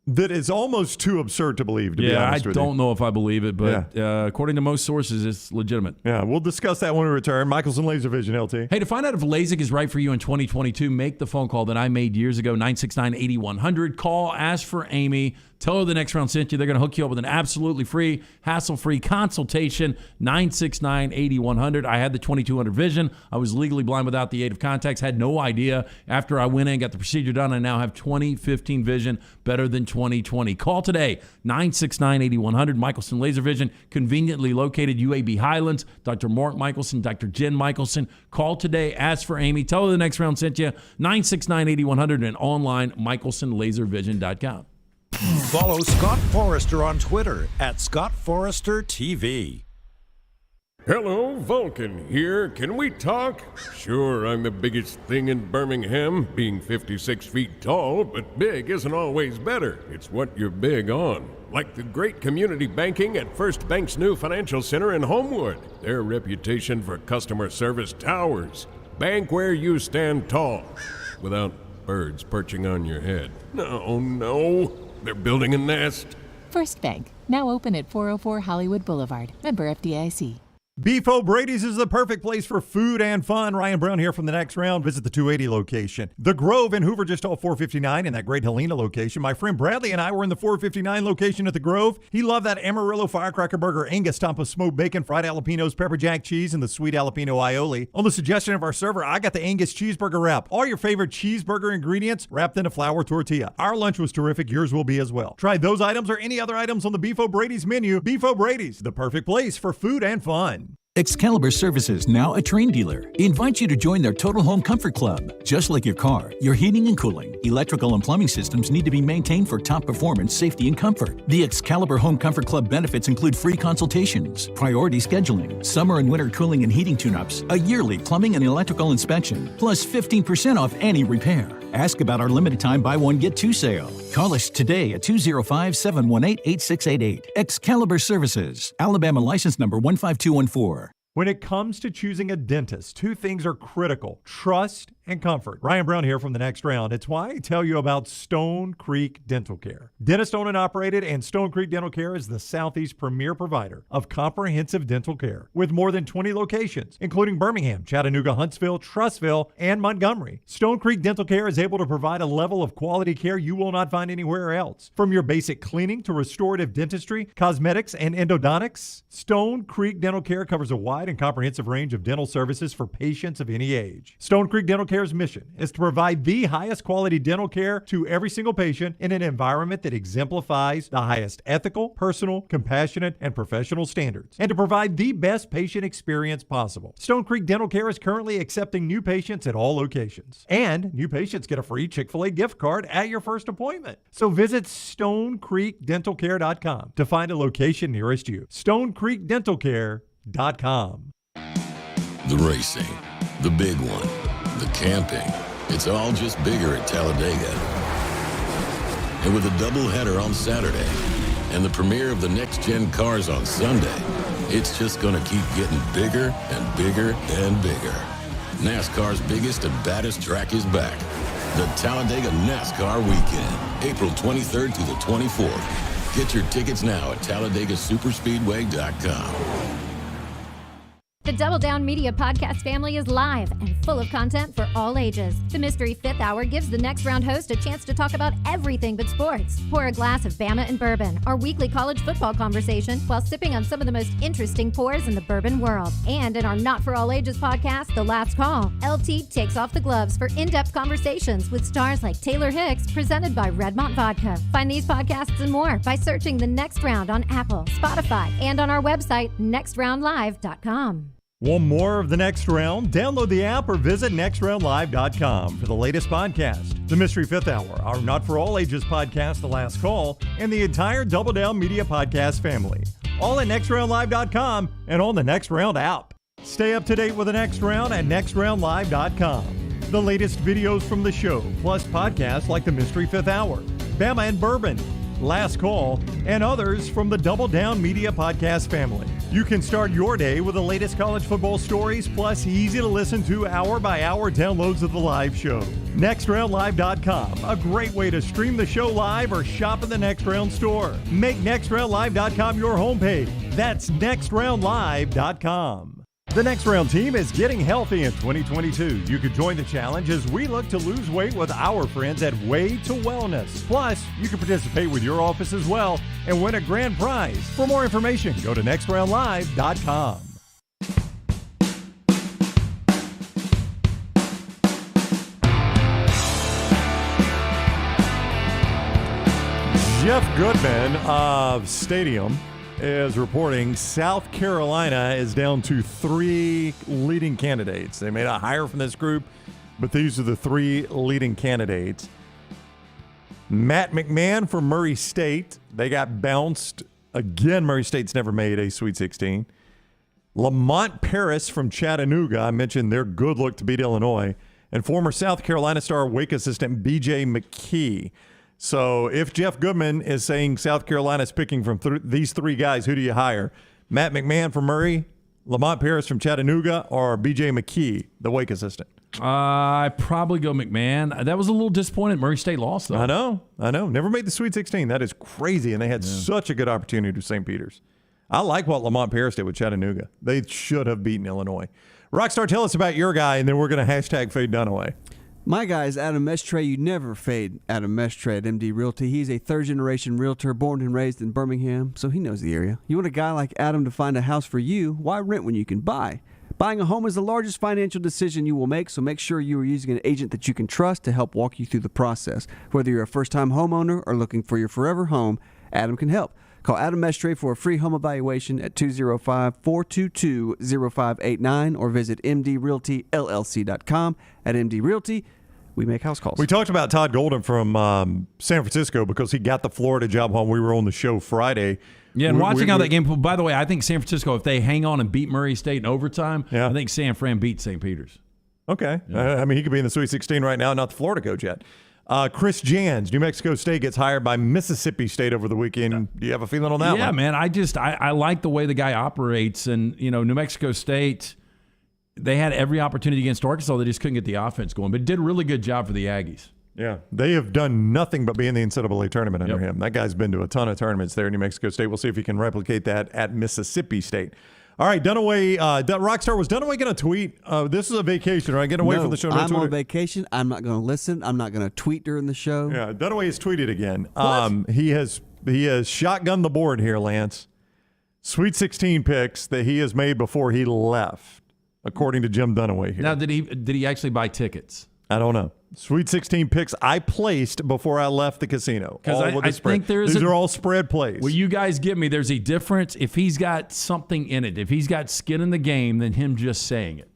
S1: that is almost too absurd to believe, to be honest with you.
S2: I don't know if I believe it, but according to most sources, it's legitimate.
S1: Yeah, we'll discuss that when we return. Michelson Laser Vision, LT.
S2: Hey, to find out if LASIK is right for you in 2022, make the phone call that I made years ago, 969-8100. Call, ask for Amy. Tell her the Next Round sent you. They're going to hook you up with an absolutely free, hassle-free consultation, 969-8100. I had the 2200 vision. I was legally blind without the aid of contacts, had no idea. After I went in, got the procedure done, I now have 20/15 vision, better than 20/20. Call today, 969-8100. Michelson Laser Vision, conveniently located UAB Highlands. Dr. Mark Michelson, Dr. Jen Michelson. Call today, ask for Amy. Tell her the Next Round sent you, 969-8100, and online, michelsonlaservision.com.
S6: Follow Scott Forrester on Twitter at Scott Forrester TV.
S10: Hello, Vulcan here. Can we talk? Sure, I'm the biggest thing in Birmingham, being 56 feet tall, but big isn't always better. It's what you're big on. Like the great community banking at First Bank's new financial center in Homewood. Their reputation for customer service towers. Bank where you stand tall, without birds perching on your head. No. They're building a nest.
S7: First Bank, now open at 404 Hollywood Boulevard. Member FDIC.
S1: Beef O'Brady's is the perfect place for food and fun. Ryan Brown here from the Next Round. Visit the 280 location. The Grove in Hoover, just off 459 in that great Helena location. My friend Bradley and I were in the 459 location at the Grove. He loved that Amarillo Firecracker Burger, Angus Stomp of smoked bacon, fried jalapenos, pepper jack cheese, and the sweet jalapeno aioli. On the suggestion of our server, I got the Angus cheeseburger wrap. All your favorite cheeseburger ingredients wrapped in a flour tortilla. Our lunch was terrific. Yours will be as well. Try those items or any other items on the Beef O'Brady's menu. Beef O'Brady's, the perfect place for food and fun.
S21: Excalibur Services, now a Train dealer, invites you to join their Total Home Comfort Club. Just like your car, your heating and cooling, electrical and plumbing systems need to be maintained for top performance, safety, and comfort. The Excalibur Home Comfort Club benefits include free consultations, priority scheduling, summer and winter cooling and heating tune-ups, a yearly plumbing and electrical inspection, plus 15% off any repair. Ask about our limited time buy one, get two sale. Call us today at 205-718-8688. Excalibur Services, Alabama license number 15214.
S1: When it comes to choosing a dentist, two things are critical: trust and comfort. Ryan Brown here from the Next Round. It's why I tell you about Stone Creek Dental Care. Dentist owned and operated, and Stone Creek Dental Care is the Southeast premier provider of comprehensive dental care with more than 20 locations, including Birmingham, Chattanooga, Huntsville, Trussville, and Montgomery. Stone Creek Dental Care is able to provide a level of quality care you will not find anywhere else. From your basic cleaning to restorative dentistry, cosmetics, and endodontics, Stone Creek Dental Care covers a wide and comprehensive range of dental services for patients of any age. Stone Creek Dental Care's mission is to provide the highest quality dental care to every single patient in an environment that exemplifies the highest ethical, personal, compassionate, and professional standards, and to provide the best patient experience possible. Stone Creek Dental Care is currently accepting new patients at all locations, and new patients get a free Chick-fil-A gift card at your first appointment. So visit StoneCreekDentalCare.com to find a location nearest you. StoneCreekDentalCare.com.
S23: The racing, the big one, the camping, it's all just bigger at Talladega. And with a doubleheader on Saturday and the premiere of the next-gen cars on Sunday, it's just going to keep getting bigger and bigger and bigger. NASCAR's biggest and baddest track is back. The Talladega NASCAR Weekend, April 23rd through the 24th. Get your tickets now at TalladegaSuperspeedway.com.
S19: The Double Down Media podcast family is live and full of content for all ages. The Mystery Fifth Hour gives the Next Round host a chance to talk about everything but sports. Pour a glass of Bama and Bourbon, our weekly college football conversation, while sipping on some of the most interesting pours in the bourbon world. And in our Not For All Ages podcast, The Last Call, LT takes off the gloves for in-depth conversations with stars like Taylor Hicks, presented by Redmont Vodka. Find these podcasts and more by searching The Next Round on Apple, Spotify, and on our website, nextroundlive.com.
S1: Want more of The Next Round? Download the app or visit nextroundlive.com for the latest podcast, The Mystery Fifth Hour, our Not For All Ages podcast, The Last Call, and the entire Double Down Media podcast family. All at nextroundlive.com and on the Next Round app. Stay up to date with The Next Round at nextroundlive.com. The latest videos from the show, plus podcasts like The Mystery Fifth Hour, Bama and Bourbon, Last Call, and others from the Double Down Media podcast family. You can start your day with the latest college football stories, plus easy to listen to hour-by-hour downloads of the live show. NextRoundLive.com, a great way to stream the show live or shop in the Next Round store. Make NextRoundLive.com your homepage. That's NextRoundLive.com. The Next Round team is getting healthy in 2022. You could join the challenge as we look to lose weight with our friends at Way to Wellness. Plus, you can participate with your office as well and win a grand prize. For more information, go to nextroundlive.com. Jeff Goodman of Stadium is reporting South Carolina is down to 3 leading candidates. They made a hire from this group, but these are the 3 leading candidates. Matt McMahon from Murray State. They got bounced. Again, Murray State's never made a Sweet 16. Lamont Paris from Chattanooga. I mentioned their good look to beat Illinois. And former South Carolina star Wake assistant B.J. McKee. So if Jeff Goodman is saying South Carolina's picking from these 3 guys, who do you hire? Matt McMahon from Murray, Lamont Paris from Chattanooga, or B.J. McKee, the Wake assistant?
S2: I probably go McMahon. That was a little disappointing. Murray State lost, though.
S1: I know. Never made the Sweet 16. That is crazy, and they had such a good opportunity with St. Peter's. I like what Lamont Paris did with Chattanooga. They should have beaten Illinois. Rockstar, tell us about your guy, and then we're going to hashtag fade Dunaway.
S3: My guy is Adam Mestre. You never fade Adam Mestre at MD Realty. He's a third-generation realtor born and raised in Birmingham, so he knows the area. You want a guy like Adam to find a house for you? Why rent when you can buy? Buying a home is the largest financial decision you will make, so make sure you are using an agent that you can trust to help walk you through the process. Whether you're a first-time homeowner or looking for your forever home, Adam can help. Call Adam Mestre for a free home evaluation at 205-422-0589 or visit mdrealtyllc.com. At MD Realty, we make house calls.
S1: We talked about Todd Golden from San Francisco because he got the Florida job while we were on the show Friday.
S2: Yeah, and watching how that game, by the way, I think San Francisco, if they hang on and beat Murray State in overtime, I think San Fran beat St. Peter's.
S1: Okay. Yeah. I mean, he could be in the Sweet 16 right now, not the Florida coach yet. Chris Jans, New Mexico State gets hired by Mississippi State over the weekend. Do you have a feeling on that one?
S2: Yeah, man. I like the way the guy operates. And, New Mexico State, they had every opportunity against Arkansas. They just couldn't get the offense going. But did a really good job for the Aggies.
S1: Yeah, they have done nothing but be in the NCAA tournament under him. That guy's been to a ton of tournaments there in New Mexico State. We'll see if he can replicate that at Mississippi State. All right, Dunaway, Rockstar, was Dunaway going to tweet? This is a vacation, right? Getting away from the show.
S3: I'm on vacation. I'm not going to listen. I'm not going to tweet during the show.
S1: Yeah, Dunaway has tweeted again. He has shotgunned the board here, Lance. Sweet 16 picks that he has made before he left, according to Jim Dunaway here.
S2: Now, did he actually buy tickets?
S1: I don't know. Sweet 16 picks I placed before I left the casino.
S2: Because I think
S1: these are all spread plays.
S2: Well, you guys get me. There's a difference if he's got something in it. If he's got skin in the game, than him just saying it.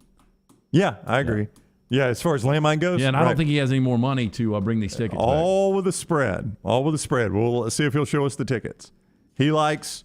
S1: Yeah, I agree. Yeah, as far as landmine goes.
S2: Yeah, and I don't think he has any more money to bring these tickets
S1: all back. With the spread. All with the spread. We'll see if he'll show us the tickets. He likes...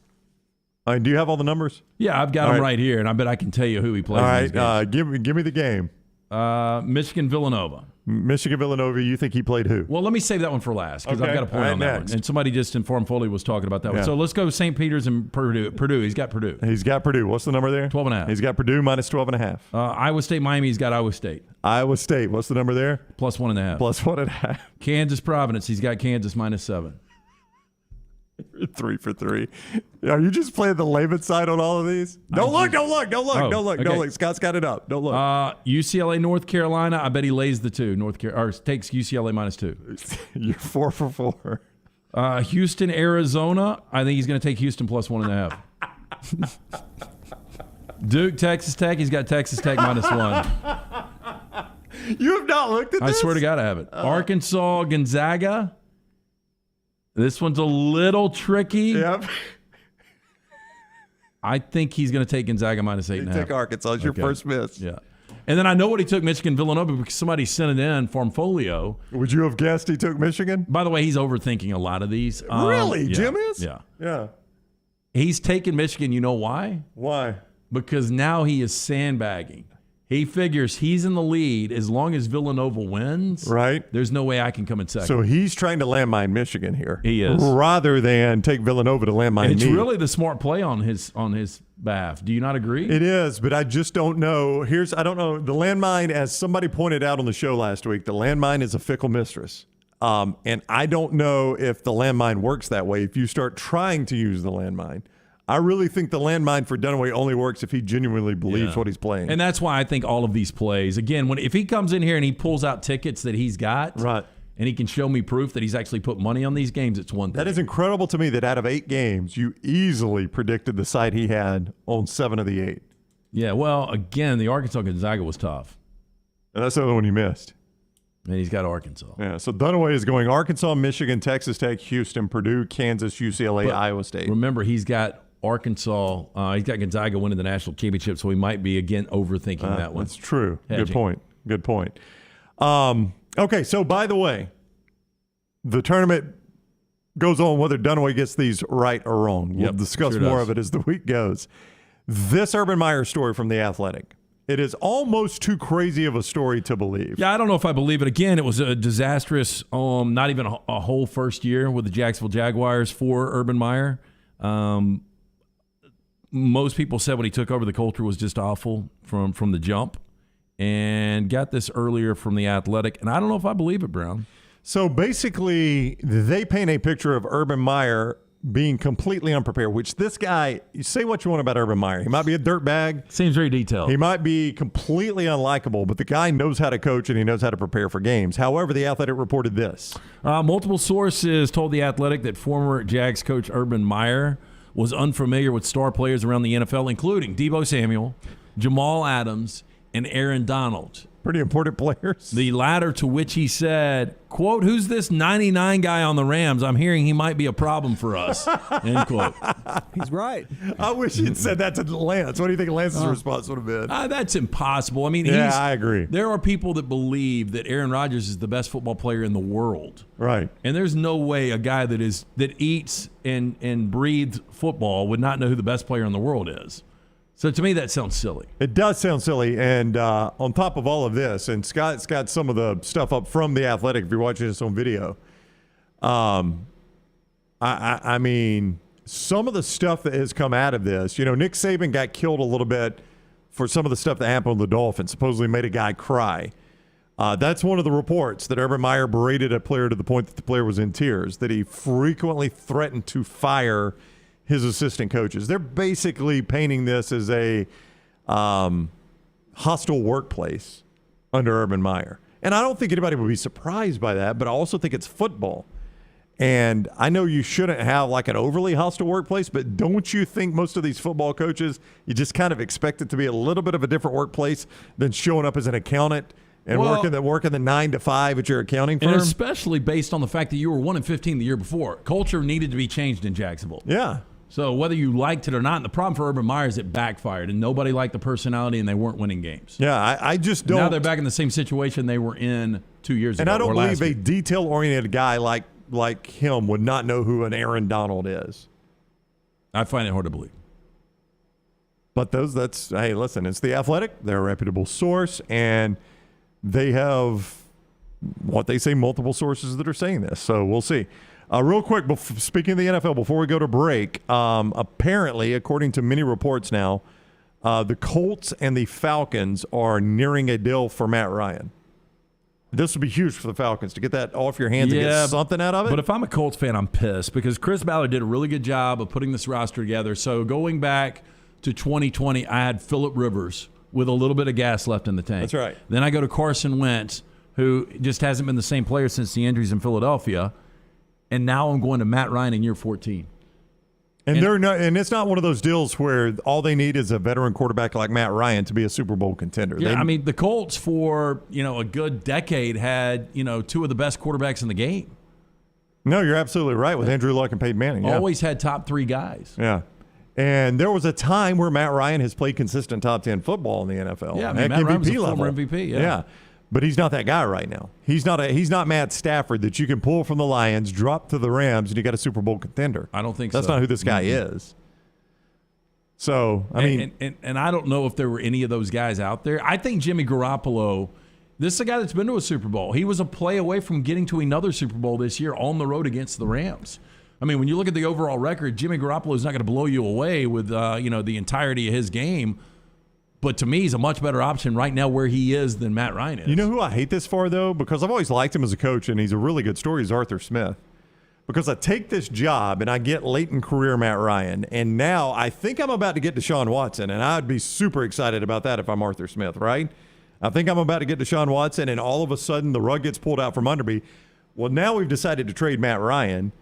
S1: do you have all the numbers?
S2: Yeah, I've got them right here, and I bet I can tell you who he plays.
S1: All right, give me the game.
S2: Michigan-Villanova.
S1: Michigan-Villanova, you think he played who?
S2: Well, let me save that one for last because I've got a point on that one. And somebody just informed Foley was talking about that one. So let's go St. Peter's and Purdue. He's got Purdue.
S1: He's got Purdue. What's the number there?
S2: 12.5.
S1: He's got Purdue minus 12.5.
S2: Iowa State-Miami, he's got Iowa State.
S1: Iowa State. What's the number there?
S2: Plus 1.5.
S1: Plus 1.5.
S2: Kansas-Providence, he's got Kansas minus 7.
S1: 3 for 3. Are you just playing the layman side on all of these? Don't look. Scott's got it up. Don't look.
S2: UCLA, North Carolina. I bet he lays the 2. Or takes UCLA minus 2.
S1: You're 4 for
S2: 4. Houston, Arizona. I think he's going to take Houston plus 1.5. Duke, Texas Tech. He's got Texas Tech minus 1.
S1: You have not looked at this?
S2: I swear to God I haven't. Arkansas, Gonzaga. This one's a little tricky.
S1: Yep.
S2: I think he's going to take Gonzaga minus 8.5.
S1: You take Arkansas as your first miss.
S2: Yeah. And then I know what he took Michigan Villanova because somebody sent it in Formfolio.
S1: Would you have guessed he took Michigan?
S2: By the way, he's overthinking a lot of these.
S1: Really?
S2: Yeah,
S1: Jim is?
S2: Yeah.
S1: Yeah.
S2: He's taken Michigan. You know why?
S1: Why?
S2: Because now he is sandbagging. He figures he's in the lead as long as Villanova wins.
S1: Right.
S2: There's no way I can come in second.
S1: So he's trying to landmine Michigan here.
S2: He is.
S1: Rather than take Villanova to landmine
S2: It's
S1: me.
S2: really the smart play on his behalf. Do you not agree?
S1: It is, but I just don't know. I don't know. The landmine, as somebody pointed out on the show last week, the landmine is a fickle mistress. And I don't know if the landmine works that way if you start trying to use the landmine. I really think the landmine for Dunaway only works if he genuinely believes what he's playing.
S2: And that's why I think all of these plays, again, if he comes in here and he pulls out tickets that he's got,
S1: right,
S2: and he can show me proof that he's actually put money on these games, it's one thing.
S1: That is incredible to me that out of 8 games, you easily predicted the site he had on 7 of the 8.
S2: Yeah, well, again, the Arkansas Gonzaga was tough.
S1: And that's the only one he missed.
S2: And he's got Arkansas.
S1: Yeah, so Dunaway is going Arkansas, Michigan, Texas Tech, Houston, Purdue, Kansas, UCLA, Iowa State.
S2: Remember, he's got Arkansas. He's got Gonzaga winning the national championship, so he might be, again, overthinking that one.
S1: That's true.
S2: Hedging.
S1: Good point. Okay, so by the way, the tournament goes on whether Dunaway gets these right or wrong. We'll discuss more of it as the week goes. This Urban Meyer story from The Athletic. It is almost too crazy of a story to believe.
S2: Yeah, I don't know if I believe it. Again, it was a disastrous, not even a whole first year with the Jacksonville Jaguars for Urban Meyer. Most people said when he took over, the culture was just awful from the jump, and got this earlier from The Athletic. And I don't know if I believe it, Brown.
S1: So basically, they paint a picture of Urban Meyer being completely unprepared, which this guy, you say what you want about Urban Meyer. He might be a dirtbag.
S2: Seems very detailed.
S1: He might be completely unlikable, but the guy knows how to coach and he knows how to prepare for games. However, The Athletic reported this.
S2: Multiple sources told The Athletic that former Jags coach Urban Meyer was unfamiliar with star players around the NFL, including Deebo Samuel, Jamal Adams, and Aaron Donald.
S1: Pretty important players.
S2: The latter to which he said, quote, "Who's this 99 guy on the Rams? I'm hearing he might be a problem for us," end quote.
S3: He's right.
S1: I wish he'd said that to Lance. What do you think Lance's response would have been?
S2: That's impossible. I mean,
S1: I agree.
S2: There are people that believe that Aaron Rodgers is the best football player in the world.
S1: Right.
S2: And there's no way a guy that eats and breathes football would not know who the best player in the world is. So to me, that sounds silly.
S1: It does sound silly. And on top of all of this, and Scott's got some of the stuff up from The Athletic if you're watching this on video. I mean, some of the stuff that has come out of this, Nick Saban got killed a little bit for some of the stuff that happened with the Dolphins, supposedly made a guy cry. That's one of the reports that Urban Meyer berated a player to the point that the player was in tears, that he frequently threatened to fire his assistant coaches. They're basically painting this as a hostile workplace under Urban Meyer. And I don't think anybody would be surprised by that, but I also think it's football. And I know you shouldn't have like an overly hostile workplace, but don't you think most of these football coaches, you just kind of expect it to be a little bit of a different workplace than showing up as an accountant and working the 9 to 5 at your accounting firm?
S2: And especially based on the fact that you were 1-15 the year before. Culture needed to be changed in Jacksonville.
S1: Yeah.
S2: So whether you liked it or not, the problem for Urban Meyer is it backfired, and nobody liked the personality, and they weren't winning games.
S1: Yeah, I just don't.
S2: Now they're back in the same situation they were in 2 years ago.
S1: And I don't believe
S2: a
S1: detail-oriented guy like him would not know who an Aaron Donald is.
S2: I find it hard to believe.
S1: But hey, listen, it's The Athletic. They're a reputable source, and they have what they say multiple sources that are saying this. So we'll see. Real quick, speaking of the NFL, before we go to break, apparently, according to many reports now, the Colts and the Falcons are nearing a deal for Matt Ryan. This would be huge for the Falcons to get that off your hands and get something out of it.
S2: But if I'm a Colts fan, I'm pissed because Chris Ballard did a really good job of putting this roster together. So going back to 2020, I had Phillip Rivers with a little bit of gas left in the tank.
S1: That's right.
S2: Then I go to Carson Wentz, who just hasn't been the same player since the injuries in Philadelphia. And now I'm going to Matt Ryan in year 14.
S1: And it's not one of those deals where all they need is a veteran quarterback like Matt Ryan to be a Super Bowl contender.
S2: Yeah, I mean, the Colts for, a good decade had, 2 of the best quarterbacks in the game.
S1: No, you're absolutely right with Andrew Luck and Peyton Manning. Yeah.
S2: Always had top 3 guys.
S1: Yeah. And there was a time where Matt Ryan has played consistent top 10 football in the NFL.
S2: Yeah, I mean, Matt Ryan was a
S1: level.
S2: former MVP. Yeah.
S1: But he's not that guy right now. He's not Matt Stafford that you can pull from the Lions, drop to the Rams, and you got a Super Bowl contender.
S2: I don't think
S1: That's
S2: so.
S1: not who this guy is. So, I mean.
S2: And I don't know if there were any of those guys out there. I think Jimmy Garoppolo, this is a guy that's been to a Super Bowl. He was a play away from getting to another Super Bowl this year on the road against the Rams. I mean, when you look at the overall record, Jimmy Garoppolo is not going to blow you away with the entirety of his game. But to me, he's a much better option right now where he is than Matt Ryan is.
S1: You know who I hate this for, though? Because I've always liked him as a coach, and he's a really good story, is Arthur Smith. Because I take this job, and I get late in career Matt Ryan, and now I think I'm about to get Deshaun Watson, and I'd be super excited about that if I'm Arthur Smith, right? I think I'm about to get Deshaun Watson, and all of a sudden the rug gets pulled out from under me. Well, now we've decided to trade Matt Ryan.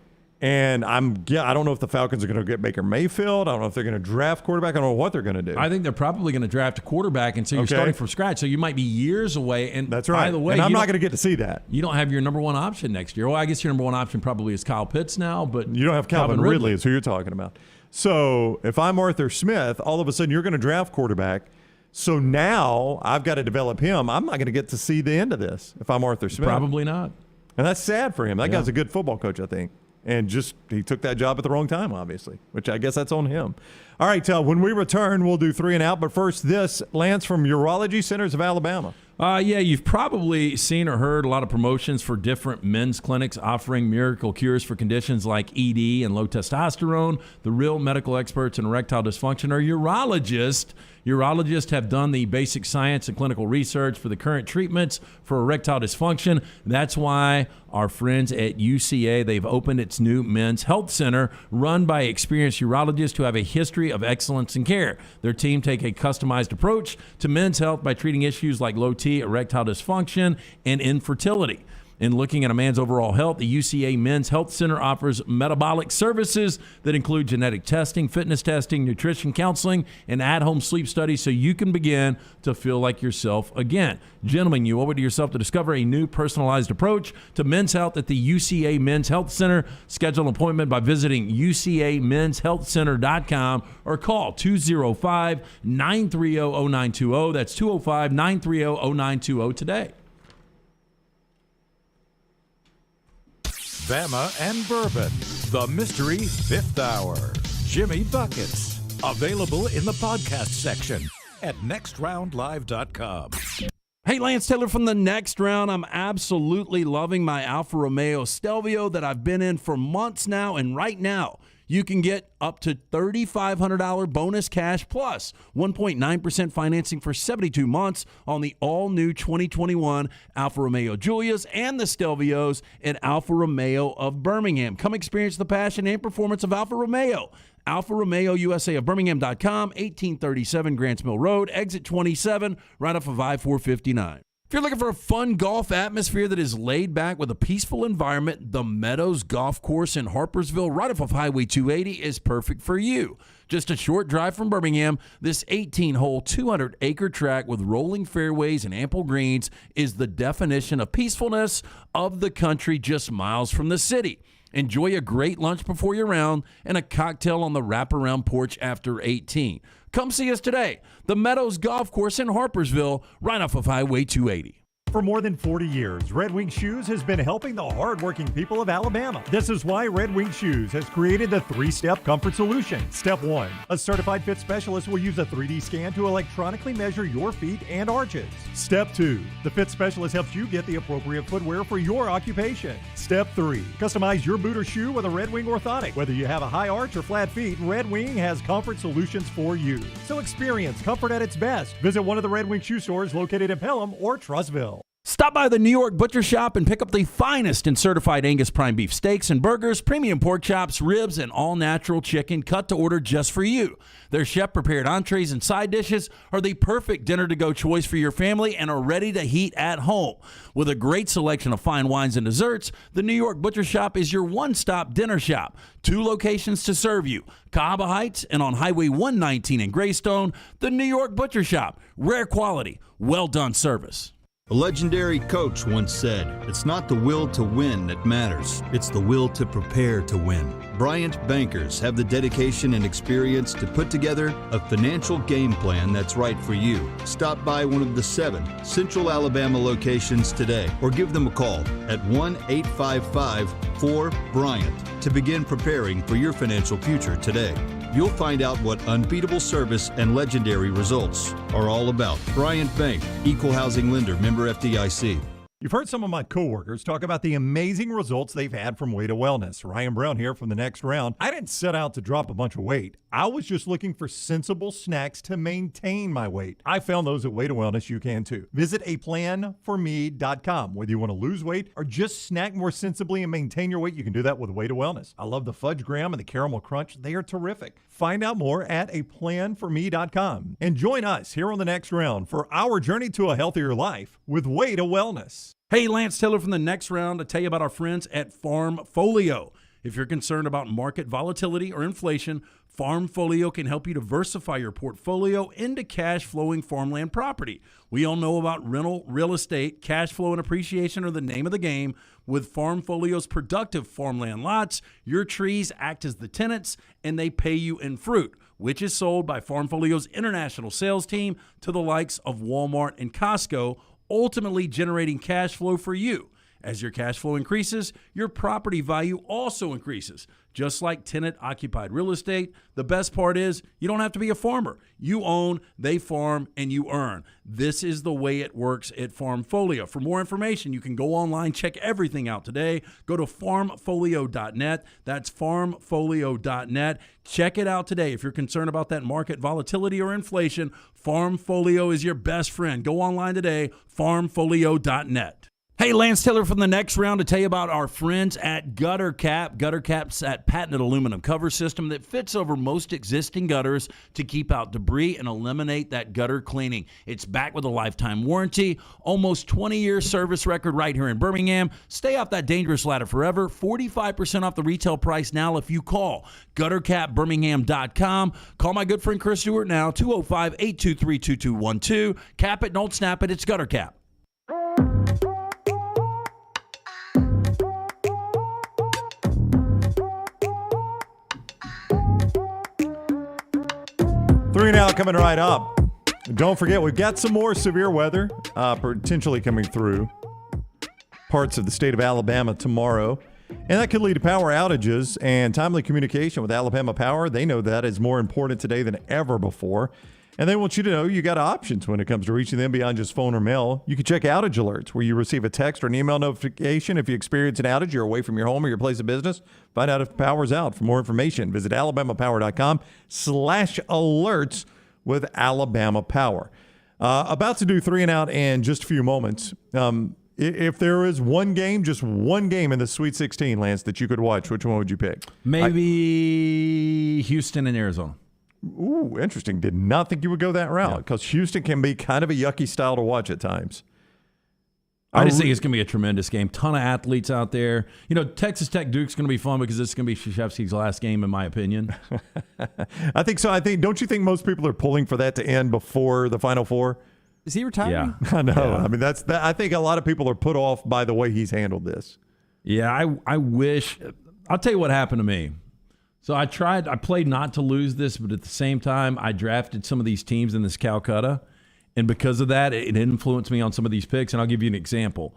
S1: And I don't know if the Falcons are going to get Baker Mayfield. I don't know if they're going to draft quarterback. I don't know what they're going to do.
S2: I think they're probably going to draft a quarterback, and so you're starting from scratch. So you might be years away. And
S1: that's right.
S2: By the way,
S1: and I'm not going to get to see that.
S2: You don't have your number one option next year. Well, I guess your number one option probably is Kyle Pitts now, but
S1: you don't have Calvin Ridley is who you're talking about. So if I'm Arthur Smith, all of a sudden you're going to draft quarterback. So now I've got to develop him. I'm not going to get to see the end of this if I'm Arthur Smith.
S2: Probably not.
S1: And that's sad for him. That guy's a good football coach, I think. And he took that job at the wrong time, obviously, which I guess that's on him. All right, when we return, we'll do 3 and Out. But first, this, Lance, from Urology Centers of Alabama.
S2: Yeah, you've probably seen or heard a lot of promotions for different men's clinics offering miracle cures for conditions like ED and low testosterone. The real medical experts in erectile dysfunction are urologists. Urologists have done the basic science and clinical research for the current treatments for erectile dysfunction. That's why our friends at UCA, they've opened its new men's health center run by experienced urologists who have a history of excellence in care. Their team take a customized approach to men's health by treating issues like low T, erectile dysfunction, and infertility. In looking at a man's overall health, the UCA Men's Health Center offers metabolic services that include genetic testing, fitness testing, nutrition counseling, and at-home sleep studies so you can begin to feel like yourself again. Gentlemen, you owe it to yourself to discover a new personalized approach to men's health at the UCA Men's Health Center. Schedule an appointment by visiting UCAMen'sHealthCenter.com or call 205-930-0920. That's 205-930-0920 today.
S6: Bama and Bourbon, the Mystery Fifth Hour. Jimmy Buckets, available in the podcast section at nextroundlive.com.
S2: Hey, Lance Taylor from the Next Round. I'm absolutely loving my Alfa Romeo Stelvio that I've been in for months now, and right now you can get up to $3,500 bonus cash plus 1.9% financing for 72 months on the all-new 2021 Alfa Romeo Giulias and the Stelvios at Alfa Romeo of Birmingham. Come experience the passion and performance of Alfa Romeo. Alfa Romeo USA of Birmingham.com, 1837 Grants Mill Road, exit 27, right off of I-459. If you're looking for a fun golf atmosphere that is laid back with a peaceful environment, the Meadows Golf Course in Harpersville, right off of Highway 280, is perfect for you. Just a short drive from Birmingham, this 18-hole, 200-acre track with rolling fairways and ample greens is the definition of peacefulness of the country just miles from the city. Enjoy a great lunch before your round and a cocktail on the wraparound porch after 18. Come see us today. The Meadows Golf Course in Harpersville, right off of Highway 280.
S1: For more than 40 years, Red Wing Shoes has been helping the hardworking people of Alabama. This is why Red Wing Shoes has created the 3-step comfort solution. Step 1, a certified fit specialist will use a 3D scan to electronically measure your feet and arches. Step 2, the fit specialist helps you get the appropriate footwear for your occupation. Step 3, customize your boot or shoe with a Red Wing orthotic. Whether you have a high arch or flat feet, Red Wing has comfort solutions for you. So experience comfort at its best. Visit one of the Red Wing shoe stores located in Pelham or Trussville.
S2: Stop by the New York Butcher Shop and pick up the finest in certified Angus prime beef steaks and burgers, premium pork chops, ribs, and all-natural chicken cut to order just for you. Their chef-prepared entrees and side dishes are the perfect dinner-to-go choice for your family and are ready to heat at home. With a great selection of fine wines and desserts, the New York Butcher Shop is your one-stop dinner shop. 2 locations to serve you, Cahaba Heights and on Highway 119 in Greystone. The New York Butcher Shop, rare quality, well-done service.
S16: A legendary coach once said, "It's not the will to win that matters, it's the will to prepare to win." Bryant bankers have the dedication and experience to put together a financial game plan that's right for you. Stop by one of the 7 Central Alabama locations today or give them a call at 1-855-4-BRYANT to begin preparing for your financial future today. You'll find out what unbeatable service and legendary results are all about. Bryant Bank, Equal Housing Lender, member FDIC.
S1: You've heard some of my coworkers talk about the amazing results they've had from Way to Wellness. Ryan Brown here from The Next Round. I didn't set out to drop a bunch of weight. I was just looking for sensible snacks to maintain my weight. I found those at Way to Wellness. You can too. Visit aplanforme.com. Whether you want to lose weight or just snack more sensibly and maintain your weight, you can do that with Way to Wellness. I love the fudge graham and the caramel crunch. They are terrific. Find out more at aplanforme.com. And join us here on The Next Round for our journey to a healthier life with Way to Wellness.
S4: Hey, Lance Taylor from The Next Round to tell you about our friends at Farmfolio. If you're concerned about market volatility or inflation, Farmfolio can help you diversify your portfolio into cash-flowing farmland property. We all know about rental real estate. Cash flow and appreciation are the name of the game. With Farmfolio's productive farmland lots, your trees act as the tenants, and they pay you in fruit, which is sold by Farmfolio's international sales team to the likes of Walmart and Costco, ultimately generating cash flow for you. As your cash flow increases, your property value also increases. Just like tenant-occupied real estate, the best part is you don't have to be a farmer. You own, they farm, and you earn. This is the way it works at Farmfolio. For more information, you can go online, check everything out today. Go to farmfolio.net. That's farmfolio.net. Check it out today. If you're concerned about that market volatility or inflation, Farmfolio is your best friend. Go online today, farmfolio.net. Hey, Lance Taylor from The Next Round to tell you about our friends at Gutter Cap. Gutter Cap's that patented aluminum cover system that fits over most existing gutters to keep out debris and eliminate that gutter cleaning. It's backed with a lifetime warranty, almost 20-year service record right here in Birmingham. Stay off that dangerous ladder forever. 45% off the retail price now if you call guttercapbirmingham.com. Call my good friend Chris Stewart now, 205-823-2212. Cap it, don't snap it. It's Gutter Cap.
S1: 3 now coming right up. Don't forget, we've got some more severe weather potentially coming through parts of the state of Alabama tomorrow. And that could lead to power outages, and timely communication with Alabama Power. They know that is more important today than ever before. And they want you to know you got options when it comes to reaching them beyond just phone or mail. You can check outage alerts where you receive a text or an email notification if you experience an outage, you're away from your home or your place of business. Find out if power's out. For more information, visit alabamapower.com/alerts with Alabama Power. About to do 3 and Out in just a few moments. If there is one game, just one game in the Sweet 16, Lance, that you could watch, which one would you pick?
S2: Maybe Houston and Arizona.
S1: Ooh, interesting. Did not think you would go that route because Houston can be kind of a yucky style to watch at times.
S2: I just think it's going to be a tremendous game. Ton of athletes out there. You know, Texas Tech Duke's going to be fun because this is going to be Krzyzewski's last game, in my opinion.
S1: I think so. Don't you think most people are pulling for that to end before the Final Four?
S3: Is he retiring?
S1: Yeah. I know. Yeah. I mean, I think a lot of people are put off by the way he's handled this.
S2: Yeah, I wish. I'll tell you what happened to me. So I played not to lose this, but at the same time, I drafted some of these teams in this Calcutta. And because of that, it influenced me on some of these picks. And I'll give you an example.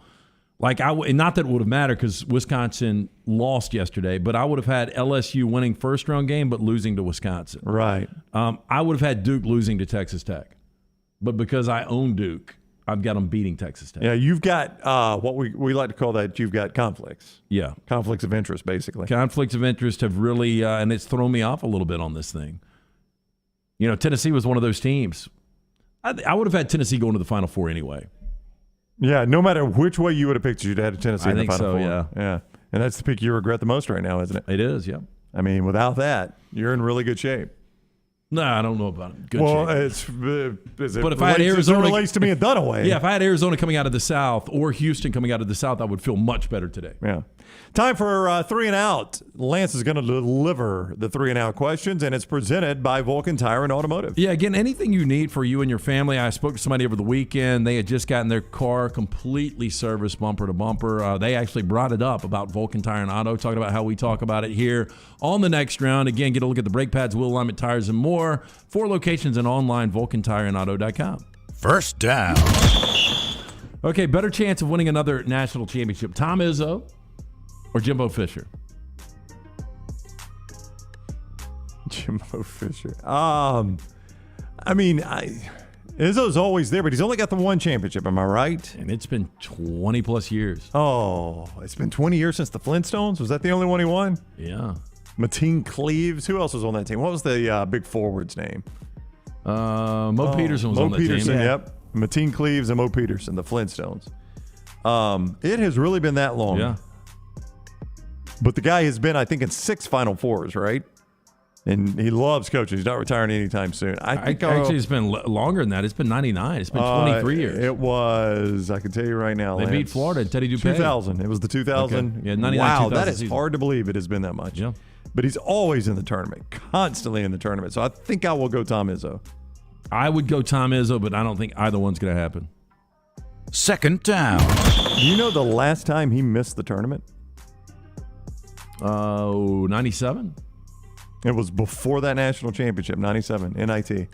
S2: Like, not that it would have mattered because Wisconsin lost yesterday, but I would have had LSU winning first-round game but losing to Wisconsin.
S1: Right.
S2: I would have had Duke losing to Texas Tech. But because I own Duke, I've got them beating Texas Tech.
S1: Yeah, you've got what we like to call that, you've got conflicts.
S2: Yeah.
S1: Conflicts of interest, basically.
S2: Conflicts of interest have really, and it's thrown me off a little bit on this thing. You know, Tennessee was one of those teams. I would have had Tennessee going to the Final Four anyway.
S1: Yeah, no matter which way you would have picked, you'd have had Tennessee in the Final Four.
S2: Yeah.
S1: And that's the pick you regret the most right now, isn't it?
S2: It is, yeah.
S1: I mean, without that, you're in really good shape.
S2: No, I don't know about it. Good
S1: shape.
S2: But if I had Arizona,
S1: it relates to me in Dunaway.
S2: Yeah, if I had Arizona coming out of the South or Houston coming out of the South, I would feel much better today.
S1: Yeah. Time for 3 and Out. Lance is going to deliver the 3 and Out questions, and it's presented by Vulcan Tire and Automotive.
S2: Yeah, again, anything you need for you and your family. I spoke to somebody over the weekend. They had just gotten their car completely serviced bumper to bumper. They actually brought it up about Vulcan Tire and Auto, talking about how we talk about it here on the next round. Again, get a look at the brake pads, wheel alignment, tires, and more. 4 locations and online, VulcanTireandAuto.com.
S6: First down.
S2: Okay, better chance of winning another national championship, Tom Izzo or Jimbo Fisher?
S1: Jimbo Fisher. Izzo's always there, but he's only got the one championship. Am I right?
S2: And it's been 20 plus years.
S1: Oh, it's been 20 years since the Flintstones. Was that the only one he won?
S2: Yeah.
S1: Mateen Cleaves. Who else was on that team? What was the big forward's name?
S2: Mo Peterson was on that
S1: Peterson,
S2: team.
S1: Yep. Mateen Cleaves and Mo Peterson, the Flintstones. It has really been that long.
S2: Yeah.
S1: But the guy has been, I think, in 6 Final Fours, right? And he loves coaching. He's not retiring anytime soon. I think
S2: actually, it's been longer than that. It's been 99. It's been 23 years.
S1: It was, I can tell you right now.
S2: They beat Florida, Teddy Dupay.
S1: 2000. It was the 2000.
S2: Okay. Yeah, 99,
S1: wow,
S2: 2000
S1: that is
S2: season.
S1: hard to believe it has been that much.
S2: Yeah.
S1: But he's always in the tournament, constantly in the tournament. So I think I will go Tom Izzo.
S2: I would go Tom Izzo, but I don't think either one's going to happen.
S6: Second down.
S1: Do you know the last time he missed the tournament?
S2: 97?
S1: It was before that national championship, 97, NIT.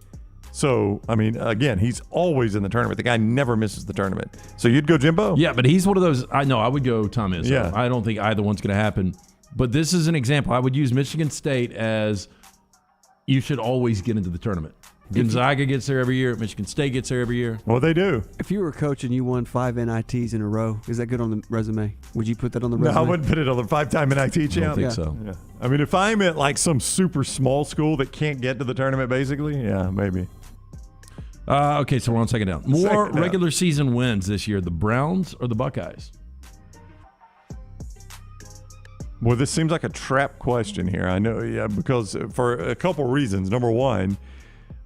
S1: So, I mean, again, he's always in the tournament. The guy never misses the tournament. So you'd go Jimbo?
S2: Yeah, but he's one of those. I would go Tom Izzo.
S1: Yeah.
S2: I don't think either one's going to happen. But this is an example. I would use Michigan State as you should always get into the tournament. Gonzaga gets there every year. Michigan State gets there every year.
S1: Well, they do.
S3: If you were a coach and you won 5 NITs in a row, is that good on the resume? Would you put that on the resume?
S1: No, I wouldn't put it on the 5-time NIT champ.
S2: I don't think so.
S1: Yeah. I mean, if I'm at like some super small school that can't get to the tournament, basically, yeah, maybe.
S2: Okay, so we're on second down. More
S1: Second down.
S2: regular season wins this year, the Browns or the Buckeyes?
S1: Well, this seems like a trap question here. I know, yeah, because for a couple reasons. Number one,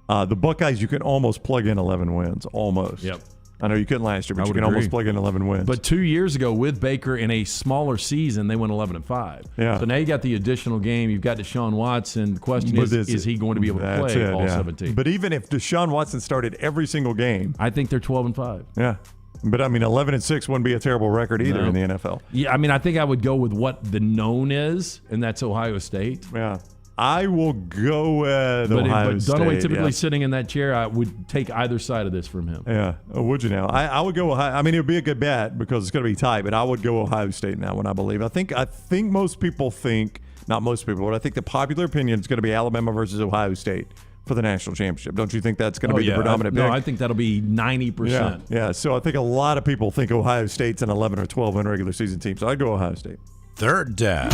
S1: the Buckeyes, you can almost plug in 11 wins. Almost.
S2: Yep.
S1: I know you couldn't last year, but
S2: I
S1: you
S2: would
S1: can
S2: agree.
S1: almost plug in 11 wins.
S2: But 2 years ago with Baker in a smaller season, they went 11-5.
S1: Yeah.
S2: So now you got the additional game. You've got Deshaun Watson. The question is he going to be able to play all 17?
S1: But even if Deshaun Watson started every single game,
S2: I think they're 12-5.
S1: Yeah. But I mean, 11-6 wouldn't be a terrible record either in the NFL.
S2: Yeah, I mean, I think I would go with what the known is, and that's Ohio State.
S1: Yeah. I will go with Ohio State.
S2: Dunaway typically sitting in that chair, I would take either side of this from him.
S1: Yeah. Oh, would you now? I would go Ohio. I mean, it would be a good bet because it's going to be tight, but I would go Ohio State now when I believe. I think most people think, not most people, but I think the popular opinion is going to be Alabama versus Ohio State for the national championship. Don't you think that's going to be the predominant pick?
S2: No, I think that'll be 90%.
S1: Yeah. So I think a lot of people think Ohio State's an 11 or 12 win regular season team. So I'd go Ohio State.
S6: Third down.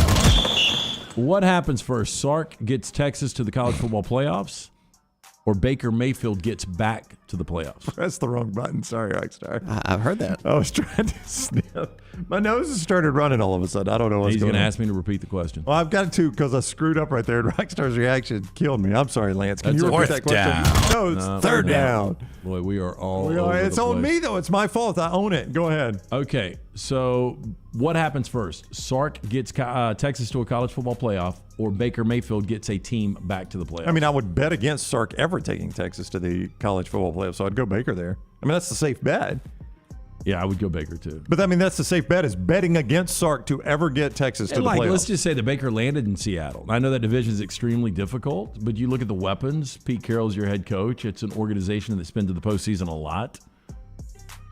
S2: What happens first? Sark gets Texas to the college football playoffs, or Baker Mayfield gets back to the playoffs?
S1: Press the wrong button. Sorry, Rockstar.
S3: I've heard that.
S1: I was trying to snip. My nose has started running all of a sudden. I don't know what's
S2: He's
S1: going
S2: going
S1: on.
S2: to ask me to repeat the question.
S1: Well, I've got to because I screwed up right there. And Rockstar's reaction killed me. I'm sorry, Lance. Can you repeat that question? No, it's third down.
S2: Boy, we are all over
S1: It's
S2: the
S1: on
S2: place.
S1: me, though. It's my fault. I own it. Go ahead.
S2: Okay, so what happens first? Sark gets Texas to a college football playoff, or Baker Mayfield gets a team back to the playoffs?
S1: I mean, I would bet against Sark ever taking Texas to the college football playoffs, so I'd go Baker there. I mean, that's the safe bet.
S2: Yeah, I would go Baker too.
S1: But I mean, that's the safe bet is betting against Sark to ever get Texas to the playoffs.
S2: Let's just say that Baker landed in Seattle. I know that division is extremely difficult, but you look at the weapons. Pete Carroll's your head coach. It's an organization that's been to the postseason a lot.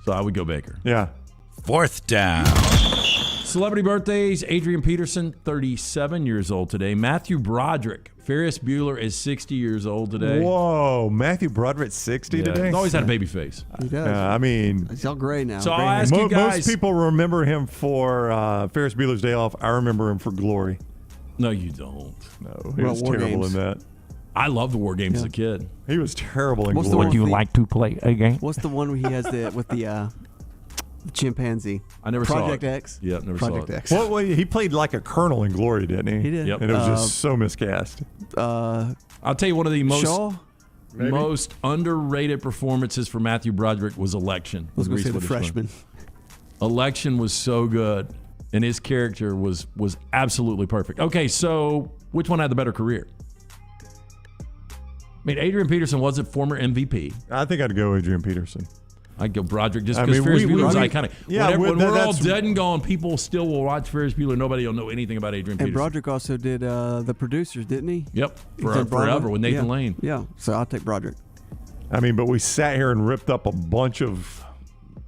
S2: So I would go Baker.
S1: Yeah.
S6: Fourth down.
S2: Celebrity birthdays. Adrian Peterson, 37 years old today. Matthew Broderick. Ferris Bueller is 60 years old today.
S1: Whoa, Matthew Broderick's 60 today?
S2: He's always had a baby face.
S3: He does.
S1: I mean,
S3: He's all gray now.
S2: So I'll ask you guys.
S1: Most people remember him for Ferris Bueller's Day Off. I remember him for Glory.
S2: No, you don't.
S1: No, he was
S3: War
S1: terrible
S3: Games.
S1: in that.
S2: I love the War Games as a kid.
S1: He was terrible in
S3: What's the
S1: Glory.
S3: one with the-
S12: to play a game?
S3: What's the one where he has with the chimpanzee?
S2: I never saw it.
S3: Project X.
S2: Yeah, never
S3: Project
S2: saw it.
S3: X.
S1: Well, he played like a colonel in Glory, didn't he?
S3: He did.
S2: Yep.
S1: And it was just so miscast.
S2: I'll tell you one of the
S3: Shaw?
S2: most underrated performances for Matthew Broderick was Election.
S3: I was going to
S2: Reese
S3: say the
S2: Witherspoon.
S3: freshman.
S2: Election was so good. And his character was absolutely perfect. Okay, so which one had the better career? I mean, Adrian Peterson was a former MVP.
S1: I think I'd go Adrian Peterson.
S2: I'd go Broderick just because Ferris Bueller was iconic.
S1: Yeah,
S2: when we're all dead and gone, people still will watch Ferris Bueller. Nobody will know anything about Adrian Peterson.
S3: And Broderick also did The Producers, didn't he?
S2: Yep, forever with Nathan Lane.
S3: Yeah, so I'll take Broderick.
S1: I mean, but we sat here and ripped up a bunch of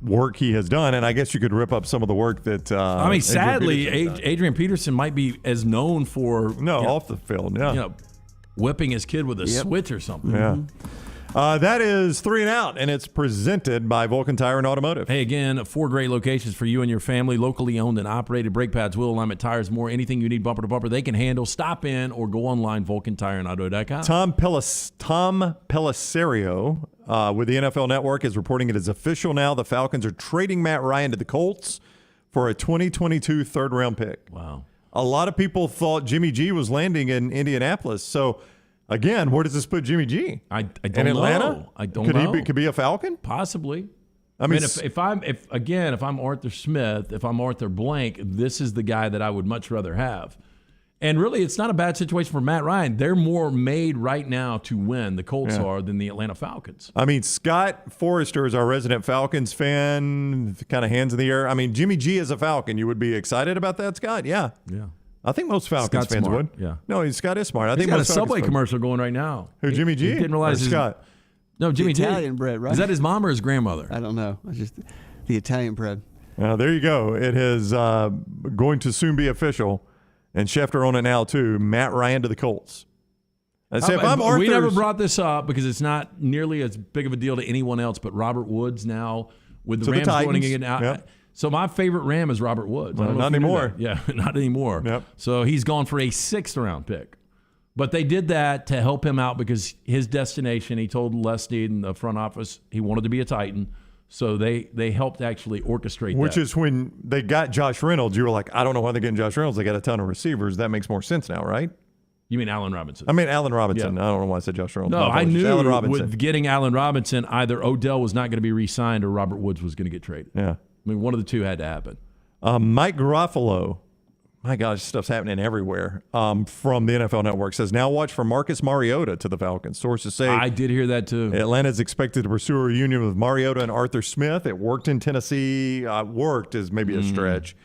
S1: work he has done, and I guess you could rip up some of the work that
S2: I mean, sadly, Adrian Peterson might be as known for
S1: off the field,
S2: whipping his kid with a switch or something.
S1: Yeah. That is 3 and Out, and it's presented by Vulcan Tire and Automotive.
S2: Hey, again, 4 great locations for you and your family, locally owned and operated. Brake pads, wheel alignment, tires, more. Anything you need bumper to bumper, they can handle. Stop in or go online, VulcanTireandAuto.com.
S1: Tom Pellisario with the NFL Network is reporting it is official now. The Falcons are trading Matt Ryan to the Colts for a 2022 third-round pick.
S2: Wow.
S1: A lot of people thought Jimmy G was landing in Indianapolis, so... Again, where does this put Jimmy G?
S2: I don't
S1: in Atlanta?
S2: know. I don't know.
S1: Could be a Falcon?
S2: Possibly.
S1: I mean,
S2: if I'm Arthur Smith, if I'm Arthur Blank, this is the guy that I would much rather have. And really, it's not a bad situation for Matt Ryan. They're more made right now to win, the Colts are, than the Atlanta Falcons.
S1: I mean, Scott Forrester is our resident Falcons fan, kind of hands in the air. I mean, Jimmy G is a Falcon. You would be excited about that, Scott? Yeah.
S2: Yeah.
S1: I think most Falcons
S2: Scott's
S1: fans
S2: smart.
S1: would.
S2: Yeah.
S1: No, Scott is smart. I
S2: He's
S1: think
S2: got
S1: most
S2: a Subway
S1: Falcons
S2: commercial going right now.
S1: Who, Jimmy G?
S2: He didn't realize
S1: Scott.
S2: No, Jimmy G.
S3: Italian bread, right?
S2: Is that his mom or his grandmother?
S3: I don't know. It's just the Italian bread.
S1: There you go. It is going to soon be official, and Schefter on it now too. Matt Ryan to the Colts. I say, if I'm Arthur's,
S2: we never brought this up because it's not nearly as big of a deal to anyone else, but Robert Woods now with the Rams going again out.
S1: Yep.
S2: So my favorite Ram is Robert Woods.
S1: Well, not anymore.
S2: Yeah, not anymore.
S1: Yep.
S2: So he's gone for a 6th-round pick. But they did that to help him out because his destination, he told Les Snead in the front office, he wanted to be a Titan. So they helped actually orchestrate that.
S1: Which is when they got Josh Reynolds, you were like, I don't know why they're getting Josh Reynolds. They got a ton of receivers. That makes more sense now, right?
S2: You mean Allen Robinson?
S1: I mean Allen Robinson.
S2: Yeah.
S1: I don't know why I said Josh Reynolds.
S2: No, I knew
S1: Allen Robinson.
S2: with getting Allen Robinson, either Odell was not going to be re-signed or Robert Woods was going to get traded.
S1: Yeah.
S2: I mean, one of the two had to happen.
S1: Mike Garofalo, my gosh, stuff's happening everywhere, from the NFL Network, says, now watch for Marcus Mariota to the Falcons. Sources say
S2: I did hear that too.
S1: Atlanta's expected to pursue a reunion with Mariota and Arthur Smith. It worked in Tennessee. Worked is maybe a stretch.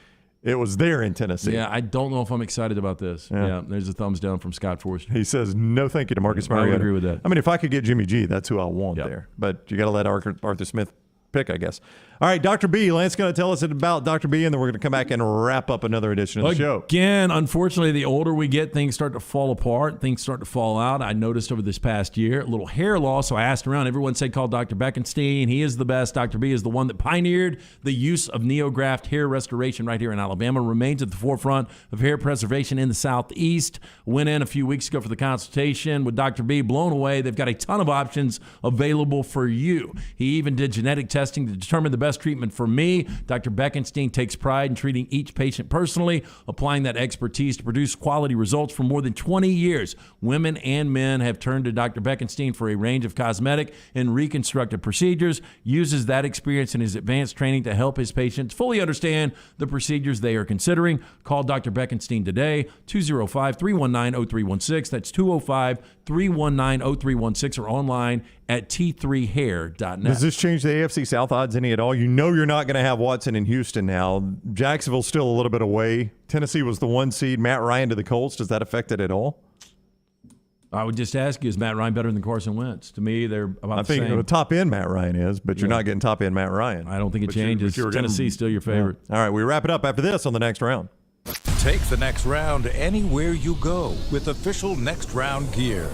S1: It was there in Tennessee.
S2: Yeah, I don't know if I'm excited about this. Yeah, there's a thumbs down from Scott Forrester.
S1: He says, no thank you to Marcus Mariota.
S2: I would agree with that.
S1: I mean, if I could get Jimmy G, that's who I want there. But you got to let Arthur Smith pick, I guess. All right, Dr. B. Lance going to tell us about Dr. B, and then we're going to come back and wrap up another edition of the show.
S2: Again, unfortunately, the older we get, things start to fall apart. Things start to fall out. I noticed over this past year a little hair loss, so I asked around. Everyone said call Dr. Beckenstein. He is the best. Dr. B is the one that pioneered the use of NeoGraft hair restoration right here in Alabama. Remains at the forefront of hair preservation in the Southeast. Went in a few weeks ago for the consultation with Dr. B. Blown away. They've got a ton of options available for you. He even did genetic testing to determine the best treatment for me. Dr. Beckenstein takes pride in treating each patient personally, applying that expertise to produce quality results for more than 20 years. Women and men have turned to Dr. Beckenstein for a range of cosmetic and reconstructive procedures, uses that experience in his advanced training to help his patients fully understand the procedures they are considering. Call Dr. Beckenstein today, 205-319-0316. That's 205-319-0316 or online at t3hair.net.
S1: Does this change the AFC South odds any at all? You know you're not going to have Watson in Houston now. Jacksonville's still a little bit away. Tennessee was the 1 seed. Matt Ryan to the Colts. Does that affect it at all?
S2: I would just ask you, is Matt Ryan better than Carson Wentz? To me, they're about the same. I think
S1: the top end Matt Ryan is, but you're not getting top end Matt Ryan.
S2: I don't think it changes. Tennessee's still your favorite.
S1: Yeah. All right, we wrap it up after this on the Next Round.
S6: Take the Next Round anywhere you go with official Next Round gear.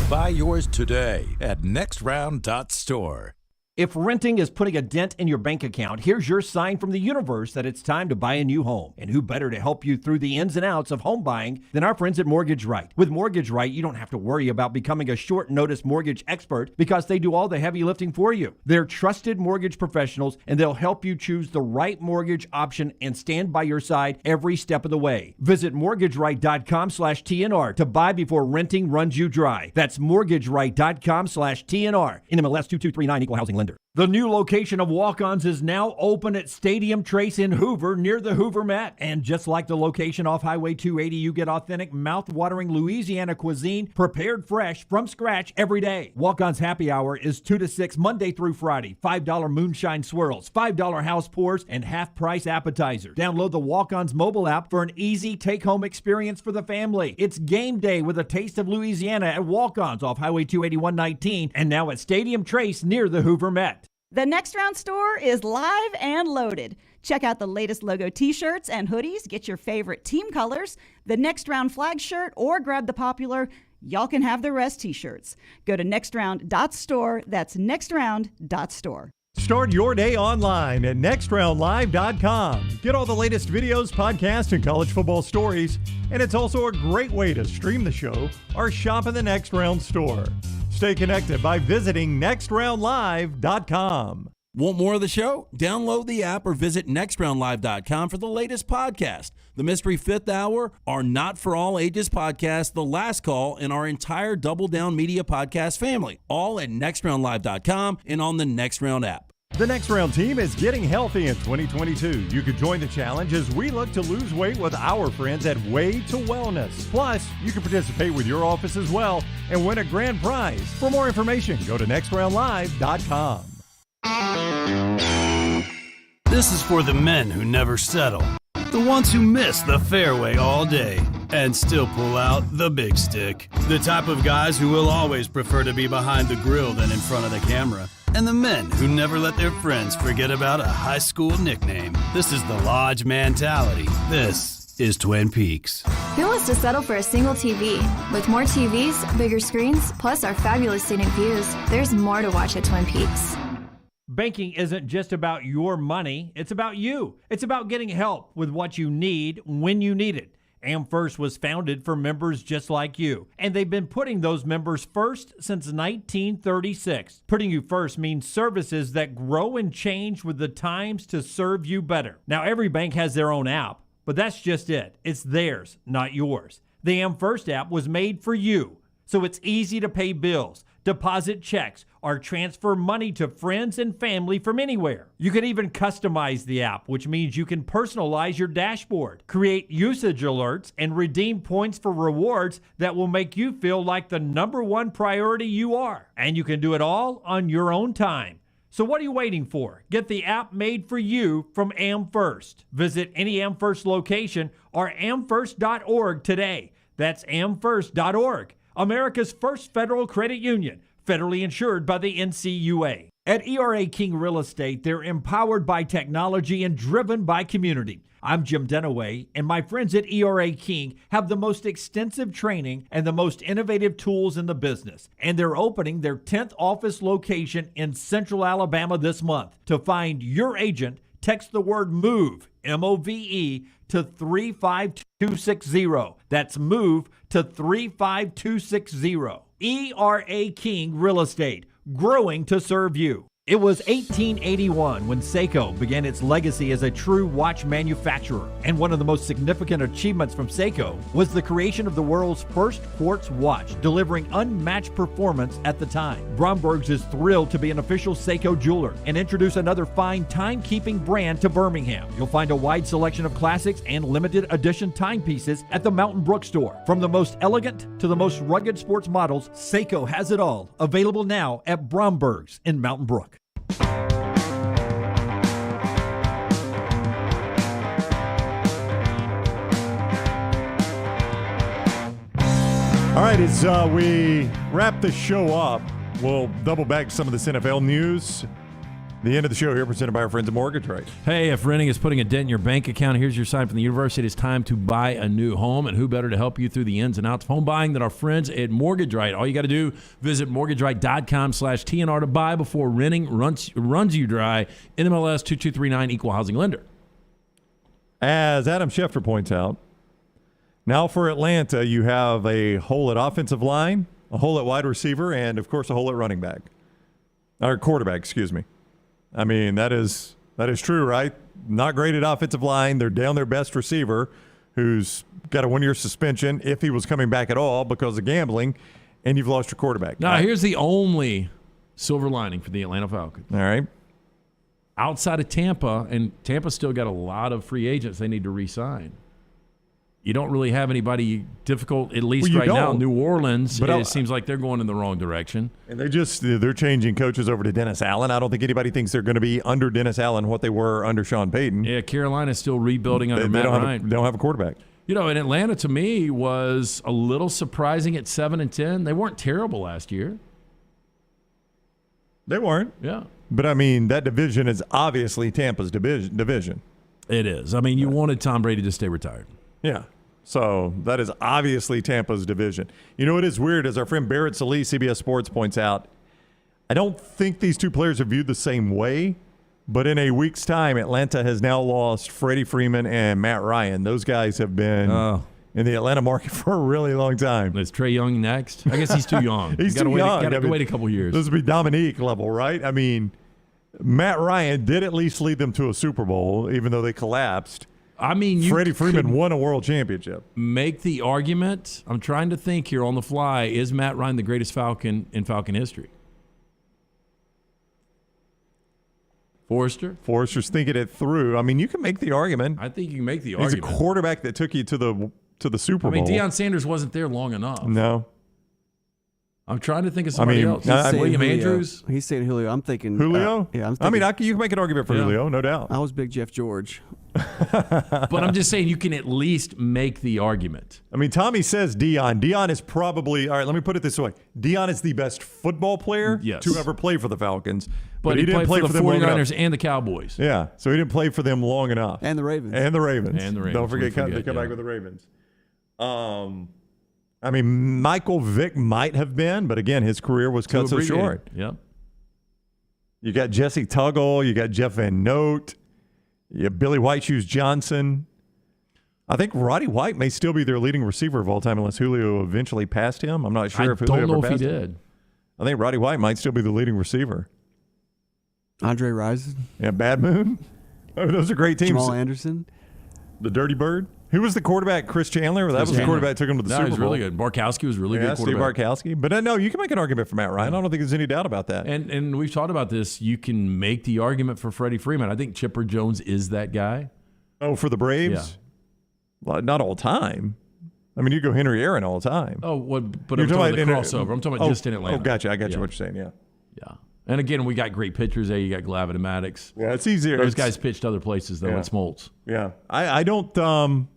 S6: Buy yours today at nextround.store.
S12: If renting is putting a dent in your bank account, here's your sign from the universe that it's time to buy a new home. And who better to help you through the ins and outs of home buying than our friends at Mortgage Right. With Mortgage Right, you don't have to worry about becoming a short notice mortgage expert because they do all the heavy lifting for you. They're trusted mortgage professionals and they'll help you choose the right mortgage option and stand by your side every step of the way. Visit mortgageright.com/TNR to buy before renting runs you dry. That's mortgageright.com/TNR. NMLS 2239 Equal Housing Lender. The new location of Walk-Ons is now open at Stadium Trace in Hoover near the Hoover Met. And just like the location off Highway 280, you get authentic, mouth-watering Louisiana cuisine prepared fresh from scratch every day. Walk-Ons Happy Hour is 2 to 6 Monday through Friday. $5 moonshine swirls, $5 house pours, and half-price appetizers. Download the Walk-Ons mobile app for an easy take-home experience for the family. It's game day with a taste of Louisiana at Walk-Ons off Highway 281-19 and now at Stadium Trace near the Hoover Met.
S15: The Next Round store is live and loaded. Check out the latest logo t-shirts and hoodies. Get your favorite team colors, the Next Round flag shirt, or grab the popular Y'all Can Have the Rest t-shirts. Go to nextround.store. That's nextround.store.
S1: Start your day online at nextroundlive.com. Get all the latest videos, podcasts, and college football stories. And it's also a great way to stream the show or shop in the Next Round store. Stay connected by visiting nextroundlive.com.
S4: Want more of the show? Download the app or visit nextroundlive.com for the latest podcast. The Mystery Fifth Hour, our Not For All Ages podcast, The Last Call, and our entire Double Down Media podcast family. All at nextroundlive.com and on the Next Round app.
S1: The Next Round team is getting healthy in 2022. You can join the challenge as we look to lose weight with our friends at Way to Wellness. Plus, you can participate with your office as well and win a grand prize. For more information, go to nextroundlive.com.
S5: This is for the men who never settle. The ones who miss the fairway all day and still pull out the big stick. The type of guys who will always prefer to be behind the grill than in front of the camera. And the men who never let their friends forget about a high school nickname. This is the Lodge mentality. This is Twin Peaks.
S8: Who wants to settle for a single TV? With more TVs, bigger screens, plus our fabulous scenic views, there's more to watch at Twin Peaks.
S12: Banking isn't just about your money, it's about you. It's about getting help with what you need when you need it. AmFirst was founded for members just like you, and they've been putting those members first since 1936. Putting you first means services that grow and change with the times to serve you better. Now, every bank has their own app, but that's just it. It's theirs, not yours. The AmFirst app was made for you, so it's easy to pay bills, deposit checks, or transfer money to friends and family from anywhere. You can even customize the app, which means you can personalize your dashboard, create usage alerts, and redeem points for rewards that will make you feel like the number one priority you are. And you can do it all on your own time. So what are you waiting for? Get the app made for you from AmFirst. Visit any AmFirst location or amfirst.org today. That's amfirst.org. America's first federal credit union, federally insured by the NCUA. At ERA King Real Estate, they're empowered by technology and driven by community. I'm Jim Dunaway, and my friends at ERA King have the most extensive training and the most innovative tools in the business. And they're opening their 10th office location in Central Alabama this month. To find your agent, text the word MOVE, M-O-V-E, to 35260. That's MOVE to 35260. ERA King Real Estate, growing to serve you. It was 1881 when Seiko began its legacy as a true watch manufacturer. And one of the most significant achievements from Seiko was the creation of the world's first quartz watch, delivering unmatched performance at the time. Bromberg's is thrilled to be an official Seiko jeweler and introduce another fine timekeeping brand to Birmingham. You'll find a wide selection of classics and limited edition timepieces at the Mountain Brook store. From the most elegant to the most rugged sports models, Seiko has it all. Available now at Bromberg's in Mountain Brook.
S1: All right, as we wrap the show up, we'll double back some of this NFL news. The end of the show here presented by our friends at Mortgage Right.
S2: Hey, if renting is putting a dent in your bank account, here's your sign from the university. It's time to buy a new home, and who better to help you through the ins and outs of home buying than our friends at Mortgage Right. All you got to do, visit mortgageright.com/TNR to buy before renting runs you dry. NMLS 2239, equal housing lender.
S1: As Adam Schefter points out, now for Atlanta, you have a hole at offensive line, a hole at wide receiver, and, of course, a hole at running back. Or quarterback, excuse me. I mean, that is true, right? Not great at offensive line. They're down their best receiver, who's got a 1-year suspension if he was coming back at all because of gambling, and you've lost your quarterback.
S2: Now, here's the only silver lining for the Atlanta Falcons.
S1: All right.
S2: Outside of Tampa, and Tampa's still got a lot of free agents they need to re-sign. You don't really have anybody difficult, at least right now. New Orleans, it seems like they're going in the wrong direction.
S1: And they're changing coaches over to Dennis Allen. I don't think anybody thinks they're going to be under Dennis Allen what they were under Sean Payton.
S2: Yeah, Carolina's still rebuilding under Matt Ryan.
S1: They don't have a quarterback.
S2: You know, and Atlanta, to me, was a little surprising at 7-10. They weren't terrible last year.
S1: They weren't.
S2: Yeah.
S1: But, I mean, that division is obviously Tampa's division.
S2: It is. I mean, you wanted Tom Brady to stay retired.
S1: Yeah. So that is obviously Tampa's division. You know, it is weird, as our friend Barrett Salee, CBS Sports, points out, I don't think these two players are viewed the same way, but in a week's time, Atlanta has now lost Freddie Freeman and Matt Ryan. Those guys have been in the Atlanta market for a really long time.
S2: Is Trae Young next? I guess he's too young.
S1: He's too young.
S2: Got to wait a couple years.
S1: This would be Dominique level, right? I mean, Matt Ryan did at least lead them to a Super Bowl, even though they collapsed.
S2: I mean,
S1: Freddie Freeman won a world championship.
S2: Make the argument. I'm trying to think here on the fly. Is Matt Ryan the greatest Falcon in Falcon history?
S1: Forrester's thinking it through. I mean, you can make the argument.
S2: I think you can make the
S1: He's
S2: argument.
S1: a quarterback that took you to the Super Bowl.
S2: I mean, Deion Sanders wasn't there long enough.
S1: No.
S2: I'm trying to think of somebody else. William Andrews.
S3: He's saying Julio. I'm thinking
S1: Julio.
S3: Yeah, I'm
S1: I
S3: thinking,
S1: mean, you can make an argument for Julio, no doubt.
S3: I was big Jeff George.
S2: But I'm just saying you can at least make the argument.
S1: I mean, Tommy says Deion. Deion is probably, all right, let me put it this way. Deion is the best football player to ever play for the Falcons.
S2: But he didn't play for the 49ers and the Cowboys.
S1: Yeah, so he didn't play for them long enough.
S3: And the Ravens.
S1: Don't forget to come back with the Ravens. I mean, Michael Vick might have been, but again, his career was cut so short.
S2: Yep.
S1: You got Jesse Tuggle. You got Jeff Van Note. You have Billy White Shoes Johnson. I think Roddy White may still be their leading receiver of all time unless Julio eventually passed him. I'm not sure if Julio ever passed him.
S2: Did.
S1: I think Roddy White might still be the leading receiver.
S3: Andre Rison.
S1: Yeah, Bad Moon. Oh, those are great teams.
S3: Jamal Anderson.
S1: The Dirty Bird. Who was the quarterback? Chris Chandler? That was the quarterback that took him to the Super Bowl.
S2: He was really good. Barkowski was really good quarterback.
S1: Steve Barkowski. But no, you can make an argument for Matt Ryan. I don't think there's any doubt about that.
S2: And we've talked about this. You can make the argument for Freddie Freeman. I think Chipper Jones is that guy.
S1: Oh, for the Braves? Yeah. Well, not all time. I mean, you go Henry Aaron all the time.
S2: Oh, well, but I'm talking about the crossover. I'm talking about just in Atlanta.
S1: Oh, gotcha. I got you what you're saying, yeah.
S2: Yeah. And again, we got great pitchers there. You got Glavine and Maddox.
S1: Yeah, it's easier.
S2: Those guys pitched other places, though, at Smoltz.
S1: Yeah. I don't...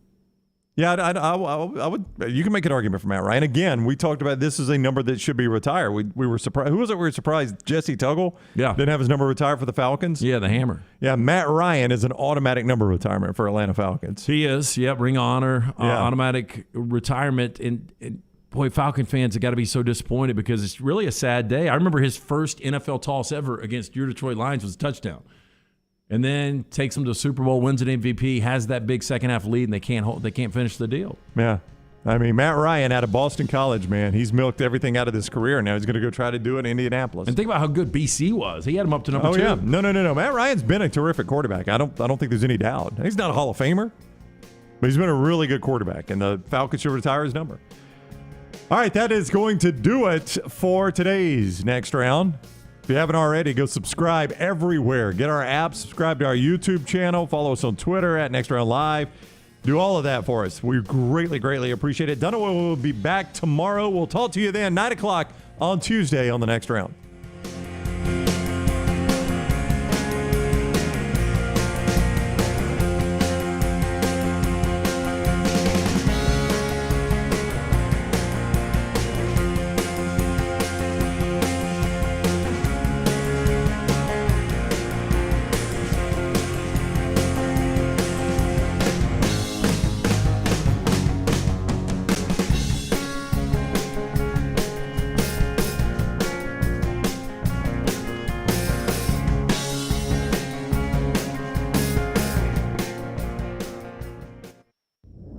S1: Yeah, I would. You can make an argument for Matt Ryan. Again, we talked about this is a number that should be retired. We were surprised. Who was it? We were surprised. Jesse Tuggle.
S2: Yeah,
S1: didn't have his number retired for the Falcons.
S2: Yeah, the Hammer.
S1: Yeah, Matt Ryan is an automatic number retirement for Atlanta Falcons.
S2: He is. Yep, Ring of Honor, automatic retirement. And boy, Falcon fans have got to be so disappointed because it's really a sad day. I remember his first NFL toss ever against your Detroit Lions was a touchdown. And then takes them to the Super Bowl, wins an MVP, has that big second half lead, and they can't finish the deal.
S1: Yeah. I mean, Matt Ryan out of Boston College, man, he's milked everything out of his career. Now he's going to go try to do it in Indianapolis.
S2: And think about how good BC was. He had him up to number 2.
S1: Yeah. No. Matt Ryan's been a terrific quarterback. I don't think there's any doubt. He's not a Hall of Famer, but he's been a really good quarterback, and the Falcons should retire his number. All right, that is going to do it for today's Next Round. If you haven't already, go subscribe everywhere. Get our app, subscribe to our YouTube channel, follow us on Twitter at Next Round Live. Do all of that for us. We greatly, greatly appreciate it. Dunaway will be back tomorrow. We'll talk to you then, 9 o'clock on Tuesday on the Next Round.